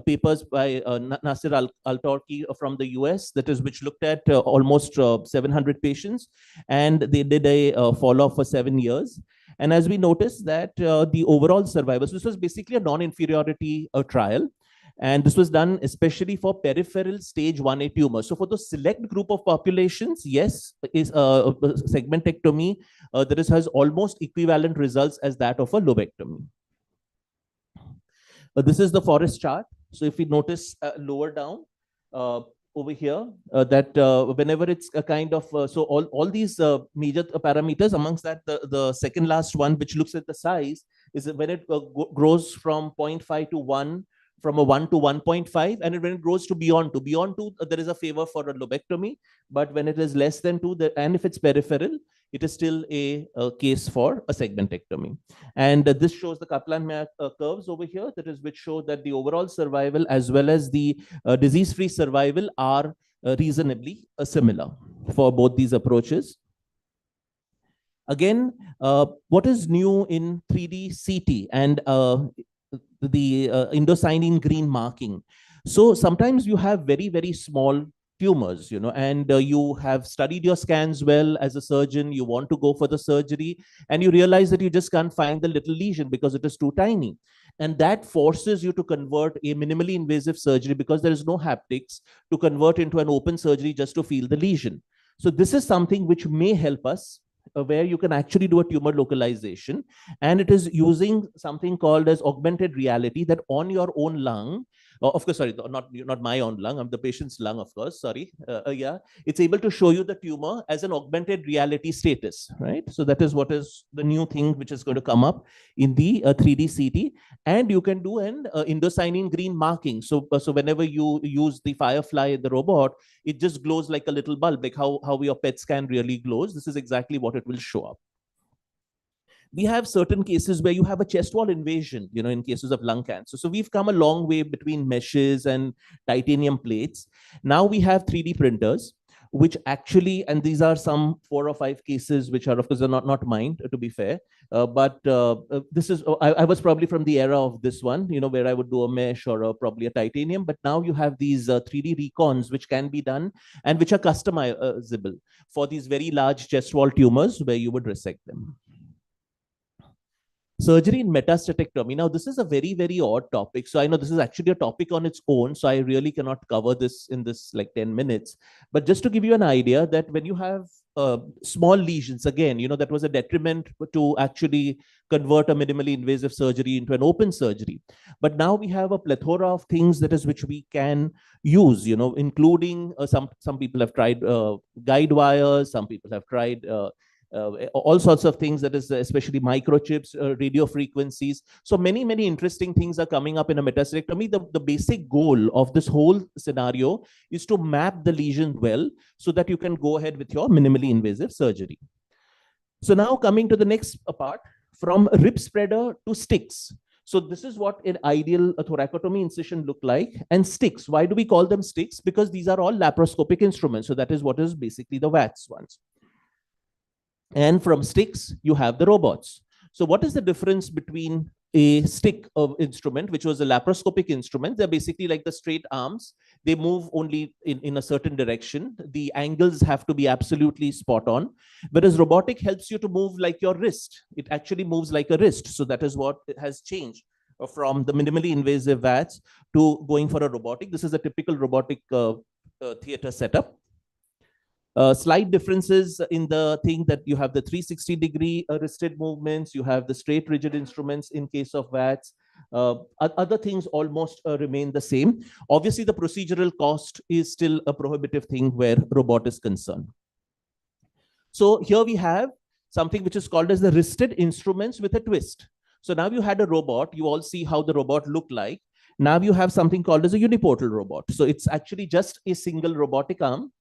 papers by Nasir Al-Turki from the US, that is, which looked at almost 700 patients, and they did a follow-up for 7 years. And as we noticed that the overall survival, so this was basically a non-inferiority trial. And this was done especially for peripheral stage 1A tumors. So for the select group of populations, yes, is segmentectomy that has almost equivalent results as that of a lobectomy. This is the forest chart. So if we notice lower down over here, that whenever it's a kind of, so all these major parameters, amongst that, the second last one, which looks at the size, is when it grows from 0.5 to 1, from a 1 to 1.5, and when it grows to beyond 2, there is a favor for a lobectomy. But when it is less than 2, and if it's peripheral, it is still a case for a segmentectomy. And this shows the Kaplan-Meier curves over here, that is, which show that the overall survival as well as the disease-free survival are reasonably similar for both these approaches. Again, what is new in 3D CT and the indocyanine green marking? So sometimes you have very, very small tumors, and you have studied your scans well as a surgeon, you want to go for the surgery, and you realize that you just can't find the little lesion because it is too tiny. And that forces you to convert a minimally invasive surgery, because there is no haptics, to convert into an open surgery just to feel the lesion. So this is something which may help us, where you can actually do a tumor localization, and it is using something called as augmented reality, that on your own lung, of course, sorry, not my own lung, I'm the patient's lung, of course, sorry. Yeah, it's able to show you the tumor as an augmented reality status, right? So that is what is the new thing which is going to come up in the 3D CT. And you can do an indocyanine green marking. So whenever you use the Firefly, the robot, it just glows like a little bulb, like how your PET scan really glows. This is exactly what it will show up. We have certain cases where you have a chest wall invasion, in cases of lung cancer. So we've come a long way between meshes and titanium plates. Now we have 3D printers, which actually, and these are some 4 or 5 cases, which are, of course, not mine, to be fair. But this is, I was probably from the era of this one, where I would do a mesh or probably a titanium. But now you have these 3D recons, which can be done and which are customizable for these very large chest wall tumors where you would resect them. Surgery in metastatectomy. Now, this is a very, very odd topic. So I know this is actually a topic on its own. So I really cannot cover this in this like 10 minutes. But just to give you an idea that when you have small lesions, again, that was a detriment to actually convert a minimally invasive surgery into an open surgery. But now we have a plethora of things which we can use, including some people have tried guide wires, some people have tried all sorts of things, that is especially microchips, radio frequencies. So many, many interesting things are coming up in a metasterectomy. The basic goal of this whole scenario is to map the lesion well so that you can go ahead with your minimally invasive surgery. So now coming to the next part, from rib spreader to sticks. So this is what an ideal thoracotomy incision look like. And sticks, why do we call them sticks? Because these are all laparoscopic instruments. So that is what is basically the VATS ones. And from sticks, you have the robots. So what is the difference between a stick of instrument, which was a laparoscopic instrument? They're basically like the straight arms. They move only in a certain direction. The angles have to be absolutely spot on. Whereas robotic helps you to move like your wrist. It actually moves like a wrist. So that is what has changed from the minimally invasive VATS to going for a robotic. This is a typical robotic theater setup. Slight differences in the thing that you have the 360-degree wristed movements, you have the straight rigid instruments in case of VATS. Other things almost remain the same. Obviously, the procedural cost is still a prohibitive thing where robot is concerned. So here we have something which is called as the wristed instruments with a twist. So now you had a robot, you all see how the robot looked like. Now you have something called as a uniportal robot. So it's actually just a single robotic arm,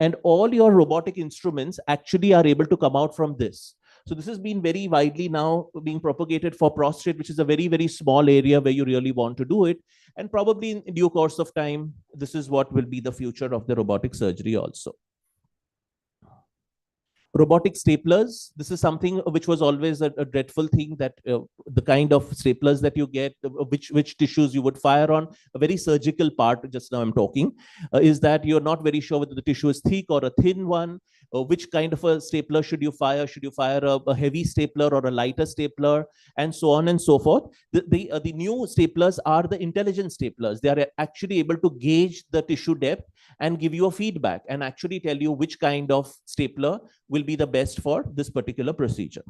and all your robotic instruments actually are able to come out from this. So this has been very widely now being propagated for prostate, which is a very, very small area where you really want to do it. And probably in due course of time, this is what will be the future of the robotic surgery also. Robotic staplers, this is something which was always a dreadful thing, that the kind of staplers that you get, which tissues you would fire on, a very surgical part, just now I'm talking, is that you're not very sure whether the tissue is thick or a thin one, which kind of a stapler should you fire? Should you fire a heavy stapler or a lighter stapler, and so on and so forth. The new staplers are the intelligent staplers. They are actually able to gauge the tissue depth and give you a feedback and actually tell you which kind of stapler will be the best for this particular procedure.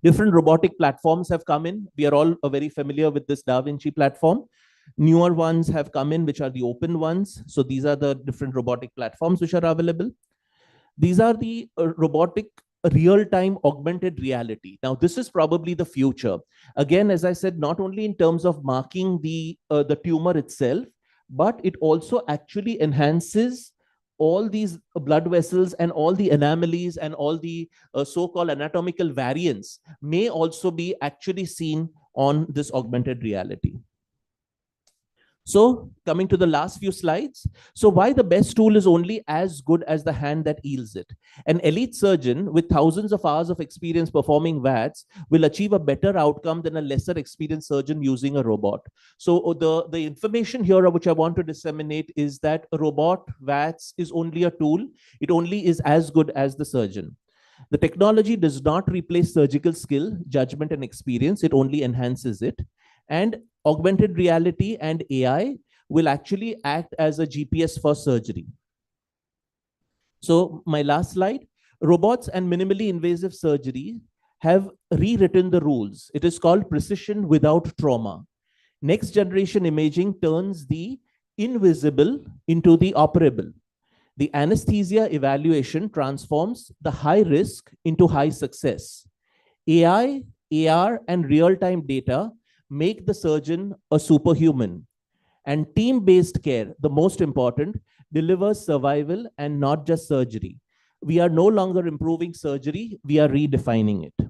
Different robotic platforms have come in. We are all very familiar with this Da Vinci platform. Newer ones have come in, which are the open ones. So these are the different robotic platforms which are available. These are the robotic real-time augmented reality. Now, this is probably the future. Again, as I said, not only in terms of marking the tumor itself, but it also actually enhances all these blood vessels, and all the anomalies and all the so-called anatomical variants may also be actually seen on this augmented reality. So coming to the last few slides. So why the best tool is only as good as the hand that yields it. An elite surgeon with thousands of hours of experience performing VATS will achieve a better outcome than a lesser experienced surgeon using a robot. So the information here which I want to disseminate is that a robot VATS is only a tool. It only is as good as the surgeon. The technology does not replace surgical skill, judgment, and experience. It only enhances it. And augmented reality and AI will actually act as a GPS for surgery. So my last slide, robots and minimally invasive surgery have rewritten the rules. It is called precision without trauma. Next generation imaging turns the invisible into the operable. The anesthesia evaluation transforms the high risk into high success. AI, AR, and real-time data make the surgeon a superhuman. And team-based care, the most important, delivers survival and not just surgery. We are no longer improving surgery, we are redefining it.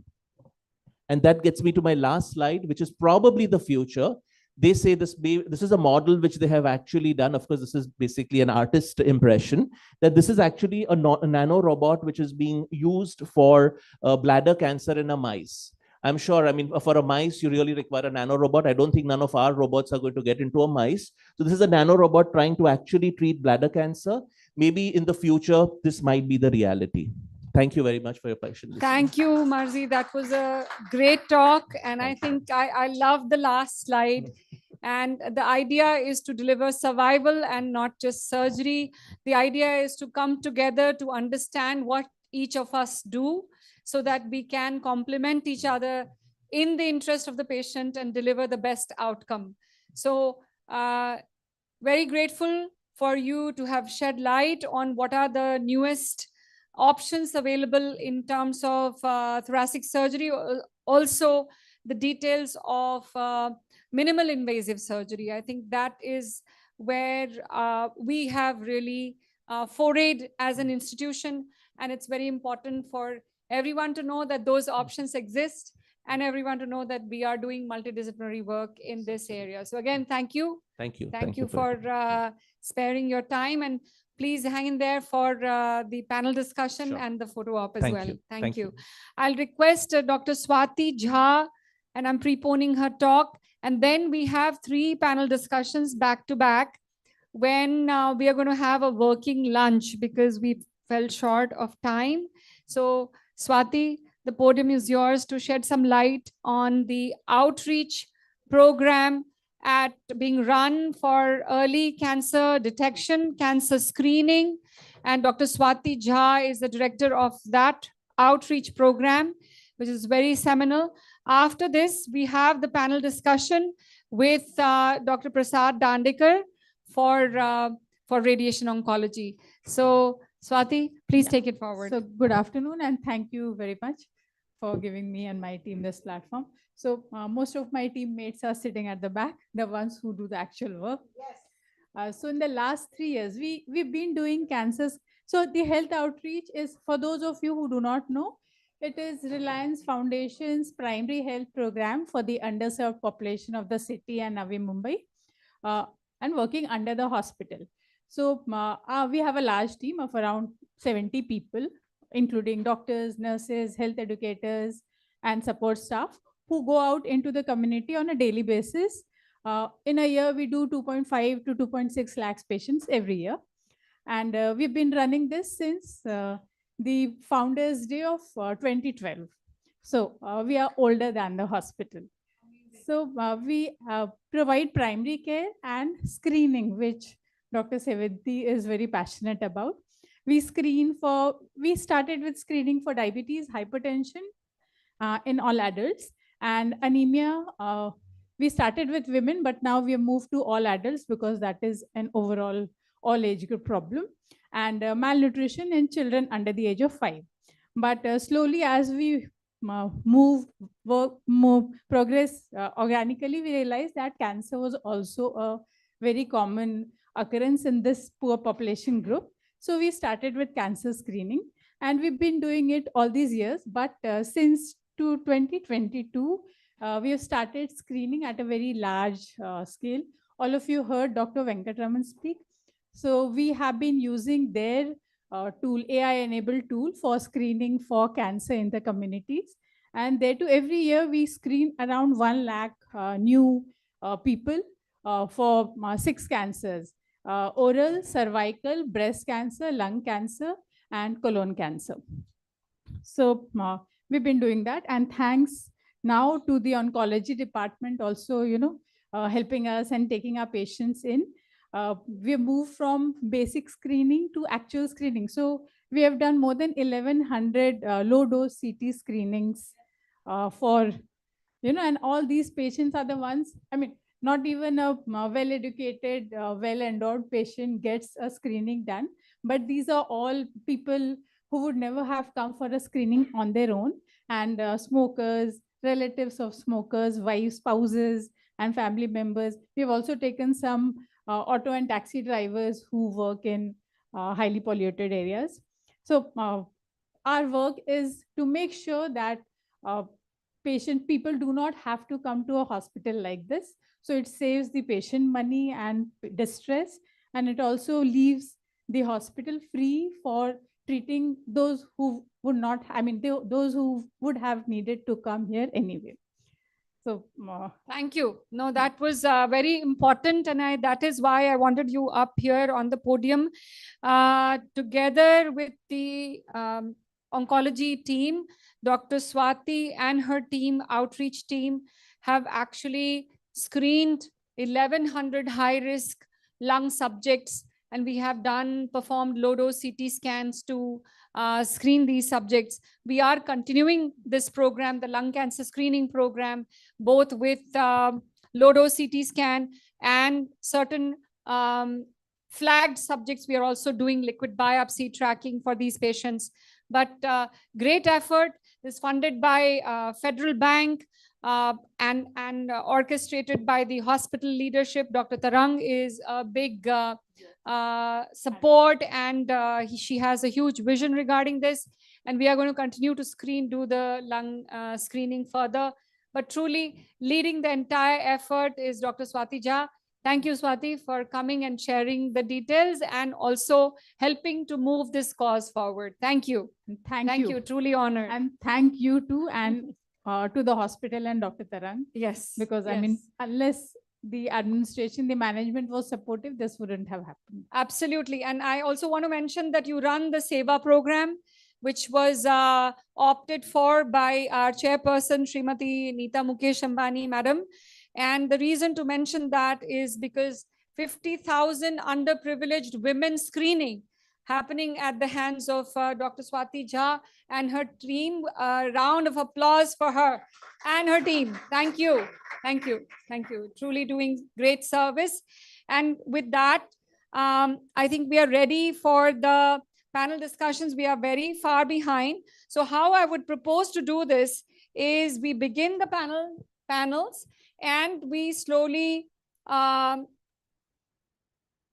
And that gets me to my last slide, which is probably the future. They say this is a model which they have actually done. Of course, this is basically an artist impression, that this is actually a nano robot which is being used for bladder cancer in a mice. I'm sure, I mean, for a mice, you really require a nano robot. I don't think none of our robots are going to get into a mice. So this is a nano robot trying to actually treat bladder cancer. Maybe in the future, this might be the reality. Thank you very much for your patience. Thank you, Marzi. That was a great talk. And I think I love the last slide. And the idea is to deliver survival and not just surgery. The idea is to come together to understand what each of us do, so that we can complement each other in the interest of the patient and deliver the best outcome. So very grateful for you to have shed light on what are the newest options available in terms of thoracic surgery, also the details of minimal invasive surgery. I think that is where we have really forayed as an institution, and it's very important for everyone to know that those options exist and everyone to know that we are doing multidisciplinary work in this area. So again, thank you. Thank you. Thank you for sparing your time, and please hang in there for the panel discussion Sure. and the photo op as Thank well. you. Thank you. I'll request Dr. Swati Jha, and I'm preponing her talk. And then we have 3 panel discussions back to back when we are going to have a working lunch because we fell short of time. So Swati, the podium is yours to shed some light on the outreach program being run for early cancer detection, cancer screening. And Dr. Swati Jha is the director of that outreach program, which is very seminal. After this, we have the panel discussion with Dr. Prasad Dandekar for radiation oncology. So Swati, please take it forward. So good afternoon, and thank you very much for giving me and my team this platform. So most of my teammates are sitting at the back, the ones who do the actual work. Yes. So in the last 3 years, we've been doing cancers. So the health outreach is, for those of you who do not know, it is Reliance Foundation's primary health program for the underserved population of the city and Navi Mumbai, and working under the hospital. So we have a large team of around 70 people, including doctors, nurses, health educators, and support staff who go out into the community on a daily basis. In a year, we do 2.5 to 2.6 lakhs patients every year. And we've been running this since the Founders' Day of 2012. So we are older than the hospital. So we provide primary care and screening, which Dr. Sevanti is very passionate about. We started with screening for diabetes, hypertension in all adults, and anemia. We started with women, but now we have moved to all adults because that is an overall all age group problem, and malnutrition in children under the age of 5. But slowly, as we progress organically, we realized that cancer was also a very common occurrence in this poor population group. So we started with cancer screening, and we've been doing it all these years. But since 2022, we have started screening at a very large scale. All of you heard Dr. Venkatraman speak. So we have been using their tool, AI-enabled tool for screening for cancer in the communities. And there too, every year we screen around 1 lakh new people for 6 cancers: oral, cervical, breast cancer, lung cancer, and colon cancer. So we've been doing that, and thanks now to the oncology department also, helping us and taking our patients in. We have moved from basic screening to actual screening. So we have done more than 1,100 low-dose CT screenings and all these patients are the ones, not even a well-educated, well-endowed patient gets a screening done, but these are all people who would never have come for a screening on their own, and smokers, relatives of smokers, wives, spouses, and family members. We've also taken some auto and taxi drivers who work in highly polluted areas. So our work is to make sure that people do not have to come to a hospital like this. So it saves the patient money and distress, and it also leaves the hospital free for treating those who would not, those who would have needed to come here anyway. So thank you. No, that was very important, and that is why I wanted you up here on the podium together with the oncology team. Dr. Swati and her team, outreach team, have actually screened 1,100 high-risk lung subjects, and we have performed low-dose CT scans to screen these subjects. We are continuing this program, the lung cancer screening program, both with low-dose CT scan and certain flagged subjects, we are also doing liquid biopsy tracking for these patients. But great effort is funded by Federal Bank and orchestrated by the hospital leadership. Dr. Tarang is a big support, and she has a huge vision regarding this. And we are going to continue to do the lung screening further. But truly leading the entire effort is Dr. Swati Jha. Thank you, Swati, for coming and sharing the details and also helping to move this cause forward. Thank you. Thank you. Truly honored. And thank you too, and to the hospital and Dr. Tarang. Yes. Because I mean, unless the administration, the management was supportive, this wouldn't have happened. Absolutely. And I also want to mention that you run the SEVA program, which was opted for by our chairperson, Srimati Neeta Mukesh Ambani, madam. And the reason to mention that is because 50,000 underprivileged women screening happening at the hands of Dr. Swati Jha and her team. A round of applause for her and her team. Thank you. Thank you. Thank you. Truly doing great service. And with that, I think we are ready for the panel discussions. We are very far behind. So how I would propose to do this is we begin the panels and we slowly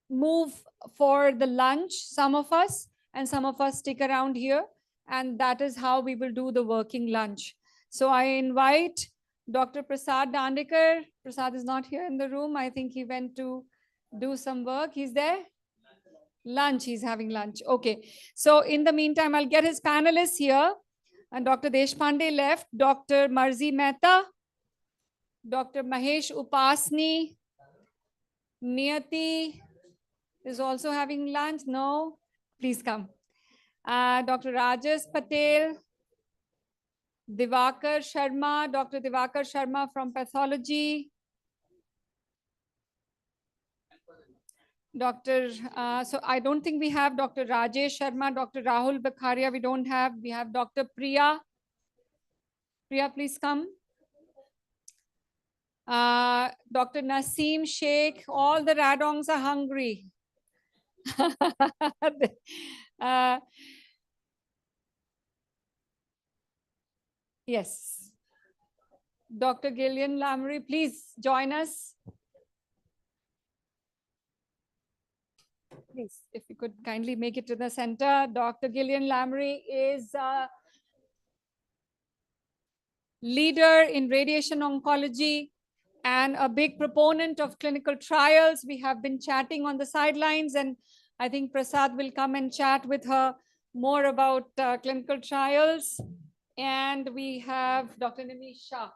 move for the lunch, some of us, and some of us stick around here. And that is how we will do the working lunch. So I invite Dr. Prasad Dandekar. Prasad is not here in the room. I think he went to do some work. He's there? Lunch, he's having lunch. Okay. So in the meantime, I'll get his panelists here. And Dr. Deshpande left, Dr. Marzi Mehta, Dr. Mahesh Upasni, Niyati is also having lunch. No, please come. Dr. Rajesh Patel, Divakar Sharma, Dr. Divakar Sharma from pathology. So I don't think we have Dr. Rajesh Sharma, Dr. Rahul Bakharia, we don't have. We have Dr. Priya. Priya, please come. Dr. Naseem Sheikh, all the Radongs are hungry. Yes. Dr. Gillian Lamry, please join us. Please, if you could kindly make it to the center. Dr. Gillian Lamry is a leader in radiation oncology and a big proponent of clinical trials. We have been chatting on the sidelines, and I think Prasad will come and chat with her more about clinical trials. And we have Dr. Nimish Shah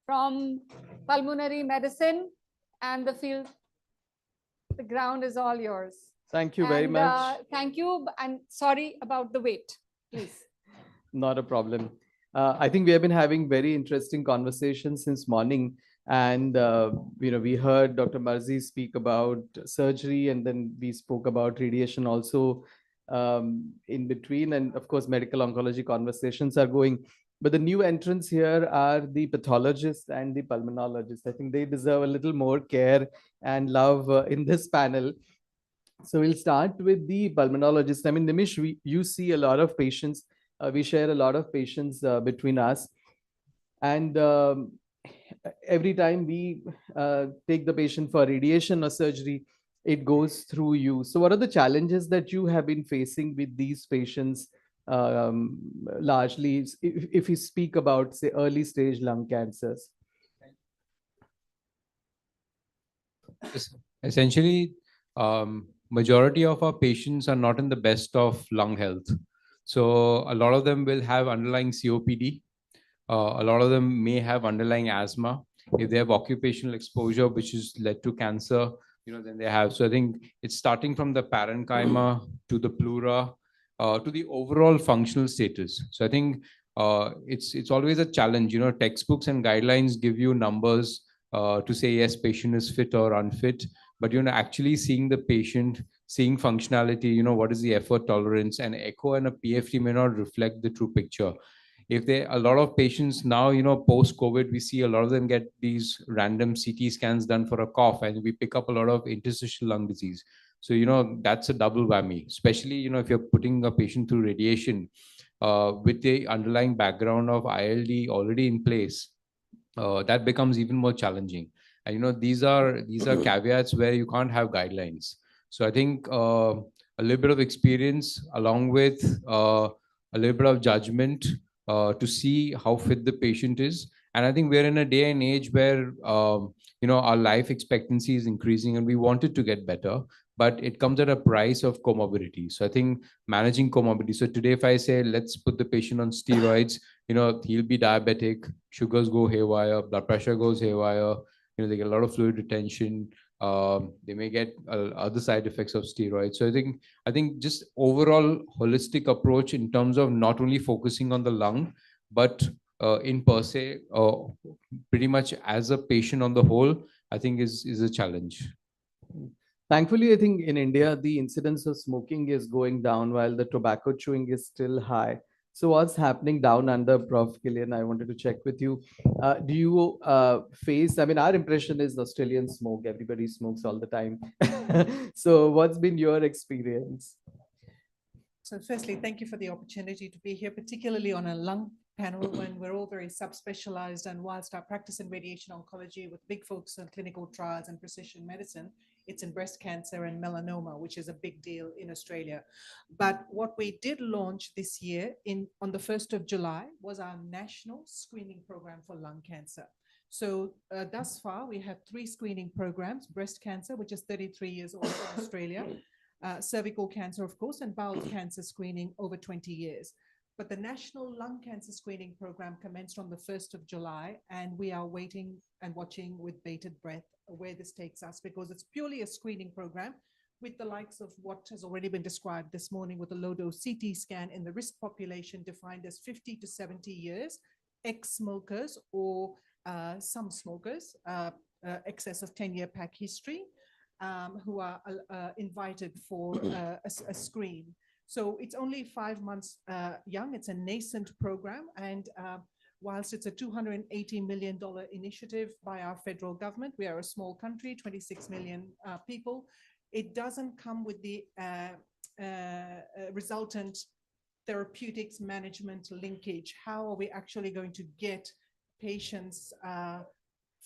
from pulmonary medicine and the field. The ground is all yours. Thank you very much. Thank you, and sorry about the wait, please. Not a problem. I think we have been having very interesting conversations since morning. And, we heard Dr. Marzi speak about surgery, and then we spoke about radiation also in between. And of course, medical oncology conversations are going. But the new entrants here are the pathologists and the pulmonologists. I think they deserve a little more care and love in this panel. So we'll start with the pulmonologist. I mean, Nimish, you see a lot of patients. We share a lot of patients between us. And every time we take the patient for radiation or surgery, it goes through you. So what are the challenges that you have been facing with these patients? Largely, if you speak about, say, early stage lung cancers? Essentially, majority of our patients are not in the best of lung health. So a lot of them will have underlying COPD. A lot of them may have underlying asthma. If they have occupational exposure, which has led to cancer, then they have. So I think it's starting from the parenchyma to the pleura, to the overall functional status. So I think it's always a challenge. Textbooks and guidelines give you numbers to say, yes, patient is fit or unfit, but actually seeing the patient, seeing functionality, what is the effort tolerance, and echo and a PFT may not reflect the true picture. if they, a lot of patients now, post COVID, we see a lot of them get these random CT scans done for a cough, and we pick up a lot of interstitial lung disease. So, that's a double whammy, especially, if you're putting a patient through radiation with the underlying background of ILD already in place, that becomes even more challenging. And, these are caveats where you can't have guidelines. So I think a little bit of experience along with a little bit of judgment to see how fit the patient is. And I think we're in a day and age where, our life expectancy is increasing and we want it to get better, but it comes at a price of comorbidity. So I think managing comorbidity. So today, if I say, let's put the patient on steroids, he'll be diabetic, sugars go haywire, blood pressure goes haywire, they get a lot of fluid retention. They may get other side effects of steroids. So I think just overall holistic approach in terms of not only focusing on the lung, but in per se, pretty much as a patient on the whole, I think is a challenge. Thankfully, I think in India, the incidence of smoking is going down while the tobacco chewing is still high. So what's happening down under, Prof. Gillian? I wanted to check with you. Do you face, I mean, our impression is Australians smoke, everybody smokes all the time. So what's been your experience? So firstly, thank you for the opportunity to be here, particularly on a lung panel when we're all very subspecialized, and whilst our practice in radiation oncology with big focus on clinical trials and precision medicine, it's in breast cancer and melanoma, which is a big deal in Australia. But what we did launch this year on the 1st of July was our national screening program for lung cancer. So thus far, we have 3 screening programs: breast cancer, which is 33 years old in Australia, cervical cancer, of course, and bowel cancer screening over 20 years. But the National Lung Cancer Screening Program commenced on the 1st of July, and we are waiting and watching with bated breath where this takes us, because it's purely a screening program with the likes of what has already been described this morning with a low-dose CT scan in the risk population defined as 50 to 70 years, ex-smokers or some smokers, excess of 10-year pack history, who are invited for a screen. So it's only 5 months young. It's a nascent program. And whilst it's a $280 million initiative by our federal government, we are a small country, 26 million people. It doesn't come with the resultant therapeutics management linkage. How are we actually going to get patients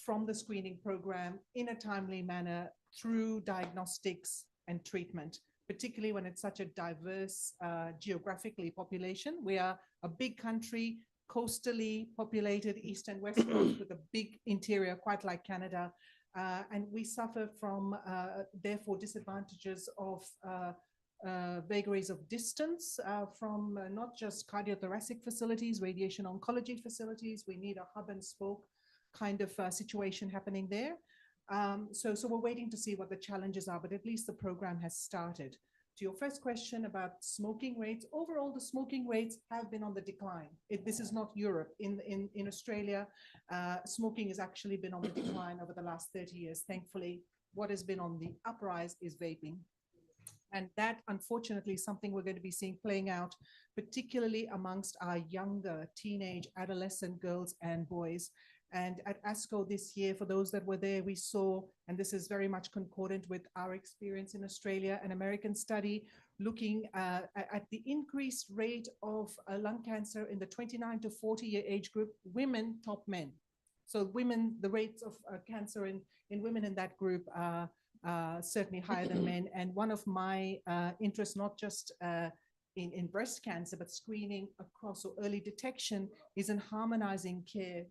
from the screening program in a timely manner through diagnostics and treatment, particularly when it's such a diverse geographically population? We are a big country, coastally populated, east and west coast, with a big interior, quite like Canada. And we suffer from, therefore, disadvantages of vagaries of distance from not just cardiothoracic facilities, radiation oncology facilities. We need a hub and spoke kind of situation happening there. So we're waiting to see what the challenges are, but at least the program has started. To your first question about smoking rates, overall, the smoking rates have been on the decline. This is not Europe. In Australia, smoking has actually been on the decline over the last 30 years. Thankfully, what has been on the uprise is vaping. And that, unfortunately, is something we're going to be seeing playing out, particularly amongst our younger teenage, adolescent girls and boys. And at ASCO this year, for those that were there, we saw, and this is very much concordant with our experience in Australia, an American study looking at the increased rate of lung cancer in the 29 to 40-year age group, women top men. So women, the rates of cancer in women in that group are certainly higher than men. And one of my interests, not just in breast cancer, but screening across or early detection, is in harmonizing care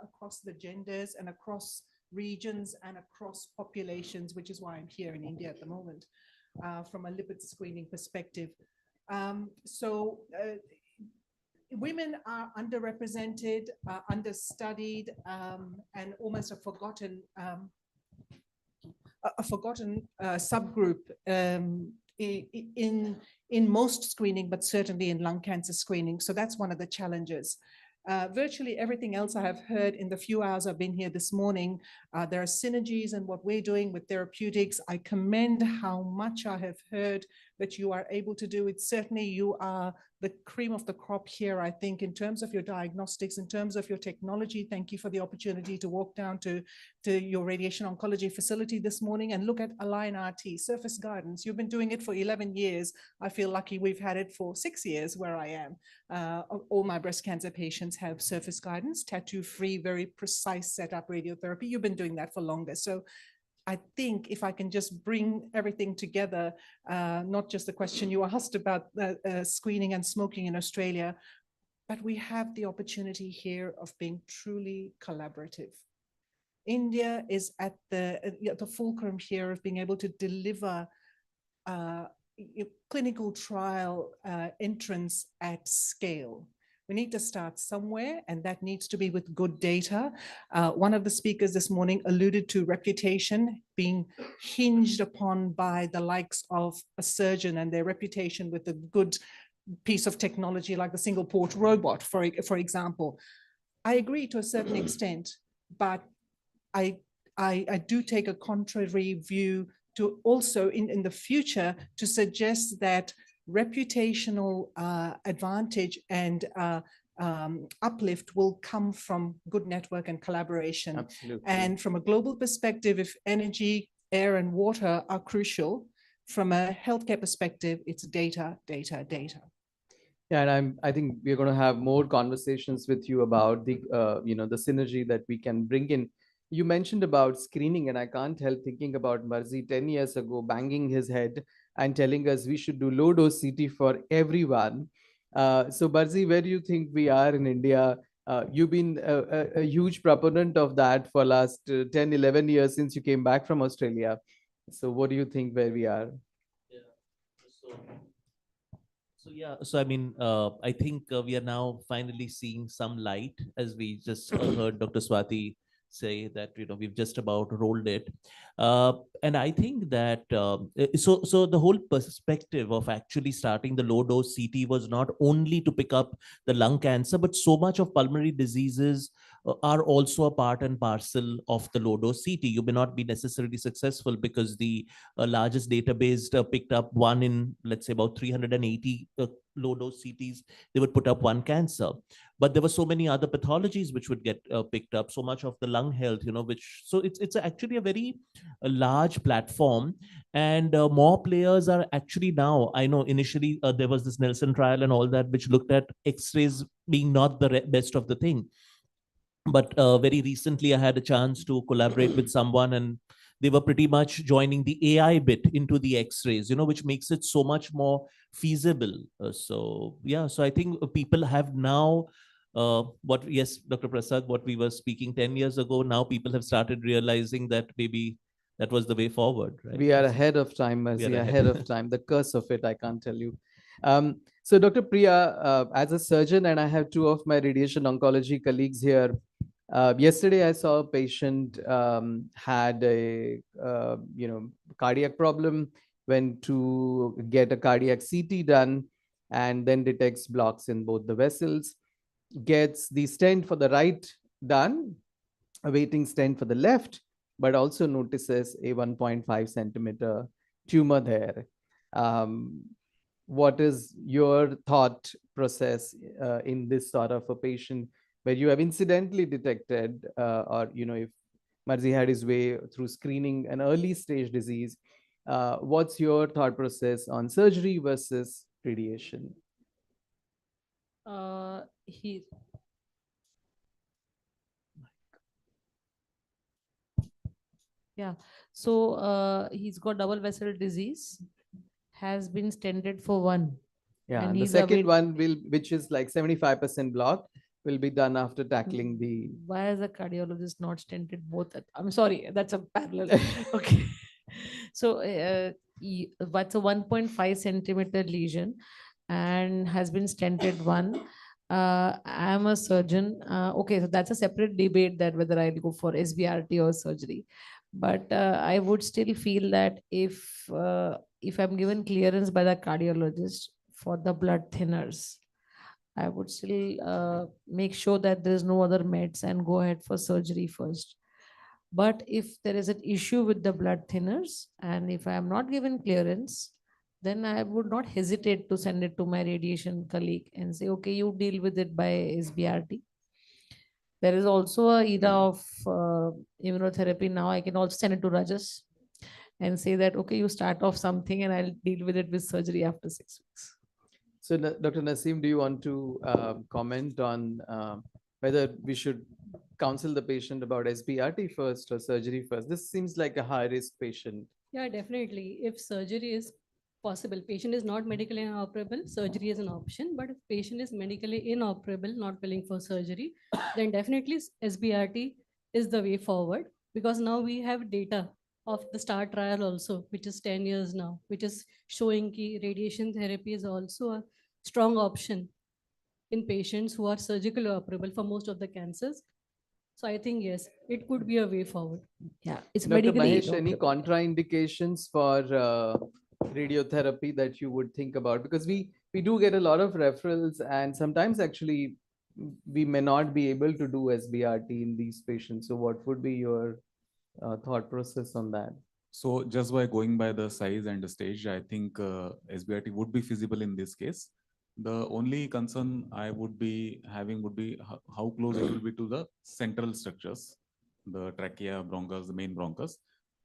across the genders and across regions and across populations, which is why I'm here in India at the moment, from a lipid screening perspective. Women are underrepresented, understudied, and almost a forgotten subgroup in most screening, but certainly in lung cancer screening. So that's one of the challenges. Virtually everything else I have heard in the few hours I've been here this morning, there are synergies in what we're doing with therapeutics. I commend how much I have heard that you are able to do it. Certainly you are the cream of the crop here, I think, in terms of your diagnostics, in terms of your technology. Thank you for the opportunity to walk down to your radiation oncology facility this morning and look at Align RT, surface guidance. You've been doing it for 11 years. I feel lucky we've had it for 6 years where I am. All my breast cancer patients have surface guidance, tattoo-free, very precise setup radiotherapy. You've been doing that for longer. So I think if I can just bring everything together, not just the question you asked about screening and smoking in Australia, but we have the opportunity here of being truly collaborative. India is at the fulcrum here of being able to deliver clinical trial entrance at scale. We need to start somewhere, and that needs to be with good data. One of the speakers this morning alluded to reputation being hinged upon by the likes of a surgeon and their reputation with a good piece of technology like the single port robot, for example. I agree to a certain extent, but I do take a contrary view to also in the future to suggest that reputational advantage and uplift will come from good network and collaboration. Absolutely. And from a global perspective, if energy, air, and water are crucial, from a healthcare perspective, it's data, data, data. Yeah, and I think we're going to have more conversations with you about the the synergy that we can bring in. You mentioned about screening, and I can't help thinking about Marzi 10 years ago banging his head and telling us we should do low dose CT for everyone. So Marzi, where do you think we are in India? You've been a huge proponent of that for last 10, 11 years since you came back from Australia. So what do you think where we are? So I mean, I think we are now finally seeing some light, as we just heard Dr. Swati say that we've just about rolled it, and I think that so the whole perspective of actually starting the low dose CT was not only to pick up the lung cancer, but so much of pulmonary diseases are also a part and parcel of the low dose CT. You may not be necessarily successful because the largest database picked up one in, let's say, about 380 low dose CTs. They would put up one cancer, but there were so many other pathologies which would get picked up, so much of the lung health, so it's actually a very large platform, and more players are actually now. I know initially there was this Nelson trial and all that, which looked at X-rays being not the best of the thing. But very recently, I had a chance to collaborate with someone, and they were pretty much joining the AI bit into the X-rays, which makes it so much more feasible. So I think people have now, yes, Dr. Prasad, what we were speaking 10 years ago, now people have started realizing that maybe that was the way forward. Right? We are ahead of time, Marzi, ahead of time. The curse of it, I can't tell you. So Dr. Priya, as a surgeon, and I have two of my radiation oncology colleagues here, yesterday I saw a patient had a cardiac problem, went to get a cardiac CT done, and then detects blocks in both the vessels, gets the stent for the right done, awaiting stent for the left, but also notices a 1.5 centimeter tumor there. What is your thought process in this sort of a patient where you have incidentally detected, or if Marzi had his way through screening an early stage disease, what's your thought process on surgery versus radiation? So he's got double vessel disease, has been stented for one. Yeah, and the second one which is like 75% blocked, will be done after tackling the. Why is a cardiologist not stented both? I'm sorry, that's a parallel. Okay. So what's a 1.5 centimeter lesion and has been stented one. I'm a surgeon. Okay, so that's a separate debate that whether I'll go for SBRT or surgery. But I would still feel that if I'm given clearance by the cardiologist for the blood thinners, I would still make sure that there's no other meds and go ahead for surgery first. But if there is an issue with the blood thinners, and if I am not given clearance, then I would not hesitate to send it to my radiation colleague and say, okay, you deal with it by SBRT. There is also a era of immunotherapy now. I can also send it to Rajas and say that, okay, you start off something and I'll deal with it with surgery after 6 weeks. So, Dr. Naseem, do you want to comment on whether we should counsel the patient about SBRT first or surgery first? This seems like a high-risk patient. Yeah, definitely. If surgery is possible, patient is not medically inoperable, surgery is an option. But if patient is medically inoperable, not willing for surgery, then definitely SBRT is the way forward, because now we have data of the STAR trial also, which is 10 years now, which is showing that radiation therapy is also a strong option in patients who are surgically operable for most of the cancers. So I think, yes, it could be a way forward. Yeah, it's Dr. medically Mahesh, any inoperable. contraindications for radiotherapy that you would think about? Because we do get a lot of referrals, and sometimes actually we may not be able to do SBRT in these patients. So what would be your thought process on that? So just by going by the size and the stage, I think SBRT would be feasible in this case. The only concern I would be having would be how close it will be to the central structures, the trachea, bronchus, the main bronchus.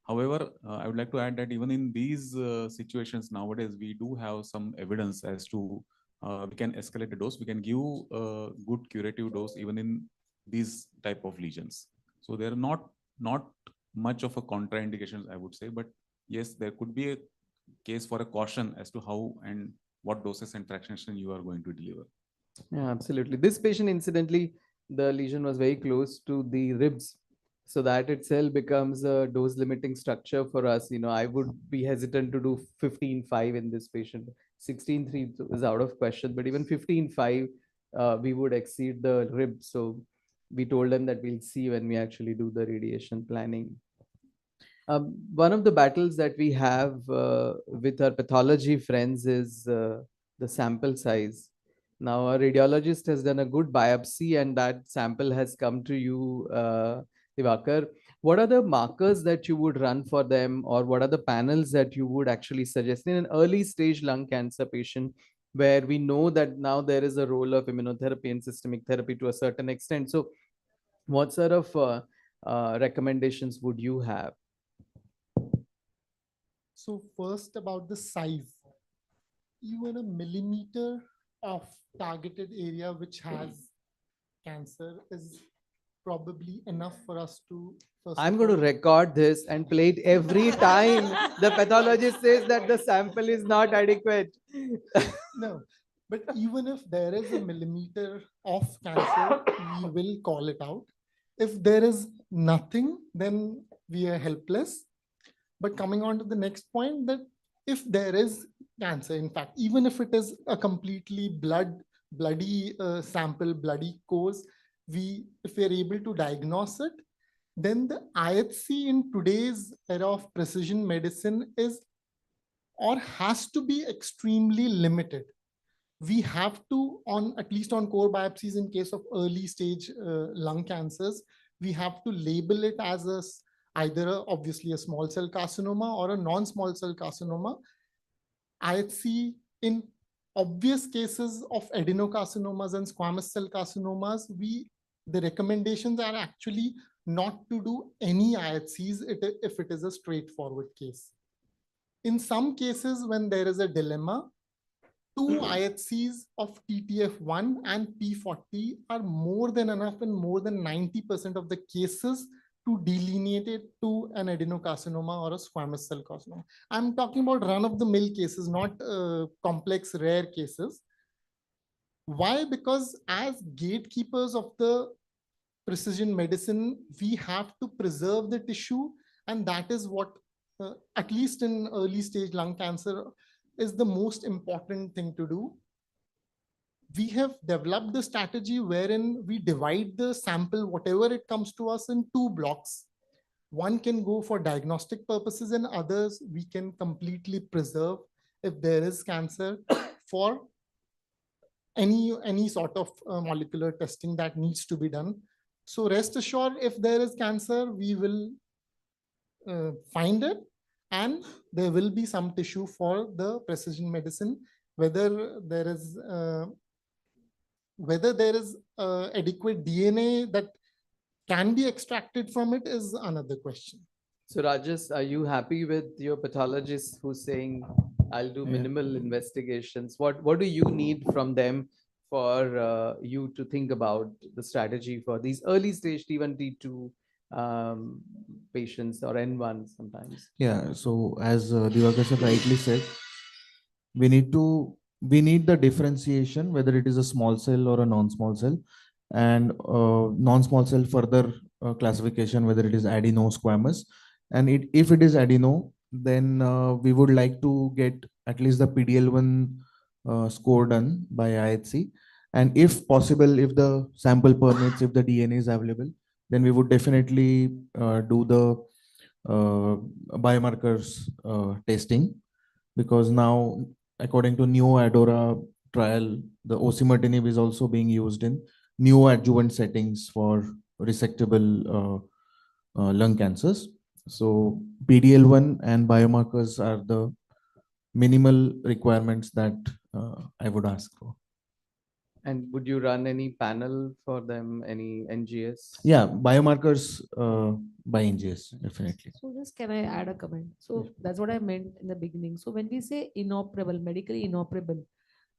However, I would like to add that even in these situations nowadays, we do have some evidence as to we can escalate the dose. We can give a good curative dose even in these type of lesions. So they are not much of a contraindications, I would say, but yes, there could be a case for a caution as to how and what doses and fractionation you are going to deliver. Yeah, absolutely. This patient, incidentally, the lesion was very close to the ribs. So that itself becomes a dose limiting structure for us. I would be hesitant to do 15.5 in this patient. 16.3 is out of question, but even 15.5, we would exceed the rib. So we told them that we'll see when we actually do the radiation planning. One of the battles that we have with our pathology friends is the sample size. Now, a radiologist has done a good biopsy and that sample has come to you, Divakar. What are the markers that you would run for them, or what are the panels that you would actually suggest in an early stage lung cancer patient where we know that now there is a role of immunotherapy and systemic therapy to a certain extent? So what sort of recommendations would you have? So first, about the size, even a millimeter of targeted area which has cancer is probably enough for us to I'm going to record this and play it every time the pathologist says that the sample is not adequate. No, but even if there is a millimeter of cancer, we will call it out. If there is nothing, then we are helpless. But coming on to the next point, that if there is cancer, in fact, even if it is a completely bloody sample, bloody course, if we are able to diagnose it, then the IHC in today's era of precision medicine is or has to be extremely limited. We have to, at least on core biopsies in case of early stage lung cancers, we have to label it as either obviously a small cell carcinoma or a non-small cell carcinoma. IHC in obvious cases of adenocarcinomas and squamous cell carcinomas, the recommendations are actually not to do any IHCs if it is a straightforward case. In some cases, when there is a dilemma, 2 IHCs of TTF1 and P40 are more than enough in more than 90% of the cases to delineate it to an adenocarcinoma or a squamous cell carcinoma. I'm talking about run-of-the-mill cases, not complex, rare cases. Why? Because as gatekeepers of the precision medicine, we have to preserve the tissue, and that is what, at least in early stage lung cancer, is the most important thing to do. We have developed the strategy wherein we divide the sample, whatever it comes to us, in 2 blocks. One can go for diagnostic purposes, and others we can completely preserve if there is cancer for any sort of molecular testing that needs to be done. So rest assured, if there is cancer, we will find it. And there will be some tissue for the precision medicine. Whether there is adequate DNA that can be extracted from it is another question. So Rajesh, are you happy with your pathologist who's saying, I'll do minimal investigations? What do you need from them for you to think about the strategy for these early stage T1, T2 patients or N1 sometimes? Yeah, so as Divakar sir rightly said, we need the differentiation, whether it is a small cell or a non-small cell, and non-small cell further classification, whether it is adeno squamous. And if it is adeno, then we would like to get at least the PDL1 score done by IHC. And if possible, if the sample permits, if the DNA is available, then we would definitely do the biomarkers testing, because now, according to NeoAdora trial, the osimertinib is also being used in neoadjuvant settings for resectable lung cancers. So PDL1 and biomarkers are the minimal requirements that I would ask for. And would you run any panel for them, any NGS? Yeah, biomarkers by NGS, definitely. So just can I add a comment? So that's what I meant in the beginning. So when we say inoperable, medically inoperable,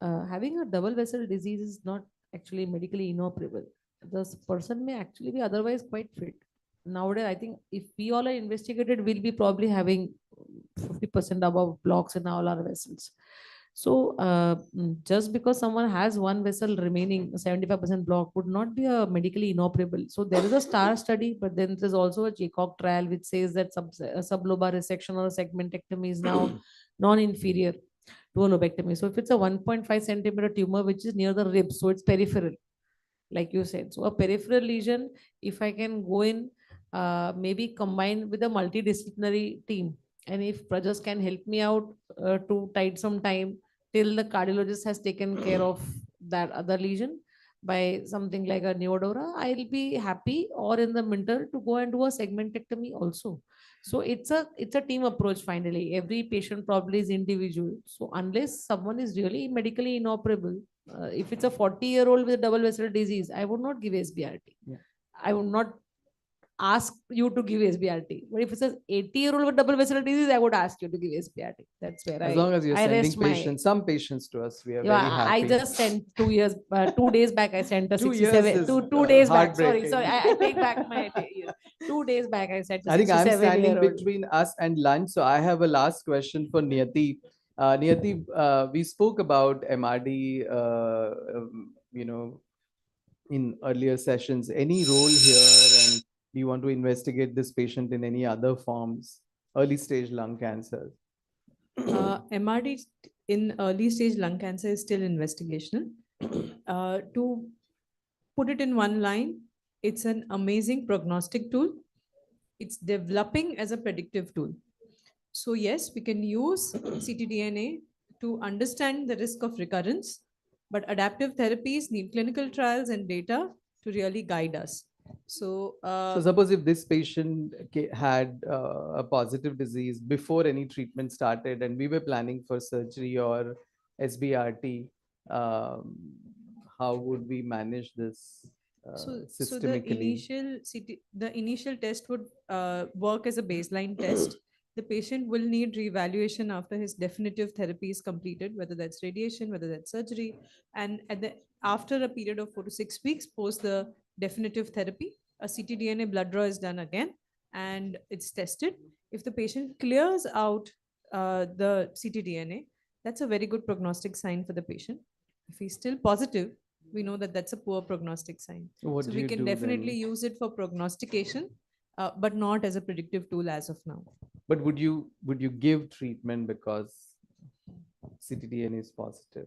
having a double vessel disease is not actually medically inoperable. The person may actually be otherwise quite fit. Nowadays, I think if we all are investigated, we'll be probably having 50% above blocks in all our vessels. So just because someone has one vessel remaining, 75% block would not be a medically inoperable. So there is a STAR study, but then there's also a JCOC trial which says that sublobar resection or segmentectomy is now non-inferior to a lobectomy. So if it's a 1.5 centimeter tumor which is near the ribs, so it's peripheral, like you said. So a peripheral lesion, if I can go in, maybe combined with a multidisciplinary team. And if Prajas can help me out to tide some time till the cardiologist has taken care of that other lesion by something like a NeoAdora, I'll be happy, or in the winter to go and do a segmentectomy also. So it's a team approach finally. Every patient probably is individual. So unless someone is really medically inoperable, if it's a 40-year-old with double vessel disease, I would not give SBRT. Yeah. I would not ask you to give SBRT. But if it's an 80-year-old with double vessel disease, I would ask you to give SBRT. That's where As long as you're I sending rest my- patients, some patients to us, we are Yeah, very happy. I just sent 2 days back. I sent a 2 years 67. is, 2 days back. heartbreaking. Sorry. I take back my 2 days back. I sent a I think I'm 67 standing year old. between us and lunch. So I have a last question for Niyati. Niyati, we spoke about MRD, in earlier sessions. Any role here, and do you want to investigate this patient in any other forms, early stage lung cancer? MRD in early stage lung cancer is still investigational. To put it in one line, it's an amazing prognostic tool. It's developing as a predictive tool. So yes, we can use ctDNA to understand the risk of recurrence, but adaptive therapies need clinical trials and data to really guide us. So suppose if this patient had a positive disease before any treatment started and we were planning for surgery or SBRT, how would we manage this So systemically? the initial test would work as a baseline test. The patient will need reevaluation after his definitive therapy is completed, whether that's radiation, whether that's surgery. And after a period of 4 to 6 weeks post the definitive therapy, a ctDNA blood draw is done again and it's tested. If the patient clears out the ctDNA, that's a very good prognostic sign for the patient. If he's still positive, we know that that's a poor prognostic sign. What So do we you can do definitely then? use it for prognostication, but not as a predictive tool as of now. But would you give treatment because ctDNA is positive?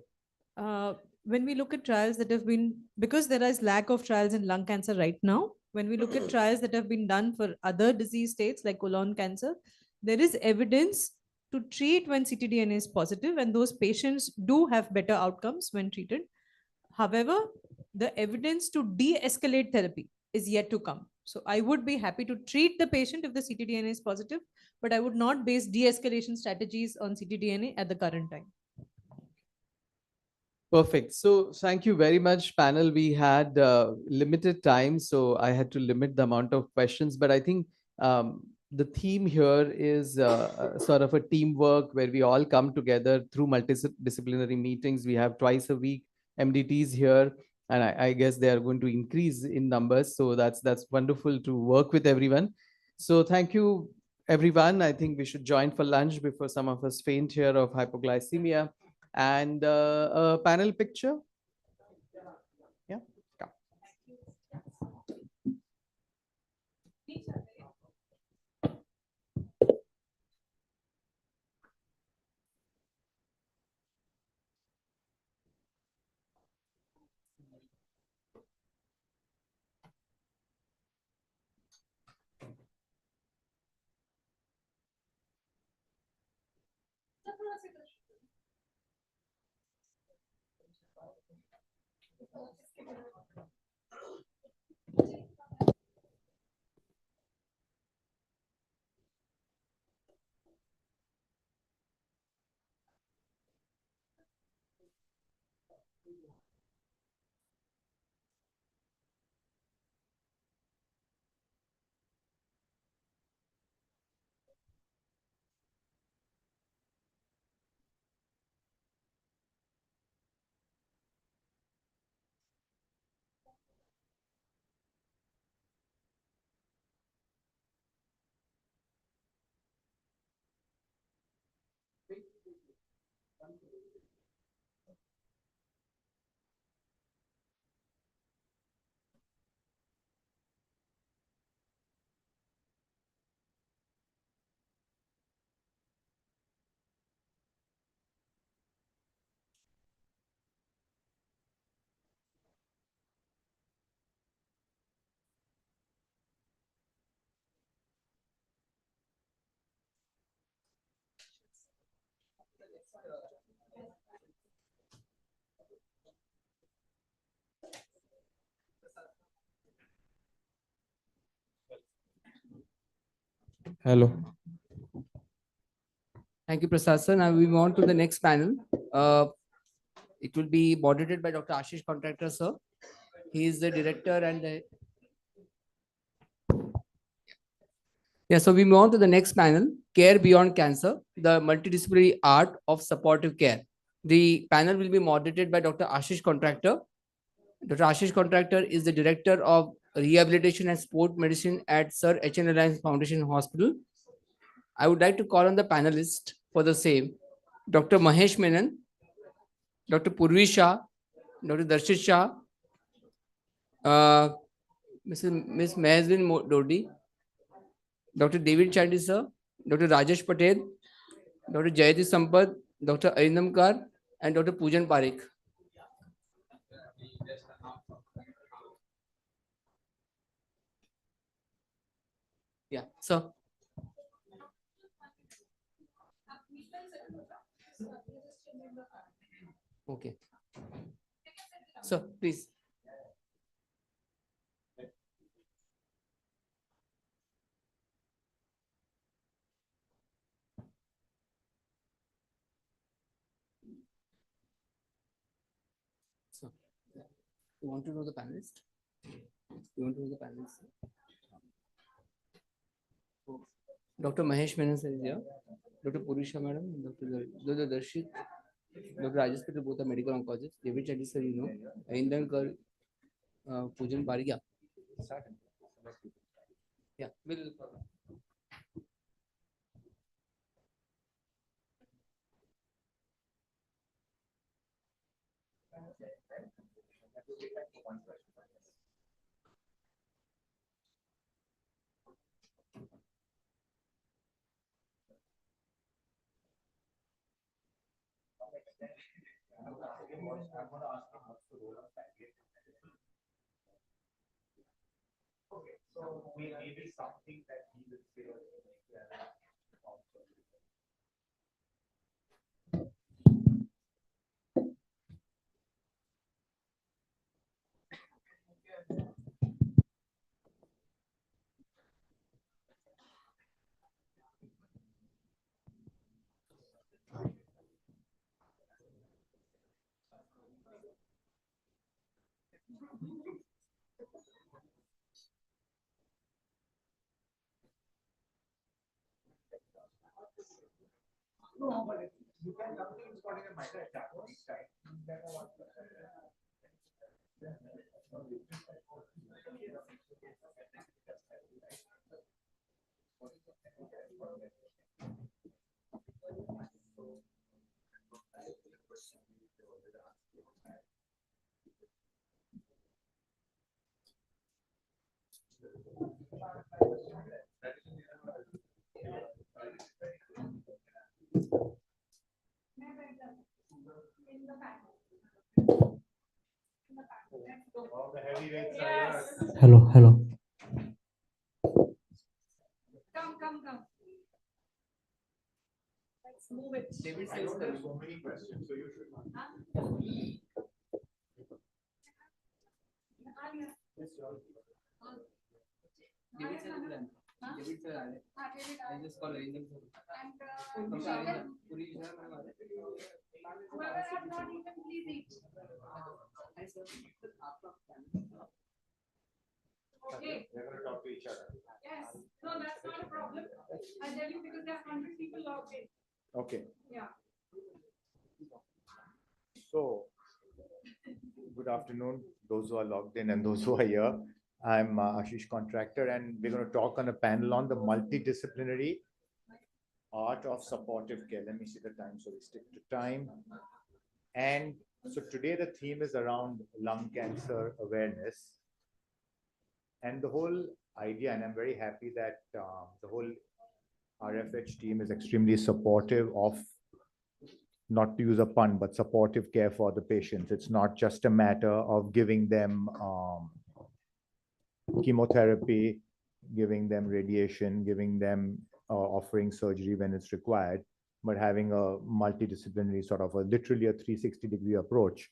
When we look at trials that have been, because there is lack of trials in lung cancer right now, when we look at trials that have been done for other disease states like colon cancer, there is evidence to treat when ctDNA is positive, and those patients do have better outcomes when treated. However, the evidence to de-escalate therapy is yet to come. So I would be happy to treat the patient if the ctDNA is positive, but I would not base de-escalation strategies on ctDNA at the current time. Perfect. So thank you very much, panel. We had limited time, so I had to limit the amount of questions. But I think the theme here is sort of a teamwork where we all come together through multidisciplinary meetings. We have twice a week MDTs here, and I guess they are going to increase in numbers. So that's wonderful to work with everyone. So thank you, everyone. I think we should join for lunch before some of us faint here of hypoglycemia. And a panel picture. Yeah. Come. Hello. Thank you, Prasad sir. Now we move on to the next panel. It will be moderated by Dr. Ashish Contractor, sir. He is the director and the... Yeah, so we move on to the next panel, Care Beyond Cancer, the multidisciplinary art of supportive care. The panel will be moderated by Dr. Ashish Contractor. Dr. Ashish Contractor is the director of rehabilitation and sport medicine at Sir H.N. Alliance Foundation Hospital. I would like to call on the panelists for the same. Dr. Mahesh Menon, Dr. Purvi Shah, Dr. Darshit Shah, Ms. Mehzvin Dodi, Dr. David Chandy sir, Dr. Rajesh Patel, Dr. Jayati Sampad, Dr. Arindam Kar, and Dr. Poojan Parekh. Yeah, sir. Okay. So, please. So, you want to know the panelist? You want to know the panelist? Dr. Mahesh Menon is here. Dr. Purisha madam, Dr. Darshit, Dr. Rajesh Patel, both are medical oncologists. David Chetty sir, you know. Arindam Kar, Poojan Parekh. Yeah. Yeah. We'll... Okay, so maybe something that he will say. Hello, hello. Come. Let's move it. David I says know that- there's so many questions, so you should. David said that- David said I just call Arindam sir. Whoever Arindam, Puri Vishal ma'am are there. has not eaten, please eat. Hi, sir. Okay. They're going to talk to each other. Yes. No, that's not a problem. I tell you because there are 100 people logged in. Okay. Yeah. So, good afternoon, those who are logged in and those who are here. I'm Ashish Contractor, and we're going to talk on a panel on the multidisciplinary art of supportive care. Let me see the time so we stick to time. And so today the theme is around lung cancer awareness. And the whole idea, and I'm very happy that the whole RFH team is extremely supportive of, not to use a pun, but supportive care for the patients. It's not just a matter of giving them chemotherapy, giving them radiation, giving them offering surgery when it's required, but having a multidisciplinary sort of literally a 360-degree approach.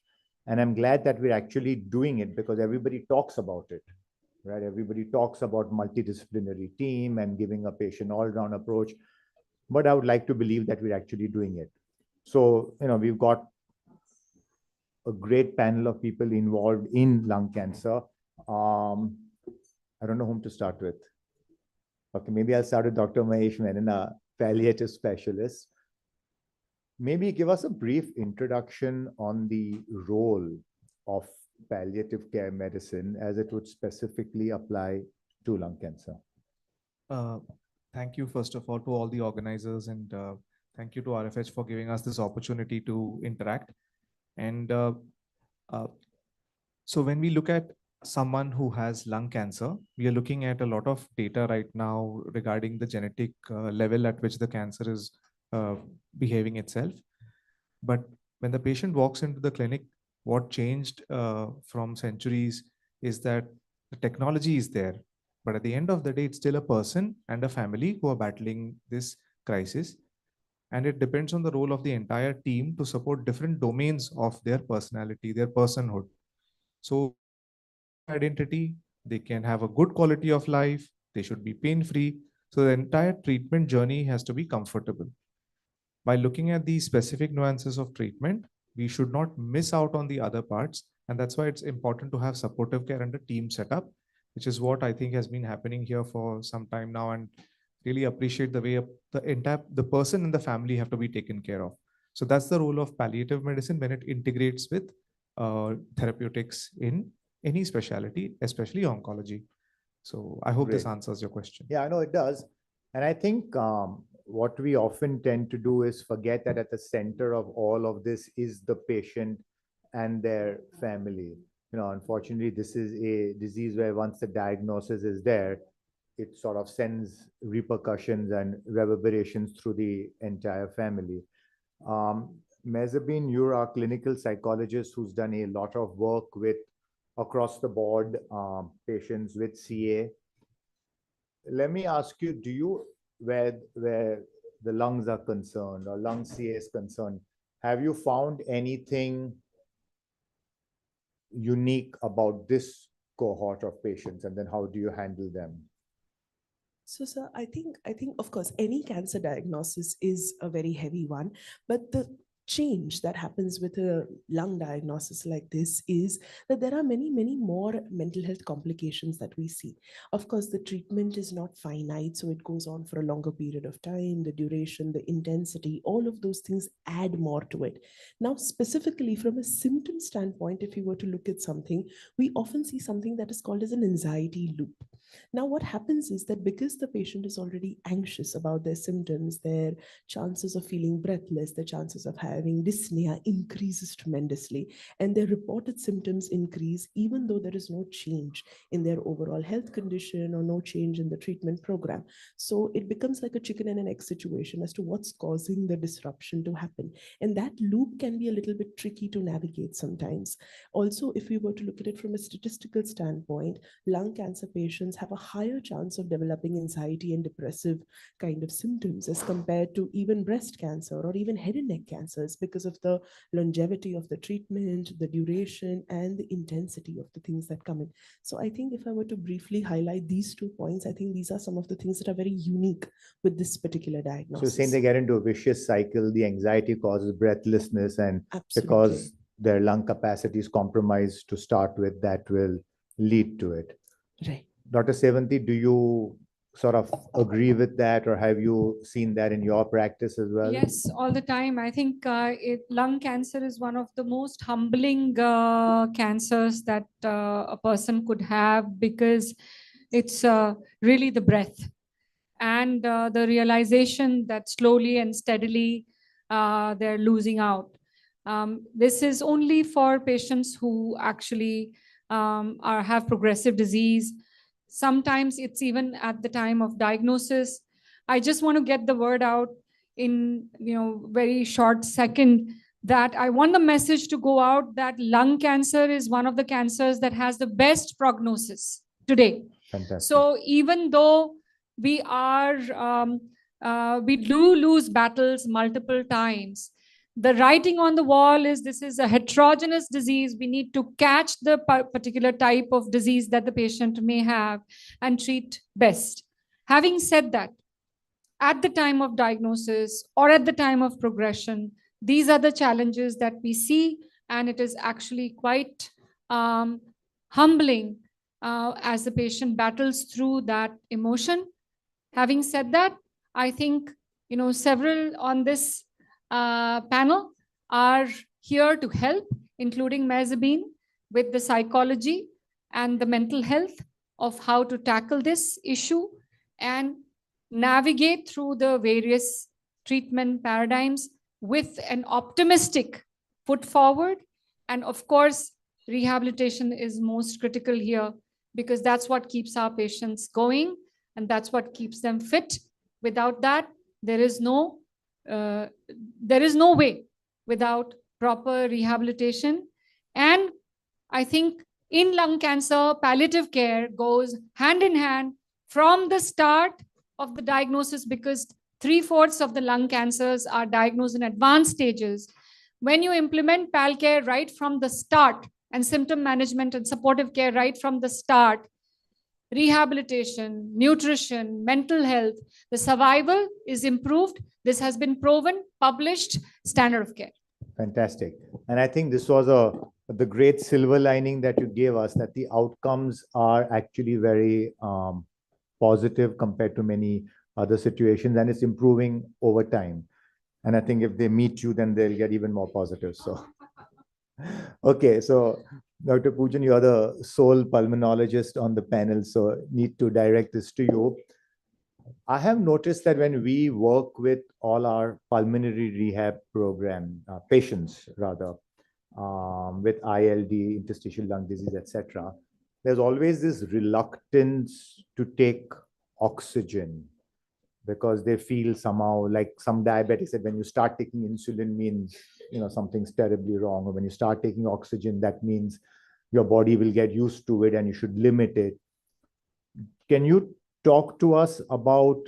And I'm glad that we're actually doing it because everybody talks about it, right? Everybody talks about multidisciplinary team and giving a patient all-round approach, but I would like to believe that we're actually doing it. So, we've got a great panel of people involved in lung cancer. I don't know whom to start with. Okay, maybe I'll start with Dr. Mahesh Menon, a palliative specialist. Maybe give us a brief introduction on the role of palliative care medicine as it would specifically apply to lung cancer. Thank you, first of all, to all the organizers, and thank you to RFH for giving us this opportunity to interact. And so when we look at someone who has lung cancer, we are looking at a lot of data right now regarding the genetic level at which the cancer is behaving itself. But when the patient walks into the clinic, what changed from centuries is that the technology is there. But at the end of the day, it's still a person and a family who are battling this crisis. And it depends on the role of the entire team to support different domains of their personality, their personhood. So identity, they can have a good quality of life, they should be pain-free. So the entire treatment journey has to be comfortable. By looking at these specific nuances of treatment, we should not miss out on the other parts. And that's why it's important to have supportive care and a team setup, which is what I think has been happening here for some time now, and really appreciate the way the person and the family have to be taken care of. So that's the role of palliative medicine when it integrates with therapeutics in any specialty, especially oncology. So I hope this Great. answers your question. Yeah, I know it does. And I think what we often tend to do is forget that at the center of all of this is the patient and their family. Unfortunately, this is a disease where once the diagnosis is there, it sort of sends repercussions and reverberations through the entire family. Mezabin, you're a clinical psychologist who's done a lot of work with across the board patients with CA. Let me ask you, do you, where the lungs are concerned or lung CA is concerned, have you found anything unique about this cohort of patients, and then how do you handle them? So, sir, I think of course any cancer diagnosis is a very heavy one, but the change that happens with a lung diagnosis like this is that there are many, many more mental health complications that we see. Of course, the treatment is not finite, so it goes on for a longer period of time, the duration, the intensity, all of those things add more to it. Now, specifically from a symptom standpoint, if you were to look at something, we often see something that is called as an anxiety loop. Now, what happens is that because the patient is already anxious about their symptoms, their chances of feeling breathless, the chances of having dyspnea increases tremendously, and their reported symptoms increase even though there is no change in their overall health condition or no change in the treatment program. So it becomes like a chicken and an egg situation as to what's causing the disruption to happen. And that loop can be a little bit tricky to navigate sometimes. Also, if we were to look at it from a statistical standpoint, lung cancer patients have a higher chance of developing anxiety and depressive kind of symptoms as compared to even breast cancer or even head and neck cancers because of the longevity of the treatment, the duration, and the intensity of the things that come in. So I think if I were to briefly highlight these 2 points, I think these are some of the things that are very unique with this particular diagnosis. So saying they get into a vicious cycle, the anxiety causes breathlessness, and Absolutely. because their lung capacity is compromised to start with, that will lead to it. Right. Dr. Sevanti, do you sort of agree with that, or have you seen that in your practice as well? Yes, all the time. I think lung cancer is one of the most humbling cancers that a person could have, because it's really the breath and the realization that slowly and steadily they're losing out. This is only for patients who actually have progressive disease. Sometimes it's even at the time of diagnosis. I just want to get the word out in very short second that I want the message to go out that lung cancer is one of the cancers that has the best prognosis today. Fantastic. So even though we do lose battles multiple times, the writing on the wall is this is a heterogeneous disease. We need to catch the particular type of disease that the patient may have and treat best. Having said that, at the time of diagnosis or at the time of progression, these are the challenges that we see, and it is actually quite humbling as the patient battles through that emotion. Having said that, I think several on this panel are here to help, including Mezzabine, with the psychology and the mental health of how to tackle this issue and navigate through the various treatment paradigms with an optimistic foot forward. And of course, rehabilitation is most critical here, because that's what keeps our patients going and that's what keeps them fit. Without that, there is no way without proper rehabilitation. And I think in lung cancer, palliative care goes hand in hand from the start of the diagnosis, because 3/4 of the lung cancers are diagnosed in advanced stages. When you implement PAL care right from the start and symptom management and supportive care right from the start, rehabilitation, nutrition, mental health, the survival is improved. This has been proven, published, standard of care. Fantastic. And I think this was the great silver lining that you gave us, that the outcomes are actually very positive compared to many other situations, and it's improving over time. And I think if they meet you, then they'll get even more positive. So, okay. So Dr. Poojan, you're the sole pulmonologist on the panel, so need to direct this to you. I have noticed that when we work with all our pulmonary rehab program patients, rather, with ILD, interstitial lung disease, etc., there's always this reluctance to take oxygen because they feel somehow like some diabetics said, when you start taking insulin means something's terribly wrong, or when you start taking oxygen, that means your body will get used to it and you should limit it. Can you talk to us about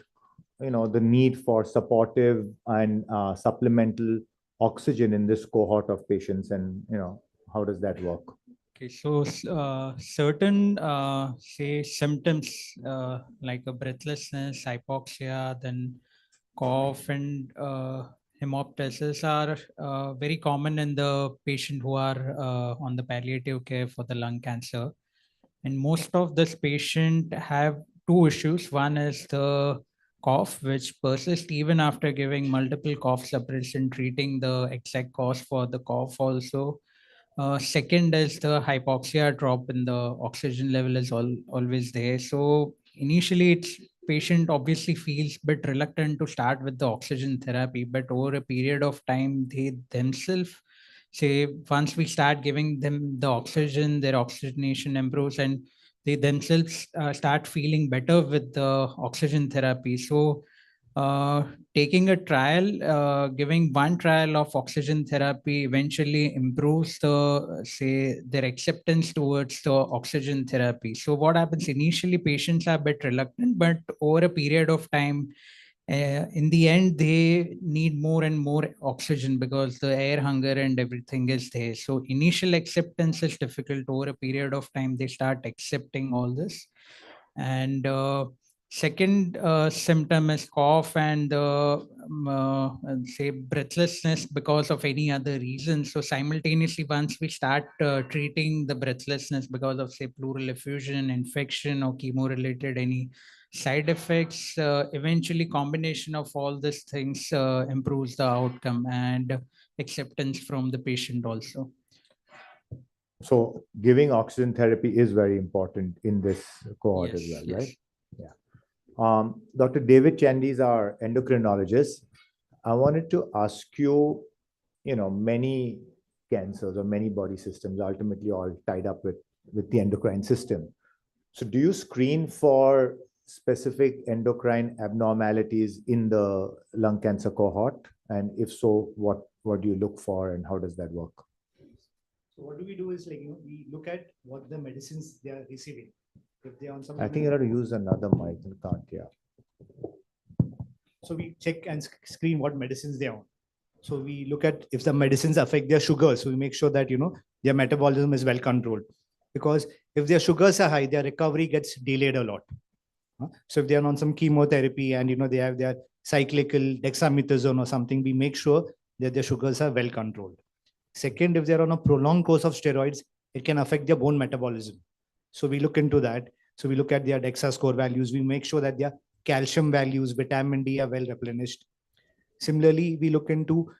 the need for supportive and supplemental oxygen in this cohort of patients, and how does that work? Okay, so certain say symptoms like a breathlessness, hypoxia, then cough and hemoptysis are very common in the patient who are on the palliative care for the lung cancer. And most of this patient have two issues. One is the cough, which persists even after giving multiple cough suppressant, treating the exact cause for the cough also. Second is the hypoxia drop in the oxygen level is always there. So initially, it's patient obviously feels bit reluctant to start with the oxygen therapy, but over a period of time, they themselves say once we start giving them the oxygen, their oxygenation improves and they themselves start feeling better with the oxygen therapy. So taking a trial, giving one trial of oxygen therapy eventually improves say their acceptance towards the oxygen therapy. So what happens initially, patients are a bit reluctant, but over a period of time, in the end, they need more and more oxygen because the air hunger and everything is there. So initial acceptance is difficult. Over a period of time, they start accepting all this. And second symptom is cough and say breathlessness because of any other reason. So simultaneously, once we start treating the breathlessness because of say pleural effusion, infection or chemo-related any side effects, eventually combination of all these things improves the outcome and acceptance from the patient also. So giving oxygen therapy is very important in this cohort as Yes, well, yes. right? Yeah. Dr. David Chandy is our endocrinologist. I wanted to ask you, many cancers or many body systems ultimately all tied up with the endocrine system. So do you screen for specific endocrine abnormalities in the lung cancer cohort? And if so, what do you look for and how does that work? So what do we do is we look at what the medicines they are receiving. If they are on some. I think you have to use another mic. You can't, yeah. So we check and screen what medicines they are on. So we look at if the medicines affect their sugars. So we make sure that their metabolism is well controlled. Because if their sugars are high, their recovery gets delayed a lot. So if they are on some chemotherapy and they have their cyclical dexamethasone or something, we make sure that their sugars are well controlled. Second, if they're on a prolonged course of steroids, it can affect their bone metabolism. So we look into that. So we look at their DEXA score values. We make sure that their calcium values, vitamin D are well replenished. Similarly, we look into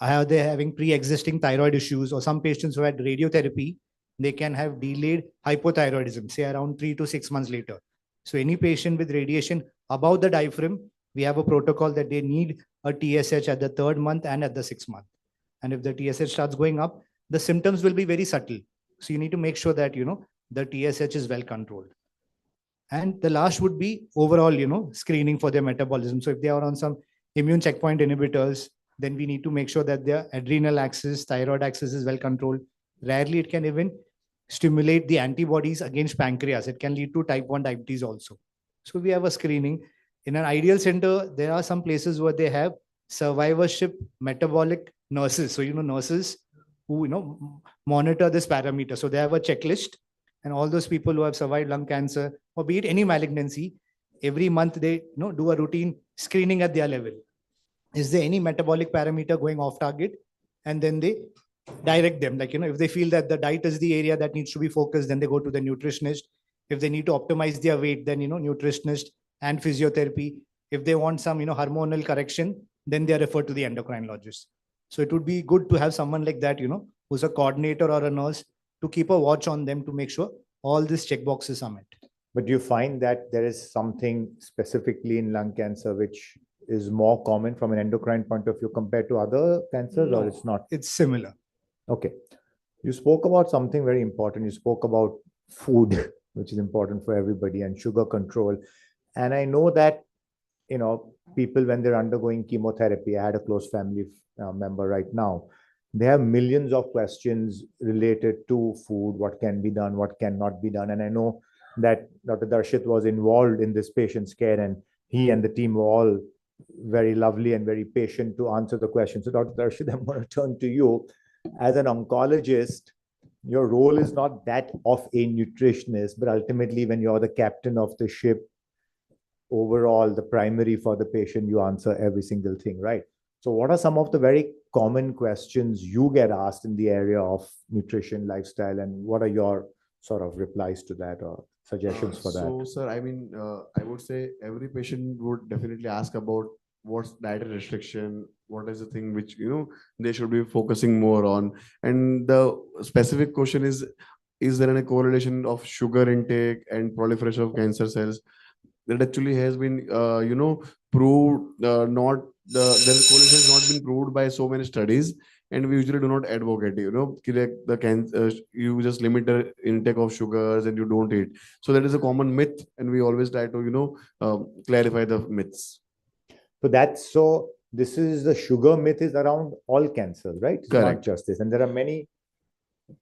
are they having pre-existing thyroid issues, or some patients who had radiotherapy, they can have delayed hypothyroidism, say around 3 to 6 months later. So any patient with radiation above the diaphragm, we have a protocol that they need a TSH at the 3rd month and at the 6th month. And if the TSH starts going up, the symptoms will be very subtle. So you need to make sure that, the TSH is well controlled. And the last would be overall, screening for their metabolism. So if they are on some immune checkpoint inhibitors, then we need to make sure that their adrenal axis, thyroid axis is well controlled. Rarely it can even stimulate the antibodies against pancreas. It can lead to type 1 diabetes also. So we have a screening. In an ideal center, there are some places where they have survivorship metabolic nurses. So, nurses who, monitor this parameter. So they have a checklist, and all those people who have survived lung cancer, or be it any malignancy, every month they do a routine screening at their level. Is there any metabolic parameter going off target? And then they direct them. If they feel that the diet is the area that needs to be focused, then they go to the nutritionist. If they need to optimize their weight, then, nutritionist and physiotherapy. If they want some, hormonal correction, then they are referred to the endocrinologist. So it would be good to have someone like that, who's a coordinator or a nurse, to keep a watch on them to make sure all these checkboxes are met. But do you find that there is something specifically in lung cancer which is more common from an endocrine point of view compared to other cancers, or it's not? It's similar. Okay. You spoke about something very important. You spoke about food, which is important for everybody, and sugar control. And I know that, people, when they're undergoing chemotherapy, I had a close family member right now, they have millions of questions related to food, what can be done, what cannot be done. And I know that Dr. Darshit was involved in this patient's care, and he and the team were all very lovely and very patient to answer the question. So Dr. Darshit, I'm going to turn to you. As an oncologist, your role is not that of a nutritionist, but ultimately when you're the captain of the ship, overall, the primary for the patient, you answer every single thing, right? So what are some of the very common questions you get asked in the area of nutrition, lifestyle, and what are your sort of replies to that or suggestions for that? So, sir, I mean, I would say every patient would definitely ask about what's dietary restriction, what is the thing which, they should be focusing more on. And the specific question is there any correlation of sugar intake and proliferation of cancer cells? That actually has been, proved, not the correlation has not been proved by so many studies. And we usually do not advocate, the cancer, you just limit the intake of sugars and you don't eat. So that is a common myth, and we always try to, clarify the myths. So this is the sugar myth is around all cancers, right? It's not Correct. just this. And there are many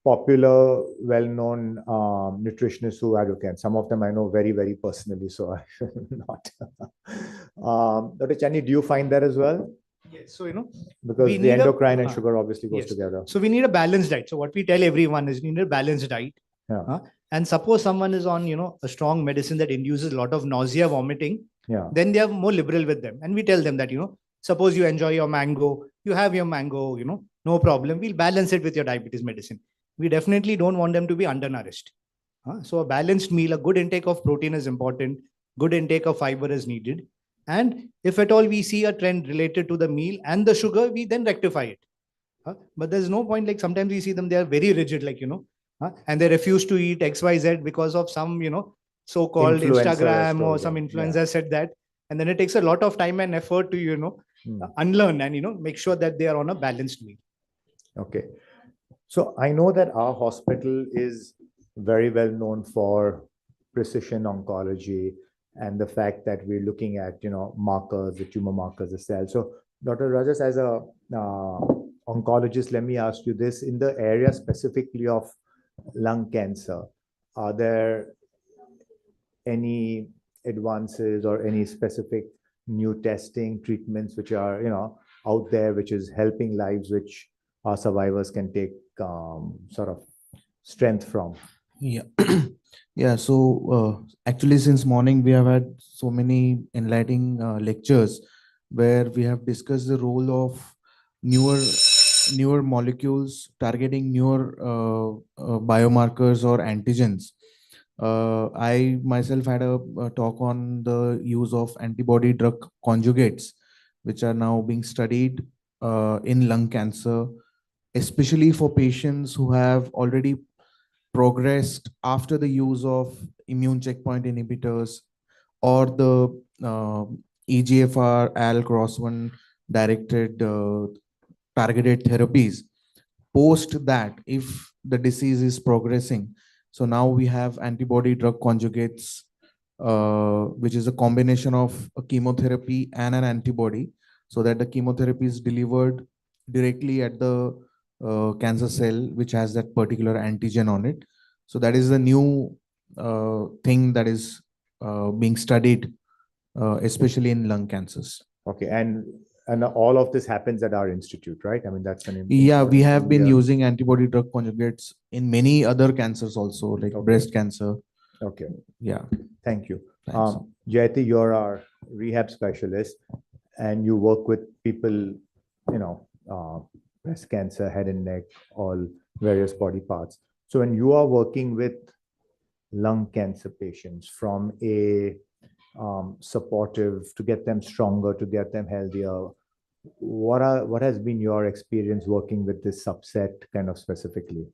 popular, well-known nutritionists who advocate. Some of them I know very, very personally, so I should not. Dr. Chani, do you find that as well? Yes. So, Because we the need a- endocrine and sugar obviously goes Yes. together. So we need a balanced diet. So what we tell everyone is you need a balanced diet. Yeah. And suppose someone is on, a strong medicine that induces a lot of nausea, vomiting, Yeah. then they are more liberal with them. And we tell them that, suppose you enjoy your mango, you have your mango, no problem. We'll balance it with your diabetes medicine. We definitely don't want them to be undernourished. So a balanced meal, a good intake of protein is important. Good intake of fiber is needed. And if at all we see a trend related to the meal and the sugar, we then rectify it. But there's no point, like sometimes we see them, they are very rigid, like, and they refuse to eat XYZ because of some, so-called Influencer Instagram has or told some them, influencer said that. And then it takes a lot of time and effort to, unlearn and, make sure that they are on a balanced meal. Okay. So I know that our hospital is very well known for precision oncology and the fact that we're looking at, markers, the tumor markers, the cells. So Dr. Rajas, as a oncologist, let me ask you this: in the area specifically of lung cancer, are there any advances or any specific new testing treatments which are, out there, which is helping lives, which our survivors can take sort of strength from? Yeah. Yeah. So actually, since morning, we have had so many enlightening lectures where we have discussed the role of newer molecules targeting newer biomarkers or antigens. I myself had a talk on the use of antibody drug conjugates, which are now being studied in lung cancer, especially for patients who have already progressed after the use of immune checkpoint inhibitors or the EGFR AL-Cross1 directed targeted therapies. Post that, if the disease is progressing, so now we have antibody drug conjugates, which is a combination of a chemotherapy and an antibody, so that the chemotherapy is delivered directly at the cancer cell, which has that particular antigen on it. So that is the new thing that is being studied, especially in lung cancers. Okay, and all of this happens at our institute, right? I mean, that's an Yeah, we have been Yeah. using antibody drug conjugates in many other cancers also, like breast cancer. Okay. Yeah. Thank you. Thanks. Jayati, you're our rehab specialist, and you work with people, breast cancer, head and neck, all various body parts. So when you are working with lung cancer patients from a supportive to get them stronger, to get them healthier, what has been your experience working with this subset kind of specifically?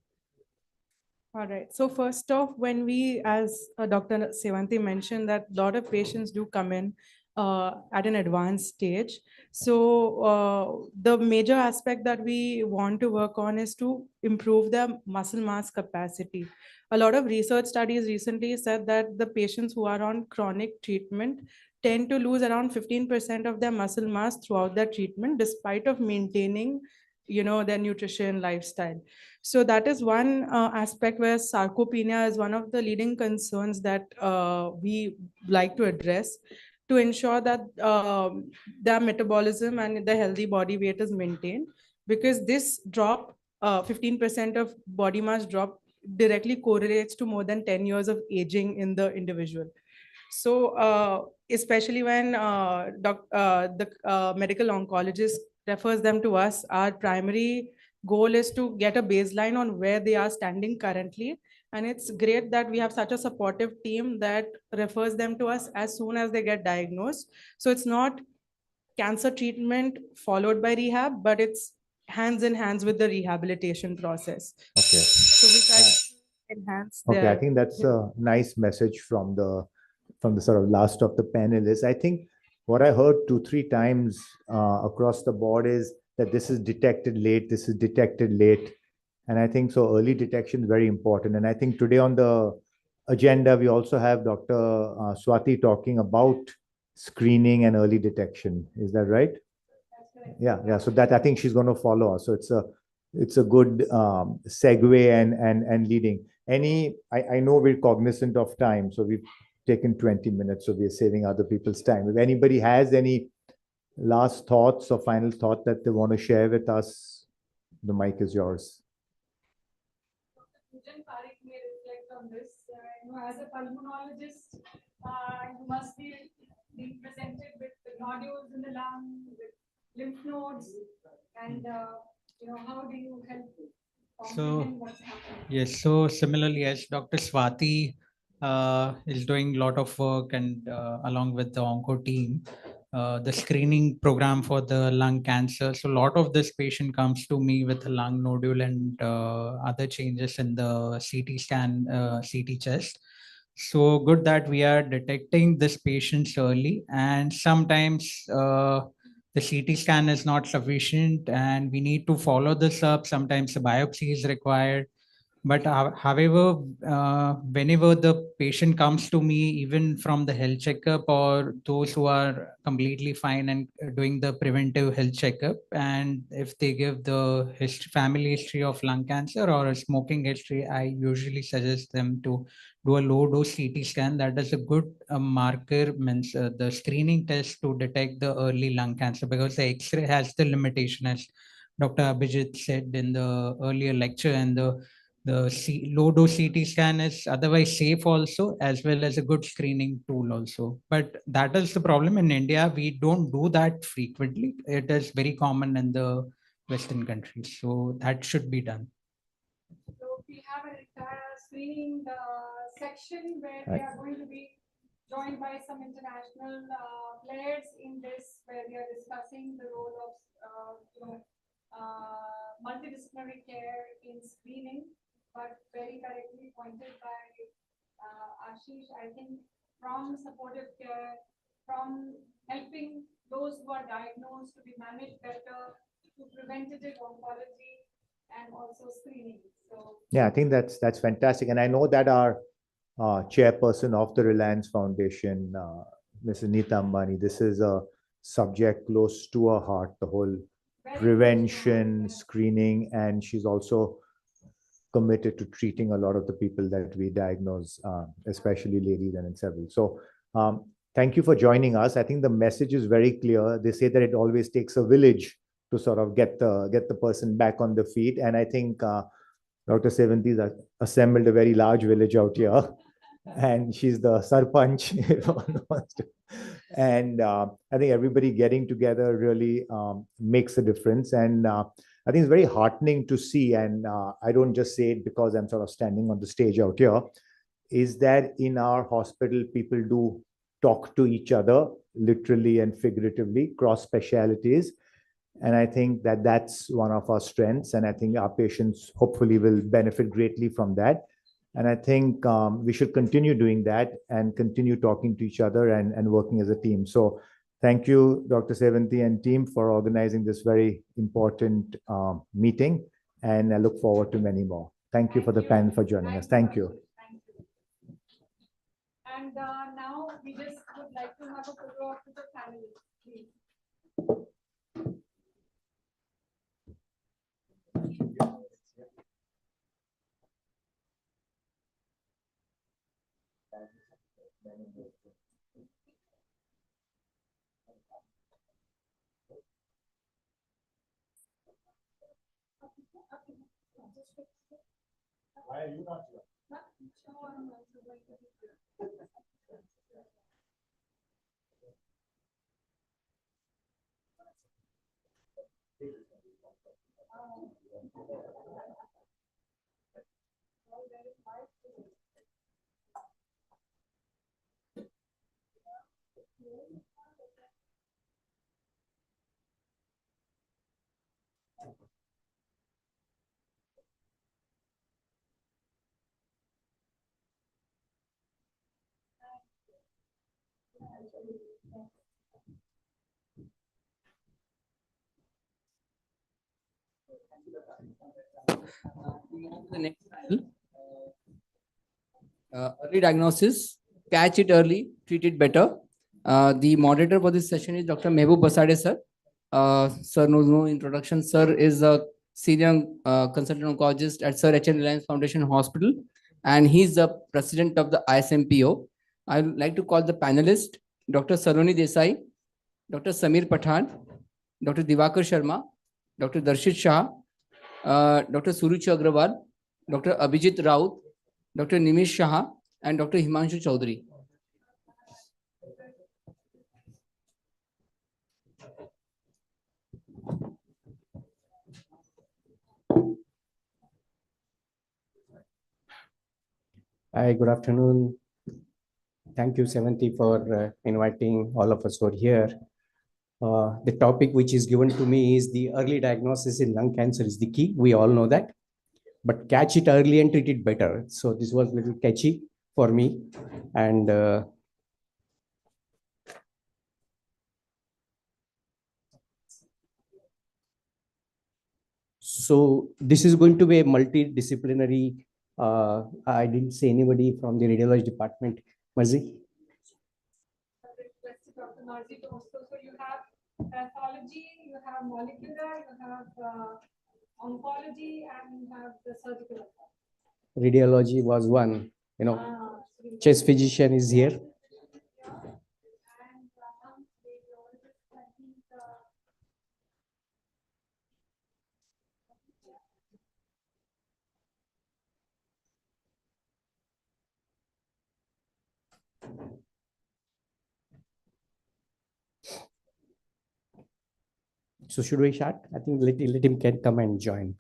All right. So first off, when we, as Dr. Sevanti mentioned, that a lot of patients do come in at an advanced stage. So the major aspect that we want to work on is to improve their muscle mass capacity. A lot of research studies recently said that the patients who are on chronic treatment tend to lose around 15% of their muscle mass throughout their treatment, despite of maintaining their nutrition lifestyle. So that is one aspect where sarcopenia is one of the leading concerns that we like to address, to ensure that their metabolism and the healthy body weight is maintained, because this drop, 15% of body mass drop, directly correlates to more than 10 years of aging in the individual. So especially when the medical oncologist refers them to us. Our primary goal is to get a baseline on where they are standing currently. And it's great that we have such a supportive team that refers them to us as soon as they get diagnosed. So it's not cancer treatment followed by rehab, but it's hands in hands with the rehabilitation process. Okay. So we try to enhance Okay, I their. think that's a nice message from the sort of last of the panelists. I think what I heard 2-3 times across the board is that this is detected late, this is detected late. And I think so early detection is very important. And I think today on the agenda, we also have Dr. Swati talking about screening and early detection. Is that right? Yeah. So that I think she's going to follow us. So it's a good segue and leading. I know we're cognizant of time, so we've taken 20 minutes, so we're saving other people's time. If anybody has any last thoughts or final thought that they want to share with us, the mic is yours. Pujan Parikh may reflect on this. As a pulmonologist, you must be being presented with the nodules in the lung, with lymph nodes, and how do you help comprehend what's happening? Yes, so similarly as Dr. Swati is doing a lot of work and along with the onco team, the screening program for the lung cancer. So a lot of this patient comes to me with a lung nodule and other changes in the CT scan, CT chest. So good that we are detecting this patients early, and sometimes the CT scan is not sufficient and we need to follow this up. Sometimes a biopsy is required. But however, whenever the patient comes to me, even from the health checkup or those who are completely fine and doing the preventive health checkup, and if they give the family history of lung cancer or a smoking history, I usually suggest them to do a low dose CT scan. That is a good marker, means the screening test to detect the early lung cancer, because the X-ray has the limitation, as Dr. Abhijit said in the earlier lecture, and the low dose CT scan is otherwise safe also, as well as a good screening tool also. But that is the problem in India. We don't do that frequently. It is very common in the Western countries. So that should be done. So we have an entire screening section where we are going to be joined by some international players in this, where we are discussing the role of multidisciplinary care in screening. But very correctly pointed by Ashish, I think from supportive care, from helping those who are diagnosed to be managed better, to preventative oncology, and also screening. So Yeah, I think that's fantastic. And I know that our chairperson of the Reliance Foundation, Mrs. Neeta Ambani, this is a subject close to her heart, the whole prevention, screening, and she's also committed to treating a lot of the people that we diagnose, especially ladies and in several. So thank you for joining us. I think the message is very clear. They say that it always takes a village to sort of get the person back on the feet. And I think Dr. Sevanti has assembled a very large village out here. And she's the sarpanch. And I think everybody getting together really makes a difference. And I think it's very heartening to see, and I don't just say it because I'm sort of standing on the stage out here, is that in our hospital, people do talk to each other, literally and figuratively, cross specialities. And I think that that's one of our strengths. And I think our patients hopefully will benefit greatly from that. And I think we should continue doing that and continue talking to each other and working as a team. So thank you, Dr. Sevanti and team, for organizing this very important meeting. And I look forward to many more. Thank you for the panel for joining us. Thank you. And now we just would like to have a photo of the panelists, please. Why are you not here? The next panel. Early diagnosis, catch it early, treat it better. The moderator for this session is Dr. Mehboob Basade, sir. Sir knows no introduction. Sir is a senior consultant oncologist at Sir H.N. Reliance Foundation Hospital, and he's the president of the ISMPO. I would like to call the panelists, Dr. Saloni Desai, Dr. Samir Pathan, Dr. Divakar Sharma, Dr. Darshit Shah, Dr. Suruchi Agrawal, Dr. Abhijit Raut, Dr. Nimish Shah, and Dr. Himanshu Chaudhary. Hi, good afternoon. Thank you, Sevanthi, for inviting all of us who are here. The topic which is given to me is the early diagnosis in lung cancer is the key. We all know that, but catch it early and treat it better. So this was a little catchy for me. And so this is going to be a multidisciplinary. I didn't see anybody from the radiology department. Marzi? Dr. Marzi to also. So you have pathology, you have molecular, you have oncology, and you have the surgical. Radiology was one, chest physician is here. So should we start? I think let him can come and join.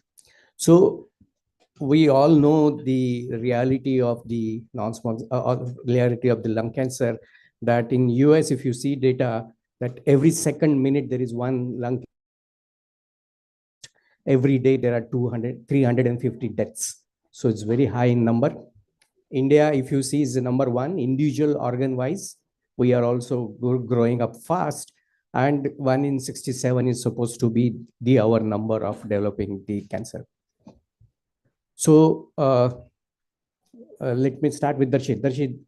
So we all know the reality of the non-small reality of the lung cancer, that in US, if you see data, that every second minute there is one lung. Every day there are 350 deaths. So it's very high in number. India, if you see, is the number one individual organ wise. We are also growing up fast. And 1 in 67 is supposed to be our number of developing the cancer. So let me start with Darshit. Darshit,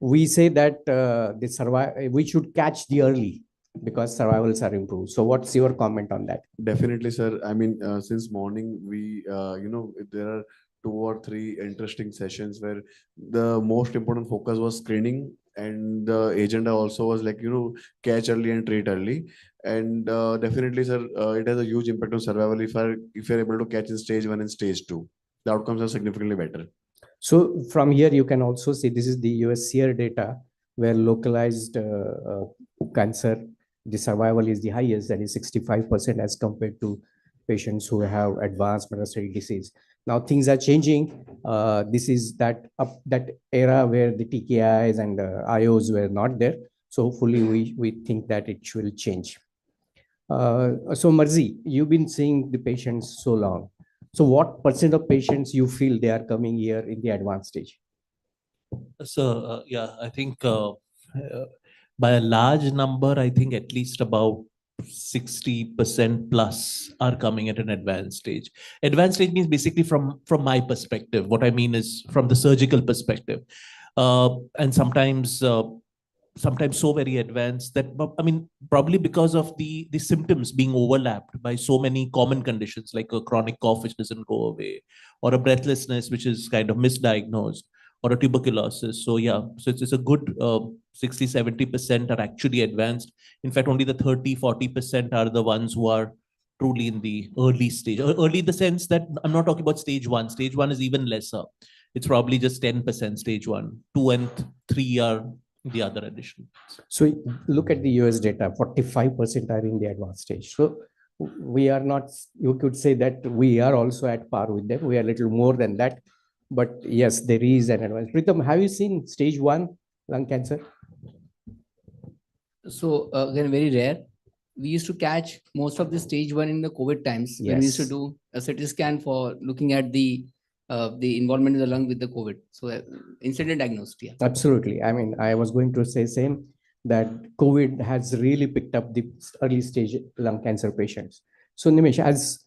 we say that we should catch the early because survivals are improved. So what's your comment on that? Definitely, sir. I mean, since morning, we, there are 2 or 3 interesting sessions where the most important focus was screening, and the agenda also was like, catch early and treat early. And definitely, sir, it has a huge impact on survival if you're able to catch in stage 1 and stage 2. The outcomes are significantly better. So from here, you can also see this is the USCR data where localized cancer, the survival is the highest, that is 65% as compared to patients who have advanced metastatic disease. Now things are changing. This is that era where the TKIs and IOs were not there. So hopefully we think that it will change. So Marzi, you've been seeing the patients so long. So what % of patients you feel they are coming here in the advanced stage? So yeah, I think by a large number, I think at least about 60% plus are coming at an advanced stage. Advanced stage means basically from my perspective. What I mean is from the surgical perspective, and sometimes so very advanced that, I mean, probably because of the symptoms being overlapped by so many common conditions like a chronic cough which doesn't go away, or a breathlessness which is kind of misdiagnosed, or a tuberculosis. So yeah, so it's a good 60-70% are actually advanced. In fact, only the 30-40% are the ones who are truly in the early stage. Early in the sense that I'm not talking about stage 1. Stage 1 is even lesser. It's probably just 10% stage 1. 2 and 3 are the other addition. So look at the US data, 45% are in the advanced stage. So we are not, you could say that we are also at par with them. We are a little more than that. But yes, there is an advance. Pritam, have you seen stage 1 lung cancer? So again, very rare. We used to catch most of the stage 1 in the COVID times when we used to do a CT scan for looking at the involvement in the lung with the COVID. So incident diagnosed, yeah. Absolutely. I mean, I was going to say same. that COVID has really picked up the early stage lung cancer patients. So Nimesh, as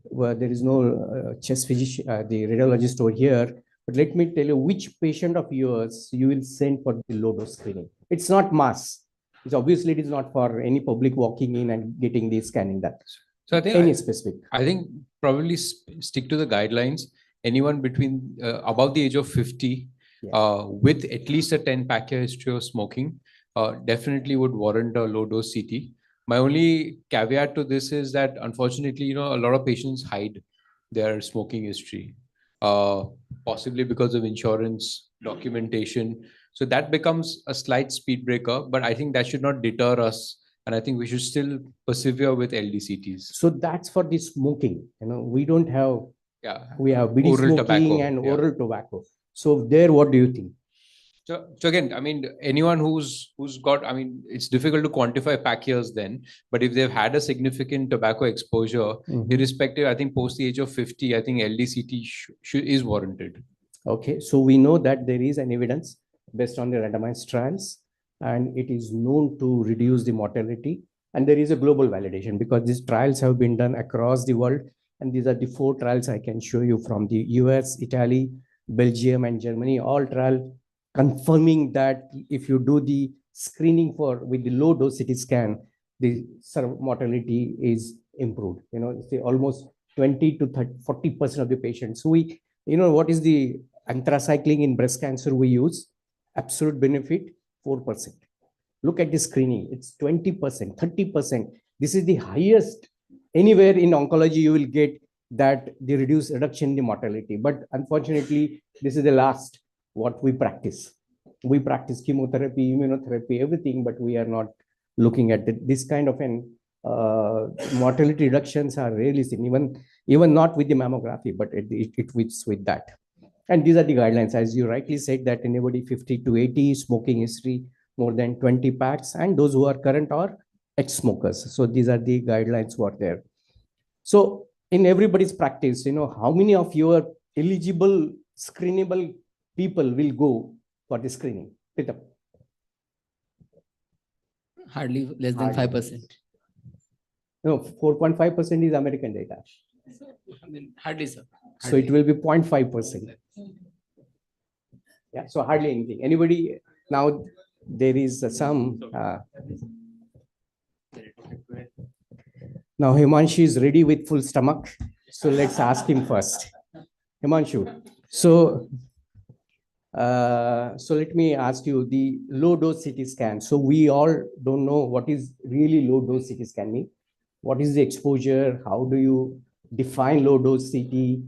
well, there is no chest physician, the radiologist over here, but let me tell you which patient of yours you will send for the low dose screening. It's not mass. It's obviously it is not for any public walking in and getting the scanning done. So I think any specific. I think probably stick to the guidelines. Anyone between above the age of 50 with at least a 10 pack-year history of smoking definitely would warrant a low dose CT. My only caveat to this is that unfortunately, a lot of patients hide their smoking history, possibly because of insurance documentation. So that becomes a slight speed breaker, but I think that should not deter us. And I think we should still persevere with LDCTs. So that's for the smoking. We don't have, we have BD Oral smoking tobacco, and oral tobacco. So there, what do you think? So again, I mean, anyone who's got, I mean, it's difficult to quantify pack years then, but if they've had a significant tobacco exposure, irrespective, I think post the age of 50, I think LDCT is warranted. Okay, so we know that there is an evidence based on the randomized trials, and it is known to reduce the mortality. And there is a global validation because these trials have been done across the world. And these are the 4 trials I can show you from the US, Italy, Belgium, and Germany, all trial confirming that if you do the screening with the low dose CT scan, the mortality is improved. It's almost 20 to 40% of the patients. So we, what is the anthracycline in breast cancer we use? Absolute benefit, 4%. Look at the screening, it's 20%, 30%. This is the highest anywhere in oncology you will get that the reduction in the mortality. But unfortunately, this is the last what we practice. We practice chemotherapy, immunotherapy, everything, but we are not looking at this kind of an mortality reductions are rarely seen, even not with the mammography, but it with that. And these are the guidelines, as you rightly said, that anybody 50 to 80, smoking history, more than 20 packs, and those who are current or ex-smokers. So these are the guidelines what there. So in everybody's practice, how many of your eligible screenable people will go for the screening? Pick up. Hardly less than 5%. No, 4.5% is American data. I mean, hardly, sir. So it will be 0.5%. Yeah, so hardly anything. Anybody now? There is some. Now Himanshu is ready with full stomach. So let's ask him first. Himanshu. So let me ask you the low dose CT scan. So we all don't know what is really low dose CT scan mean. What is the exposure? How do you define low dose CT?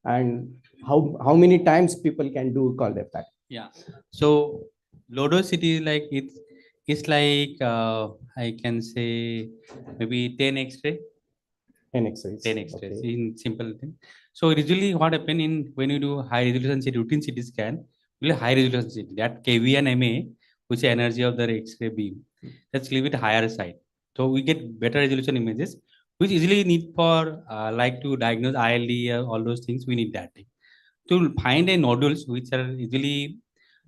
And how many times people can call that? Yeah. So low dose CT is like it's like I can say maybe 10 X-ray. 10 X-rays. 10 X-rays in simple thing. So usually what happen when you do high resolution CT, routine CT scan, really high resolution CT, that KV and MA, which is energy of the X-ray beam, that's a little bit higher side. So we get better resolution images, which easily need for like to diagnose ILD, all those things, we need that thing. To find a nodules which are easily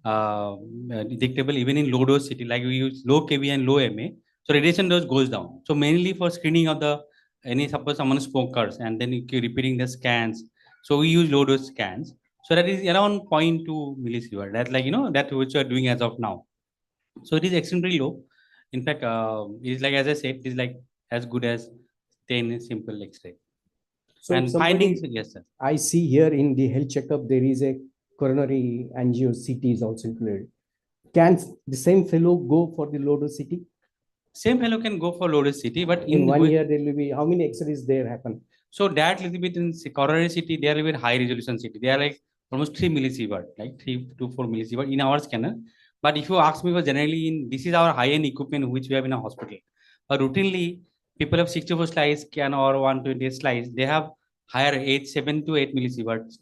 detectable even in low dose CT, like we use low KV and low MA, so radiation dose goes down. So mainly for screening of suppose someone smokers and then you keep repeating the scans. So we use low dose scans. So that is around 0.2 millisievert. That's like, that which we are doing as of now. So it is extremely low. In fact, it is like, as I said, it is like as good as 10 simple X-ray. So and findings, yes, sir. I see here in the health checkup, there is a coronary angio CT is also included. Can the same fellow go for the low dose CT? Same fellow can go for low dose CT, but in 1 year, there will be how many X-rays there happen? So that little bit in coronary CT, they are a little bit high resolution CT. They are like almost 3 millisievert, like 3 to 4 millisievert in our scanner. But if you ask me, for generally this is our high-end equipment which we have in a hospital. But routinely, people have 64 slice scan or 128 slice. They have higher 7 to 8 millisievert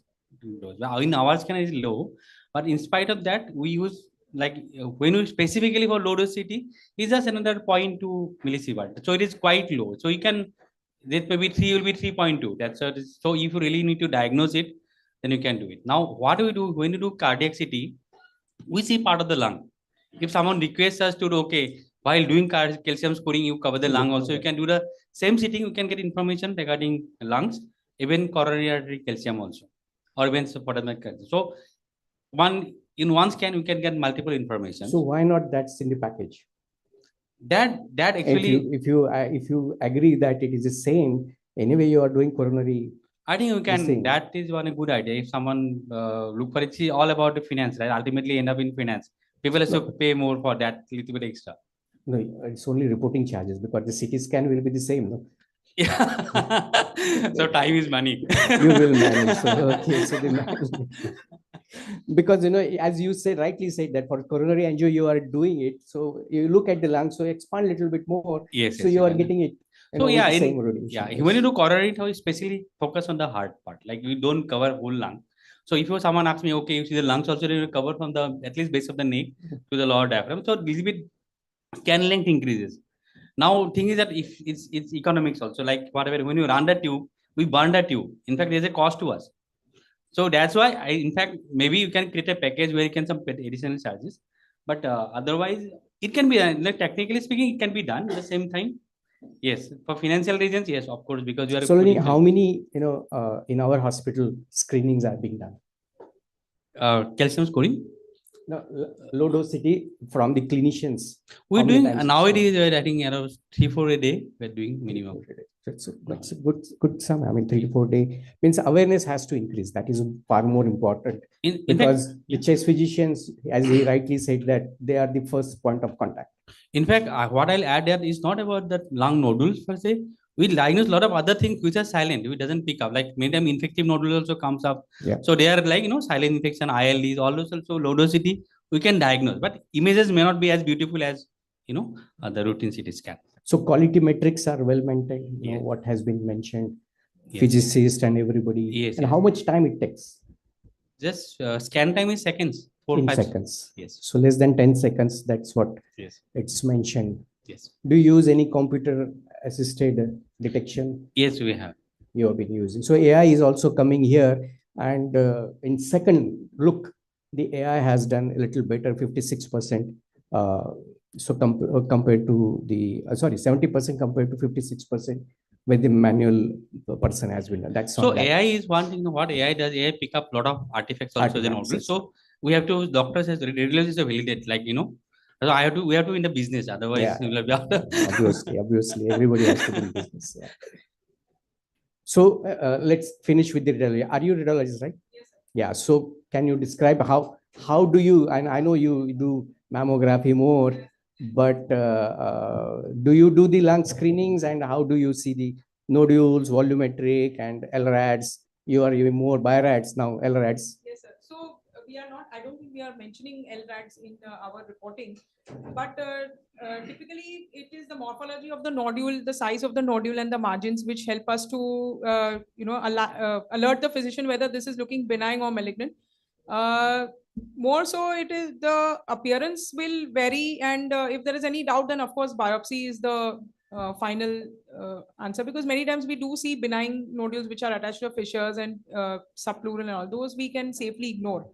dose. In our scanner is low, but in spite of that, we use like when we specifically for low dose CT is just another 0.2 millisievert. So it is quite low. So you can, that maybe 3 will be 3.2. That's so if you really need to diagnose it, then you can do it. Now, what do we do when you do cardiac CT? We see part of the lung. If someone requests us to do, okay, while doing calcium scoring, you cover the lung also, you can do the same sitting, you can get information regarding lungs, even coronary artery calcium also, or even supported calcium. So in one scan, you can get multiple information. So why not that's in the package? That actually, if you agree that it is the same, anyway you are doing coronary. I think you this can. thing. That is one a good idea. If someone look for it, it's all about the finance, right? Ultimately, end up in finance. People have to pay more for that little bit extra. No, it's only reporting charges because the CT scan will be the same. No? So time is money. You will manage. So, okay, so because as you said, rightly said that for coronary angio you are doing it. So you look at the lung, so expand a little bit more. Yes. So you are getting it. So yeah, with the same radiation. when you do coronary, we especially focus on the heart part. Like we don't cover whole lung. So if someone asks me, okay, you see the lungs also you cover from the at least base of the neck to the lower diaphragm. So little bit scan length increases. Now thing is that if it's economics also, like whatever, when you run the tube, we burn the tube. In fact, there's a cost to us. So that's why in fact, maybe you can create a package where you can some additional charges, but otherwise it can be done. Like technically speaking, it can be done at the same time. Yes, for financial reasons, yes, of course, because you are. So how many in our hospital screenings are being done? Calcium scoring. No, low dose CT from the clinicians. We're doing nowadays. We're writing around 3-4 a day. We're doing minimum. That's a good sum. I mean, 3 to 4 days means awareness has to increase. That is far more important because the chest physicians, as he rightly said, that they are the first point of contact. In fact, what I'll add there is not about the lung nodules per se. We diagnose a lot of other things which are silent. It doesn't pick up. Like many times infective nodules also comes up. Yeah. So they are like silent infection, ILDs, all those also low dose CT we can diagnose, but images may not be as beautiful as the routine CT scan. So quality metrics are well maintained. You know what has been mentioned, physicists and everybody. Yes. And how much time it takes? Just scan time is seconds. 4-5 seconds. Yes. So less than 10 seconds. That's what it's mentioned. Yes. Do you use any computer assisted detection? Yes, we have. You have been using. So AI is also coming here, and in second look, the AI has done a little better, 56%. So compared to the 70% compared to 56% when the manual person has been done. That's so AI is one thing. What AI does, AI pick up a lot of artifacts also. So we have to, doctors as radiologists to validate, like so we have to in the business, otherwise we'll be obviously everybody has to be in business. Yeah. So let's finish with the radiology. Are you radiologist, right? Yes, sir. Yeah. So can you describe how do you, and I know you do mammography more, but do you do the lung screenings, and how do you see the nodules, volumetric and LRADs? You are even more BI-RADS now, LRADs. Yes, sir. So we are not, I don't think we are mentioning LRADs in our reporting, but typically it is the morphology of the nodule, the size of the nodule and the margins which help us to, alert the physician whether this is looking benign or malignant. More so it is the appearance will vary, and if there is any doubt, then of course biopsy is the final answer, because many times we do see benign nodules which are attached to fissures and subpleural and all those we can safely ignore.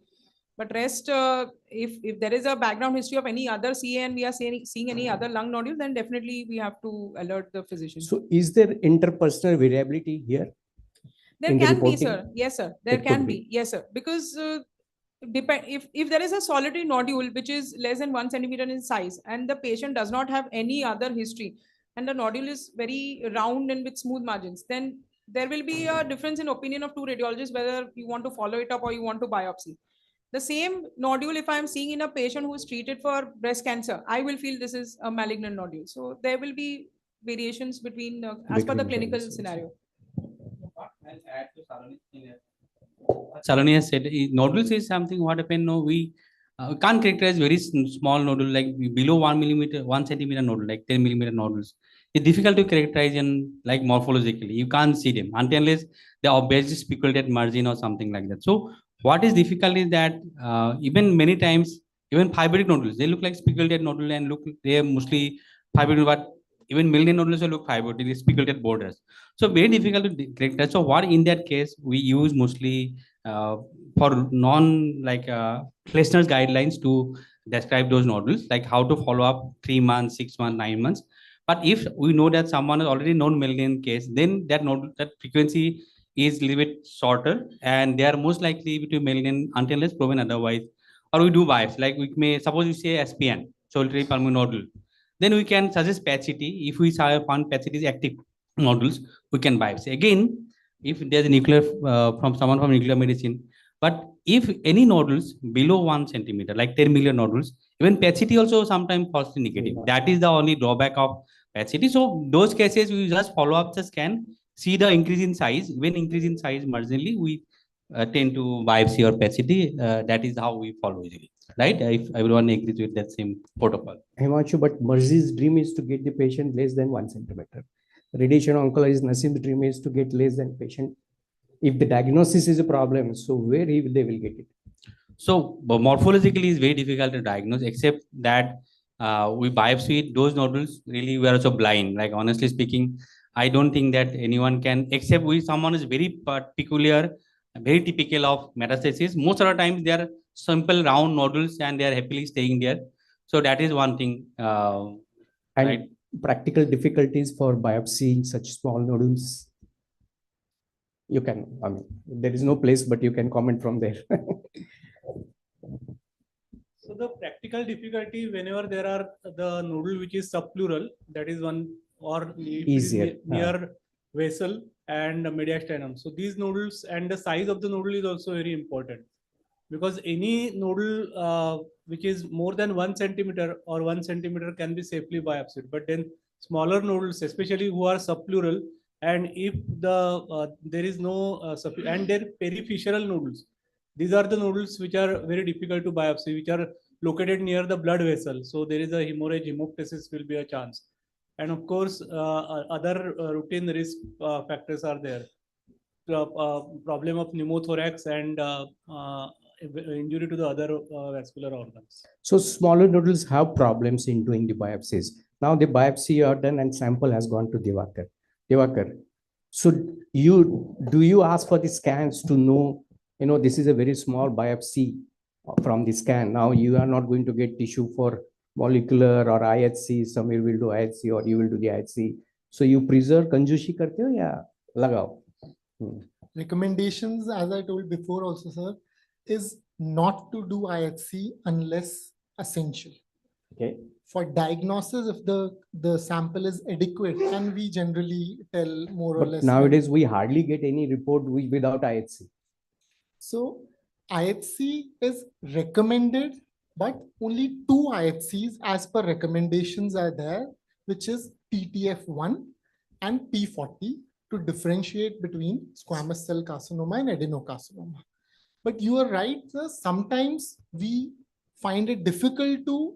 But rest, if there is a background history of any other CA and we are seeing any other lung nodule, then definitely we have to alert the physician. So is there interpersonal variability here? There can be, sir. Yes, sir. There can be. Yes, sir. Because if there is a solitary nodule which is less than 1 centimeter in size and the patient does not have any other history and the nodule is very round and with smooth margins, then there will be a difference in opinion of two radiologists whether you want to follow it up or you want to biopsy. The same nodule, if I am seeing in a patient who is treated for breast cancer, I will feel this is a malignant nodule. So there will be variations between as per the clinical scenario. Saloni has said nodules is something what happened. No, we can't characterize very small nodule like below 1 millimeter, 1 centimeter nodule, like 10 millimeter nodules. It's difficult to characterize in like morphologically. You can't see them unless they are obviously speculated margin or something like that. So what is difficult is that even many times, even fibrotic nodules, they look like speculated nodule and they are mostly fibrotic, but even malignant nodules look fibrotic, speculated borders. So very difficult to characterize. So what in that case we use mostly for non Flesner's guidelines to describe those nodules, like how to follow up 3 months, 6 months, 9 months. But if we know that someone is already known malignant case, then that nodule, that frequency is a little bit shorter, and they are most likely to malignant until it's proven otherwise. Or we do biopsy, like we may suppose you say SPN, solitary pulmonary nodule, then we can suggest PET-CT. If we found PET-CT is active nodules, we can biopsy. Again, if there's a nuclear from someone from nuclear medicine, but if any nodules below 1 centimeter, like 10 million nodules, even PET-CT also sometimes falsely negative. That is the only drawback of PET-CT. So those cases, we just follow up the scan, see the increase in size. When increase in size marginally, we tend to biopsy or PET-CT. That is how we follow usually, right? If everyone agrees with that same protocol. Himanshu, but Mercy's dream is to get the patient less than 1 centimeter. Radiation oncologist Nasim's dream is to get less than patient. If the diagnosis is a problem, so where they will get it? So morphologically is very difficult to diagnose, except that we biopsy those nodules. Really, we are also blind. Like honestly speaking, I don't think that anyone can, except someone is very peculiar, very typical of metastasis. Most of the times they are simple round nodules and they are happily staying there. So that is one thing. And right? practical difficulties for biopsying such small nodules. You can, I mean, there is no place, but you can comment from there. So the practical difficulty whenever there are the nodule which is subpleural, that is one, or Easier, near vessel and mediastinum. So these nodules and the size of the nodule is also very important, because any nodule which is more than 1 centimeter or 1 centimeter can be safely biopsied. But then smaller nodules, especially who are subpleural, and if there is no and they're periphyseal nodules, these are the nodules which are very difficult to biopsy, which are located near the blood vessel. So there is a hemorrhage, hemoptysis will be a chance. And of course, other routine risk factors are there. Problem of pneumothorax and injury to the other vascular organs. So smaller nodules have problems in doing the biopsies. Now the biopsy are done and sample has gone to Diwakar. Diwakar, so do you ask for the scans to know, this is a very small biopsy from the scan. Now you are not going to get tissue for molecular or IHC. Somewhere will do IHC or you will do the IHC. So you preserve kanjushi karte ho ya lagao? Recommendations, as I told before also, sir, is not to do IHC unless essential. Okay. For diagnosis, if the sample is adequate, and we generally tell more or But less. nowadays we hardly get any report without IHC. So IHC is recommended, but only 2 IHCs as per recommendations are there, which is PTF1 and P40 to differentiate between squamous cell carcinoma and adenocarcinoma. But you are right, sir, sometimes we find it difficult to,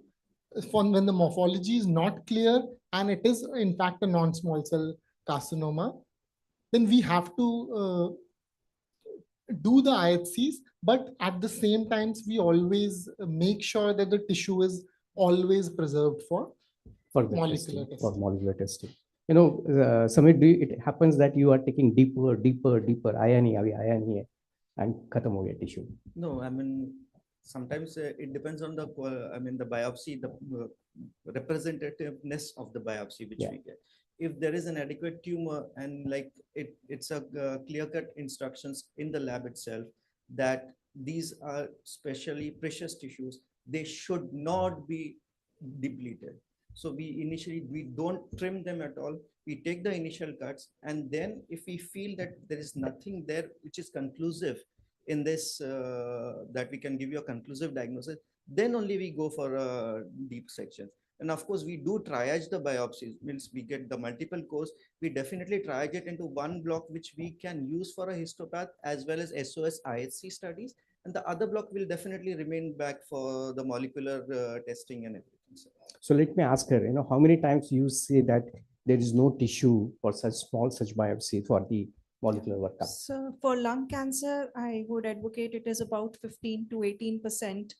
when the morphology is not clear and it is in fact a non-small cell carcinoma, then we have to do the IHCs, but at the same times, we always make sure that the tissue is always preserved for molecular testing. For molecular testing. Samir, it happens that you are taking deeper, INE, and khatam ho gaya tissue. No, I mean, sometimes it depends on the biopsy, the representativeness of the biopsy which we get. If there is an adequate tumor and like it's a clear-cut instructions in the lab itself that these are specially precious tissues, they should not be depleted. So we don't trim them at all. We take the initial cuts, and then if we feel that there is nothing there which is conclusive in this, that we can give you a conclusive diagnosis, then only we go for a deep section. And of course, we do triage the biopsies. Means we get the multiple cores. We definitely triage it into one block, which we can use for a histopath as well as SOS IHC studies. And the other block will definitely remain back for the molecular testing and everything. So let me ask her, how many times you say that there is no tissue for such biopsy for the molecular workup? So for lung cancer, I would advocate it is about 15 to 18%.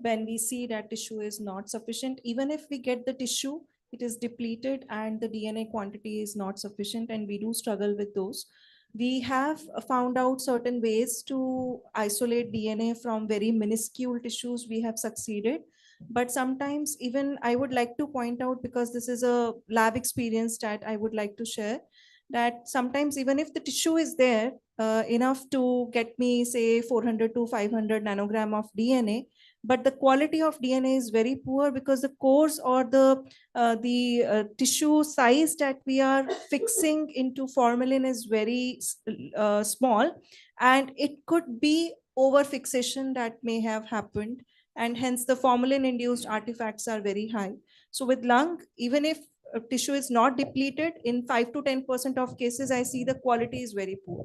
When we see that tissue is not sufficient, even if we get the tissue, it is depleted and the DNA quantity is not sufficient, and we do struggle with those. We have found out certain ways to isolate DNA from very minuscule tissues. We have succeeded. But sometimes even I would like to point out, because this is a lab experience that I would like to share, that sometimes even if the tissue is there enough to get me say 400 to 500 nanogram of DNA, but the quality of DNA is very poor because the cores or the tissue size that we are fixing into formalin is very small, and it could be over fixation that may have happened, and hence the formalin induced artifacts are very high. So with lung, even if tissue is not depleted, in 5 to 10% of cases, I see the quality is very poor.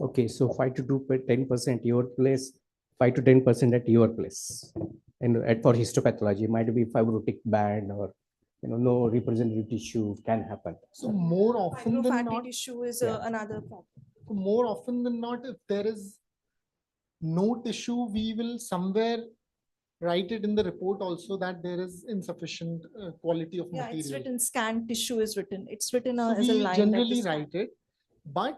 Okay, so 5 to 10% your place, 5 to 10% at your place. And for histopathology, it might be fibrotic band or no representative tissue can happen. So more often than Fatty not, tissue is Yeah. another problem. so more often than not, if there is no tissue, we will somewhere write it in the report also that there is insufficient quality of Yeah, material. it's written scant tissue is written. It's written So as a we line. generally write it, but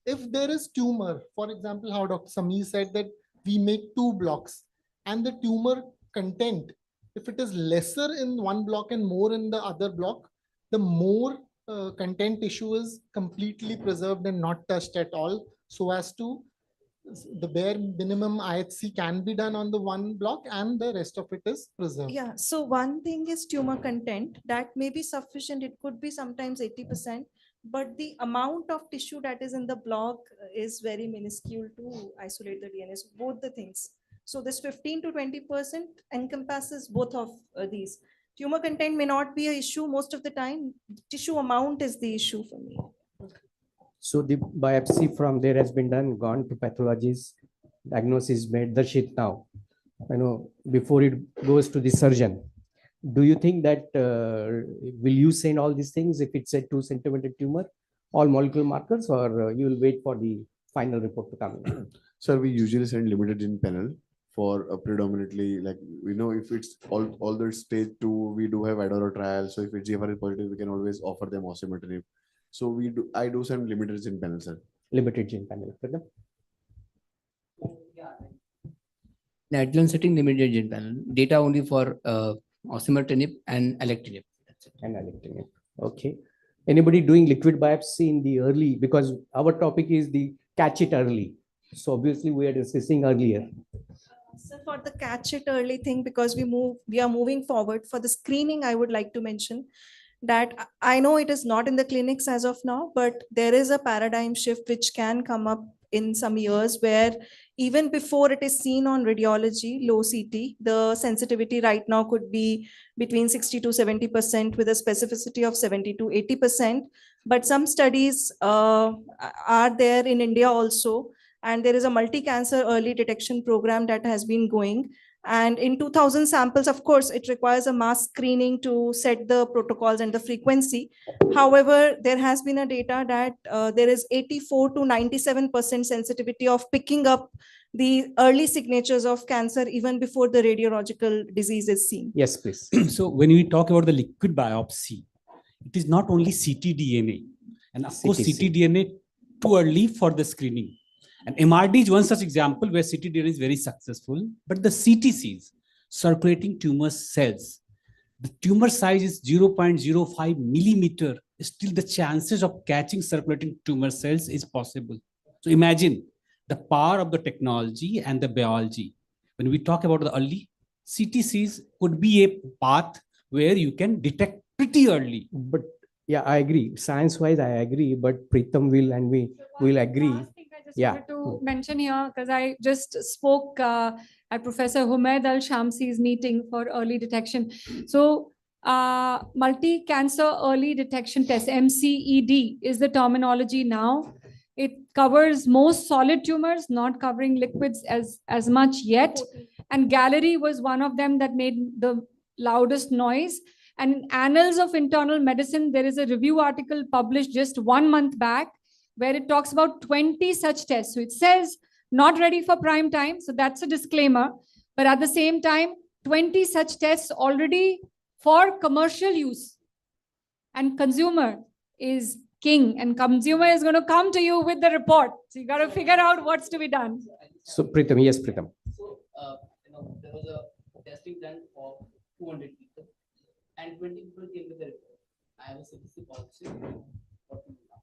if there is tumor, for example, how Dr. Sameer said that we make 2 blocks and the tumor content, if it is lesser in one block and more in the other block, the more content tissue is completely preserved and not touched at all, so as to the bare minimum IHC can be done on the one block and the rest of it is preserved. Yeah, so one thing is tumor content that may be sufficient. It could be sometimes 80%, but the amount of tissue that is in the block is very minuscule to isolate the DNA. So both the things. So this 15 to 20% encompasses both of these. Tumor content may not be an issue most of the time. Tissue amount is the issue for me. So the biopsy from there has been done, gone to pathologists, diagnosis made, the sheet now, before it goes to the surgeon. Do you think that will you send all these things if it's a 2 centimeter tumor, all molecular markers, or you will wait for the final report to come in? Sir, we usually send limited gene panel for predominantly, like, if it's all the stage 2, we do have Adora trial. So if it's GFR is positive, we can always offer them osimertinib. So I do send limited gene panel, sir. Limited gene panel for them. The adjuvant setting limited gene panel, data only for osimertinib and alectinib. And alectinib. Okay. Anybody doing liquid biopsy in the early, because our topic is the catch it early. So obviously we are discussing earlier. So for the catch it early thing, because we are moving forward for the screening, I would like to mention that I know it is not in the clinics as of now, but there is a paradigm shift which can come up in some years where even before it is seen on radiology, low CT, the sensitivity right now could be between 60 to 70% with a specificity of 70 to 80%. But some studies are there in India also, and there is a multi-cancer early detection program that has been going. And in 2000 samples, of course, it requires a mass screening to set the protocols and the frequency. However, there has been a data that there is 84 to 97% sensitivity of picking up the early signatures of cancer even before the radiological disease is seen. Yes, please. So when we talk about the liquid biopsy, it is not only ctDNA, and of course CTC. ctDNA too early for the screening. And MRD is one such example where ctDNA is very successful, but the CTCs, circulating tumor cells, the tumor size is 0.05 millimeter. Still the chances of catching circulating tumor cells is possible. So imagine the power of the technology and the biology. When we talk about the early, CTCs could be a path where you can detect pretty early. But yeah, I agree. Science-wise, I agree. But Pritam will and we will agree. Yeah. To mention here, because I just spoke at Professor Humaid Al-Shamsi's meeting for early detection. So multi-cancer early detection test, MCED, is the terminology now. It covers most solid tumors, not covering liquids as much yet. And Gallery was one of them that made the loudest noise. And in Annals of Internal Medicine, there is a review article published just 1 month back where it talks about 20 such tests. So it says not ready for prime time. So that's a disclaimer. But at the same time, 20 such tests already for commercial use. And consumer is king, and consumer is going to come to you with the report. So you got to figure out what's to be done. So Pritam, yes, Pritam. So, there was a testing done for 200 people, and 20 people came with the report. I have a CTC positive, what to do now?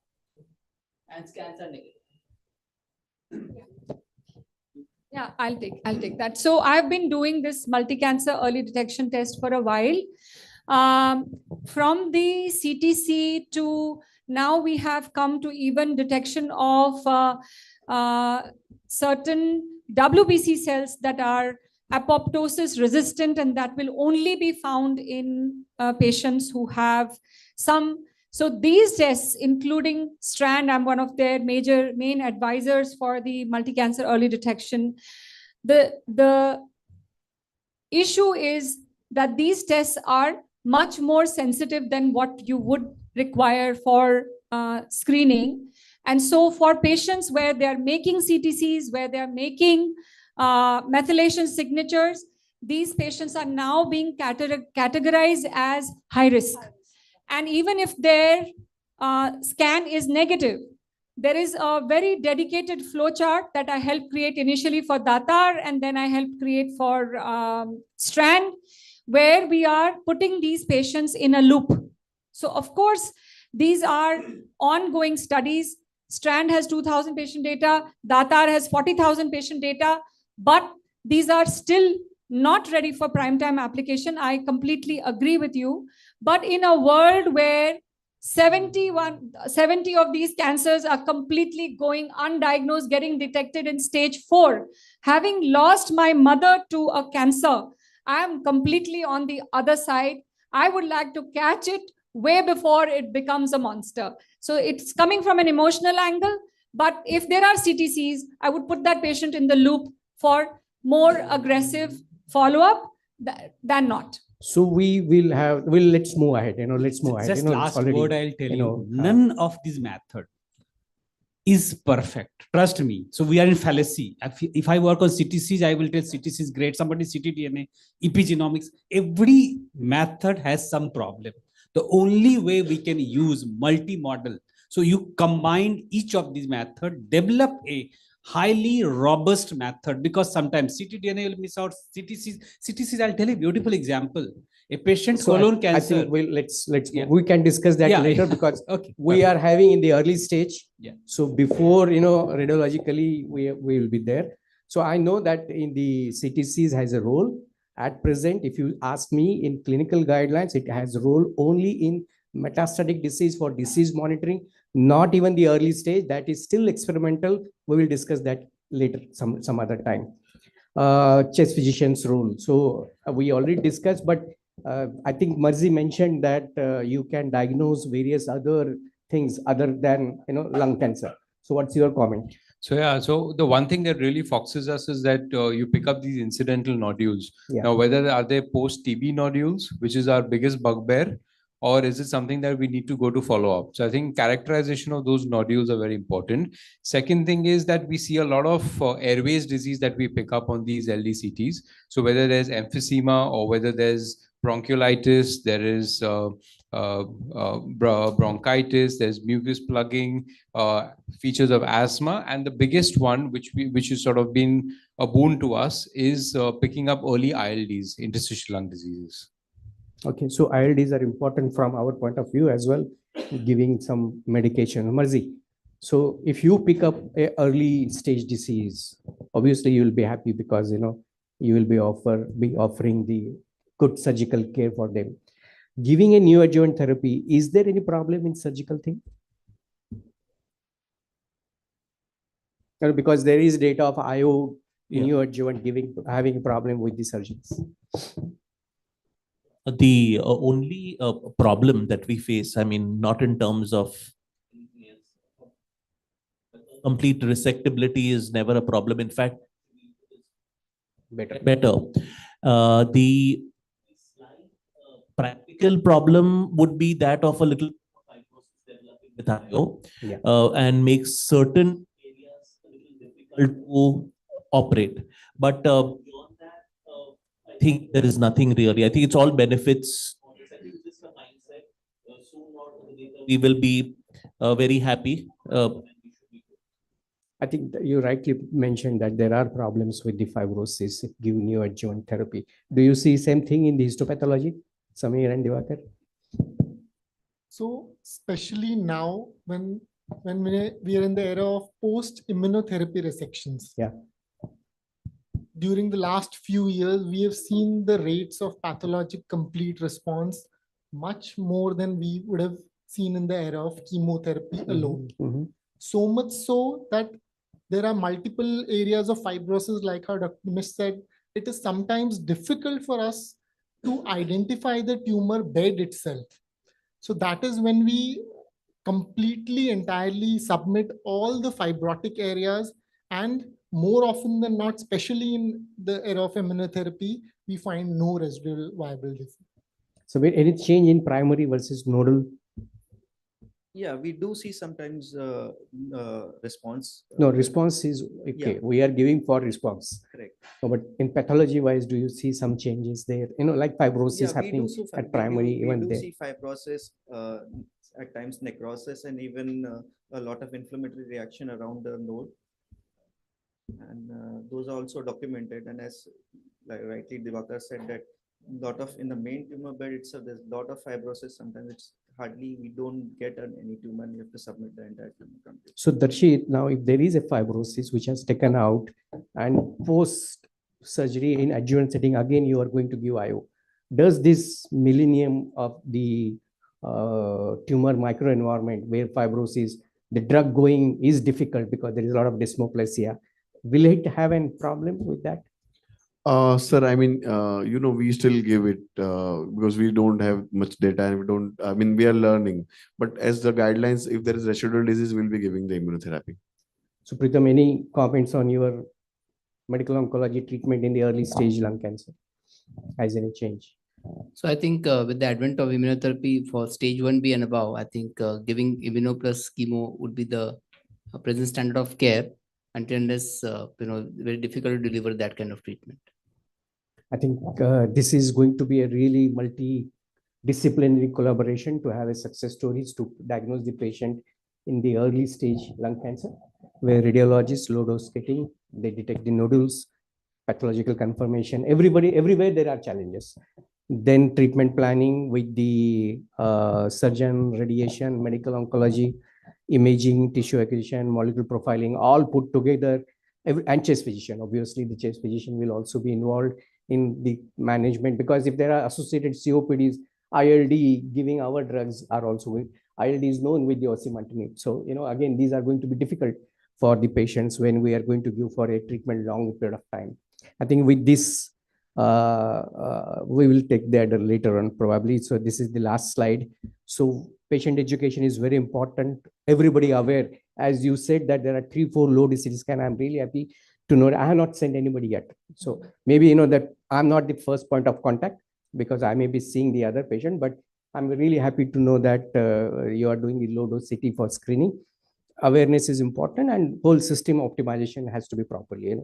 And scans are negative. Yeah, I'll take that. So I've been doing this multi-cancer early detection test for a while. From the CTC to now we have come to even detection of certain WBC cells that are apoptosis resistant, and that will only be found in patients who have some. So these tests, including Strand, I'm one of their main advisors for the multi-cancer early detection. The issue is that these tests are much more sensitive than what you would require for screening. And so for patients where they're making CTCs, where they're making methylation signatures, these patients are now being categorized as high risk. And even if their scan is negative, there is a very dedicated flowchart that I helped create initially for Datar, and then I helped create for Strand, where we are putting these patients in a loop. So of course, these are ongoing studies. Strand has 2,000 patient data, Datar has 40,000 patient data, but these are still not ready for prime time application. I completely agree with you. But in a world where 70 of these cancers are completely going undiagnosed, getting detected in stage 4, having lost my mother to a cancer, I am completely on the other side. I would like to catch it way before it becomes a monster. So it's coming from an emotional angle. But if there are CTCs, I would put that patient in the loop for more aggressive follow-up than not. So let's move ahead, let's move ahead. Just it's last already, word I'll tell you. None of this method is perfect. Trust me. So we are in fallacy. If I work on CTCs, I will tell CTC is great. Somebody ctDNA, epigenomics. Every method has some problem. The only way we can use multi-model. So you combine each of these methods, develop a highly robust method, because sometimes ctDNA will miss out. CTCs, I'll tell you a beautiful example. A patient colon cancer. I think we can discuss that later because we are having in the early stage. Yeah. So before, radiologically, we will be there. So I know that in the CTCs has a role. At present, if you ask me in clinical guidelines, it has a role only in metastatic disease for disease monitoring, not even the early stage. That is still experimental. We will discuss that later some other time. Chest physician's role. So we already discussed, but I think Marzi mentioned that you can diagnose various other things other than lung cancer. So what's your comment? So yeah, so the one thing that really foxes us is that you pick up these incidental nodules. Yeah. Now, whether are they post-TB nodules, which is our biggest bugbear, or is it something that we need to go to follow up? So I think characterization of those nodules are very important. Second thing is that we see a lot of airways disease that we pick up on these LDCTs. So whether there's emphysema or whether there's bronchiolitis, there is bronchitis, there's mucus plugging, features of asthma, and the biggest one, which has sort of been a boon to us, is picking up early ILDs, interstitial lung diseases. Okay, so ILDs are important from our point of view as well, giving some medication. Marzi, so if you pick up a early stage disease, obviously you will be happy because you will be offering the good surgical care for them. Giving a neoadjuvant therapy, is there any problem in surgical thing? Because there is data of IO neoadjuvant having a problem with the surgeons. The only problem that we face, I mean, not in terms of complete resectability is never a problem. In fact, better. The practical problem would be that of a little fibrosis developing with IO, and makes certain areas a little difficult to operate. But beyond that, I think there is nothing really. I think it's all benefits. Just a mindset. Soon or later, we will be very happy. I think that you rightly mentioned that there are problems with the fibrosis given neoadjuvant therapy. Do you see same thing in the histopathology, Samir and Divakar? So especially now when we are in the era of post immunotherapy resections. Yeah. During the last few years, we have seen the rates of pathologic complete response much more than we would have seen in the era of chemotherapy alone. So much so that there are multiple areas of fibrosis, like how Dr. Mish said, it is sometimes difficult for us to identify the tumor bed itself. So that is when we completely, entirely submit all the fibrotic areas, and more often than not, especially in the era of immunotherapy, we find no residual viable disease. So any change in primary versus nodal? Yeah, we do see sometimes response. No, response is okay. Yeah. We are giving for response. Correct. No, but in pathology wise, do you see some changes there? You know, like fibrosis Yeah, we happening do, at primary, we even do there. see fibrosis, at times necrosis, and even a lot of inflammatory reaction around the node. And those are also documented. And as like rightly Divakar said, that lot of in the main tumor bed itself, there's a lot of fibrosis. Sometimes it's hardly, we don't get any tumor, and you have to submit the entire tumor complete. So Darshit, now if there is a fibrosis which has taken out and post surgery in adjuvant setting, again you are going to give IO. Does this millennium of the tumor microenvironment where fibrosis, the drug going is difficult because there is a lot of desmoplasia, will it have a problem with that? Sir, I mean, we still give it because we don't have much data and we don't, I mean, we are learning. But as the guidelines, if there is residual disease, we'll be giving the immunotherapy. So Pritam, any comments on your medical oncology treatment in the early stage lung cancer? Has any change? So I think with the advent of immunotherapy for stage 1B and above, I think giving immuno plus chemo would be the present standard of care until unless, very difficult to deliver that kind of treatment. I think this is going to be a really multidisciplinary collaboration to have a success stories to diagnose the patient in the early stage lung cancer, where radiologists, low dose scattering, they detect the nodules, pathological confirmation, everywhere there are challenges. Then treatment planning with the surgeon, radiation, medical oncology, imaging, tissue acquisition, molecular profiling, all put together, and chest physician. Obviously, the chest physician will also be involved in the management, because if there are associated COPDs, ILD, giving our drugs are also with, ILD is known with the osimertinib. So, again, these are going to be difficult for the patients when we are going to give for a treatment long period of time. I think with this, we will take that later on probably. So this is the last slide. So patient education is very important. Everybody aware, as you said, that there are 3-4 low CT scan. I'm really happy to know I have not sent anybody yet. So maybe that I'm not the first point of contact because I may be seeing the other patient, but I'm really happy to know that you are doing the low dose CT for screening. Awareness is important, and whole system optimization has to be properly,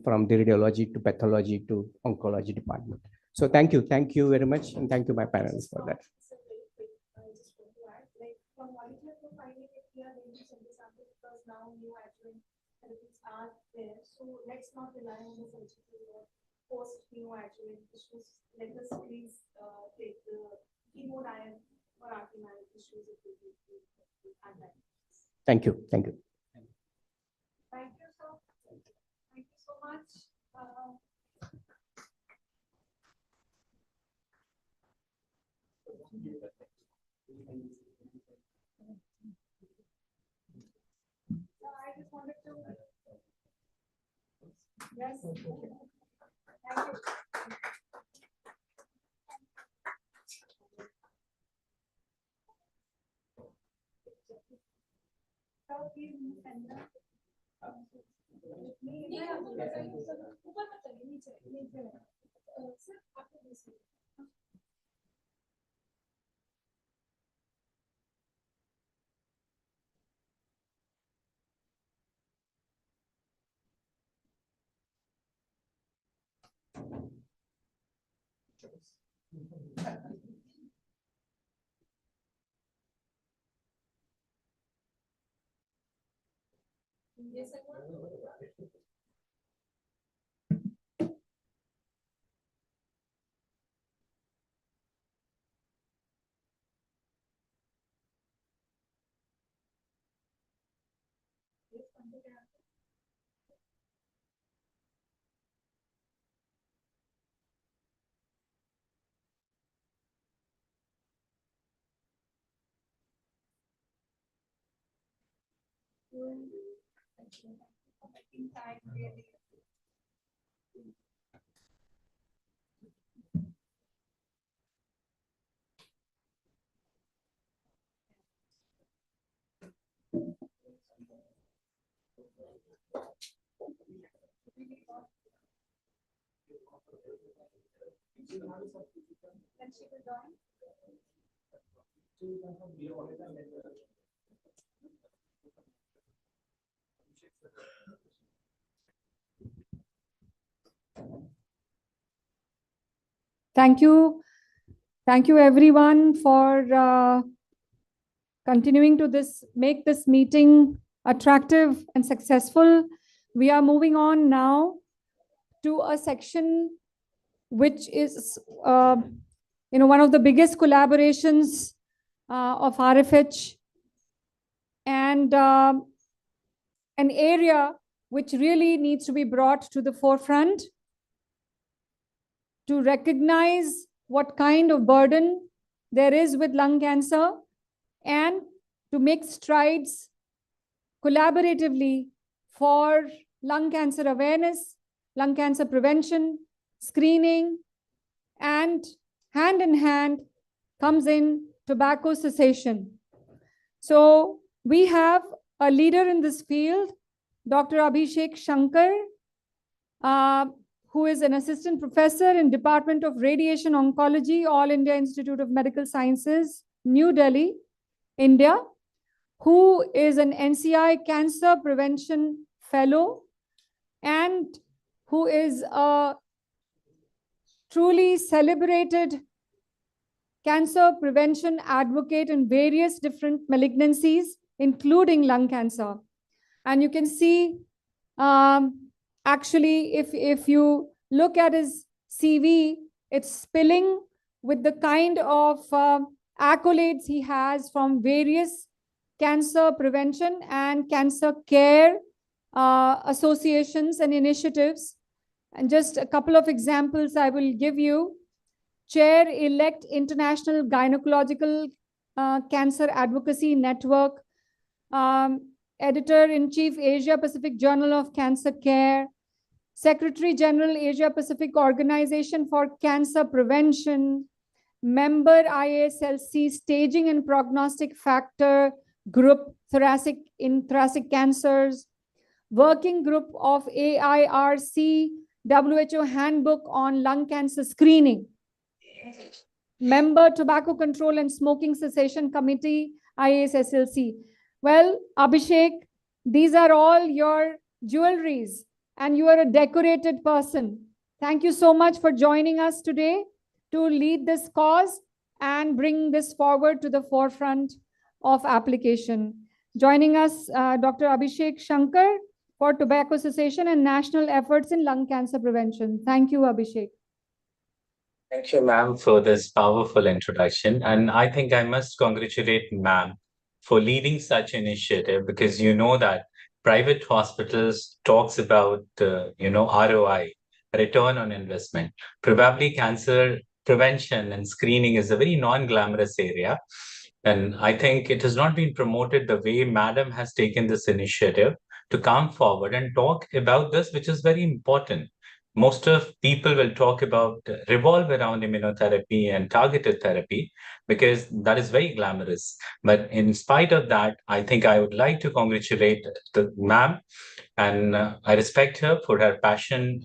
from the radiology to pathology to oncology department. So thank you very much, and thank you my panelists for that. Now new adjuvant therapies are there, so let's not rely on the surgical or post neoadjuvant issues. Let us please take the hemodial or arterial issues if we at that. Thank you. Thank you, sir. Thank you so much. I just wanted to. Yes. Thank you. Thank you. Thank you everyone for continuing to make this meeting attractive and successful. We are moving on now to a section which is one of the biggest collaborations of RFH, and an area which really needs to be brought to the forefront to recognize what kind of burden there is with lung cancer and to make strides collaboratively for lung cancer awareness, lung cancer prevention, screening, and hand in hand comes in tobacco cessation. So we have a leader in this field, Dr. Abhishek Shankar, who is an assistant professor in Department of Radiation Oncology, All India Institute of Medical Sciences, New Delhi, India, who is an NCI Cancer Prevention Fellow, and who is a truly celebrated cancer prevention advocate in various different malignancies, including lung cancer. And you can see, actually, if you look at his CV, it's spilling with the kind of accolades he has from various cancer prevention and cancer care associations and initiatives. And just a couple of examples I will give you. Chair-elect International Gynecological Cancer Advocacy Network, Editor-in-Chief Asia Pacific Journal of Cancer Care, Secretary General Asia Pacific Organization for Cancer Prevention, member IASLC Staging and Prognostic Factor Group in Thoracic Cancers, Working Group of AIRC WHO Handbook on Lung Cancer Screening, member Tobacco Control and Smoking Cessation Committee, IASSLC. Well, Abhishek, these are all your jewelries and you are a decorated person. Thank you so much for joining us today to lead this cause and bring this forward to the forefront of application. Joining us, Dr. Abhishek Shankar for tobacco cessation and national efforts in lung cancer prevention. Thank you, Abhishek. Thank you, ma'am, for this powerful introduction. And I think I must congratulate ma'am for leading such initiative, because you know that private hospitals talks about, ROI, return on investment. Probably cancer prevention and screening is a very non-glamorous area. And I think it has not been promoted the way madam has taken this initiative to come forward and talk about this, which is very important. Most of people will talk about, revolve around immunotherapy and targeted therapy, because that is very glamorous. But in spite of that, I think I would like to congratulate the ma'am, and I respect her for her passion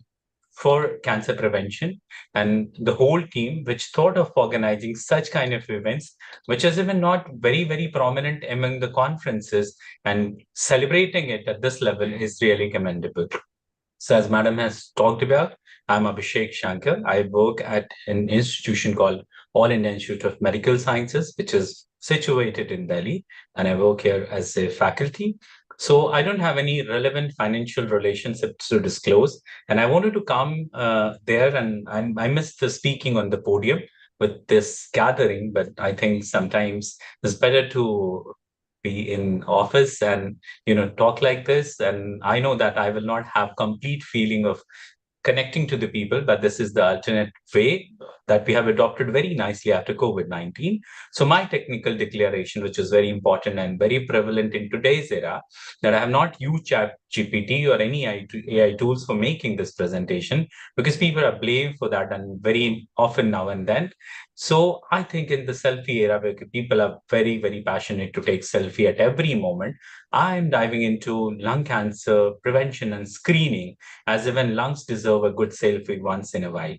for cancer prevention and the whole team which thought of organizing such kind of events, which is even not very, very prominent among the conferences, and celebrating it at this level is really commendable. So as madam has talked about, I'm Abhishek Shankar. I work at an institution called All India Institute of Medical Sciences, which is situated in Delhi, and I work here as a faculty. So I don't have any relevant financial relationships to disclose. And I wanted to come there, and I missed the speaking on the podium with this gathering, but I think sometimes it's better to be in office and talk like this. And I know that I will not have complete feeling of connecting to the people, but this is the alternate way that we have adopted very nicely after COVID-19. So my technical declaration, which is very important and very prevalent in today's era, that I have not used ChatGPT or any AI tools for making this presentation, because people are blamed for that and very often now and then. So I think in the selfie era, where people are very, very passionate to take selfie at every moment, I'm diving into lung cancer prevention and screening, as even lungs deserve a good selfie once in a while.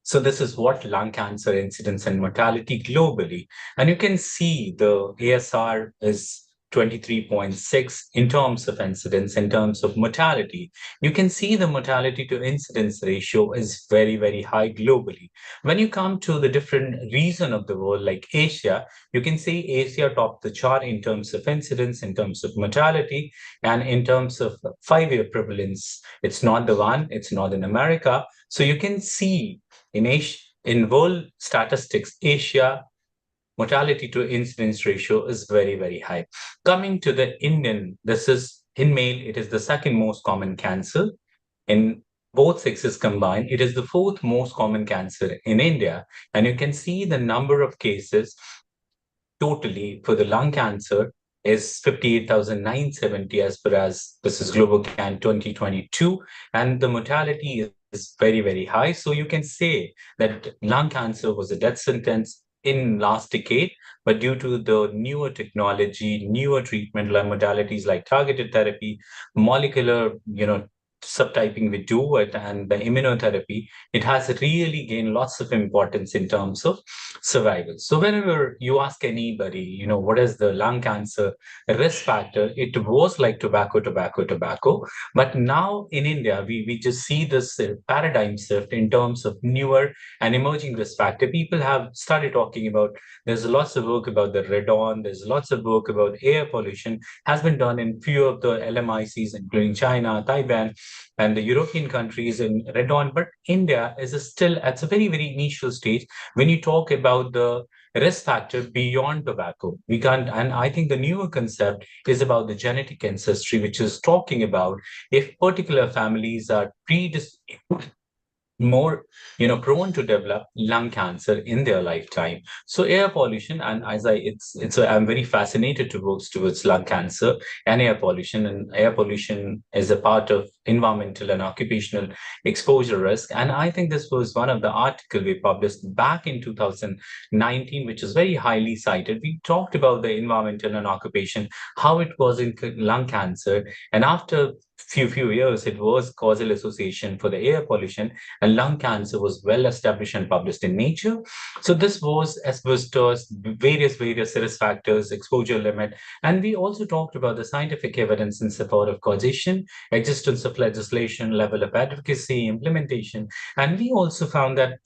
So this is what lung cancer incidence and mortality globally. And you can see the ASR is 23.6 in terms of incidence. In terms of mortality, you can see the mortality to incidence ratio is very, very high globally. When you come to the different region of the world, like Asia, you can see Asia topped the chart in terms of incidence, in terms of mortality, and in terms of 5-year prevalence. It's not the one, it's Northern America. So you can see in Asia, in world statistics, Asia mortality to incidence ratio is very, very high. Coming to the Indian, this is in male, it is the second most common cancer. In both sexes combined, it is the fourth most common cancer in India. And you can see the number of cases totally for the lung cancer is 58,970 as per as this is Global Can 2022. And the mortality is very, very high. So you can say that lung cancer was a death sentence in last decade, but due to the newer technology, newer treatment modalities like targeted therapy, molecular, subtyping we do it, and the immunotherapy, it has really gained lots of importance in terms of survival. So whenever you ask anybody, what is the lung cancer risk factor, it was like tobacco. But now in India, we just see this paradigm shift in terms of newer and emerging risk factor. People have started talking about, there's lots of work about the radon, there's lots of work about air pollution, has been done in few of the LMICs, including China, Taiwan, and the European countries in radon. But India is still at a very, very initial stage when you talk about the risk factor beyond tobacco. We can't, and I think the newer concept is about the genetic ancestry, which is talking about if particular families are more prone to develop lung cancer in their lifetime. So air pollution, and as I'm very fascinated to work towards lung cancer and air pollution, and air pollution is a part of environmental and occupational exposure risk. And I think this was one of the articles we published back in 2019, which is very highly cited. We talked about the environmental and occupation, how it was in lung cancer, and after few years, it was causal association for the air pollution, and lung cancer was well established and published in Nature. So this was asbestos, various risk factors, exposure limit, and we also talked about the scientific evidence in support of causation, existence of legislation, level of advocacy, implementation, and we also found that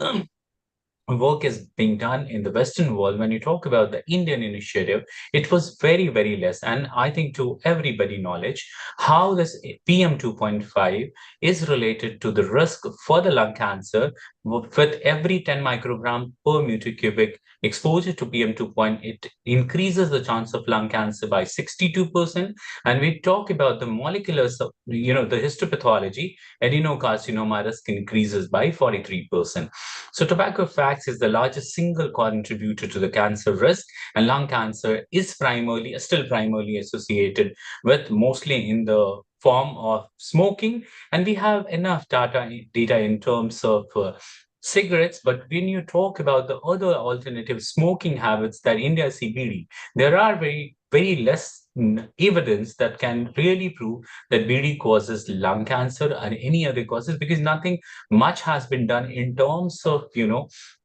work is being done in the Western world. When you talk about the Indian initiative, it was very, very less. And I think to everybody knowledge, how this PM 2.5 is related to the risk for the lung cancer with every 10 microgram per meter cubic exposure to PM 2.0, it increases the chance of lung cancer by 62%. And we talk about the molecular, the histopathology, adenocarcinoma risk increases by 43%. So tobacco facts is the largest single contributor to the cancer risk, and lung cancer is still primarily associated with mostly in the form of smoking. And we have enough data in terms of cigarettes, but when you talk about the other alternative smoking habits that India CBD, there are very, very less evidence that can really prove that BD causes lung cancer and any other causes, because nothing much has been done in terms of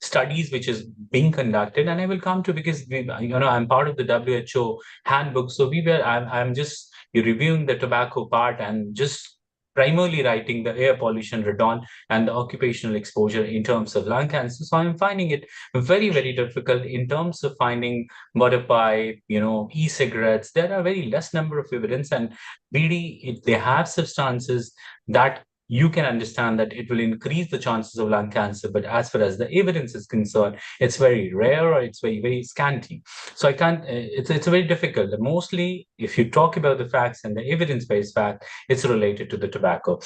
studies which is being conducted. And I will come to, because I'm part of the WHO handbook, so I'm just reviewing the tobacco part and just primarily writing the air pollution, radon, and the occupational exposure in terms of lung cancer. So I'm finding it very, very difficult in terms of finding motor pipe, e-cigarettes. There are very less number of evidence, and BD, they have substances that you can understand that it will increase the chances of lung cancer. But as far as the evidence is concerned, it's very rare or it's very, very scanty. So I can't, it's very difficult. Mostly, if you talk about the facts and the evidence-based fact, it's related to the tobacco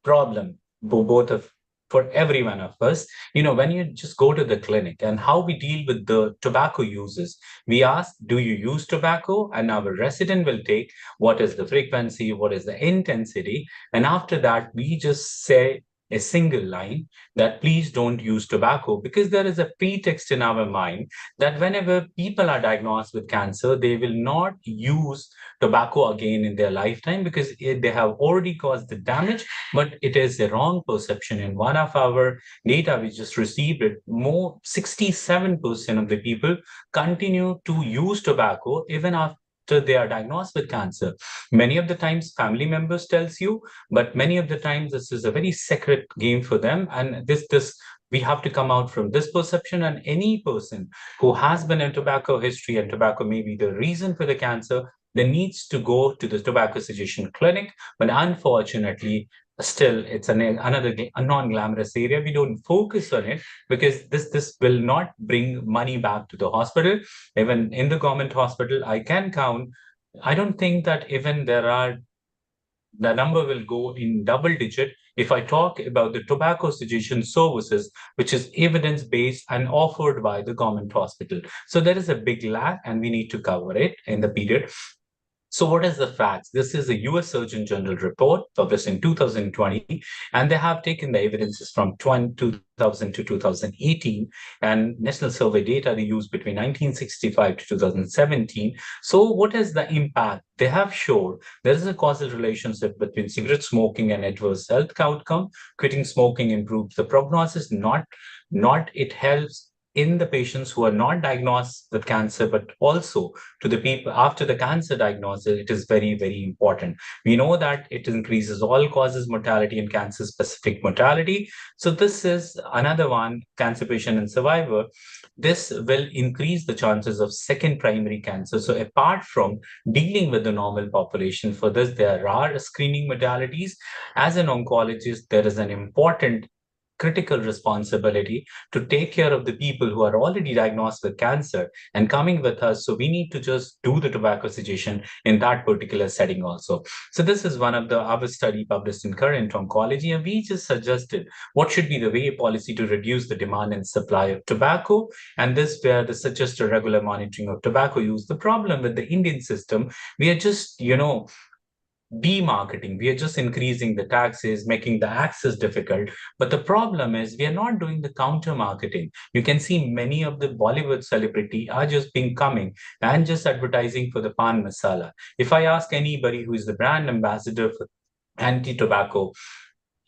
problem, both of for every one of us. When you just go to the clinic and how we deal with the tobacco users, we ask, do you use tobacco? And our resident will take what is the frequency, what is the intensity. And after that, we just say a single line that please don't use tobacco, because there is a pretext in our mind that whenever people are diagnosed with cancer, they will not use tobacco again in their lifetime because they have already caused the damage. But it is a wrong perception. In one of our data we just received, 67% of the people continue to use tobacco even after they are diagnosed with cancer. Many of the times family members tells you, but many of the times this is a very secret game for them. And we have to come out from this perception. And any person who has been in tobacco history and tobacco may be the reason for the cancer, they needs to go to the tobacco cessation clinic. But unfortunately, still it's a non-glamorous area. We don't focus on it because this will not bring money back to the hospital. Even in the government hospital, I can count, I don't think that even the number will go in double digit if I talk about the tobacco cessation services, which is evidence-based and offered by the government hospital. So there is a big lack and we need to cover it in the period. So what is the facts? This is a US Surgeon General report published in 2020, and they have taken the evidences from 2000 to 2018, and national survey data they used between 1965 to 2017. So what is the impact? They have showed there is a causal relationship between cigarette smoking and adverse health outcome. Quitting smoking improves the prognosis, not it helps in the patients who are not diagnosed with cancer, but also to the people after the cancer diagnosis. It is very, very important. We know that it increases all causes mortality and cancer-specific mortality. So this is another one, cancer patient and survivor. This will increase the chances of second primary cancer. So apart from dealing with the normal population, for this, there are screening modalities. As an oncologist, there is an important critical responsibility to take care of the people who are already diagnosed with cancer and coming with us. So we need to just do the tobacco cessation in that particular setting also. So this is one of our study published in Current Oncology, and we just suggested what should be the way policy to reduce the demand and supply of tobacco. And this where the suggested regular monitoring of tobacco use. The problem with the Indian system, we are just, demarketing. We are just increasing the taxes, making the access difficult. But the problem is we are not doing the counter marketing. You can see many of the Bollywood celebrity are just coming and just advertising for the pan masala. If I ask anybody who is the brand ambassador for anti-tobacco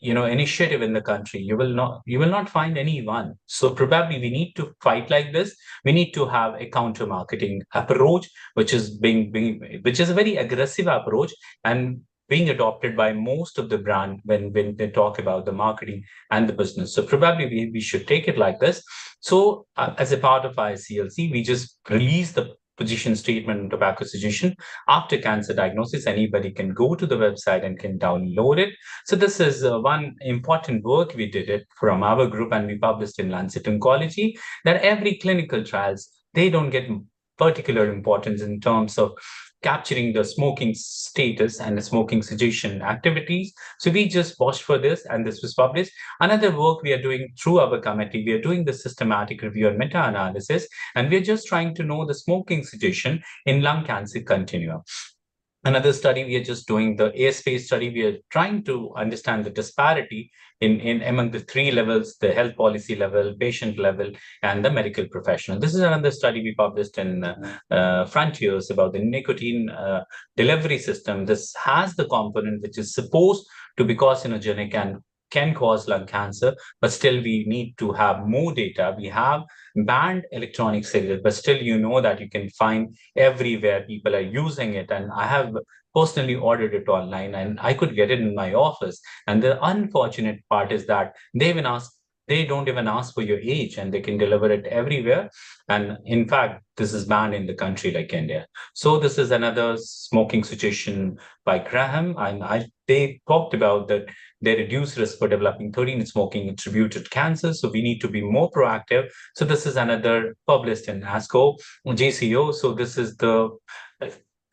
initiative in the country, you will not find anyone. So probably we need to fight like this. We need to have a counter marketing approach, which is which is a very aggressive approach and being adopted by most of the brand when they talk about the marketing and the business. So probably we should take it like this. So as a part of ICLC, we just release the position statement on tobacco cessation after cancer diagnosis. Anybody can go to the website and can download it. So this is one important work we did it from our group, and we published in Lancet Oncology, that every clinical trials, they don't get particular importance in terms of capturing the smoking status and the smoking cessation activities. So we just watched for this, and this was published. Another work we are doing through our committee, we are doing the systematic review and meta-analysis, and we're just trying to know the smoking cessation in lung cancer continuum. Another study, we are just doing the ASPACE study. We are trying to understand the disparity in among the three levels: the health policy level, patient level, and the medical professional. This is another study we published in Frontiers about the nicotine delivery system. This has the component which is supposed to be carcinogenic and can cause lung cancer, but still we need to have more data. We have banned electronic cigarettes, but still that you can find everywhere people are using it. And I have personally ordered it online and I could get it in my office. And the unfortunate part is that they don't even ask for your age and they can deliver it everywhere. And in fact, this is banned in the country like India. So this is another smoking suggestion by Graham. And they talked about that they reduce risk for developing 13 smoking attributed cancer. So we need to be more proactive. So this is another published in ASCO, JCO. So this is the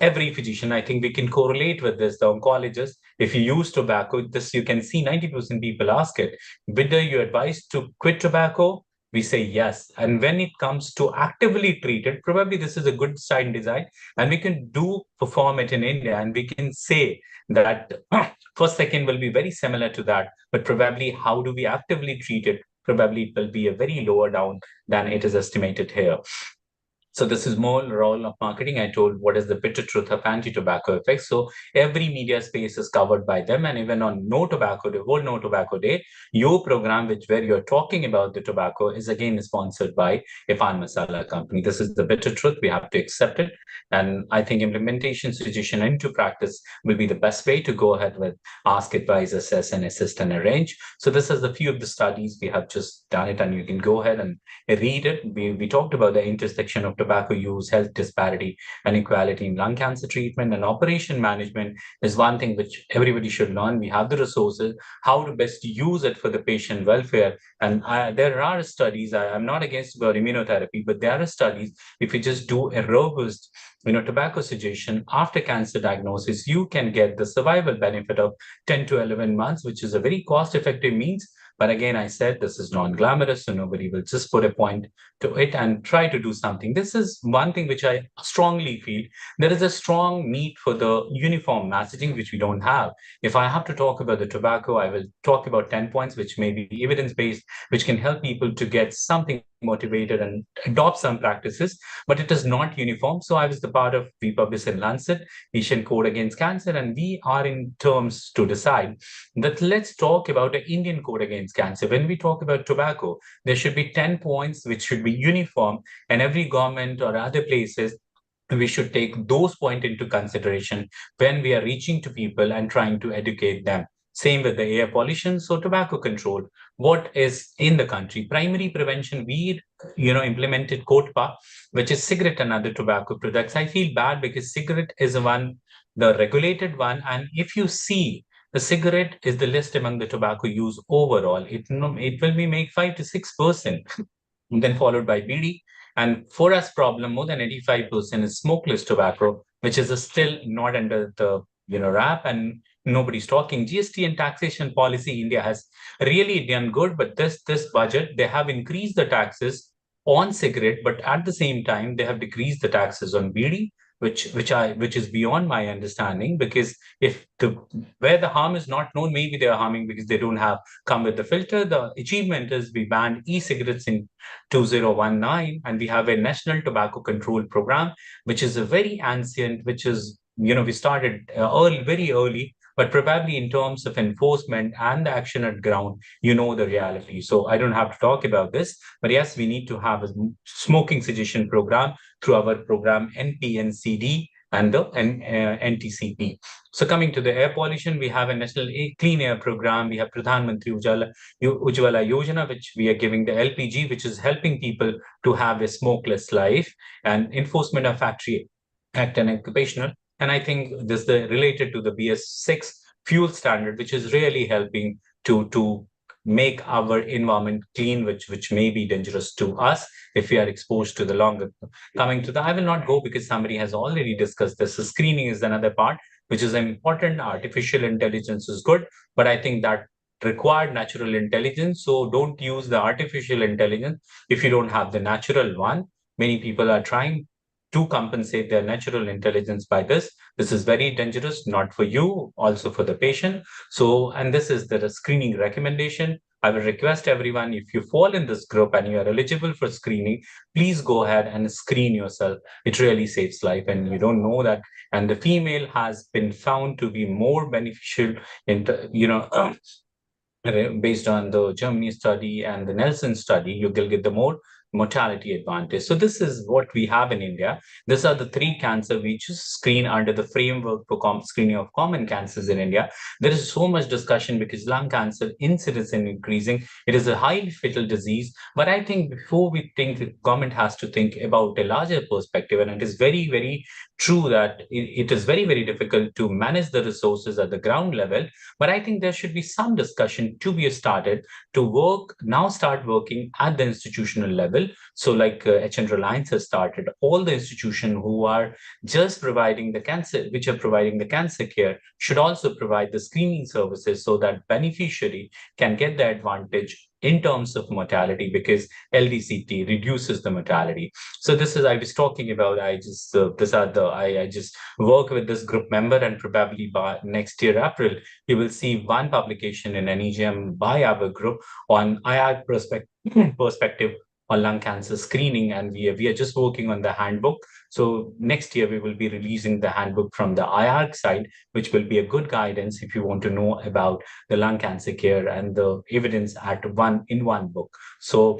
every physician, I think we can correlate with this, the oncologist. If you use tobacco, this you can see 90% people ask it, whether you advise to quit tobacco, we say yes. And when it comes to actively treated, probably this is a good sign design, and we can perform it in India, and we can say that first, second will be very similar to that, but probably how do we actively treat it? Probably it will be a very lower down than it is estimated here. So this is more role of marketing. I told what is the bitter truth of anti-tobacco effects. So every media space is covered by them. And even on No Tobacco Day, World No Tobacco Day, your program, where you're talking about the tobacco, is again sponsored by a Pan Masala company. This is the bitter truth. We have to accept it. And I think implementation, suggestion into practice will be the best way to go ahead with ask, advise, assess, and assist and arrange. So this is a few of the studies we have just done it, and you can go ahead and read it. We talked about the intersection of tobacco use, health disparity, and equality in lung cancer treatment, and operation management is one thing which everybody should learn. We have the resources, how to best use it for the patient welfare. And there are studies, I'm not against about immunotherapy, but there are studies, if you just do a robust tobacco suggestion after cancer diagnosis, you can get the survival benefit of 10 to 11 months, which is a very cost-effective means. But again, I said this is non-glamorous, so nobody will just put a point to it and try to do something. This is one thing which I strongly feel. There is a strong need for the uniform messaging, which we don't have. If I have to talk about the tobacco, I will talk about 10 points, which may be evidence-based, which can help people to get something motivated and adopt some practices, but it is not uniform. So I was the part of, we published in Lancet, Asian Code Against Cancer, and we are in terms to decide that let's talk about an Indian Code Against Cancer. When we talk about tobacco, there should be 10 points which should be uniform, and every government or other places, we should take those points into consideration when we are reaching to people and trying to educate them. Same with the air pollution. So tobacco control, what is in the country? Primary prevention, we implemented COTPA, which is cigarette and other tobacco products. I feel bad because cigarette is the regulated one. And if you see, the cigarette is the least among the tobacco use overall. It will be make 5 to 6%, then followed by BD. And for us problem, more than 85% is smokeless tobacco, which is still not under the wrap, and nobody's talking. GST and taxation policy, India has really done good, but this budget, they have increased the taxes on cigarette, but at the same time, they have decreased the taxes on BD, which is beyond my understanding, because where the harm is not known, maybe they are harming because they don't come with the filter. The achievement is we banned e-cigarettes in 2019, and we have a national tobacco control program, which is a very ancient, which is we started very early, but probably in terms of enforcement and the action at ground, the reality. So I don't have to talk about this, but yes, we need to have a smoking cessation program through our program NPNCD and the NTCP. So coming to the air pollution, we have a national clean air program. We have Pradhan Mantri Ujjwala Yojana, which we are giving the LPG, which is helping people to have a smokeless life, and enforcement of Factory Act and occupational. And I think this is related to the BS6 fuel standard, which is really helping to make our environment clean, which may be dangerous to us if we are exposed to the longer. Coming to I will not go because somebody has already discussed this. So screening is another part, which is important. Artificial intelligence is good, but I think that required natural intelligence. So don't use the artificial intelligence if you don't have the natural one. Many people are trying to compensate their natural intelligence by this. This is very dangerous, not for you, also for the patient. So, and this is the screening recommendation. I will request everyone, if you fall in this group and you are eligible for screening, please go ahead and screen yourself. It really saves life, and you don't know that. And the female has been found to be more beneficial in based on the Germany study and the Nelson study, you will get the more mortality advantage. So this is what we have in India. These are the three cancer we just screen under the framework for screening of common cancers in India. There is so much discussion because lung cancer incidence is increasing. It is a highly fatal disease. But I think before we think, the government has to think about a larger perspective. And it is very, very true that it is very, very difficult to manage the resources at the ground level. But I think there should be some discussion to be started to start working at the institutional level. So like HN Reliance has started, all the institutions who are just providing the cancer, which are providing the cancer care, should also provide the screening services so that beneficiary can get the advantage in terms of mortality, because LDCT reduces the mortality. So this is, I was talking about, I just work with this group member, and probably by next year, April, you will see one publication in NEJM by our group on IR perspective on lung cancer screening. And we are just working on the handbook. So next year we will be releasing the handbook from the IARC side, which will be a good guidance if you want to know about the lung cancer care and the evidence in one book. So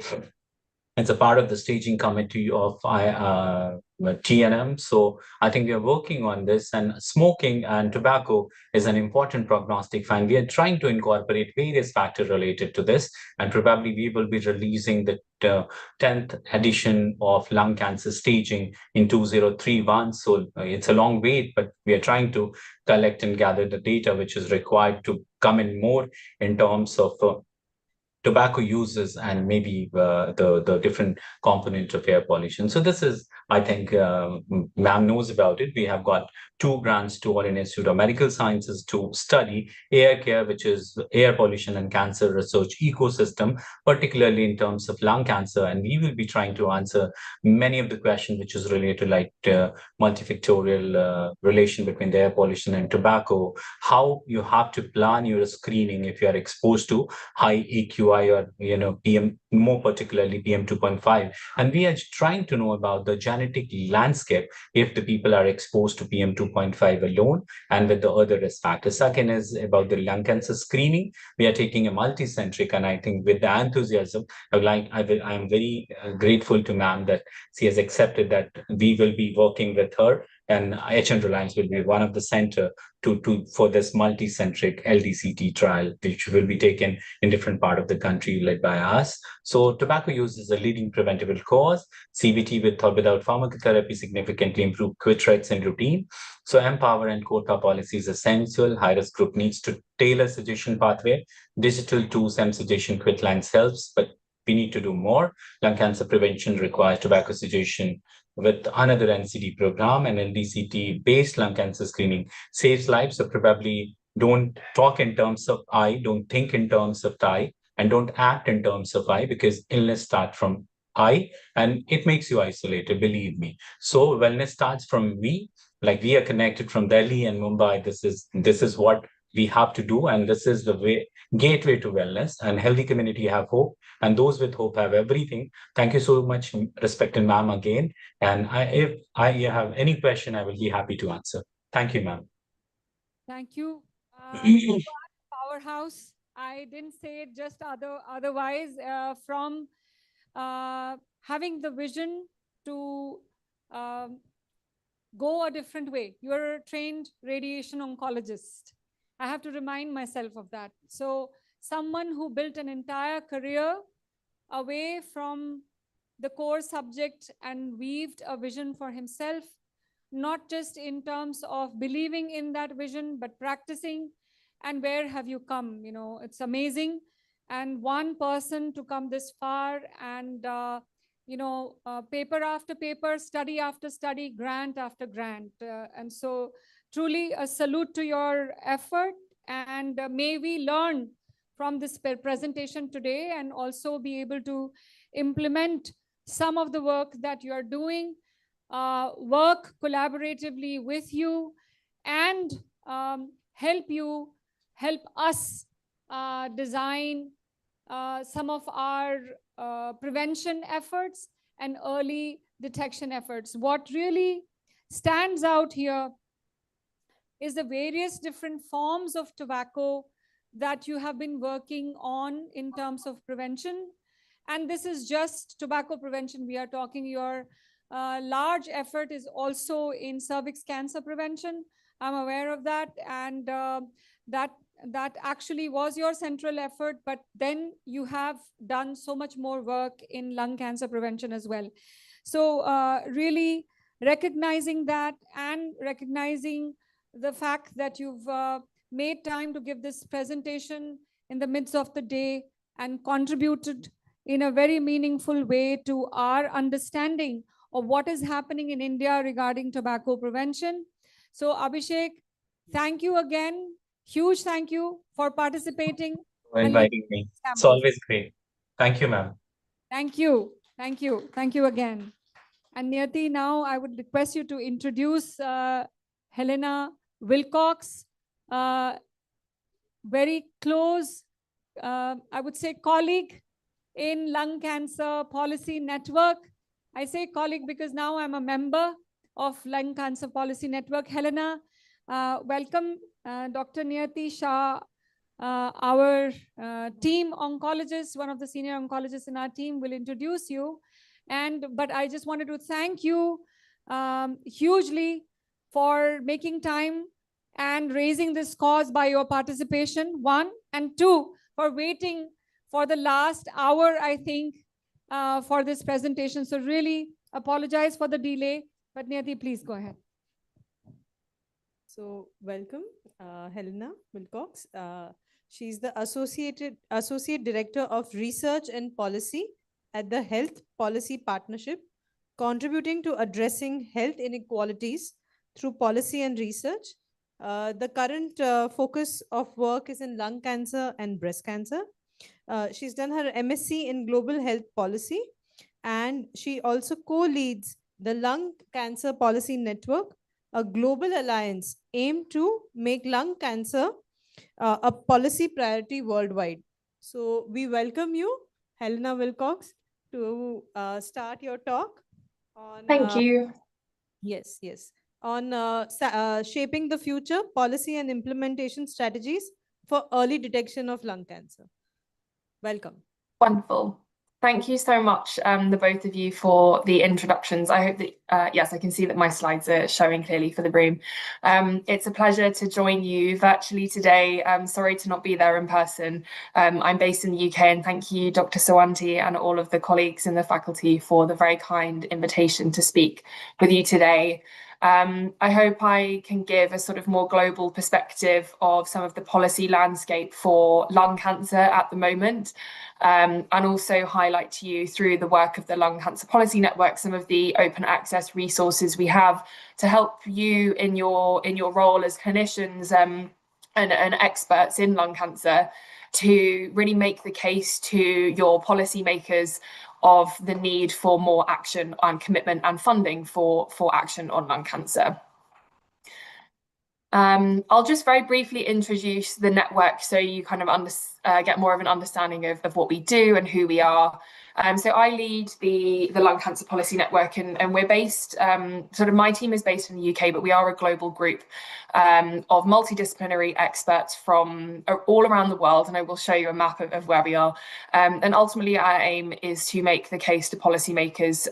it's a part of the staging committee of TNM. So I think we are working on this, and smoking and tobacco is an important prognostic factor. We are trying to incorporate various factors related to this, and probably we will be releasing the 10th edition of lung cancer staging in 2031. So it's a long wait, but we are trying to collect and gather the data which is required to come in more in terms of tobacco uses and maybe the different component of air pollution. So this is, I think, ma'am knows about it. We have got 2 grants to All India Institute of Medical Sciences to study air care, which is air pollution and cancer research ecosystem, particularly in terms of lung cancer. And we will be trying to answer many of the questions which is related to like multifactorial relation between the air pollution and tobacco, how you have to plan your screening if you are exposed to high AQI or PM, more particularly PM 2.5. And we are trying to know about the genetic landscape if the people are exposed to PM 2.5 alone and with the other risk factors. Second is about the lung cancer screening. We are taking a multi-centric, and I think with the enthusiasm, I am very grateful to ma'am that she has accepted that we will be working with her, and HN Reliance will be one of the center for this multi-centric LDCT trial, which will be taken in different part of the country led by us. So tobacco use is a leading preventable cause. CBT with or without pharmacotherapy significantly improve quit rates and routine. So empower and quota policy is essential. High-risk group needs to tailor suggestion pathway. Digital tools and suggestion quit lines helps, but we need to do more. Lung cancer prevention requires tobacco suggestion with another NCD program, and LDCT based lung cancer screening saves lives. So probably don't talk in terms of I, don't think in terms of I, and don't act in terms of I, because illness starts from I and it makes you isolated, believe me. So wellness starts from we, like we are connected from Delhi and Mumbai. This is what we have to do, and this is the way gateway to wellness. And healthy community have hope, and those with hope have everything. Thank you so much, respected ma'am, again. And if I have any question, I will be happy to answer. Thank you, ma'am. Thank you. Powerhouse. I didn't say it just otherwise. From having the vision to go a different way. You're a trained radiation oncologist. I have to remind myself of that. So someone who built an entire career away from the core subject and weaved a vision for himself, not just in terms of believing in that vision, but practicing. And where have you come? It's amazing. And one person to come this far and, paper after paper, study after study, grant after grant. And so truly a salute to your effort, and may we learn from this presentation today and also be able to implement some of the work that you are doing, work collaboratively with you, and help us design some of our prevention efforts and early detection efforts. What really stands out here is the various different forms of tobacco that you have been working on in terms of prevention. And this is just tobacco prevention we are talking. Your large effort is also in cervix cancer prevention. I'm aware of that. And that actually was your central effort, but then you have done so much more work in lung cancer prevention as well. So really recognizing that and recognizing the fact that you've made time to give this presentation in the midst of the day and contributed in a very meaningful way to our understanding of what is happening in India regarding tobacco prevention. So Abhishek, thank you again. Huge thank you for participating. For inviting me. It's always great. Thank you, ma'am. Thank you. Thank you. Thank you again. And Niyati, now I would request you to introduce Helena Wilcox, very close, I would say, colleague in Lung Cancer Policy Network. I say colleague because now I'm a member of Lung Cancer Policy Network. Helena, welcome. Dr. Niyati Shah, our team oncologist, one of the senior oncologists in our team, will introduce you. But I just wanted to thank you hugely for making time and raising this cause by your participation, one, and two, for waiting for the last hour, I think, for this presentation. So really apologize for the delay, but Niyati, please go ahead. So welcome, Helena Wilcox. She's the Associate Director of Research and Policy at the Health Policy Partnership, contributing to addressing health inequalities through policy and research. The current focus of work is in lung cancer and breast cancer. She's done her MSc in Global Health Policy, and she also co-leads the Lung Cancer Policy Network, a global alliance aimed to make lung cancer a policy priority worldwide. So we welcome you, Helena Wilcox, to start your talk on— Thank you. Yes, yes. On shaping the future policy and implementation strategies for early detection of lung cancer. Welcome. Wonderful. Thank you so much, the both of you, for the introductions. I hope that, yes, I can see that my slides are showing clearly for the room. It's a pleasure to join you virtually today. I'm sorry to not be there in person. I'm based in the UK, and thank you, Dr. Sawanti, and all of the colleagues in the faculty for the very kind invitation to speak with you today. I hope I can give a sort of more global perspective of some of the policy landscape for lung cancer at the moment, and also highlight to you through the work of the Lung Cancer Policy Network some of the open access resources we have to help you in your role as clinicians and experts in lung cancer to really make the case to your policymakers of the need for more action and commitment and funding for action on lung cancer. I'll just very briefly introduce the network so you kind of get more of an understanding of what we do and who we are. So I lead the Lung Cancer Policy Network, and we're based, sort of my team is based in the UK, but we are a global group of multidisciplinary experts from all around the world, and I will show you a map of where we are. And ultimately our aim is to make the case to policymakers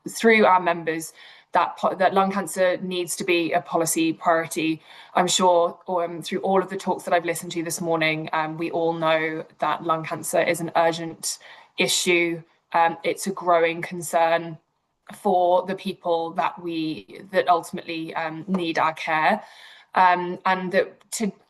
through our members that lung cancer needs to be a policy priority. I'm sure through all of the talks that I've listened to this morning, we all know that lung cancer is an urgent issue. It's a growing concern for the people that ultimately need our care, and that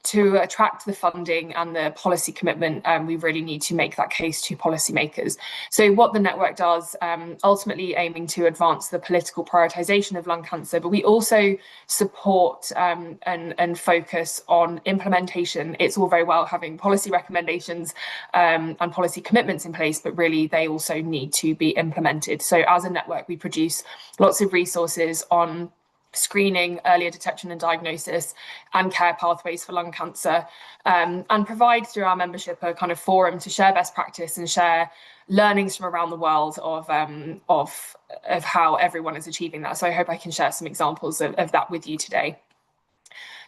to attract the funding and the policy commitment, we really need to make that case to policymakers. So what the network does, ultimately aiming to advance the political prioritization of lung cancer, but we also support and focus on implementation. It's all very well having policy recommendations and policy commitments in place, but really they also need to be implemented. So as a network, we produce lots of resources on screening, earlier detection and diagnosis, and care pathways for lung cancer, and provide through our membership a kind of forum to share best practice and share learnings from around the world of how everyone is achieving that. So I hope I can share some examples of that with you today.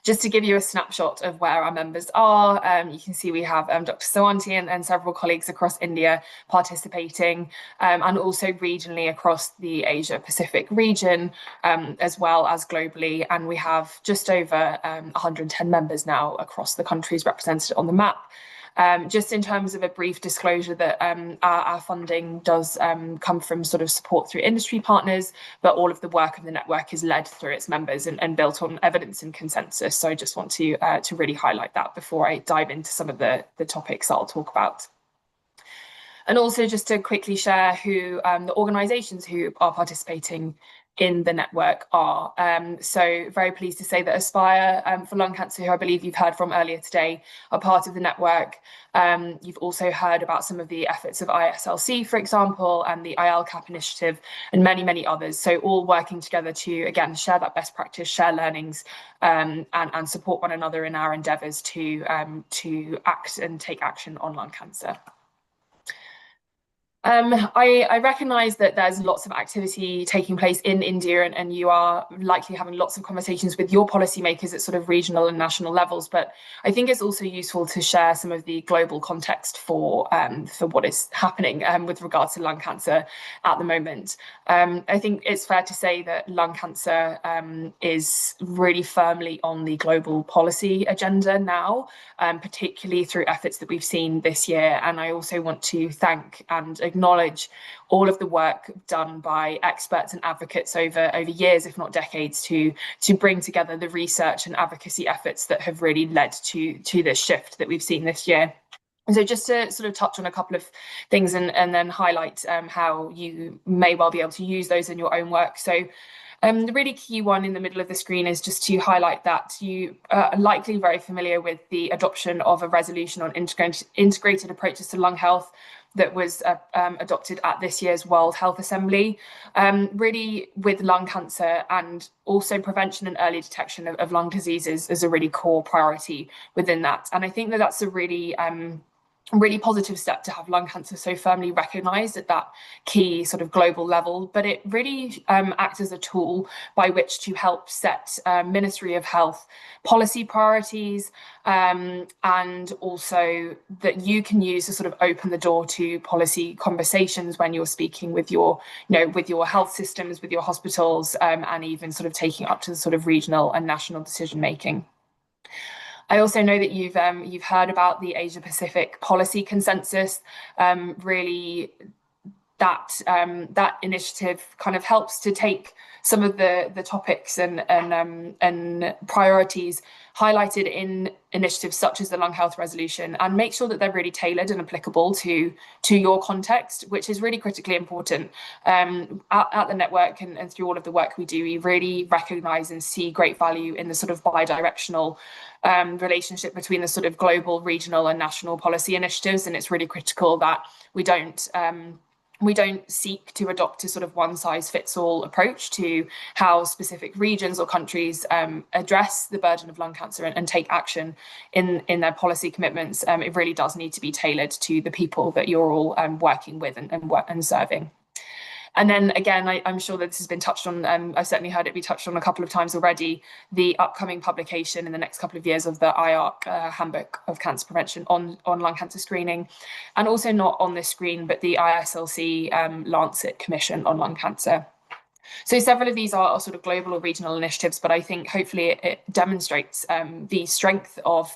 just to give you a snapshot of where our members are, you can see we have Dr. Sawanti and several colleagues across India participating, and also regionally across the Asia Pacific region, as well as globally. And we have just over 110 members now across the countries represented on the map. Just in terms of a brief disclosure that our funding does come from sort of support through industry partners, but all of the work of the network is led through its members and built on evidence and consensus. So I just want to really highlight that before I dive into some of the topics that I'll talk about. And also just to quickly share who the organisations who are participating in the network are. So very pleased to say that Aspire for Lung Cancer, who I believe you've heard from earlier today, are part of the network. You've also heard about some of the efforts of ISLC, for example, and the ILCAP initiative, and many, many others. So all working together to, again, share that best practice, share learnings, and support one another in our endeavours to act and take action on lung cancer. I recognise that there's lots of activity taking place in India, and you are likely having lots of conversations with your policymakers at sort of regional and national levels. But I think it's also useful to share some of the global context for what is happening with regards to lung cancer at the moment. I think it's fair to say that lung cancer is really firmly on the global policy agenda now, particularly through efforts that we've seen this year. And I also want to thank and acknowledge all of the work done by experts and advocates over years, if not decades, to bring together the research and advocacy efforts that have really led to this shift that we've seen this year. And so just to sort of touch on a couple of things and then highlight how you may well be able to use those in your own work. So the really key one in the middle of the screen is just to highlight that you are likely very familiar with the adoption of a resolution on integrated approaches to lung health that was adopted at this year's World Health Assembly, really with lung cancer and also prevention and early detection of lung diseases as a really core priority within that. And I think that that's a really positive step to have lung cancer so firmly recognised at that key sort of global level, but it really acts as a tool by which to help set Ministry of Health policy priorities, and also that you can use to sort of open the door to policy conversations when you're speaking with your, with your health systems, with your hospitals, and even sort of taking up to the sort of regional and national decision making. I also know that you've heard about the Asia Pacific policy consensus. Really, that initiative kind of helps to take some of the topics and priorities highlighted in initiatives such as the Lung Health Resolution and make sure that they're really tailored and applicable to your context, which is really critically important. At the network and through all of the work we do, we really recognise and see great value in the sort of bi-directional relationship between the sort of global, regional and national policy initiatives. And it's really critical that we don't seek to adopt a sort of one-size-fits-all approach to how specific regions or countries address the burden of lung cancer and take action in their policy commitments. It really does need to be tailored to the people that you're all working with and serving. And then again, I'm sure that this has been touched on, I've certainly heard it be touched on a couple of times already, the upcoming publication in the next couple of years of the IARC Handbook of Cancer Prevention on lung cancer screening, and also not on this screen, but the ISLC Lancet Commission on Lung Cancer. So several of these are sort of global or regional initiatives, but I think hopefully it demonstrates the strength of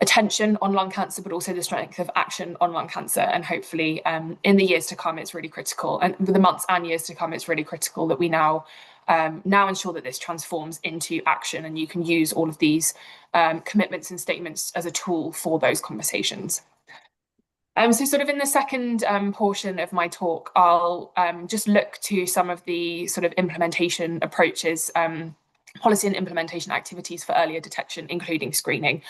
attention on lung cancer, but also the strength of action on lung cancer. And hopefully in the years to come, it's really critical, and the months and years to come, it's really critical that we now ensure that this transforms into action, and you can use all of these commitments and statements as a tool for those conversations. So sort of in the second portion of my talk, I'll just look to some of the sort of implementation approaches, policy and implementation activities for earlier detection, including screening.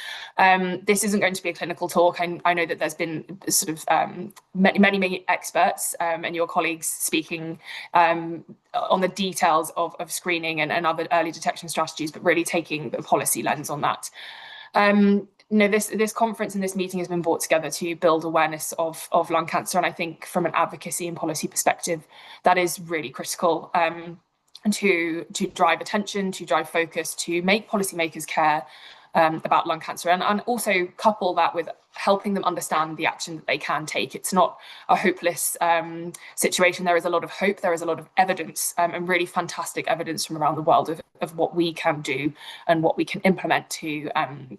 This isn't going to be a clinical talk. I know that there's been sort of many experts and your colleagues speaking on the details of screening and other early detection strategies, but really taking the policy lens on that. This conference and this meeting has been brought together to build awareness of lung cancer, and I think from an advocacy and policy perspective, that is really critical. to drive attention, to drive focus, to make policymakers care about lung cancer, and also couple that with helping them understand the action that they can take. It's not a hopeless situation. There is a lot of hope. There is a lot of evidence and really fantastic evidence from around the world of what we can do and what we can implement to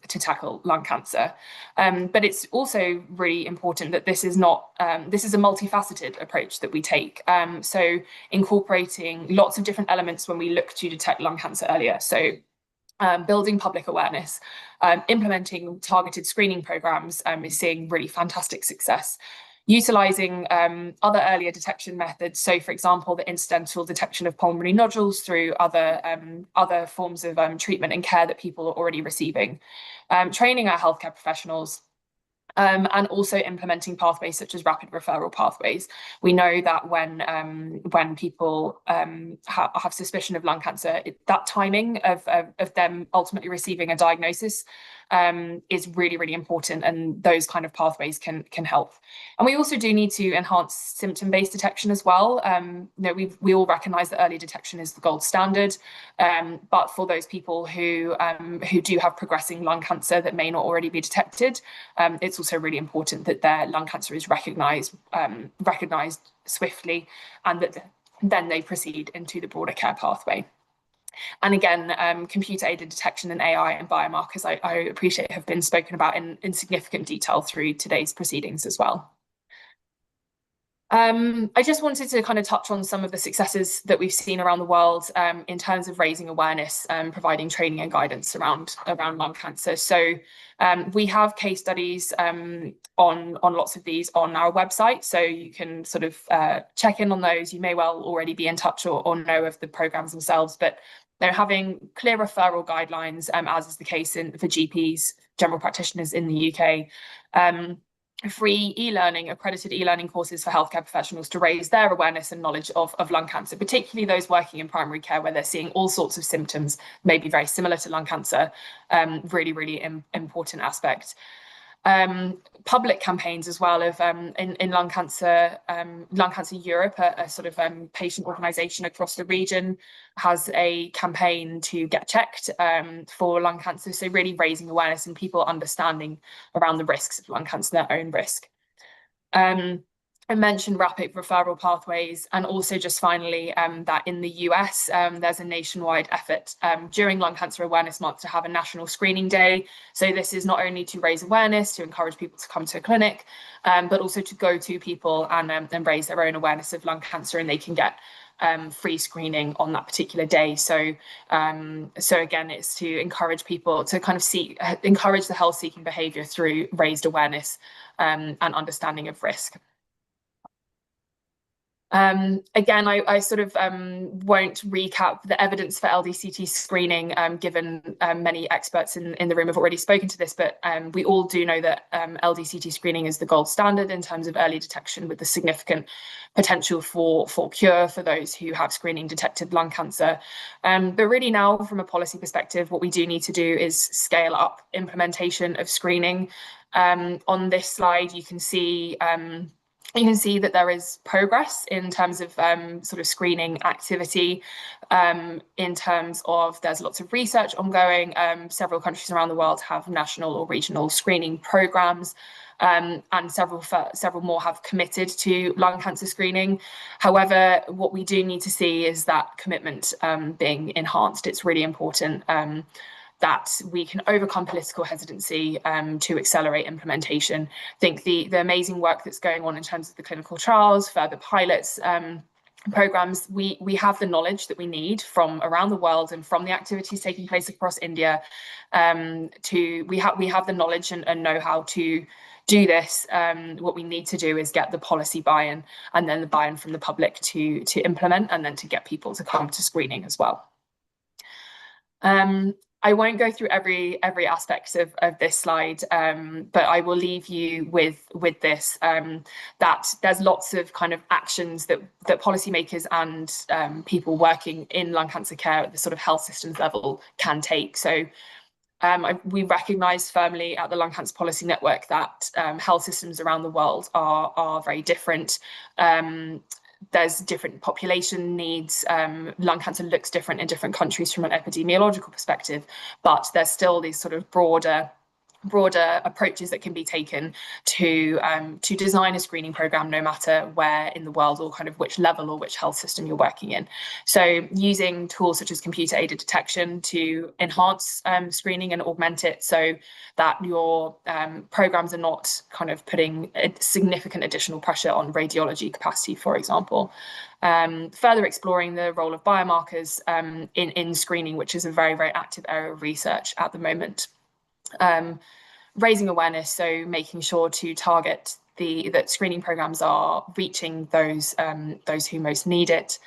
tackle lung cancer. But it's also really important that this is not this is a multifaceted approach that we take. So incorporating lots of different elements when we look to detect lung cancer earlier. So building public awareness, implementing targeted screening programs is seeing really fantastic success. Utilising other earlier detection methods, so for example, the incidental detection of pulmonary nodules through other forms of treatment and care that people are already receiving. Training our healthcare professionals, and also implementing pathways such as rapid referral pathways. We know that when people have suspicion of lung cancer, that timing of them ultimately receiving a diagnosis is really, really important, and those kind of pathways can help. And we also do need to enhance symptom-based detection as well. We all recognise that early detection is the gold standard, but for those people who do have progressing lung cancer that may not already be detected, it's also really important that their lung cancer is recognised swiftly, and that then they proceed into the broader care pathway. And again, computer-aided detection and AI and biomarkers, I appreciate, have been spoken about in significant detail through today's proceedings as well. I just wanted to kind of touch on some of the successes that we've seen around the world in terms of raising awareness and providing training and guidance around lung cancer. So we have case studies on lots of these on our website, so you can sort of check in on those. You may well already be in touch or know of the programs themselves, but they're having clear referral guidelines, as is the case for GPs, general practitioners in the UK. Free e-learning, accredited e-learning courses for healthcare professionals to raise their awareness and knowledge of lung cancer, particularly those working in primary care where they're seeing all sorts of symptoms, maybe very similar to lung cancer. Really, really important aspect. Public campaigns as well of in Lung Cancer Europe, a sort of patient organisation across the region, has a campaign to get checked for lung cancer. So really raising awareness and people understanding around the risks of lung cancer, their own risk. I mentioned rapid referral pathways, and also just finally that in the US, there's a nationwide effort during Lung Cancer Awareness Month to have a national screening day. So this is not only to raise awareness, to encourage people to come to a clinic, but also to go to people and raise their own awareness of lung cancer, and they can get free screening on that particular day. So again, it's to encourage people to kind of encourage the health seeking behaviour through raised awareness and understanding of risk. Again, I sort of won't recap the evidence for LDCT screening, given many experts in the room have already spoken to this, but we all do know that LDCT screening is the gold standard in terms of early detection, with the significant potential for cure for those who have screening detected lung cancer. But really now, from a policy perspective, what we do need to do is scale up implementation of screening. On this slide, you can see that there is progress in terms of sort of screening activity, in terms of there's lots of research ongoing. Several countries around the world have national or regional screening programs, and several more have committed to lung cancer screening. However, what we do need to see is that commitment being enhanced. It's really important that we can overcome political hesitancy to accelerate implementation. I think the amazing work that's going on in terms of the clinical trials, further pilots, programs, we have the knowledge that we need from around the world and from the activities taking place across India. We have the knowledge and know how to do this. What we need to do is get the policy buy-in, and then the buy-in from the public to implement, and then to get people to come to screening as well. I won't go through every aspect of this slide, but I will leave you with this, that there's lots of kind of actions that policymakers and people working in lung cancer care at the sort of health systems level can take. So we recognise firmly at the Lung Cancer Policy Network that health systems around the world are very different. there's different population needs. Lung cancer looks different in different countries from an epidemiological perspective, but there's still these sort of broader approaches that can be taken to design a screening program, no matter where in the world or kind of which level or which health system you're working in. So using tools such as computer-aided detection to enhance screening and augment it so that your programs are not kind of putting a significant additional pressure on radiology capacity, for example. Further exploring the role of biomarkers in screening, which is a very, very active area of research at the moment. Raising awareness, so making sure to target that screening programs are reaching those who most need it.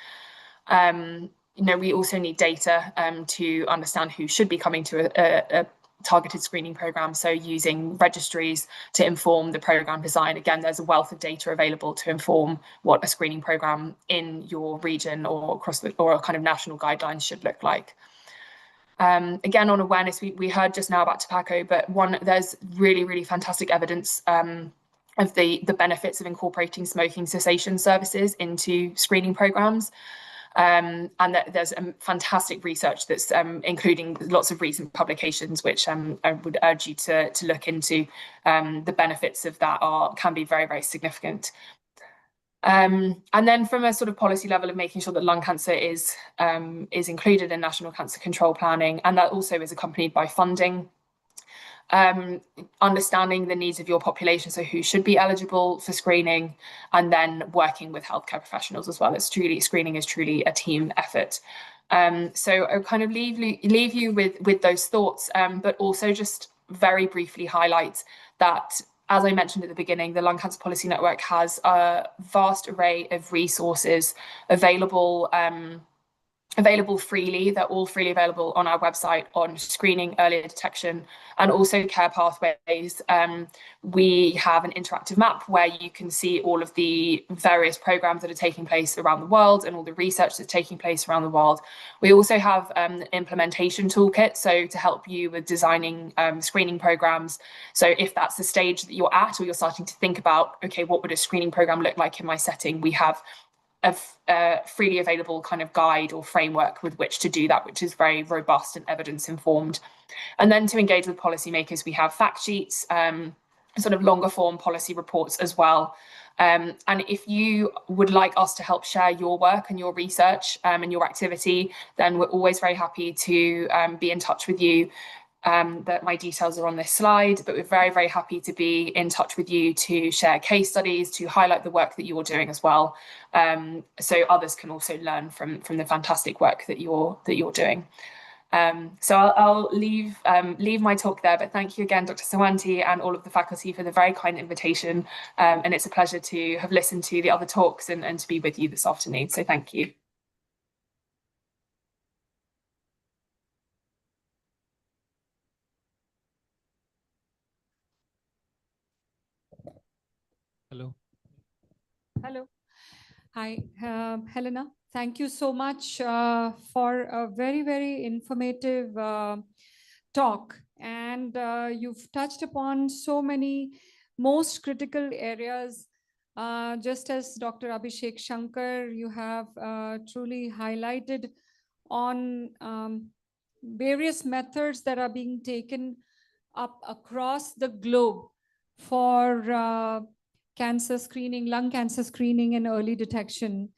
We also need data to understand who should be coming to a targeted screening program. So using registries to inform the program design. Again, there's a wealth of data available to inform what a screening program in your region or across or a kind of national guidelines should look like. Again, on awareness, we heard just now about tobacco, but there's really, really fantastic evidence of the benefits of incorporating smoking cessation services into screening programs. And that there's fantastic research that's including lots of recent publications, which I would urge you to look into. The benefits of that can be very, very significant. And then from a sort of policy level of making sure that lung cancer is included in national cancer control planning, and that also is accompanied by funding. Understanding the needs of your population, so who should be eligible for screening, and then working with healthcare professionals as well. Screening is truly a team effort. So I'll kind of leave you with those thoughts, but also just very briefly highlight that, as I mentioned at the beginning, the Lung Cancer Policy Network has a vast array of resources available freely. They're all freely available on our website on screening, earlier detection, and also care pathways. We have an interactive map where you can see all of the various programs that are taking place around the world and all the research that's taking place around the world. We also have an implementation toolkit, so to help you with designing screening programs. So if that's the stage that you're at, or you're starting to think about, okay, what would a screening program look like in my setting? We have a freely available kind of guide or framework with which to do that, which is very robust and evidence informed. And then to engage with policymakers, we have fact sheets, sort of longer form policy reports as well. And if you would like us to help share your work and your research and your activity, then we're always very happy to be in touch with you. That my details are on this slide, but we're very, very happy to be in touch with you to share case studies, to highlight the work that you're doing as well, so others can also learn from the fantastic work that you're doing. So I'll leave my talk there, but thank you again, Dr. Sewanti, and all of the faculty for the very kind invitation. And it's a pleasure to have listened to the other talks and to be with you this afternoon. So thank you. Hello. Hello. Hi, Helena. Thank you so much for a very, very informative talk. And you've touched upon so many most critical areas. Just as Dr. Abhishek Shankar, you have truly highlighted on various methods that are being taken up across the globe for cancer screening, lung cancer screening and early detection.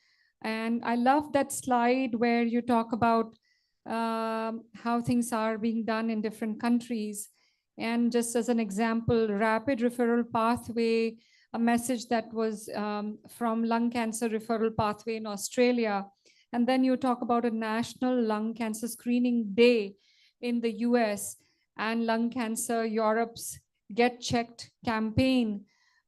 And I love that slide where you talk about how things are being done in different countries. And just as an example, rapid referral pathway, a message that was from lung cancer referral pathway in Australia. And then you talk about a national lung cancer screening day in the US and lung cancer Europe's Get Checked campaign.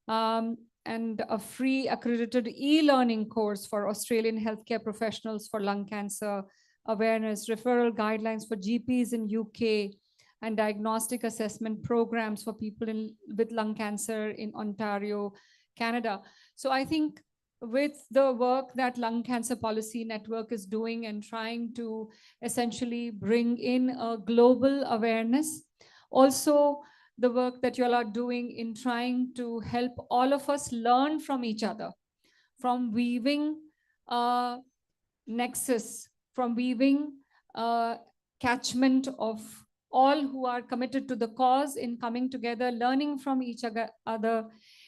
And a free accredited e-learning course for Australian healthcare professionals for lung cancer awareness, referral guidelines for GPs in UK, and diagnostic assessment programs for people with lung cancer in Ontario, Canada. So I think with the work that Lung Cancer Policy Network is doing and trying to essentially bring in a global awareness, also the work that you all are doing in trying to help all of us learn from each other, from weaving a nexus, from weaving a catchment of all who are committed to the cause in coming together, learning from each other,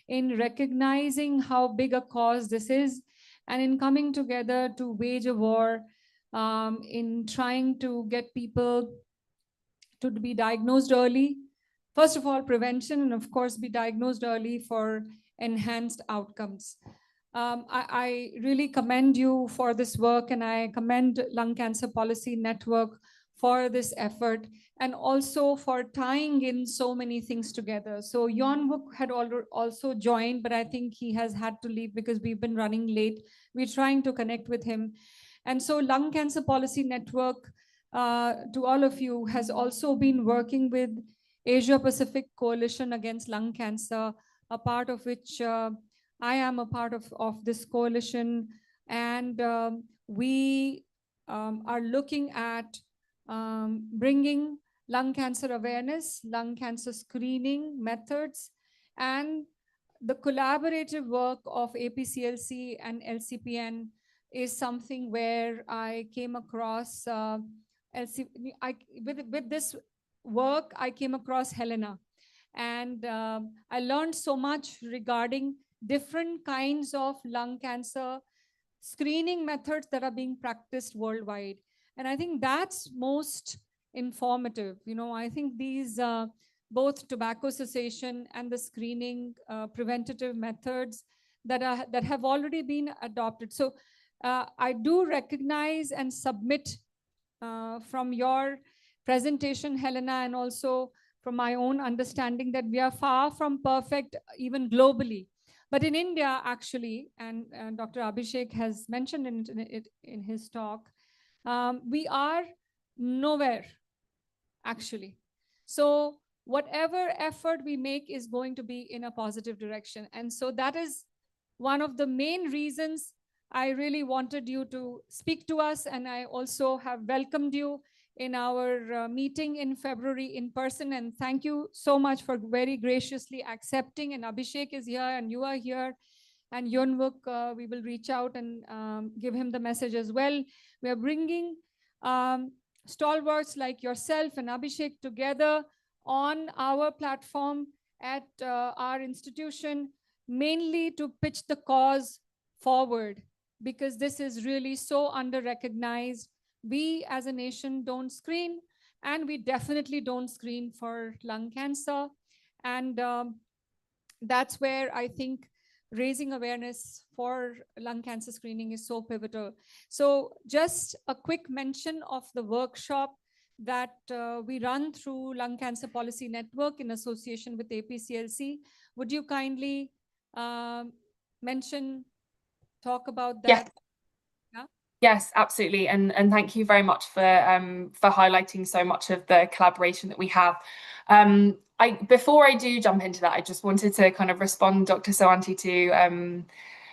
in recognizing how big a cause this is, and in coming together to wage a war, in trying to get people to be diagnosed early. First of all, prevention, and of course, be diagnosed early for enhanced outcomes. I really commend you for this work, and I commend Lung Cancer Policy Network for this effort, and also for tying in so many things together. So Yeonwook had also joined, but I think he has had to leave because we've been running late. We're trying to connect with him. And so Lung Cancer Policy Network, to all of you, has also been working with Asia Pacific Coalition Against Lung Cancer, a part of which I am a part of this coalition. And we are looking at bringing lung cancer awareness, lung cancer screening methods, and the collaborative work of APCLC and LCPN is something where I came across with this work, I came across Helena. And I learned so much regarding different kinds of lung cancer screening methods that are being practiced worldwide. And I think that's most informative. You know, I think these both tobacco cessation and the screening preventative methods that have already been adopted. So I do recognize and submit from your presentation, Helena, and also from my own understanding, that we are far from perfect, even globally. But in India, actually, and Dr. Abhishek has mentioned it in his talk, we are nowhere, actually. So whatever effort we make is going to be in a positive direction. And so that is one of the main reasons I really wanted you to speak to us. And I also have welcomed you in our meeting in February in person. And thank you so much for very graciously accepting. And Abhishek is here and you are here. And Yeonwook, we will reach out and give him the message as well. We are bringing stalwarts like yourself and Abhishek together on our platform at our institution, mainly to pitch the cause forward, because this is really so under-recognized. We as a nation don't screen, and we definitely don't screen for lung cancer. And that's where I think raising awareness for lung cancer screening is so pivotal. So just a quick mention of the workshop that we run through Lung Cancer Policy Network in association with APCLC. Would you kindly talk about that? Yes. Yes, absolutely. And thank you very much for highlighting so much of the collaboration that we have. Before I do jump into that, I just wanted to kind of respond, Dr. Sewanti,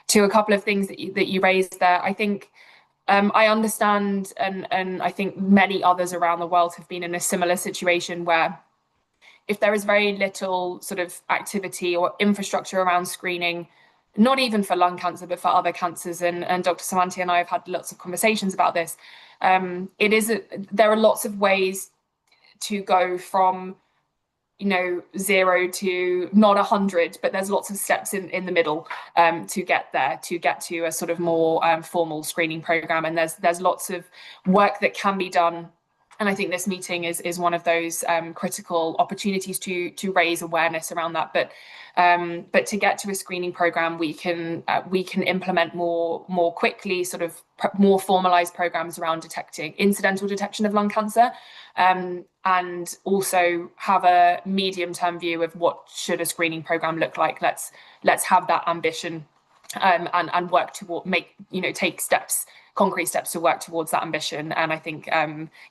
to a couple of things that you raised there. I think I understand, and I think many others around the world have been in a similar situation where if there is very little sort of activity or infrastructure around screening, not even for lung cancer, but for other cancers. And Dr. Sewanti and I have had lots of conversations about this. There are lots of ways to go from, 0 to not 100, but there's lots of steps in the middle to get there, to get to a sort of more formal screening program. And there's lots of work that can be done. And I think this meeting is one of those critical opportunities to raise awareness around that. But to get to a screening program, we can implement more quickly, sort of more formalized programs around incidental detection of lung cancer, and also have a medium-term view of what should a screening program look like. Let's have that ambition and work toward take concrete steps to work towards that ambition. And I think,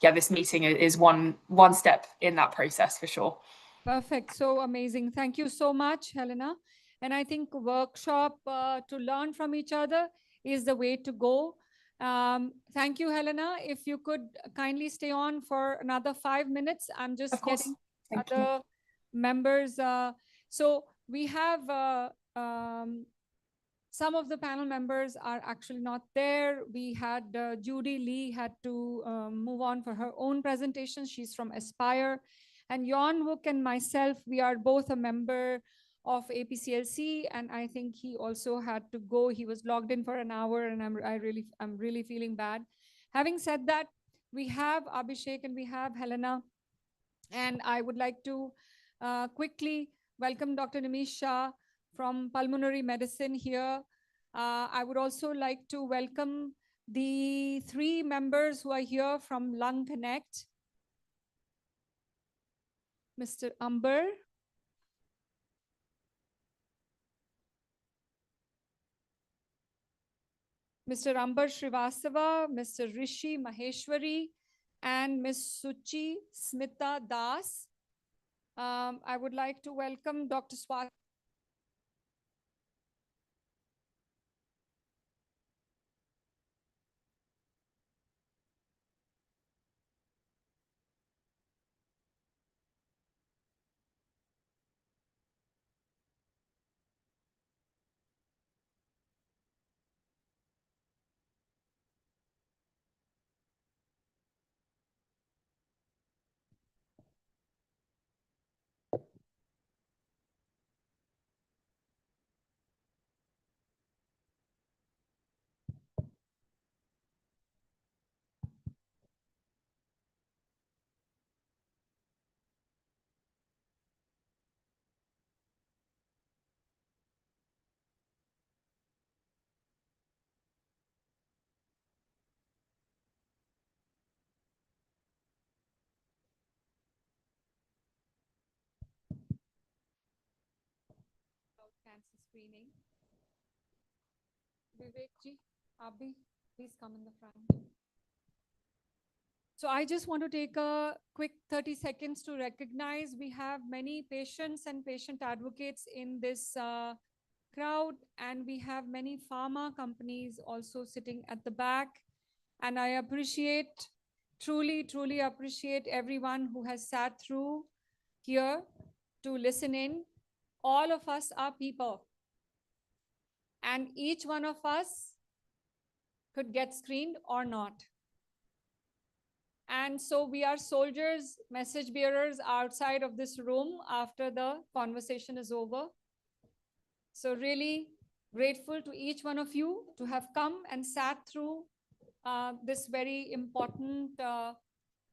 this meeting is one step in that process for sure. Perfect. So amazing. Thank you so much, Helena. And I think workshop to learn from each other is the way to go. Thank you, Helena. If you could kindly stay on for another 5 minutes. I'm just getting other members. So we have Some of the panel members are actually not there. We had Judy Lee had to move on for her own presentation. She's from Aspire. And Yon Wook and myself, we are both a member of APCLC, and I think he also had to go. He was logged in for an hour, and I'm really feeling bad. Having said that, we have Abhishek and we have Helena, and I would like to quickly welcome Dr. Nimish Shah from Pulmonary Medicine here. I would also like to welcome the 3 members who are here from Lung Connect. Mr. Amber. Mr. Amber Srivastava, Mr. Rishi Maheshwari, and Ms. Suchi Smita Das. I would like to welcome Dr. Swati. Cancer screening. Vivek ji, Abhi, please come in the front. So I just want to take a quick 30 seconds to recognize we have many patients and patient advocates in this crowd, and we have many pharma companies also sitting at the back. And I appreciate, truly appreciate everyone who has sat through here to listen in. All of us are people, and each one of us could get screened or not. And so we are soldiers, message bearers outside of this room after the conversation is over. So really grateful to each one of you to have come and sat through this very important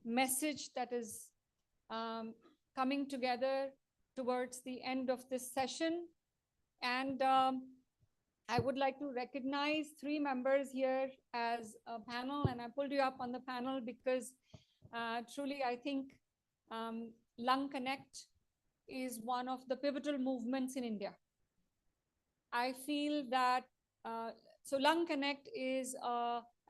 message that is coming together towards the end of this session. And I would like to recognize 3 members here as a panel, and I pulled you up on the panel because truly I think Lung Connect is one of the pivotal movements in India. I feel that, so Lung Connect is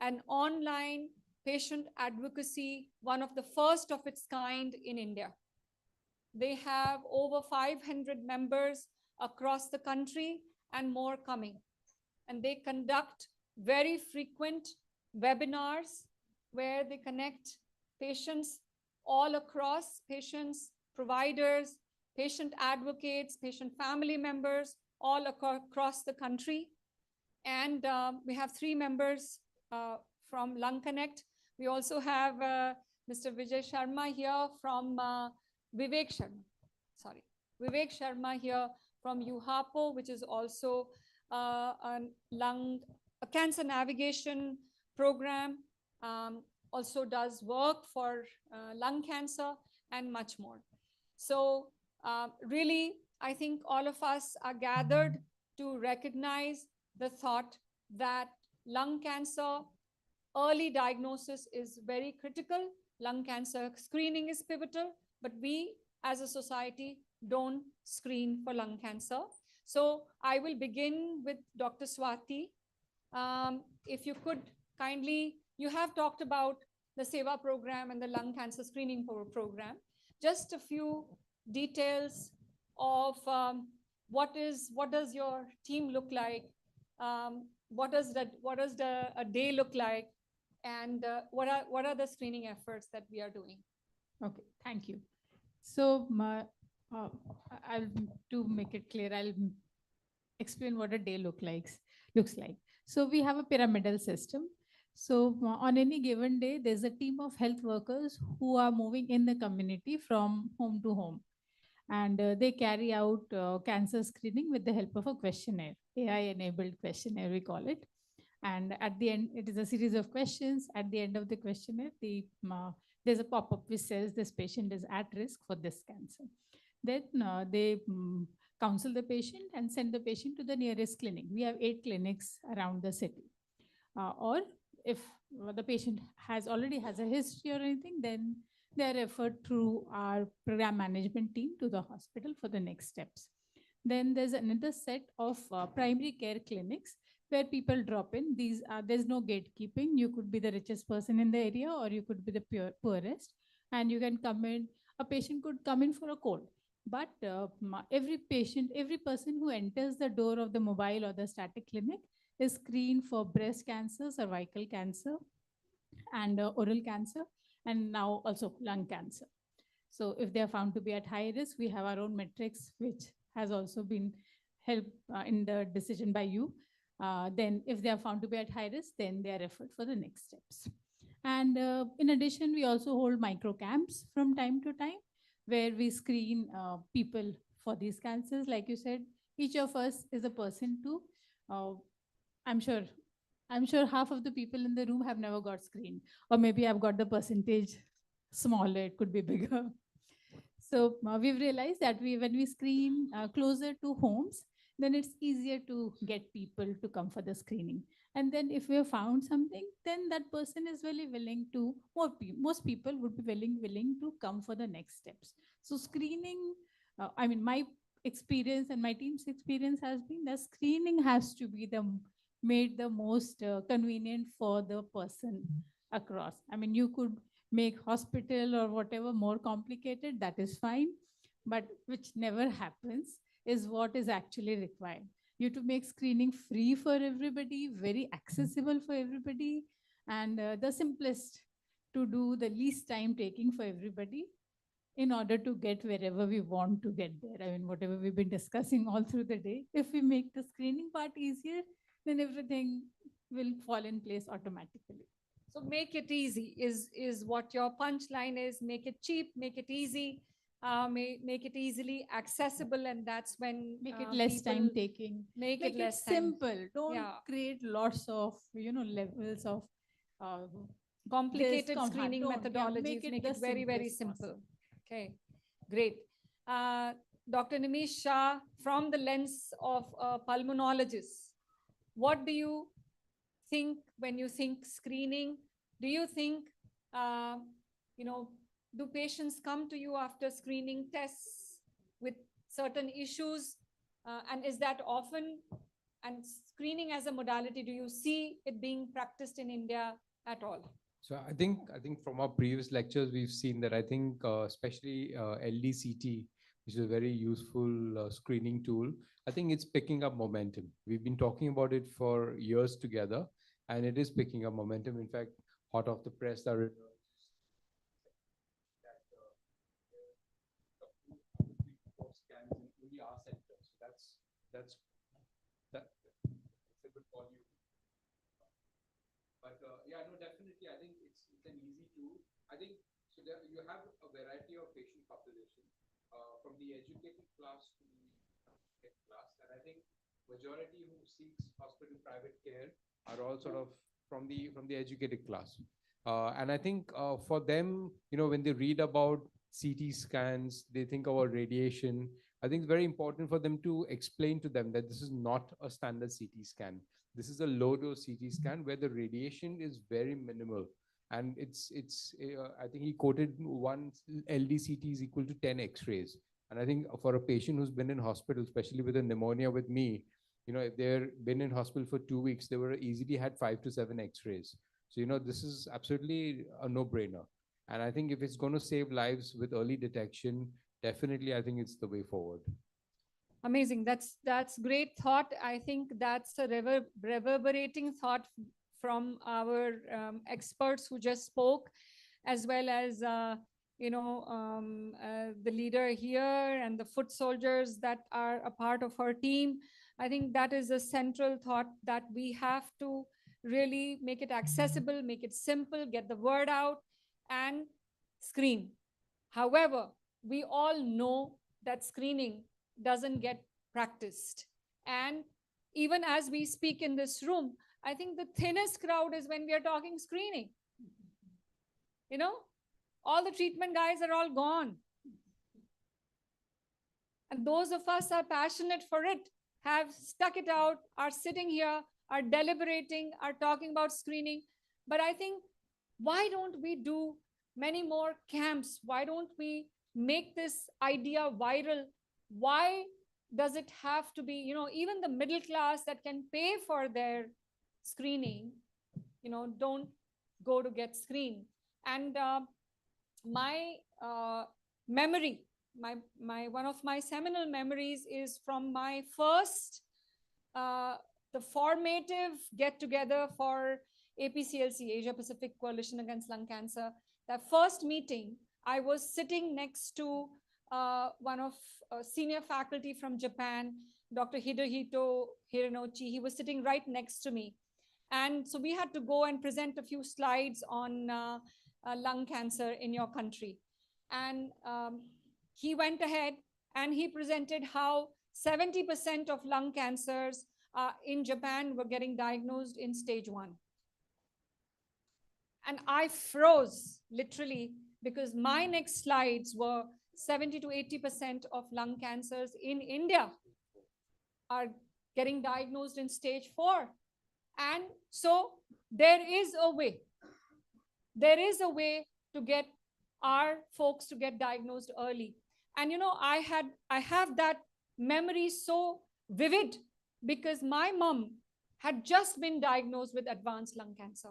an online patient advocacy, one of the first of its kind in India. They have over 500 members across the country and more coming. And they conduct very frequent webinars where they connect patients all across, patients, providers, patient advocates, patient family members, all across the country. And we have 3 members from Lung Connect. We also have Mr. Vijay Sharma here from Vivek Sharma here from UHAPO, which is also a cancer navigation program, also does work for lung cancer and much more. So really, I think all of us are gathered to recognize the thought that lung cancer early diagnosis is very critical. Lung cancer screening is pivotal, but we as a society don't screen for lung cancer. So I will begin with Dr. Swati. If you could kindly, you have talked about the SEVA program and the lung cancer screening program. Just a few details of what does your team look like? What does a day look like? And what are the screening efforts that we are doing? Okay, thank you. So to make it clear, I'll explain what a day looks like. looks like. So we have a pyramidal system. So on any given day, there's a team of health workers who are moving in the community from home to home. And they carry out cancer screening with the help of a questionnaire, AI-enabled questionnaire, we call it. And at the end, it is a series of questions. At the end of the questionnaire, there's a pop-up which says this patient is at risk for this cancer. Then they counsel the patient and send the patient to the nearest clinic. We have 8 clinics around the city. Or if the patient already has a history or anything, then they are referred through our program management team to the hospital for the next steps. Then there's another set of primary care clinics where people drop in. There's no gatekeeping. You could be the richest person in the area or you could be the poorest, and you can come in. A patient could come in for a cold, but every person who enters the door of the mobile or the static clinic is screened for breast cancer, cervical cancer, and oral cancer, and now also lung cancer. So if they are found to be at high risk, we have our own metrics, which has also been helped in the decision by you. Then if they are found to be at high risk, then they are referred for the next steps. And in addition, we also hold micro camps from time to time, where we screen people for these cancers. Like you said, each of us is a person to, I'm sure half of the people in the room have never got screened, or maybe I've got the percentage smaller, it could be bigger. So we've realized that when we screen closer to homes, then it's easier to get people to come for the screening. And then if we have found something, then that person is really willing to, most people would be willing to come for the next steps. So screening, my experience and my team's experience has been that screening has to be made the most convenient for the person across. You could make hospital or whatever more complicated, that is fine, but which never happens is what is actually required. You to make screening free for everybody, very accessible for everybody, and the simplest to do, the least time taking for everybody in order to get wherever we want to get there. Whatever we've been discussing all through the day, if we make the screening part easier, then everything will fall in place automatically. So make it easy is what your punchline is. Make it cheap, make it easy, make it easily accessible, and that's when make it less time taking. Make it less simple. Don't create lots of levels of complicated screening methodologies. Make it very, very simple. Okay, great. Dr. Nimish Shah, from the lens of a pulmonologist, what do you think when you think screening? Do you think, do patients come to you after screening tests with certain issues? And is that often? And screening as a modality, do you see it being practiced in India at all? So I think from our previous lectures, we've seen that especially LDCT, which is a very useful screening tool, I think it's picking up momentum. We've been talking about it for years together, and it is picking up momentum. In fact, hot off the press are scans in only our center. So that's a good volume. But definitely, I think it's an easy tool. I think so. There you have a variety of patient population, from the educated class to the class, and I think majority who seeks hospital private care are all sort of from the educated class. And I think for them, when they read about CT scans, they think about radiation. I think it's very important for them to explain to them that this is not a standard CT scan. This is a low-dose CT scan where the radiation is very minimal. And I think he quoted one LDCT is equal to 10 X-rays. And I think for a patient who's been in hospital, especially with a pneumonia with me, if they've been in hospital for 2 weeks, they were easily had 5 to 7 X-rays. So, this is absolutely a no-brainer. And I think if it's going to save lives with early detection, definitely, I think it's the way forward. Amazing. That's great thought. I think that's a reverberating thought from our experts who just spoke, as well as the leader here and the foot soldiers that are a part of our team. I think that is a central thought, that we have to really make it accessible, make it simple, get the word out, and screen. However, we all know that screening doesn't get practiced. And even as we speak in this room, I think the thinnest crowd is when we are talking screening. You know, all the treatment guys are all gone. And those of us are passionate for it, have stuck it out, are sitting here, are deliberating, are talking about screening. But I think, why don't we do many more camps? Why don't we make this idea viral? Why does it have to be, you know, even the middle class that can pay for their screening, you know, don't go to get screened? And my memory, one of my seminal memories is from my first, the formative get-together for APCLC, Asia Pacific Coalition Against Lung Cancer. That first meeting, I was sitting next to one of senior faculty from Japan, Dr. Hidehito Hironochi. He was sitting right next to me. And so we had to go and present a few slides on lung cancer in your country. And he went ahead and he presented how 70% of lung cancers in Japan were getting diagnosed in stage 1. And I froze literally, because my next slides were 70 to 80% of lung cancers in India are getting diagnosed in stage 4. And so there is a way. There is a way to get our folks to get diagnosed early. And you know, I have that memory so vivid because my mom had just been diagnosed with advanced lung cancer.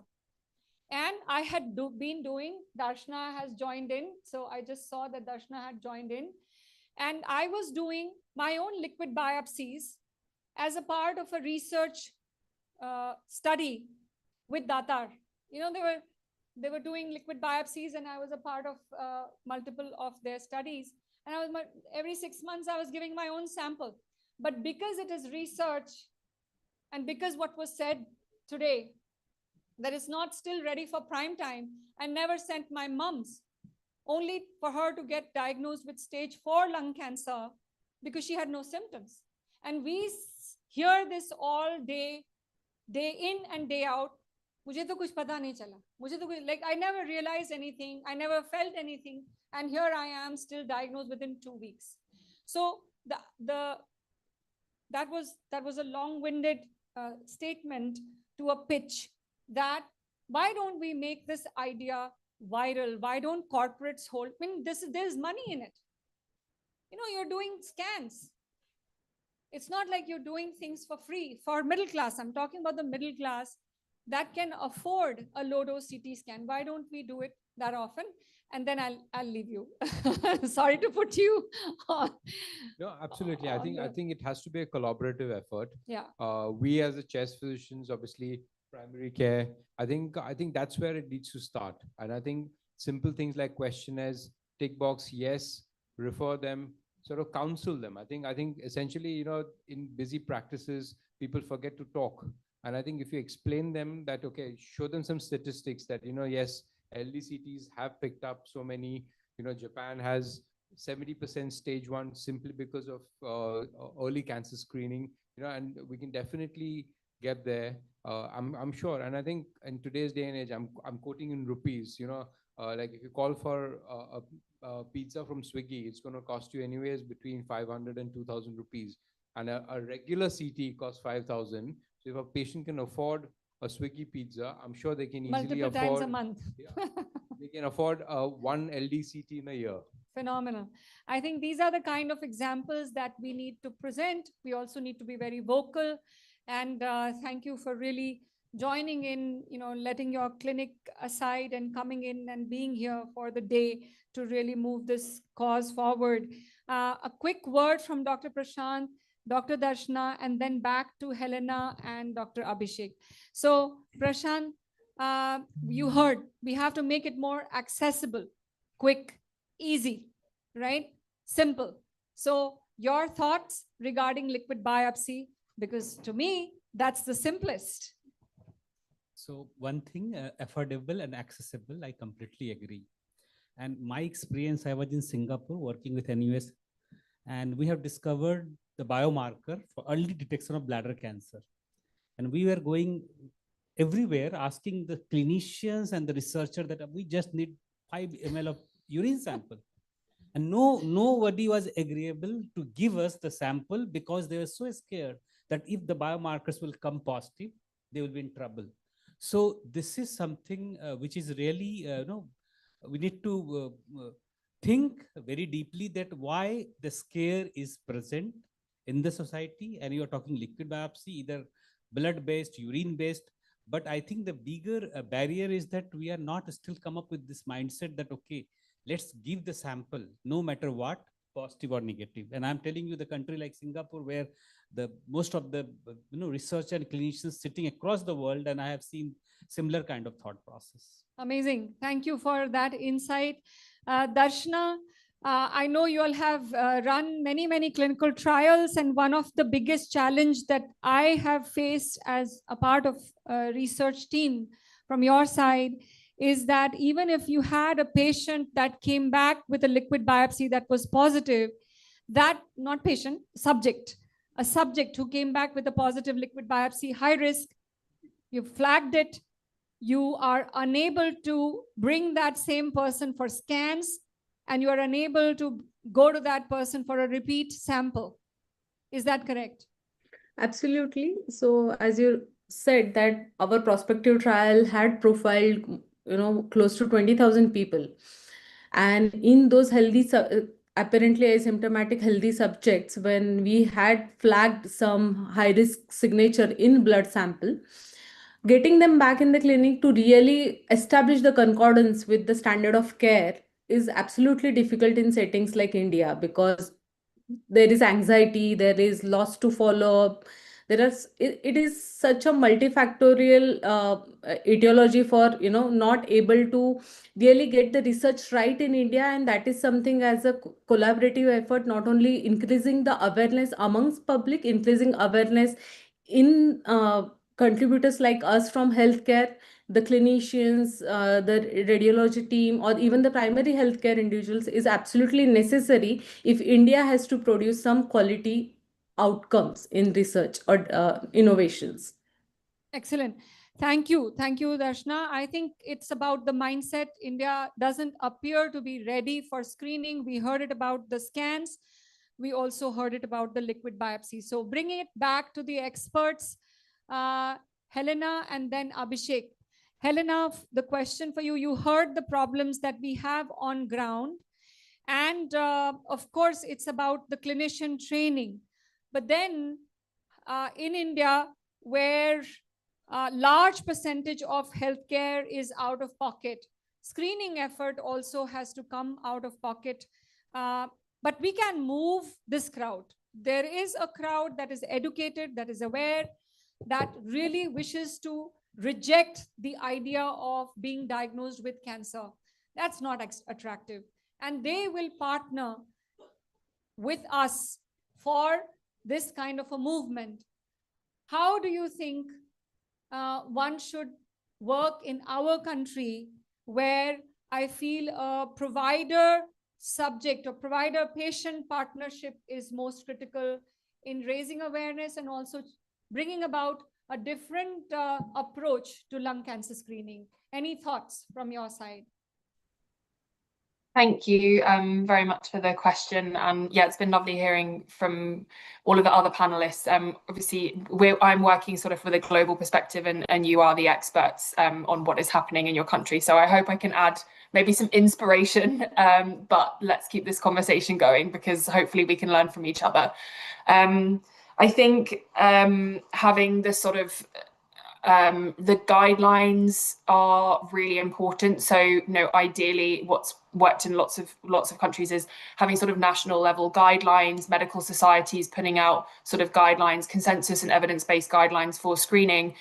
And I had been doing, Darshana has joined in. So I just saw that Darshana had joined in. And I was doing my own liquid biopsies as a part of a research study with Datar. You know, they were doing liquid biopsies, and I was a part of multiple of their studies. And I was every 6 months, I was giving my own sample. But because it is research, and because what was said today, that is not still ready for prime time, I never sent my mom's, only for her to get diagnosed with stage 4 lung cancer because she had no symptoms. And we hear this all day, day in and day out. मुझे तो कुछ पता नहीं चला. मुझे तो like I never realized anything. I never felt anything. And here I am still diagnosed within 2 weeks. So that was a long-winded statement to a pitch that why don't we make this idea viral? Why don't corporates hold? I mean, there's money in it. You know, you're doing scans. It's not like you're doing things for free. For middle class, I'm talking about the middle class that can afford a low-dose CT scan. Why don't we do it that often? And then I'll leave you. Sorry to put you on. No, absolutely. I think it has to be a collaborative effort. Yeah. We as the chest physicians, obviously, primary care. I think that's where it needs to start. And I think simple things like questionnaires, tick box, yes, refer them, sort of counsel them. I think essentially, you know, in busy practices, people forget to talk. And I think if you explain them that, okay, show them some statistics that, you know, yes, LDCTs have picked up so many, you know, Japan has 70% stage 1 simply because of early cancer screening, you know, and we can definitely get there. I'm sure. And I think in today's day and age, I'm quoting in rupees, you know, like if you call for a pizza from Swiggy, it's going to cost you anyways between 500 and 2,000 rupees. And a regular CT costs 5,000. So if a patient can afford a Swiggy pizza, I'm sure they can easily multiple afford times a month. they can afford one LDCT in a year. Phenomenal. I think these are the kind of examples that we need to present. We also need to be very vocal. And thank you for really joining in, you know, letting your clinic aside and coming in and being here for the day to really move this cause forward. A quick word from Dr. Prashant, Dr. Darshana, and then back to Helena and Dr. Abhishek. So Prashant, you heard, we have to make it more accessible, quick, easy, right? Simple. So your thoughts regarding liquid biopsy, Because to me, that's the simplest. So one thing, affordable and accessible, I completely agree. And my experience, I was in Singapore working with NUS, and we have discovered the biomarker for early detection of bladder cancer. And we were going everywhere asking the clinicians and the researcher that we just need 5 ml of urine sample. And nobody was agreeable to give us the sample because they were so scared that if the biomarkers will come positive, they will be in trouble. So this is something which is really, we need to think very deeply that why the scare is present in the society. And you are talking liquid biopsy, either blood-based, urine-based. But I think the bigger barrier is that we are not still come up with this mindset that, okay, let's give the sample no matter what, positive or negative. And I'm telling you, the country like Singapore, where the most of the research and clinicians sitting across the world, and I have seen similar kind of thought process. Amazing. Thank you for that insight. Darshana, I know you all have run many clinical trials, and one of the biggest challenge that I have faced as a part of a research team from your side is that even if you had a patient that came back with a liquid biopsy that was positive, that not patient, subject, a subject who came back with a positive liquid biopsy, high risk, you flagged it, you are unable to bring that same person for scans, and you are unable to go to that person for a repeat sample. Is that correct? Absolutely. So as you said that our prospective trial had profiled, close to 20,000 people. And in those apparently asymptomatic healthy subjects, when we had flagged some high risk signature in blood sample, getting them back in the clinic to really establish the concordance with the standard of care is absolutely difficult in settings like India, because there is anxiety, there is loss to follow up. It is such a multifactorial etiology for, not able to really get the research right in India. And that is something as a collaborative effort, not only increasing the awareness amongst public, increasing awareness in contributors like us from healthcare, the clinicians, the radiology team, or even the primary healthcare individuals is absolutely necessary if India has to produce some quality outcomes in research or innovations. Excellent. Thank you. Thank you, Darshana. I think it's about the mindset. India doesn't appear to be ready for screening. We heard it about the scans. We also heard it about the liquid biopsy. So bringing it back to the experts, Helena and then Abhishek. Helena, the question for you, you heard the problems that we have on ground. And of course, it's about the clinician training. But then in India, where a large percentage of healthcare is out of pocket, screening effort also has to come out of pocket. But we can move this crowd. There is a crowd that is educated, that is aware, that really wishes to reject the idea of being diagnosed with cancer. That's not attractive. And they will partner with us for this kind of a movement. How do you think one should work in our country, where I feel a provider subject or provider patient partnership is most critical in raising awareness and also bringing about a different approach to lung cancer screening? Any thoughts from your side? Thank you very much for the question. And yeah, it's been lovely hearing from all of the other panelists. Obviously, I'm working sort of with a global perspective, and you are the experts on what is happening in your country. So I hope I can add maybe some inspiration, but let's keep this conversation going, because hopefully we can learn from each other. I think having this sort of the guidelines are really important. So, ideally what's worked in lots of countries is having sort of national level guidelines, medical societies putting out sort of guidelines, consensus and evidence-based guidelines for screening.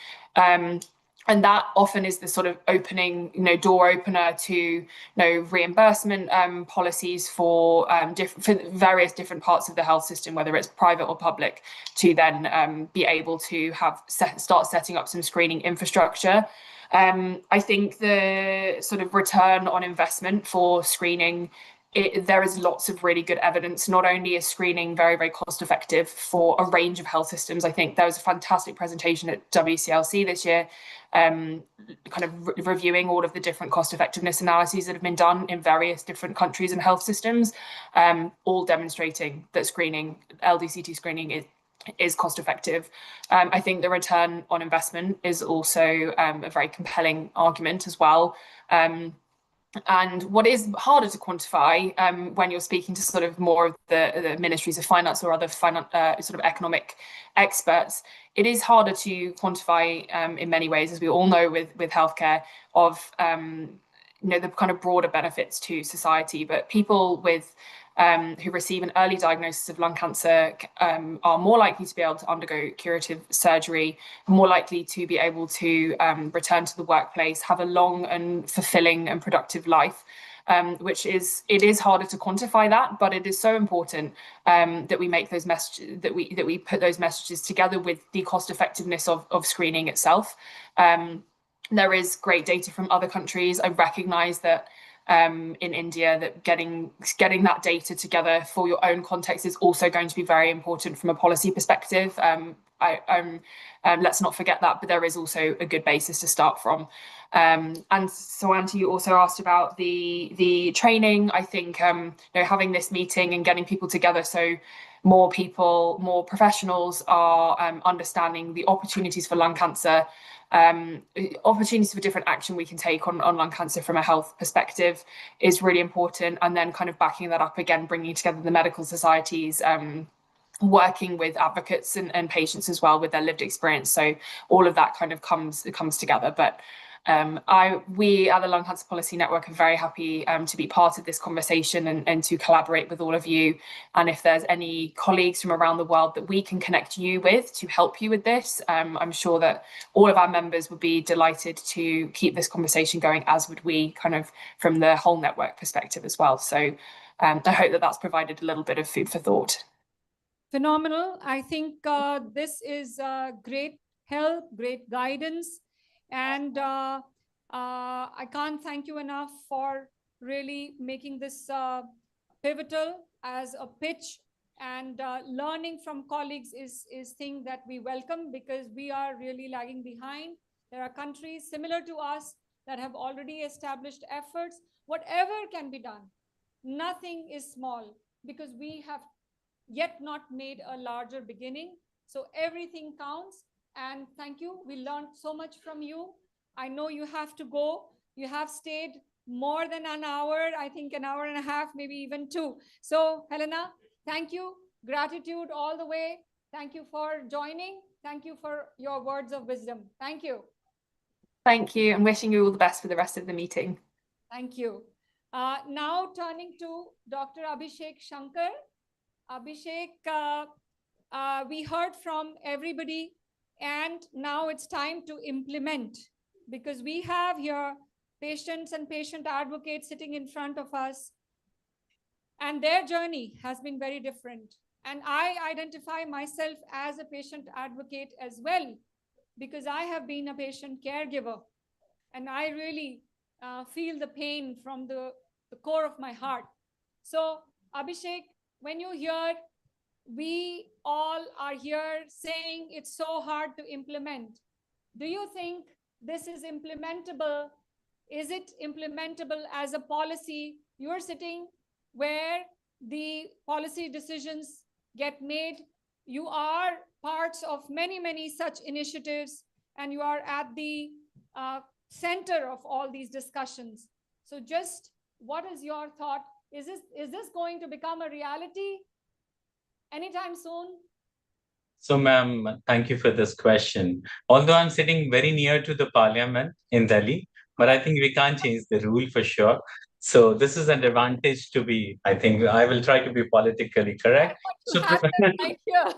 And that often is the sort of opening, door opener to, reimbursement policies for various different parts of the health system, whether it's private or public, to then be able to start setting up some screening infrastructure. I think the sort of return on investment for screening, there is lots of really good evidence. Not only is screening very, very cost effective for a range of health systems. I think there was a fantastic presentation at WCLC this year, kind of reviewing all of the different cost effectiveness analyses that have been done in various different countries and health systems, all demonstrating that screening, LDCT screening, is cost effective. I think the return on investment is also a very compelling argument as well. And what is harder to quantify when you're speaking to sort of more of the ministries of finance or other sort of economic experts, it is harder to quantify in many ways, as we all know with healthcare, of the kind of broader benefits to society. But people with who receive an early diagnosis of lung cancer are more likely to be able to undergo curative surgery, more likely to be able to return to the workplace, have a long and fulfilling and productive life, it is harder to quantify that, but it is so important that we make those messages, that we put those messages together with the cost effectiveness of screening itself. There is great data from other countries. I recognize that in India, that getting that data together for your own context is also going to be very important from a policy perspective. Let's not forget that, but there is also a good basis to start from. And so, Auntie, you also asked about the training. I think having this meeting and getting people together so more people, more professionals are understanding the opportunities for lung cancer, opportunities for different action we can take on lung cancer from a health perspective is really important. And then kind of backing that up again, bringing together the medical societies, working with advocates and patients as well with their lived experience. So all of that kind of comes together. But we at the Lung Cancer Policy Network are very happy to be part of this conversation and to collaborate with all of you. And if there's any colleagues from around the world that we can connect you with to help you with this, I'm sure that all of our members would be delighted to keep this conversation going, as would we, kind of from the whole network perspective as well. So I hope that that's provided a little bit of food for thought. Phenomenal. I think this is great help, great guidance. And I can't thank you enough for really making this pivotal as a pitch, and learning from colleagues is thing that we welcome, because we are really lagging behind. There are countries similar to us that have already established efforts. Whatever can be done, nothing is small, because we have yet not made a larger beginning. So everything counts. And thank you. We learned so much from you. I know you have to go. You have stayed more than an hour, I think an hour and a half, maybe even 2. So Helena, thank you. Gratitude all the way. Thank you for joining. Thank you for your words of wisdom. Thank you. Thank you, and wishing you all the best for the rest of the meeting. Thank you. Now turning to Dr. Abhishek Shankar. Abhishek, we heard from everybody, and now it's time to implement, because we have here patients and patient advocates sitting in front of us, and their journey has been very different. And I identify myself as a patient advocate as well, because I have been a patient caregiver, and I really feel the pain from the core of my heart. So Abhishek, when you hear we all are here saying it's so hard to implement, do you think this is implementable? Is it implementable as a policy? You're sitting where the policy decisions get made. You are parts of many, many such initiatives, and you are at the center of all these discussions. So just what is your thought? Is this going to become a reality anytime soon? So, ma'am, thank you for this question. Although I'm sitting very near to the parliament in Delhi, but I think we can't change the rule for sure. So this is an advantage to be, I think I will try to be politically correct. So, Right here.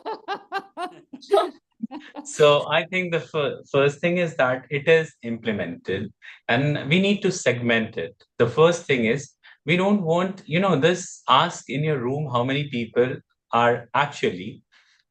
So I think the first thing is that it is implemented and we need to segment it. The first thing is we don't want, this ask in your room how many people are actually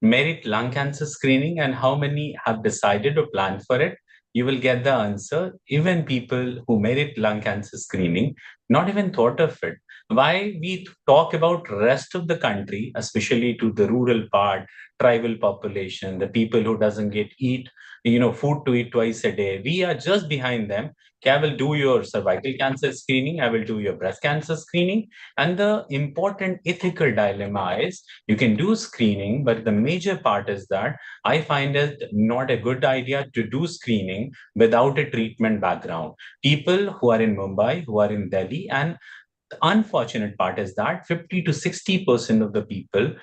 merit lung cancer screening and how many have decided or planned for it. You will get the answer. Even people who merit lung cancer screening, not even thought of it. Why we talk about rest of the country, especially to the rural part, tribal population, the people who doesn't get food to eat twice a day. We are just behind them. Okay, I will do your cervical cancer screening. I will do your breast cancer screening. And the important ethical dilemma is you can do screening, but the major part is that I find it not a good idea to do screening without a treatment background. People who are in Mumbai, who are in Delhi, and the unfortunate part is that 50 to 60% of the people,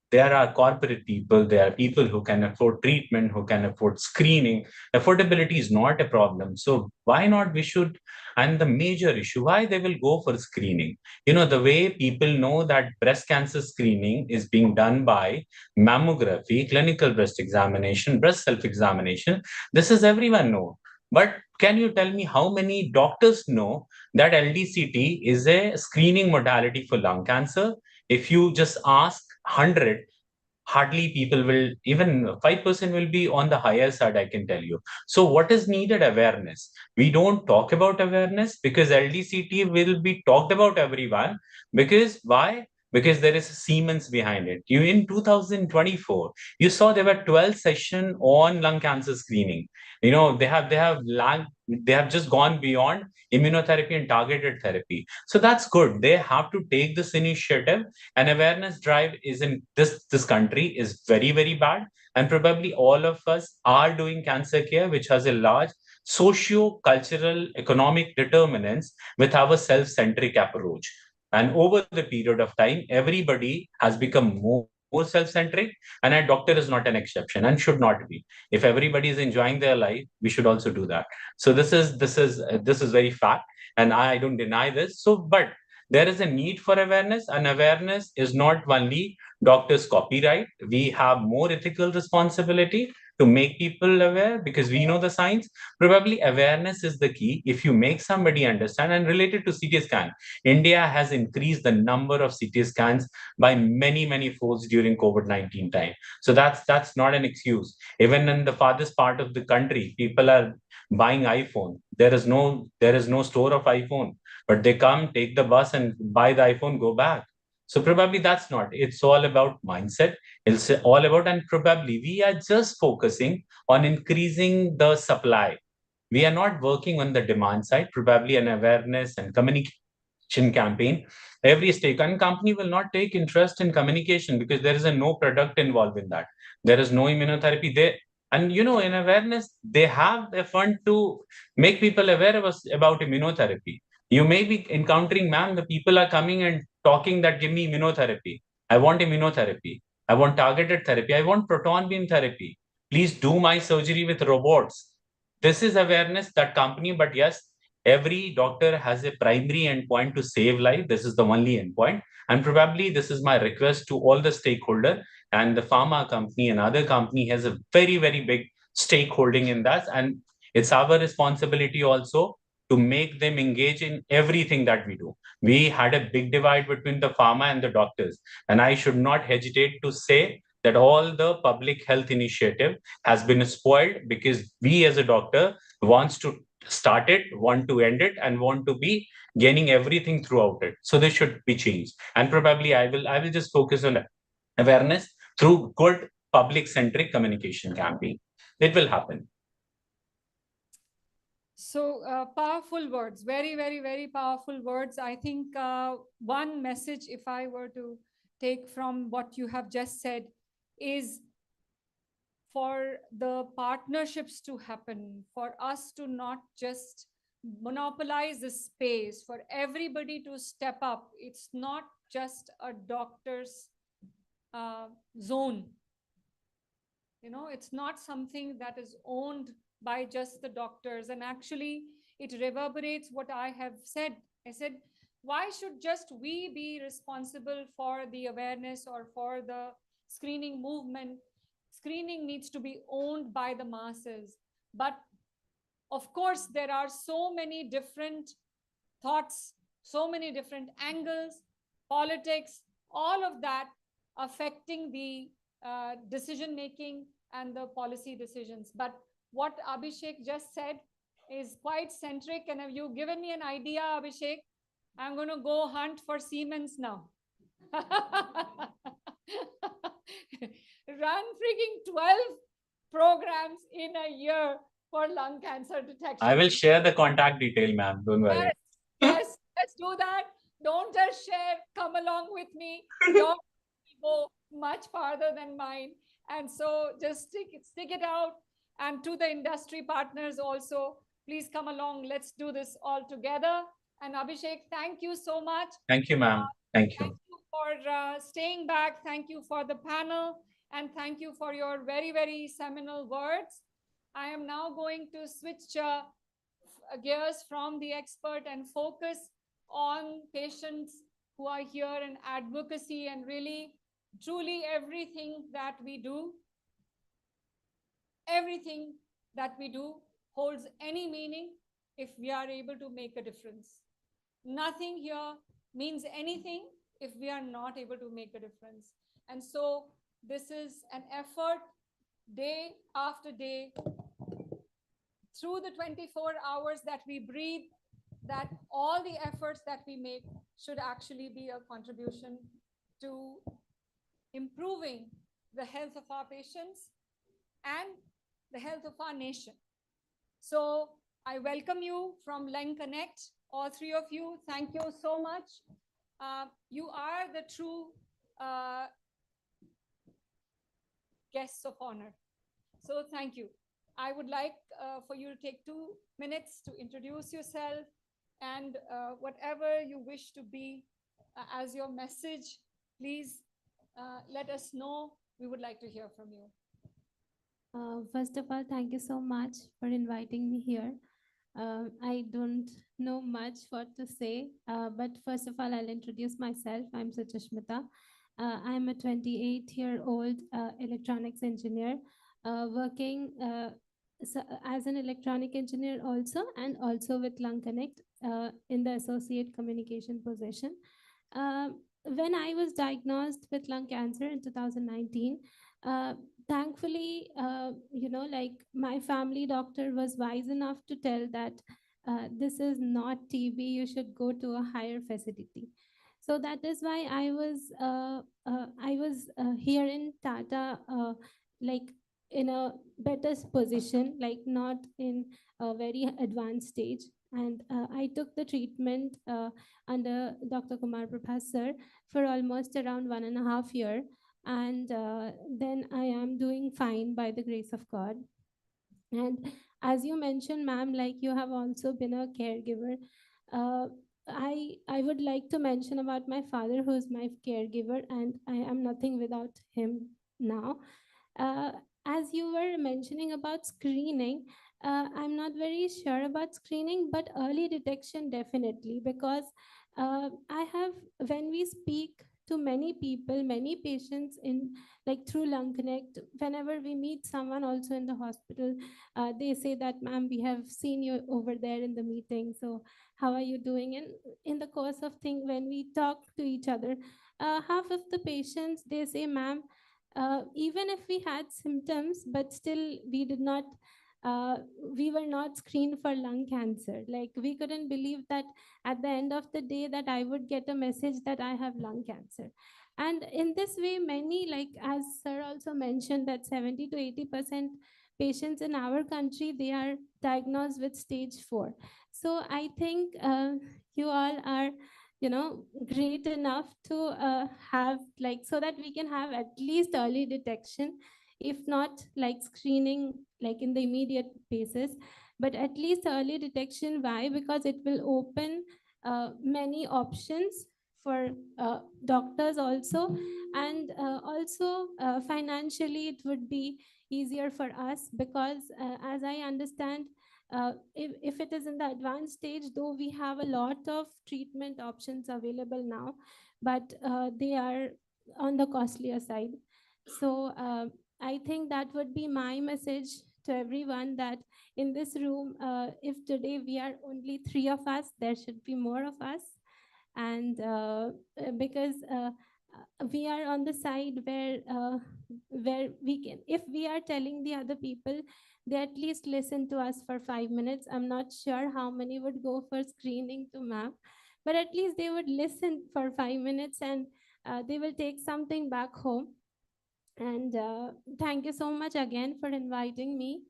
there are corporate people, there are people who can afford treatment, who can afford screening. Affordability is not a problem. So why not we should, and the major issue, why they will go for screening? The way people know that breast cancer screening is being done by mammography, clinical breast examination, breast self-examination. This is everyone know. But can you tell me how many doctors know that LDCT is a screening modality for lung cancer? If you just ask 100, hardly people will, even 5% will be on the higher side, I can tell you. So what is needed? Awareness. We don't talk about awareness because LDCT will be talked about everyone. Because why? Because there is a Siemens behind it. You in 2024, you saw there were 12 sessions on lung cancer screening. They have just gone beyond immunotherapy and targeted therapy. So that's good. They have to take this initiative. And awareness drive is in this country is very, very bad. And probably all of us are doing cancer care, which has a large socio-cultural economic determinants with our self-centric approach. And over the period of time, everybody has become more self-centric, and a doctor is not an exception and should not be. If everybody is enjoying their life, we should also do that. So this is very fact, and I don't deny this. So, but there is a need for awareness, and awareness is not only doctors' copyright. We have more ethical responsibility to make people aware because we know the science. Probably awareness is the key. If you make somebody understand, and related to CT scan, India has increased the number of CT scans by many, many folds during COVID-19 time. So that's not an excuse. Even in the farthest part of the country, people are buying iPhone. There is no store of iPhone, but they come, take the bus and buy the iPhone, go back. So probably that's not. It's all about mindset. It's all about, and probably we are just focusing on increasing the supply. We are not working on the demand side. Probably an awareness and communication campaign. Every stake and company will not take interest in communication because there is no product involved in that. There is no immunotherapy there. And in awareness, they have a fund to make people aware about immunotherapy. You may be encountering, ma'am, the people are coming and talking that give me immunotherapy. I want immunotherapy. I want targeted therapy. I want proton beam therapy. Please do my surgery with robots. This is awareness that company, but yes, every doctor has a primary endpoint to save life. This is the only endpoint. And probably this is my request to all the stakeholder, and the pharma company and other company has a very, very big stakeholding in that. And it's our responsibility also to make them engage in everything that we do. We had a big divide between the pharma and the doctors. And I should not hesitate to say that all the public health initiative has been spoiled because we as a doctor wants to start it, want to end it, and want to be gaining everything throughout it. So this should be changed. And probably I will just focus on awareness through good public-centric communication campaign. It will happen. So powerful words, very, very, very powerful words. I think one message, if I were to take from what you have just said, is for the partnerships to happen, for us to not just monopolize the space, for everybody to step up. It's not just a doctor's zone. It's not something that is owned by just the doctors. And actually, it reverberates what I have said. I said, why should just we be responsible for the awareness or for the screening movement? screening needs to be owned by the masses. But of course, there are so many different thoughts, so many different angles, politics, all of that affecting the decision making and the policy decisions. But what Abhishek just said is quite centric. And have you given me an idea, Abhishek? I'm going to go hunt for Siemens now. Run freaking 12 programs in a year for lung cancer detection. I will share the contact detail, ma'am. Don't worry. Yes, yes, let's do that. Don't just share, come along with me. Your go much farther than mine. And so just stick it out. And to the industry partners also, please come along. Let's do this all together. And Abhishek, thank you so much. Thank you, ma'am. Thank you. Thank you for staying back. Thank you for the panel. And thank you for your very, very seminal words. I am now going to switch gears from the expert and focus on patients who are here in advocacy, and really, truly everything that we do holds any meaning if we are able to make a difference. Nothing here means anything if we are not able to make a difference. And so this is an effort day after day, through the 24 hours that we breathe, that all the efforts that we make should actually be a contribution to improving the health of our patients and the health of our nation. So I welcome you from Lung Connect, all three of you. Thank you so much. You are the true guests of honor. So thank you. I would like for you to take 2 minutes to introduce yourself and whatever you wish to be as your message, please let us know. We would like to hear from you. First of all, thank you so much for inviting me here. I don't know much what to say, but first of all, I'll introduce myself. I'm Suchashmita. I'm a 28-year-old electronics engineer working as an electronic engineer also, and also with Lung Connect in the associate communication position. When I was diagnosed with lung cancer in 2019, thankfully, my family doctor was wise enough to tell that this is not TB, you should go to a higher facility. So that is why I was here in Tata, in a better position, not in a very advanced stage. And I took the treatment under Dr. Kumar Prabhas sir for almost around 1.5 years. And then I am doing fine by the grace of God. And as you mentioned, ma'am, you have also been a caregiver. I would like to mention about my father, who is my caregiver, and I am nothing without him now. As you were mentioning about screening, I'm not very sure about screening, but early detection definitely, because when we speak to many people, many patients in through Lung Connect, whenever we meet someone also in the hospital, they say that, ma'am, we have seen you over there in the meeting, so how are you doing? And in the course of thing, when we talk to each other, half of the patients, they say, ma'am, even if we had symptoms, but still we were not screened for lung cancer. We couldn't believe that at the end of the day that I would get a message that I have lung cancer. And in this way, many, as sir also mentioned, that 70 to 80% patients in our country, they are diagnosed with stage 4. So I think you all are great enough to have so that we can have at least early detection, if not screening in the immediate basis, but at least early detection. Why? Because it will open many options for doctors also, and also financially it would be easier for us, because as I understand, if it is in the advanced stage, though we have a lot of treatment options available now, but they are on the costlier side. So I think that would be my message to everyone, that in this room, if today we are only 3 of us, there should be more of us. And because we are on the side where we can, if we are telling the other people, they at least listen to us for 5 minutes. I'm not sure how many would go for screening to map, but at least they would listen for 5 minutes, and they will take something back home. And thank you so much again for inviting me.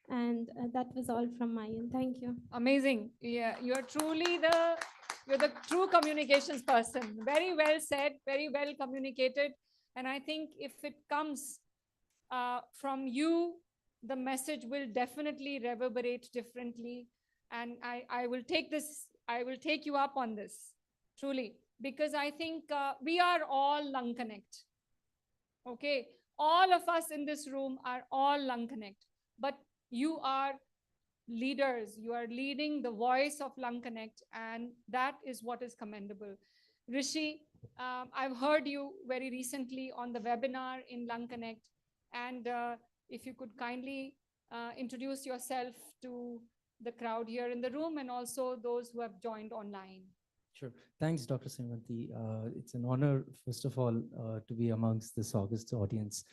And that was all from my end. Thank you. Amazing. Yeah, you're the true communications person. Very well said, very well communicated. And I think if it comes from you, the message will definitely reverberate differently. And I will take you up on this, truly, because I think we are all Lung Connect. Okay, all of us in this room are all Lung Connect, but you are leaders. You are leading the voice of Lung Connect, and that is what is commendable. Rishi, I've heard you very recently on the webinar in Lung Connect, and if you could kindly introduce yourself to the crowd here in the room and also those who have joined online. Sure. Thanks, Dr. Srimanti. It's an honor, first of all, to be amongst this august audience.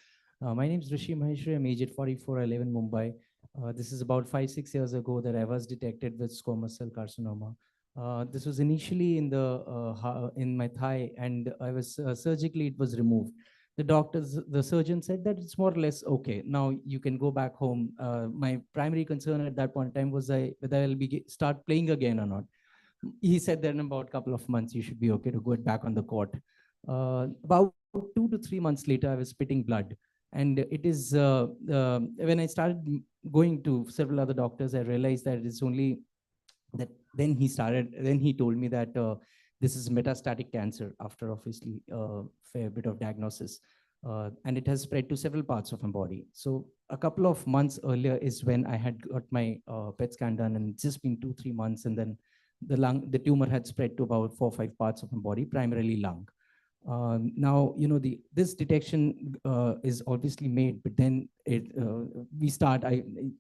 My name is Rishi Maheshwari. I'm aged 44. I live in Mumbai. This is about 5-6 years ago that I was detected with squamous cell carcinoma. This was initially in my thigh, and I was surgically, it was removed. The surgeon said that it's more or less okay. Now you can go back home. My primary concern at that point in time was whether I'll start playing again or not. He said that in about a couple of months, you should be okay to go back on the court. About 2 to 3 months later, I was spitting blood. And it is, when I started going to several other doctors, I realized that it's only that then he told me that this is metastatic cancer after obviously a fair bit of diagnosis. And it has spread to several parts of my body. So a couple of months earlier is when I had got my PET scan done, and it's just been 2-3 months. And then the tumor had spread to about 4 or 5 parts of my body, primarily lung. Now, this detection is obviously made, but then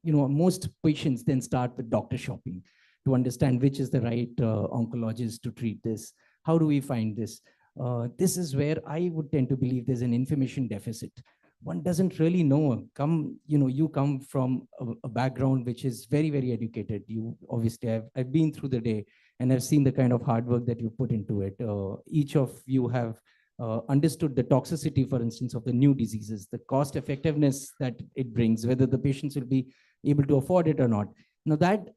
most patients then start with doctor shopping to understand which is the right oncologist to treat this. How do we find this? This is where I would tend to believe there's an information deficit. One doesn't really know. You come from a background which is very, very educated. You obviously, I've been through the day, and I've seen the kind of hard work that you put into it. Each of you have understood the toxicity, for instance, of the new diseases, the cost effectiveness that it brings, whether the patients will be able to afford it or not. Now that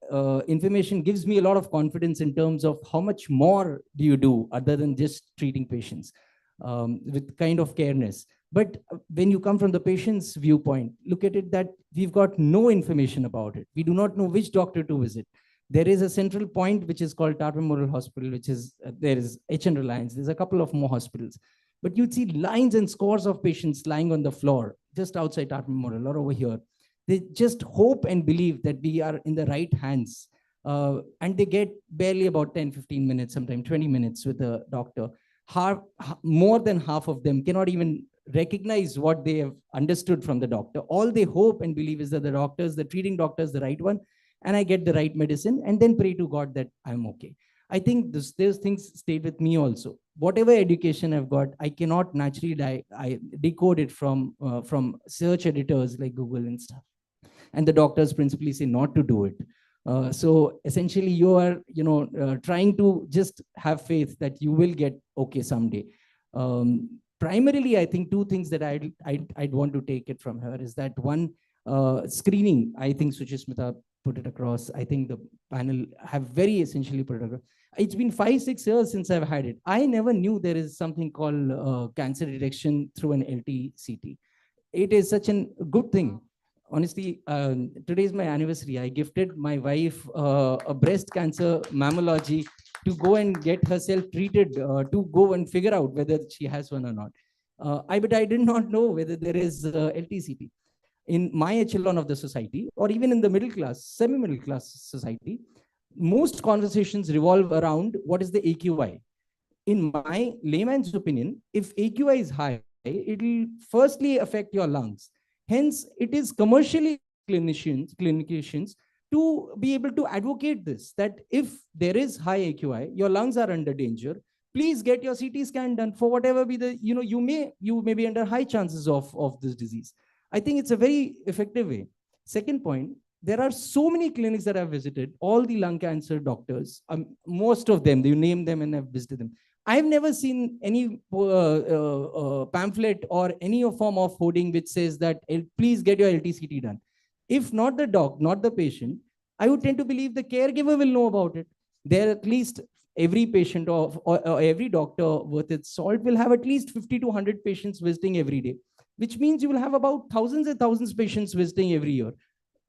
information gives me a lot of confidence in terms of how much more do you do other than just treating patients with kind of careness. But when you come from the patient's viewpoint, look at it that we've got no information about it. We do not know which doctor to visit. There is a central point which is called Tata Memorial Hospital, which is, there is HN Reliance. There's a couple of more hospitals. But you'd see lines and scores of patients lying on the floor just outside Tata Memorial or over here. They just hope and believe that we are in the right hands. And they get barely about 10-15 minutes, sometimes 20 minutes with a doctor. More than half of them cannot even recognize what they have understood from the doctor. All they hope and believe is that the treating doctor is the right one, and I get the right medicine, and then pray to God that I'm okay. I think those things stayed with me also. Whatever education I've got, I cannot naturally I decode it from search editors like Google and stuff. And the doctors principally say not to do it. So essentially you are, trying to just have faith that you will get okay someday. Primarily, I think 2 things that I'd want to take it from her is that one, screening. I think Suchishmita put it across. I think the panel have very essentially put it across. It's been 5-6 years since I've had it. I never knew there is something called cancer detection through an LT-CT. It is such a good thing. Honestly, today is my anniversary. I gifted my wife a breast cancer mammology to go and get herself treated, to go and figure out whether she has one or not. But I did not know whether there is LT-CT. In my echelon of the society, or even in the middle class, semi-middle class society, most conversations revolve around what is the AQI. In my layman's opinion, if AQI is high, it will firstly affect your lungs. Hence, it is commercially clinicians to be able to advocate this, that if there is high AQI, your lungs are under danger, please get your CT scan done for whatever be the, you may be under high chances of this disease. I think it's a very effective way. Second point, there are so many clinics that I've visited, all the lung cancer doctors, most of them, you name them and I've visited them. I've never seen any pamphlet or any form of hoarding which says that please get your LTCT done. If not the doc, not the patient, I would tend to believe the caregiver will know about it. There at least every patient or every doctor worth its salt will have at least 50 to 100 patients visiting every day, which means you will have about thousands and thousands of patients visiting every year.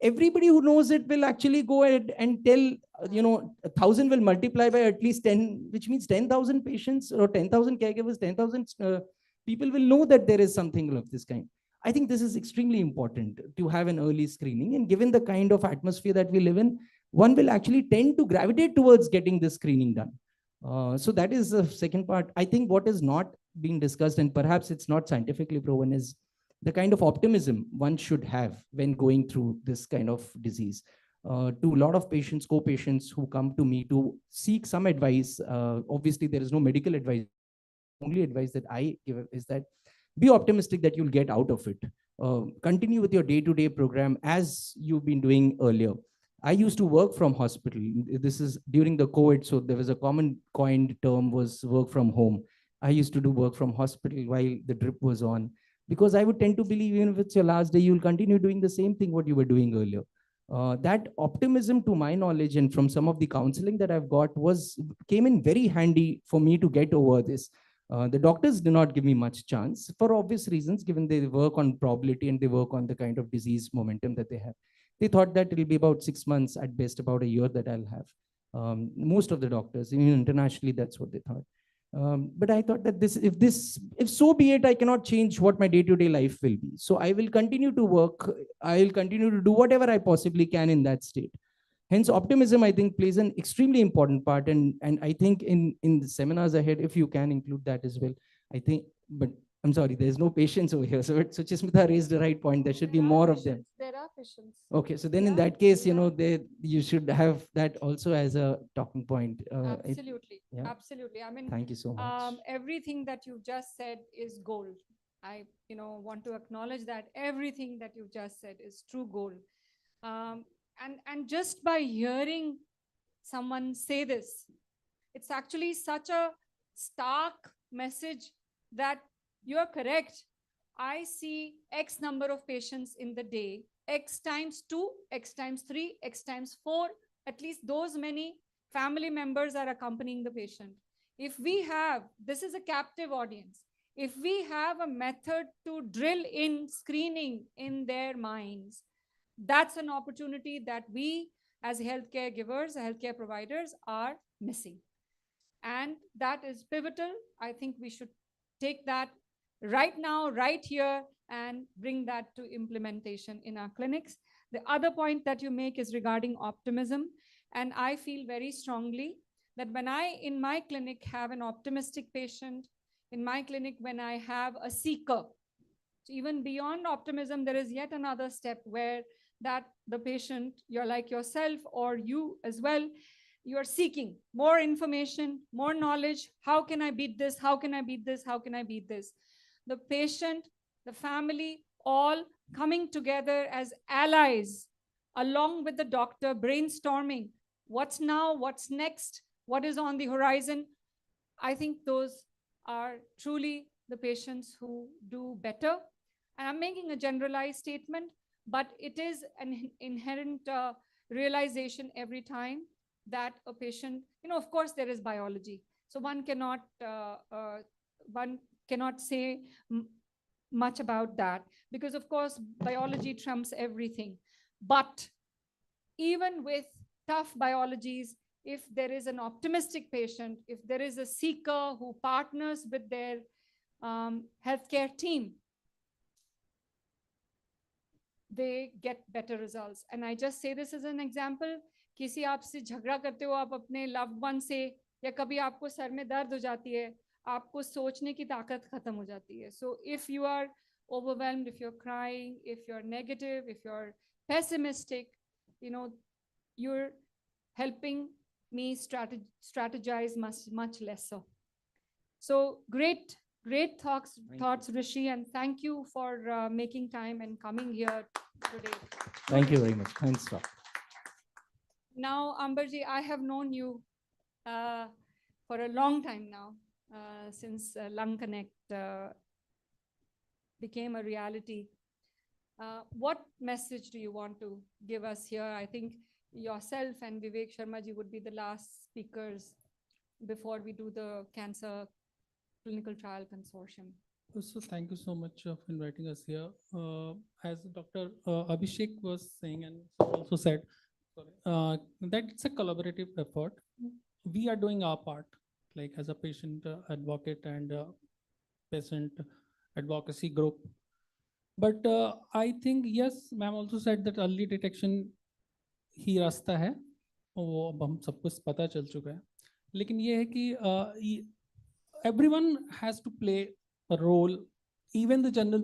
Everybody who knows it will actually go ahead and tell, 1,000 will multiply by at least 10, which means 10,000 patients or 10,000 caregivers, 10,000 people will know that there is something of this kind. I think this is extremely important to have an early screening, and given the kind of atmosphere that we live in, one will actually tend to gravitate towards getting this screening done. So that is the second part. I think what is not being discussed, and perhaps it's not scientifically proven, is the kind of optimism one should have when going through this kind of disease. To a lot of patients, co-patients who come to me to seek some advice, obviously there is no medical advice. Only advice that I give is that be optimistic that you'll get out of it. Continue with your day-to-day program as you've been doing earlier. I used to work from hospital. This is during the COVID, so there was a common coined term was work from home. I used to do work from hospital while the drip was on, because I would tend to believe even if it's your last day, you'll continue doing the same thing what you were doing earlier. That optimism, to my knowledge, and from some of the counseling that I've got, came in very handy for me to get over this. The doctors do not give me much chance for obvious reasons, given they work on probability and they work on the kind of disease momentum that they have. They thought that it'll be about 6 months, at best about a year that I'll have. Most of the doctors, even internationally, that's what they thought. But I thought that if so be it, I cannot change what my day-to-day life will be. So I will continue to work. I will continue to do whatever I possibly can in that state. Hence, optimism, I think, plays an extremely important part. And I think in the seminars ahead, if you can include that as well, I think, but I'm sorry, there's no patients over here. So Chismita raised the right point. There should be more of them. There are patients. Okay, so then in that case, you should have that also as a talking point. Absolutely, yeah. absolutely. I mean, Thank you so much. Everything that you just said is gold. I, want to acknowledge that everything that you just said is true gold. And just by hearing someone say this, it's actually such a stark message that you're correct. I see X number of patients in the day, X times 2, X times 3, X times 4, at least those many family members are accompanying the patient. If we have, this is a captive audience, if we have a method to drill in screening in their minds, that's an opportunity that we as healthcare givers, healthcare providers are missing. And that is pivotal. I think we should take that right now, right here, and bring that to implementation in our clinics. The other point that you make is regarding optimism. And I feel very strongly that when I, in my clinic, have an optimistic patient, in my clinic, when I have a seeker, so even beyond optimism, there is yet another step where that the patient, you're like yourself or you as well, you're seeking more information, more knowledge. How can I beat this? How can I beat this? How can I beat this? The patient, the family, all coming together as allies, along with the doctor, brainstorming what's now, what's next, what is on the horizon. I think those are truly the patients who do better. And I'm making a generalized statement, but it is an inherent realization every time that a patient, of course, there is biology. So one cannot say much about that, because of course, biology trumps everything. But even with tough biologies, if there is an optimistic patient, if there is a seeker who partners with their healthcare team, they get better results. And I just say this as an example. किसी आपसे झगड़ा करते हो आप अपने loved one से, या कभी आपको सर में दर्द हो जाती है, आपको सोचने की ताकत खत्म हो जाती है. So if you are overwhelmed, if you're crying, if you're negative, if you're pessimistic, you're helping me strategize much lesser. So great thoughts, Rishi, and thank you for making time and coming here today. Thank you very much. Thanks, Doc. Now, Amberji, I have known you for a long time now, since Lung Connect became a reality. What message do you want to give us here? I think yourself and Vivek Sharma ji would be the last speakers before we do the Cancer Clinical Trial Consortium. So thank you so much for inviting us here. As Dr. Abhishek was saying and also said, that it's a collaborative effort. We are doing our part, like as a patient advocate and patient advocacy group. But I think, yes, ma'am also said that early detection ही रास्ता है, वो अब हम सबको पता चल चुका है. लेकिन ये है कि everyone has to play a role, even the general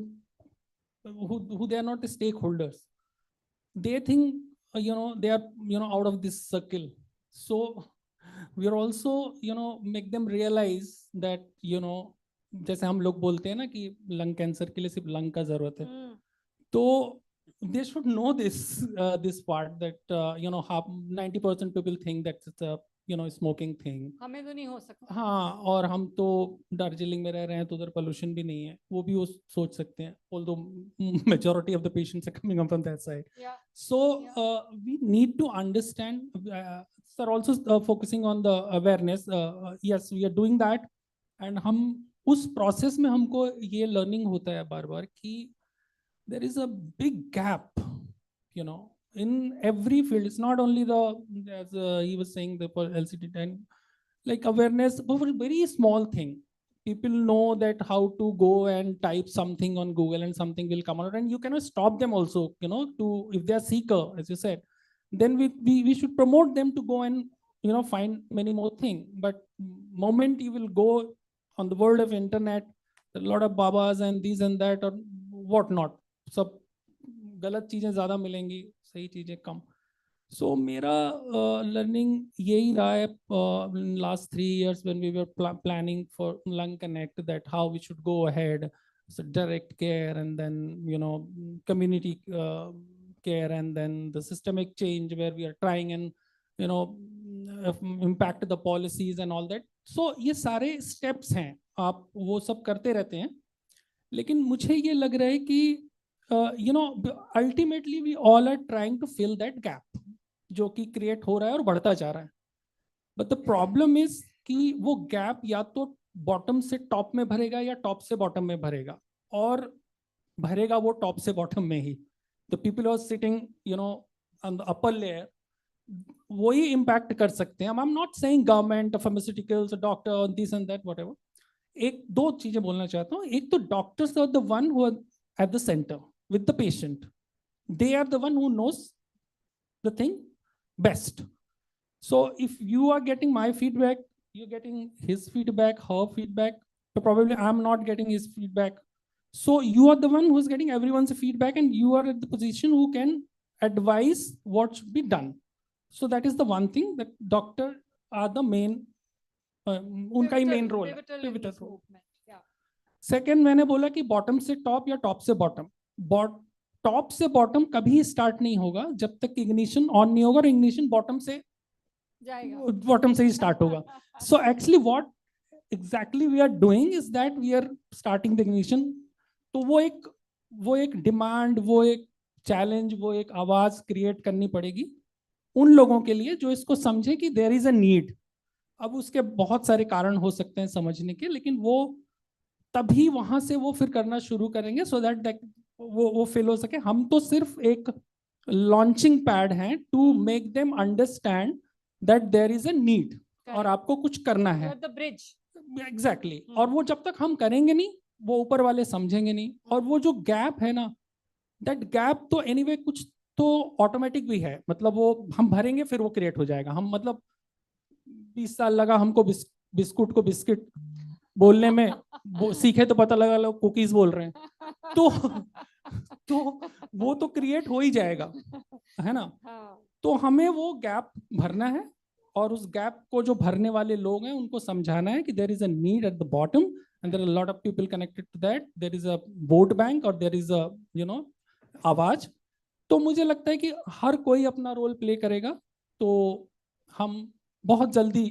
who they are not the stakeholders. They think they are out of this circle. So we are also make them realize that जैसे हम लोग बोलते हैं ना कि lung cancer के लिए सिर्फ लंग का जरूरत है, तो they should know this part that 90% people think that it's a smoking thing. हमें तो नहीं हो सकता. हाँ, और हम तो दार्जिलिंग में रह रहे हैं तो उधर पोल्यूशन भी नहीं है, वो भी वो सोच सकते हैं. Although majority of the patients are coming up from that side. Yeah. So we need to understand. Sir also focusing on the awareness. Yes, we are doing that, and हम उस process में हमको ये learning होता है बार-बार कि there is a big gap, in every field. It's not only as he was saying, the LCD10, like awareness, but a very small thing. People know that how to go and type something on Google and something will come out, and you cannot stop them also, to, if they are seeker, as you said, then we should promote them to go and, find many more things. But moment you will go on the world of internet, a lot of babas and these and that or whatnot, सब गलत चीजें ज्यादा मिलेंगी, सही चीजें कम. So मेरा learning यही रहा है last 3 years when we were planning for Lung Connect, that how we should go ahead, so direct care and then community care and then the systemic change where we are trying and impact the policies and all that. So ये सारे steps हैं, आप वो सब करते रहते हैं. लेकिन मुझे ये लग रहा है कि ultimately we all are trying to fill that gap जो कि create हो रहा है और बढ़ता जा रहा है. But the problem is कि वो gap या तो bottom से top में भरेगा या top से bottom में भरेगा, और भरेगा वो top से bottom में ही. The people who are sitting on the upper layer वही impact कर सकते हैं. I'm not saying government or pharmaceuticals or doctor or this and that whatever. एक दो चीजें बोलना चाहता हूँ. एक तो doctors are the one who are at the center with the patient. They are the one who knows the thing best. So if you are getting my feedback, you're getting his feedback, her feedback, but probably I'm not getting his feedback. So you are the one who's getting everyone's feedback, and you are at the position who can advise what should be done. So that is the one thing that doctor are the main, उनका ही main role है, pivotal role. Second, मैंने बोला कि bottom से top या top से bottom. Top से bottom कभी start नहीं होगा जब तक ignition on नहीं होगा, और ignition bottom से ही start होगा. So actually what exactly we are doing is that we are starting the ignition. तो वो एक demand, वो एक challenge, वो एक आवाज create करनी पड़ेगी उन लोगों के लिए जो इसको समझे कि there is a need. अब उसके बहुत सारे कारण हो सकते हैं समझने के, लेकिन वो तभी वहां से वो फिर करना शुरू करेंगे so that वो fill हो सके. हम तो सिर्फ एक launching pad हैं to make them understand that there is a need और आपको कुछ करना है. The bridge. Exactly. और वो जब तक हम करेंगे नहीं, वो ऊपर वाले समझेंगे नहीं. और वो जो गैप है ना, that gap तो anyway कुछ तो ऑटोमेटिक भी है, मतलब वो हम भरेंगे फिर वो क्रिएट हो जाएगा. हम मतलब 20 साल लगा हमको बिस्कुट को बिस्किट बोलने में सीखे तो पता लगा लोग कुकीज बोल रहे हैं, तो वो तो क्रिएट हो ही जाएगा, है ना? तो हमें वो गैप भरना है, और उस गैप को जो भरने वाले लोग हैं उनको समझाना है कि there is a need at the bottom and there are lot of people connected to that, there is a vote bank और देयर इज अ आवाज। तो मुझे लगता है कि हर कोई अपना रोल प्ले करेगा तो हम बहुत जल्दी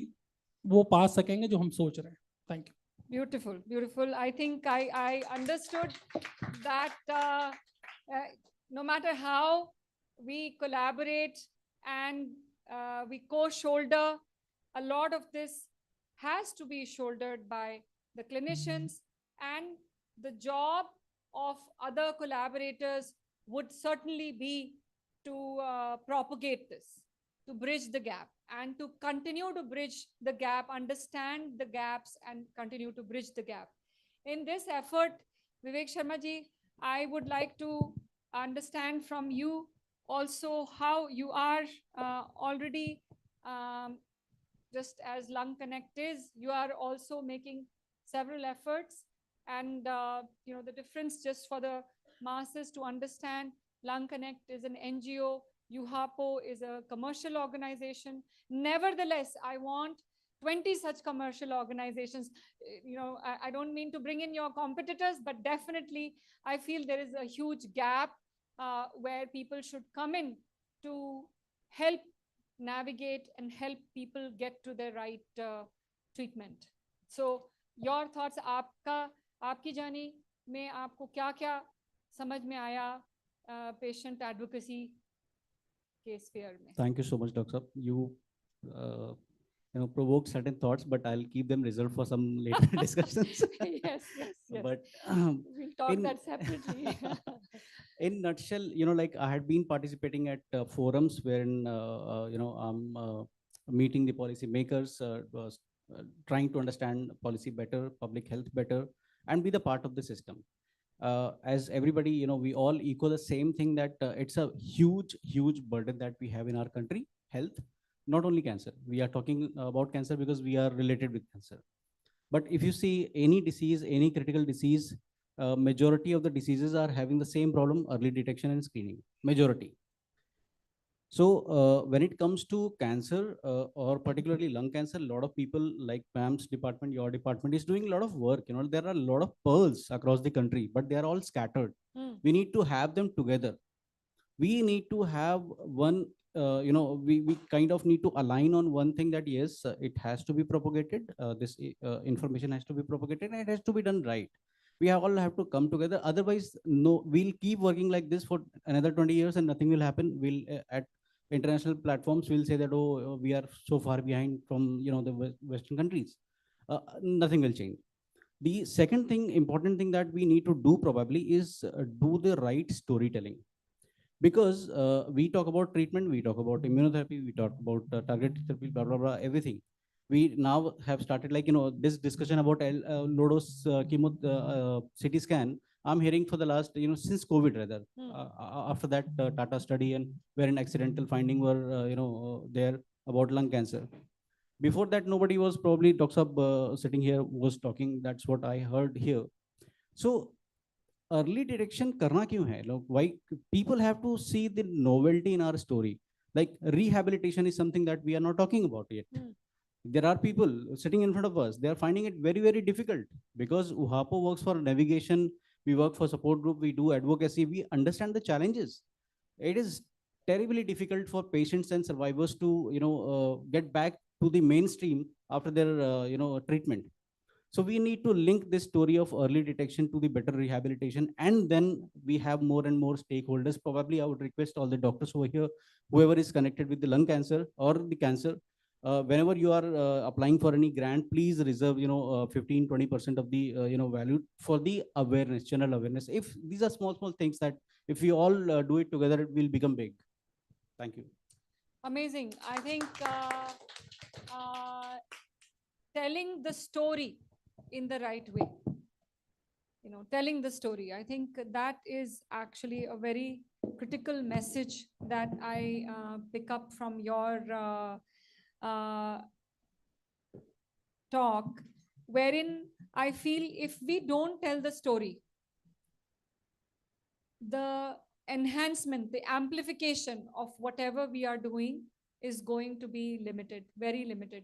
वो पा सकेंगे जो हम सोच रहे हैं। Thank you. Beautiful, beautiful. I think I understood that no matter how we collaborate and we co-shoulder, a lot of this has to be shouldered by the clinicians, and the job of other collaborators would certainly be to propagate this, to bridge the gap, and to continue to bridge the gap, understand the gaps, and continue to bridge the gap. In this effort, Vivek Sharma ji, I would like to understand from you also how you are already, just as Lung Connect is, you are also making several efforts, and the difference, just for the masses to understand, Lung Connect is an NGO, UHAPO is a commercial organization. Nevertheless, I want 20 such commercial organizations. I don't mean to bring in your competitors, but definitely I feel there is a huge gap where people should come in to help navigate and help people get to the right treatment. So your thoughts, आपकी journey में आपको क्या-क्या समझ में आया patient advocacy के sphere में? Thank you so much, Dr. Saab. You provoke certain thoughts, but I'll keep them reserved for some later discussions. Yes. But We'll talk that separately. in nutshell, like I had been participating at forums wherein I'm meeting the policy makers, trying to understand policy better, public health better, and be the part of the system. As everybody, we all echo the same thing, that it's a huge burden that we have in our country, health, not only cancer. We are talking about cancer because we are related with cancer. But if you see any disease, any critical disease, majority of the diseases are having the same problem: early detection and screening, majority. So when it comes to cancer, or particularly lung cancer, a lot of people like ma'am's department, your department is doing a lot of work. There are a lot of pearls across the country, but they are all scattered. We need to have them together. We need to have one, we kind of need to align on one thing, that yes, it has to be propagated. This information has to be propagated, and it has to be done right. We all have to come together. Otherwise, no, we'll keep working like this for another 20 years and nothing will happen. We'll at international platforms will say that, oh, we are so far behind from the Western countries. Nothing will change. The second thing, important thing that we need to do probably is do the right storytelling. Because we talk about treatment, we talk about immunotherapy, we talk about targeted therapy, blah, blah, blah, everything. We now have started, like, this discussion about low-dose chemo CT scan. I'm hearing for the last, since COVID rather, after that Tata study, and wherein accidental finding were, there about lung cancer. Before that, nobody was, probably Dr. Saab sitting here was talking. That's what I heard here. So early detection karna kyun hai? Look, why people have to see the novelty in our story. Like rehabilitation is something that we are not talking about yet. There are people sitting in front of us. They are finding it very difficult, because UHAPO works for navigation. We work for support group. We do advocacy. We understand the challenges. It is terribly difficult for patients and survivors to, get back to the mainstream after their, treatment. So we need to link this story of early detection to the better rehabilitation, and then we have more and more stakeholders. Probably I would request all the doctors over here, whoever is connected with the lung cancer or the cancer, whenever you are applying for any grant, please reserve 15-20% of the value for the awareness, general awareness. If these are small things that if we all do it together, it will become big. Thank you. Amazing. I think telling the story in the right way, telling the story, I think that is actually a very critical message that I pick up from your talk, wherein I feel if we don't tell the story, the enhancement, the amplification of whatever we are doing is going to be limited, very limited.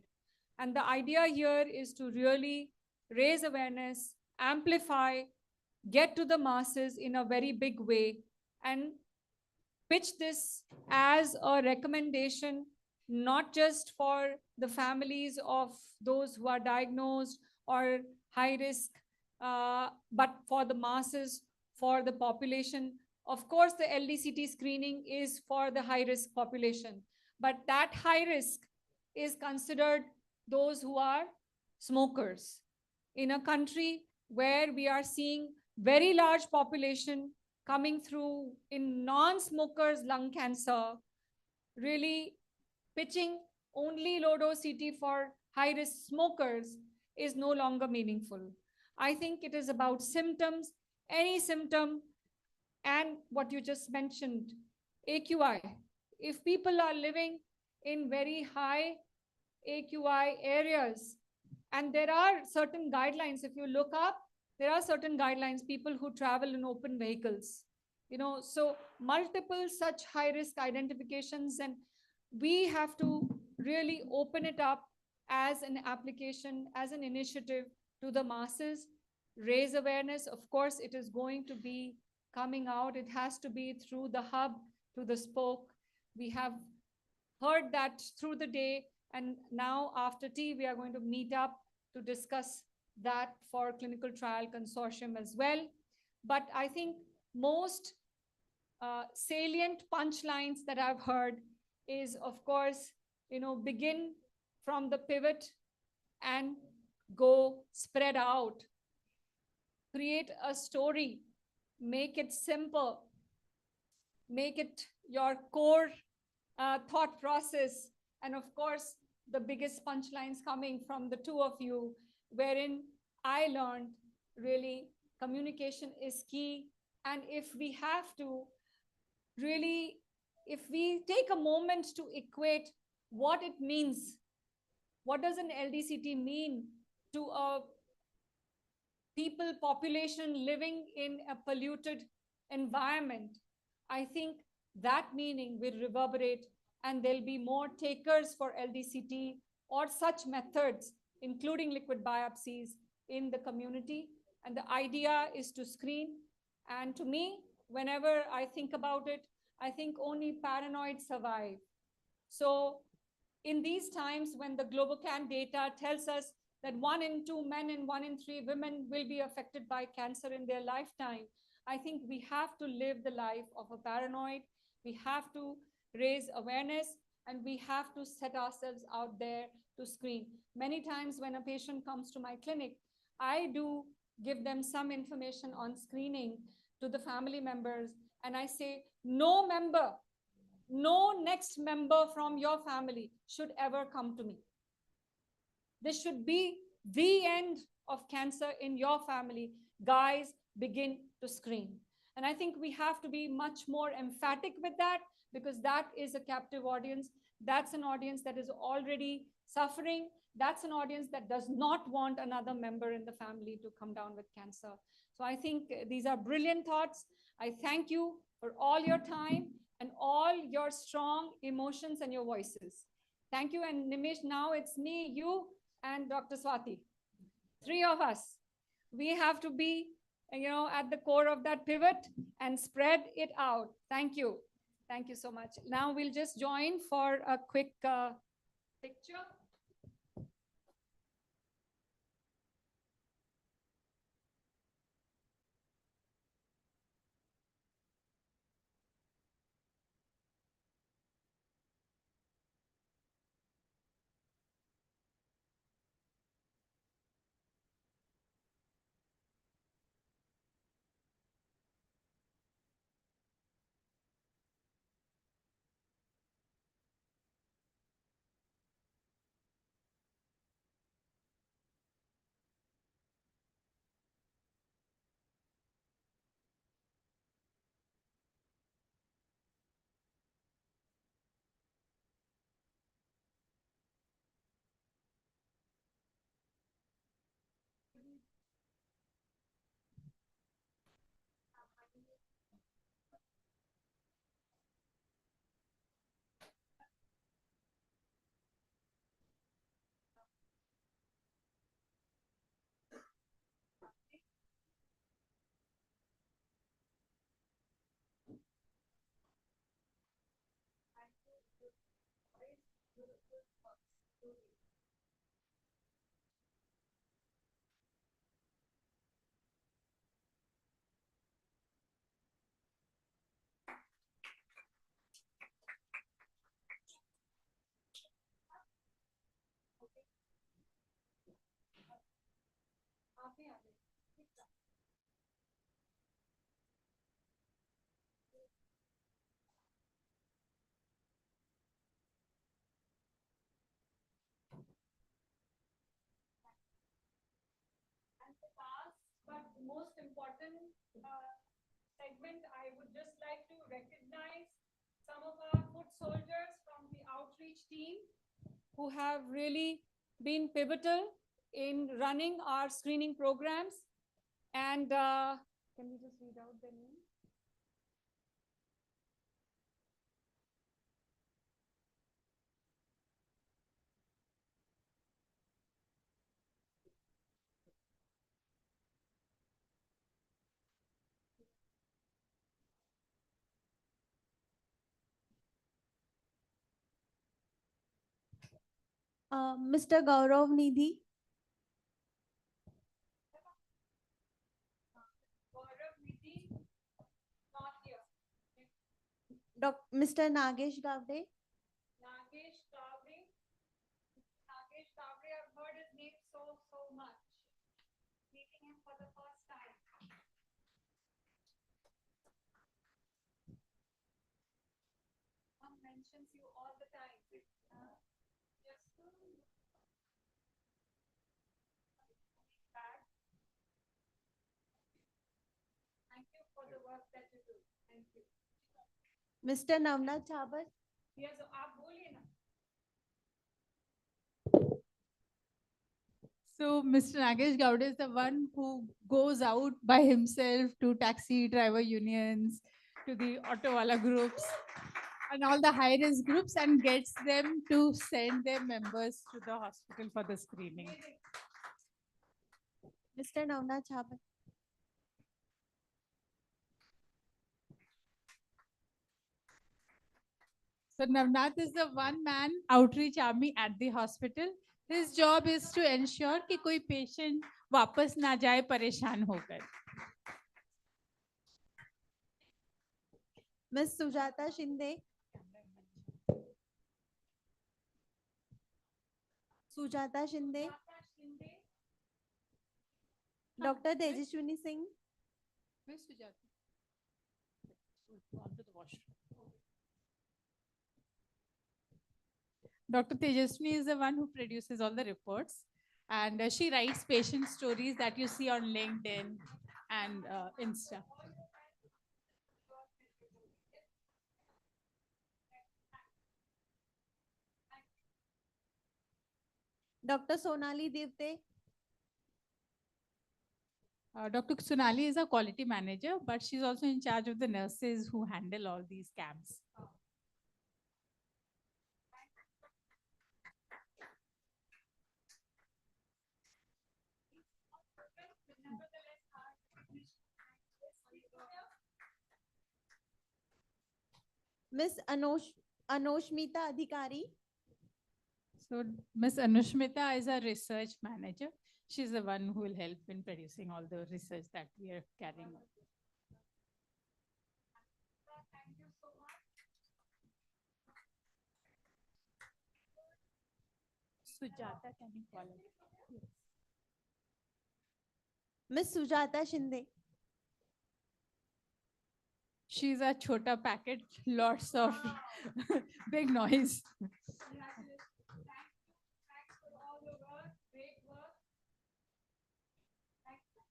And the idea here is to really raise awareness, amplify, get to the masses in a very big way, and pitch this as a recommendation, not just for the families of those who are diagnosed or high risk, but for the masses, for the population. Of course, the LDCT screening is for the high risk population, but that high risk is considered those who are smokers. In a country where we are seeing very large population coming through in non-smokers lung cancer, really pitching only low-dose CT for high-risk smokers is no longer meaningful. I think it is about symptoms, any symptom, and what you just mentioned, AQI. If people are living in very high AQI areas, and there are certain guidelines, if you look up, there are certain guidelines, people who travel in open vehicles, so multiple such high risk identifications, and we have to really open it up as an application, as an initiative to the masses, raise awareness. Of course, it is going to be coming out. It has to be through the hub, to the spoke. We have heard that through the day, and now after tea, we are going to meet up to discuss that for clinical trial consortium as well. But I think most salient punchlines that I've heard is, of course, begin from the pivot and go spread out. Create a story, make it simple, make it your core thought process. And of course, the biggest punchlines coming from the two of you, wherein I learned really communication is key. And if we have to really, if we take a moment to equate what it means, what does an LDCT mean to a people population living in a polluted environment, I think that meaning will reverberate, and there'll be more takers for LDCT or such methods, including liquid biopsies, in the community. And the idea is to screen. And to me, whenever I think about it, I think only paranoid survive. So in these times when the GloboCan data tells us that 1 in 2 men and 1 in 3 women will be affected by cancer in their lifetime, I think we have to live the life of a paranoid. We have to raise awareness, and we have to set ourselves out there to screen. Many times when a patient comes to my clinic, I do give them some information on screening to the family members, and I say, no member, no next member from your family should ever come to me. This should be the end of cancer in your family. Guys, begin to screen. And I think we have to be much more emphatic with that, because that is a captive audience. That's an audience that is already suffering. That's an audience that does not want another member in the family to come down with cancer. So I think these are brilliant thoughts. I thank you for all your time and all your strong emotions and your voices. Thank you. And Nimish, now it's me, you, and Dr. Swati. 3 of us. We have to be, at the core of that pivot and spread it out. Thank you. Thank you so much. Now we'll just join for a quick picture. And the last but most important segment, I would just like to recognize some of our foot soldiers from the outreach team who have really been pivotal in running our screening programs. And can we just read out the name? Mr. Gaurav Nidhi, Not here. Mr. Nagesh Gavde, Nagesh Kavre. Nagesh Kavre, I've heard his name so much. Meeting him for the first time. One mentions you all the time. Just back. Thank you for the work that you do. Thank you. Mr. Navnath Chabar, Yes, so आप बोलिए ना. So Mr. Nagesh Gowda is the one who goes out by himself to taxi driver unions, to the auto wala groups, and all the high-risk groups, and gets them to send their members to the hospital for the screening. Mr. Navnath Chabar, So Navnath is the one-man outreach army at the hospital. His job is to ensure कि कोई patient वापस ना जाए परेशान होकर. Miss Sujata Shinde, Sujata Shinde, Dr. Tejaswini Singh, Miss Sujata. Gone to the washroom. Dr. Tejaswini is the one who produces all the reports, and she writes patient stories that you see on LinkedIn and Insta. Dr. Sonali Devte, Dr. Sonali is a quality manager, but she's also in charge of the nurses who handle all these camps. Miss Anoshmita Adhikari, So Ms. Anushmita is a research manager. She's the one who will help in producing all the research that we are carrying out. Thank you so much. Sujata, can you call her? Yes. Miss Sujata Shinde, She's a chota packet, lots of big noise. Thanks for all your work, great work. Thank you.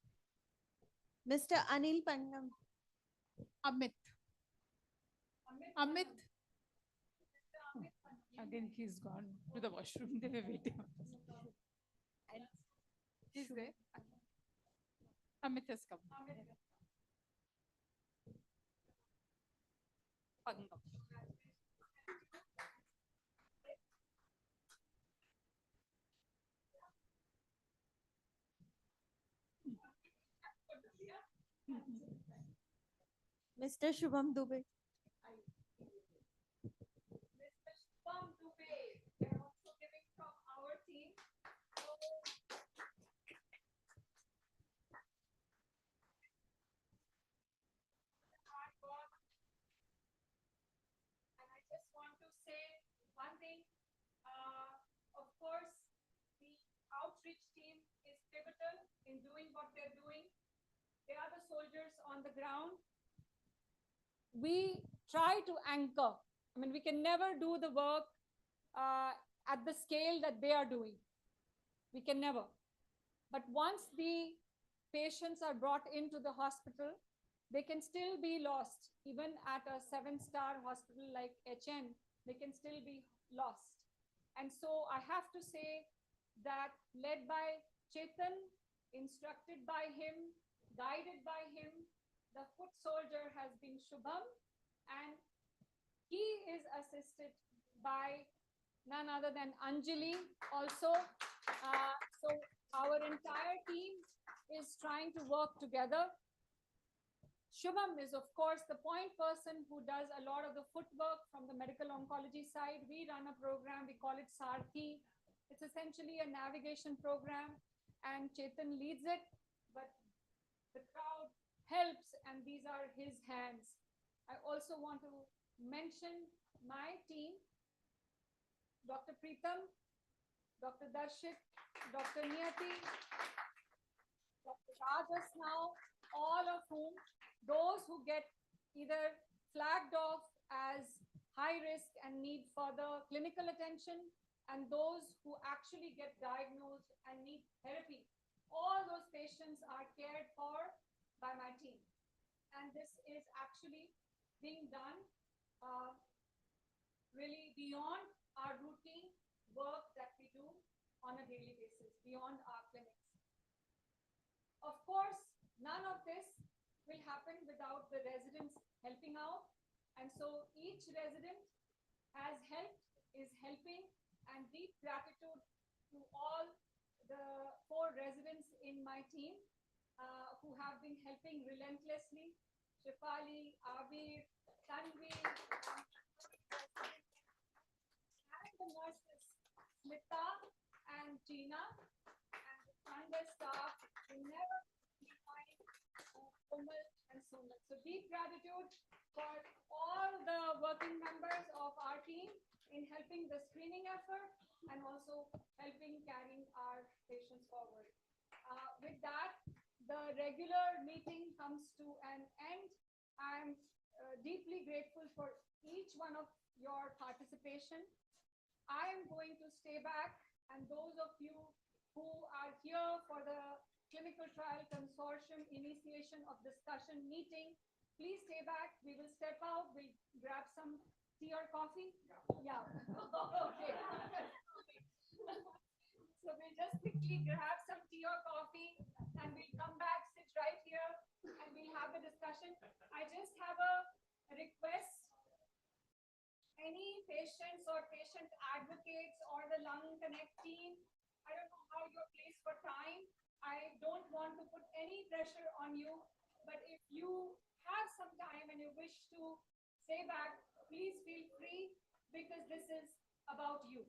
Mr. Anil Pannam, Amit. Amit. Again, he's gone to the washroom. They were waiting. And he's there. Amit has come. Pangam. Mr. Shubham Dubey, Mr. Shubham Dubey. in doing what they're doing. They are the soldiers on the ground. We try to anchor. I mean, we can never do the work at the scale that they are doing. We can never. But once the patients are brought into the hospital, they can still be lost. Even at a 7-star hospital like HN, they can still be lost. And so I have to say that led by Chetan, instructed by him, guided by him, the foot soldier has been Shubham, and he is assisted by none other than Anjali also. So our entire team is trying to work together. Shubham is, of course, the point person who does a lot of the footwork from the medical oncology side. We run a program, we call it Sarthi. It's essentially a navigation program, and Chetan leads it, but the crowd helps, and these are his hands. I also want to mention my team, Dr. Preetham, Dr. Darshit, Dr. Niyati, Dr. Rajas now, all of whom, those who get either flagged off as high risk and need further clinical attention, and those who actually get diagnosed and need therapy. All those patients are cared for by my team. And this is actually being done really beyond our routine work that we do on a daily basis, beyond our clinics. Of course, none of this will happen without the residents helping out. And so each resident has helped, is helping, and deep gratitude to all the 4 residents in my team who have been helping relentlessly. Shifali, Avir, Tanvi, and the nurses, Smita and Gina, and the Sunday staff will never be behind Komal and Sonal. So deep gratitude for all the working members of our team in helping the screening effort and also helping carrying our patients forward. With that, the regular meeting comes to an end. I'm deeply grateful for each one of your participation. I am going to stay back, and those of you who are here for the Clinical Trial Consortium Initiation of Discussion meeting, please stay back. We will step out, we'll grab some tea or coffee. Yeah. Okay. So we'll just quickly grab some tea or coffee, and we'll come back, sit right here, and we'll have a discussion. I just have a request. Any patients or patient advocates or the Lung Connect team, I don't know how you're placed for time. I don't want to put any pressure on you, but if you have some time and you wish to stay back, please feel free, because this is about you.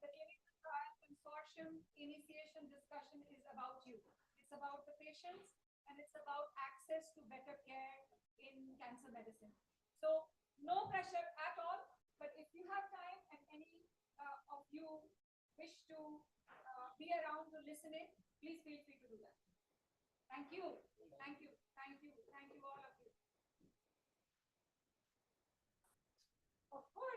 The Clinical Trial Consortium Initiation Discussion is about you. It's about the patients, and it's about access to better care in cancer medicine. So no pressure at all, but if you have time and any of you wish to be around to listen in, please feel free to do that. Thank you. Thank you. Thank you. Thank you, all of you. Of course.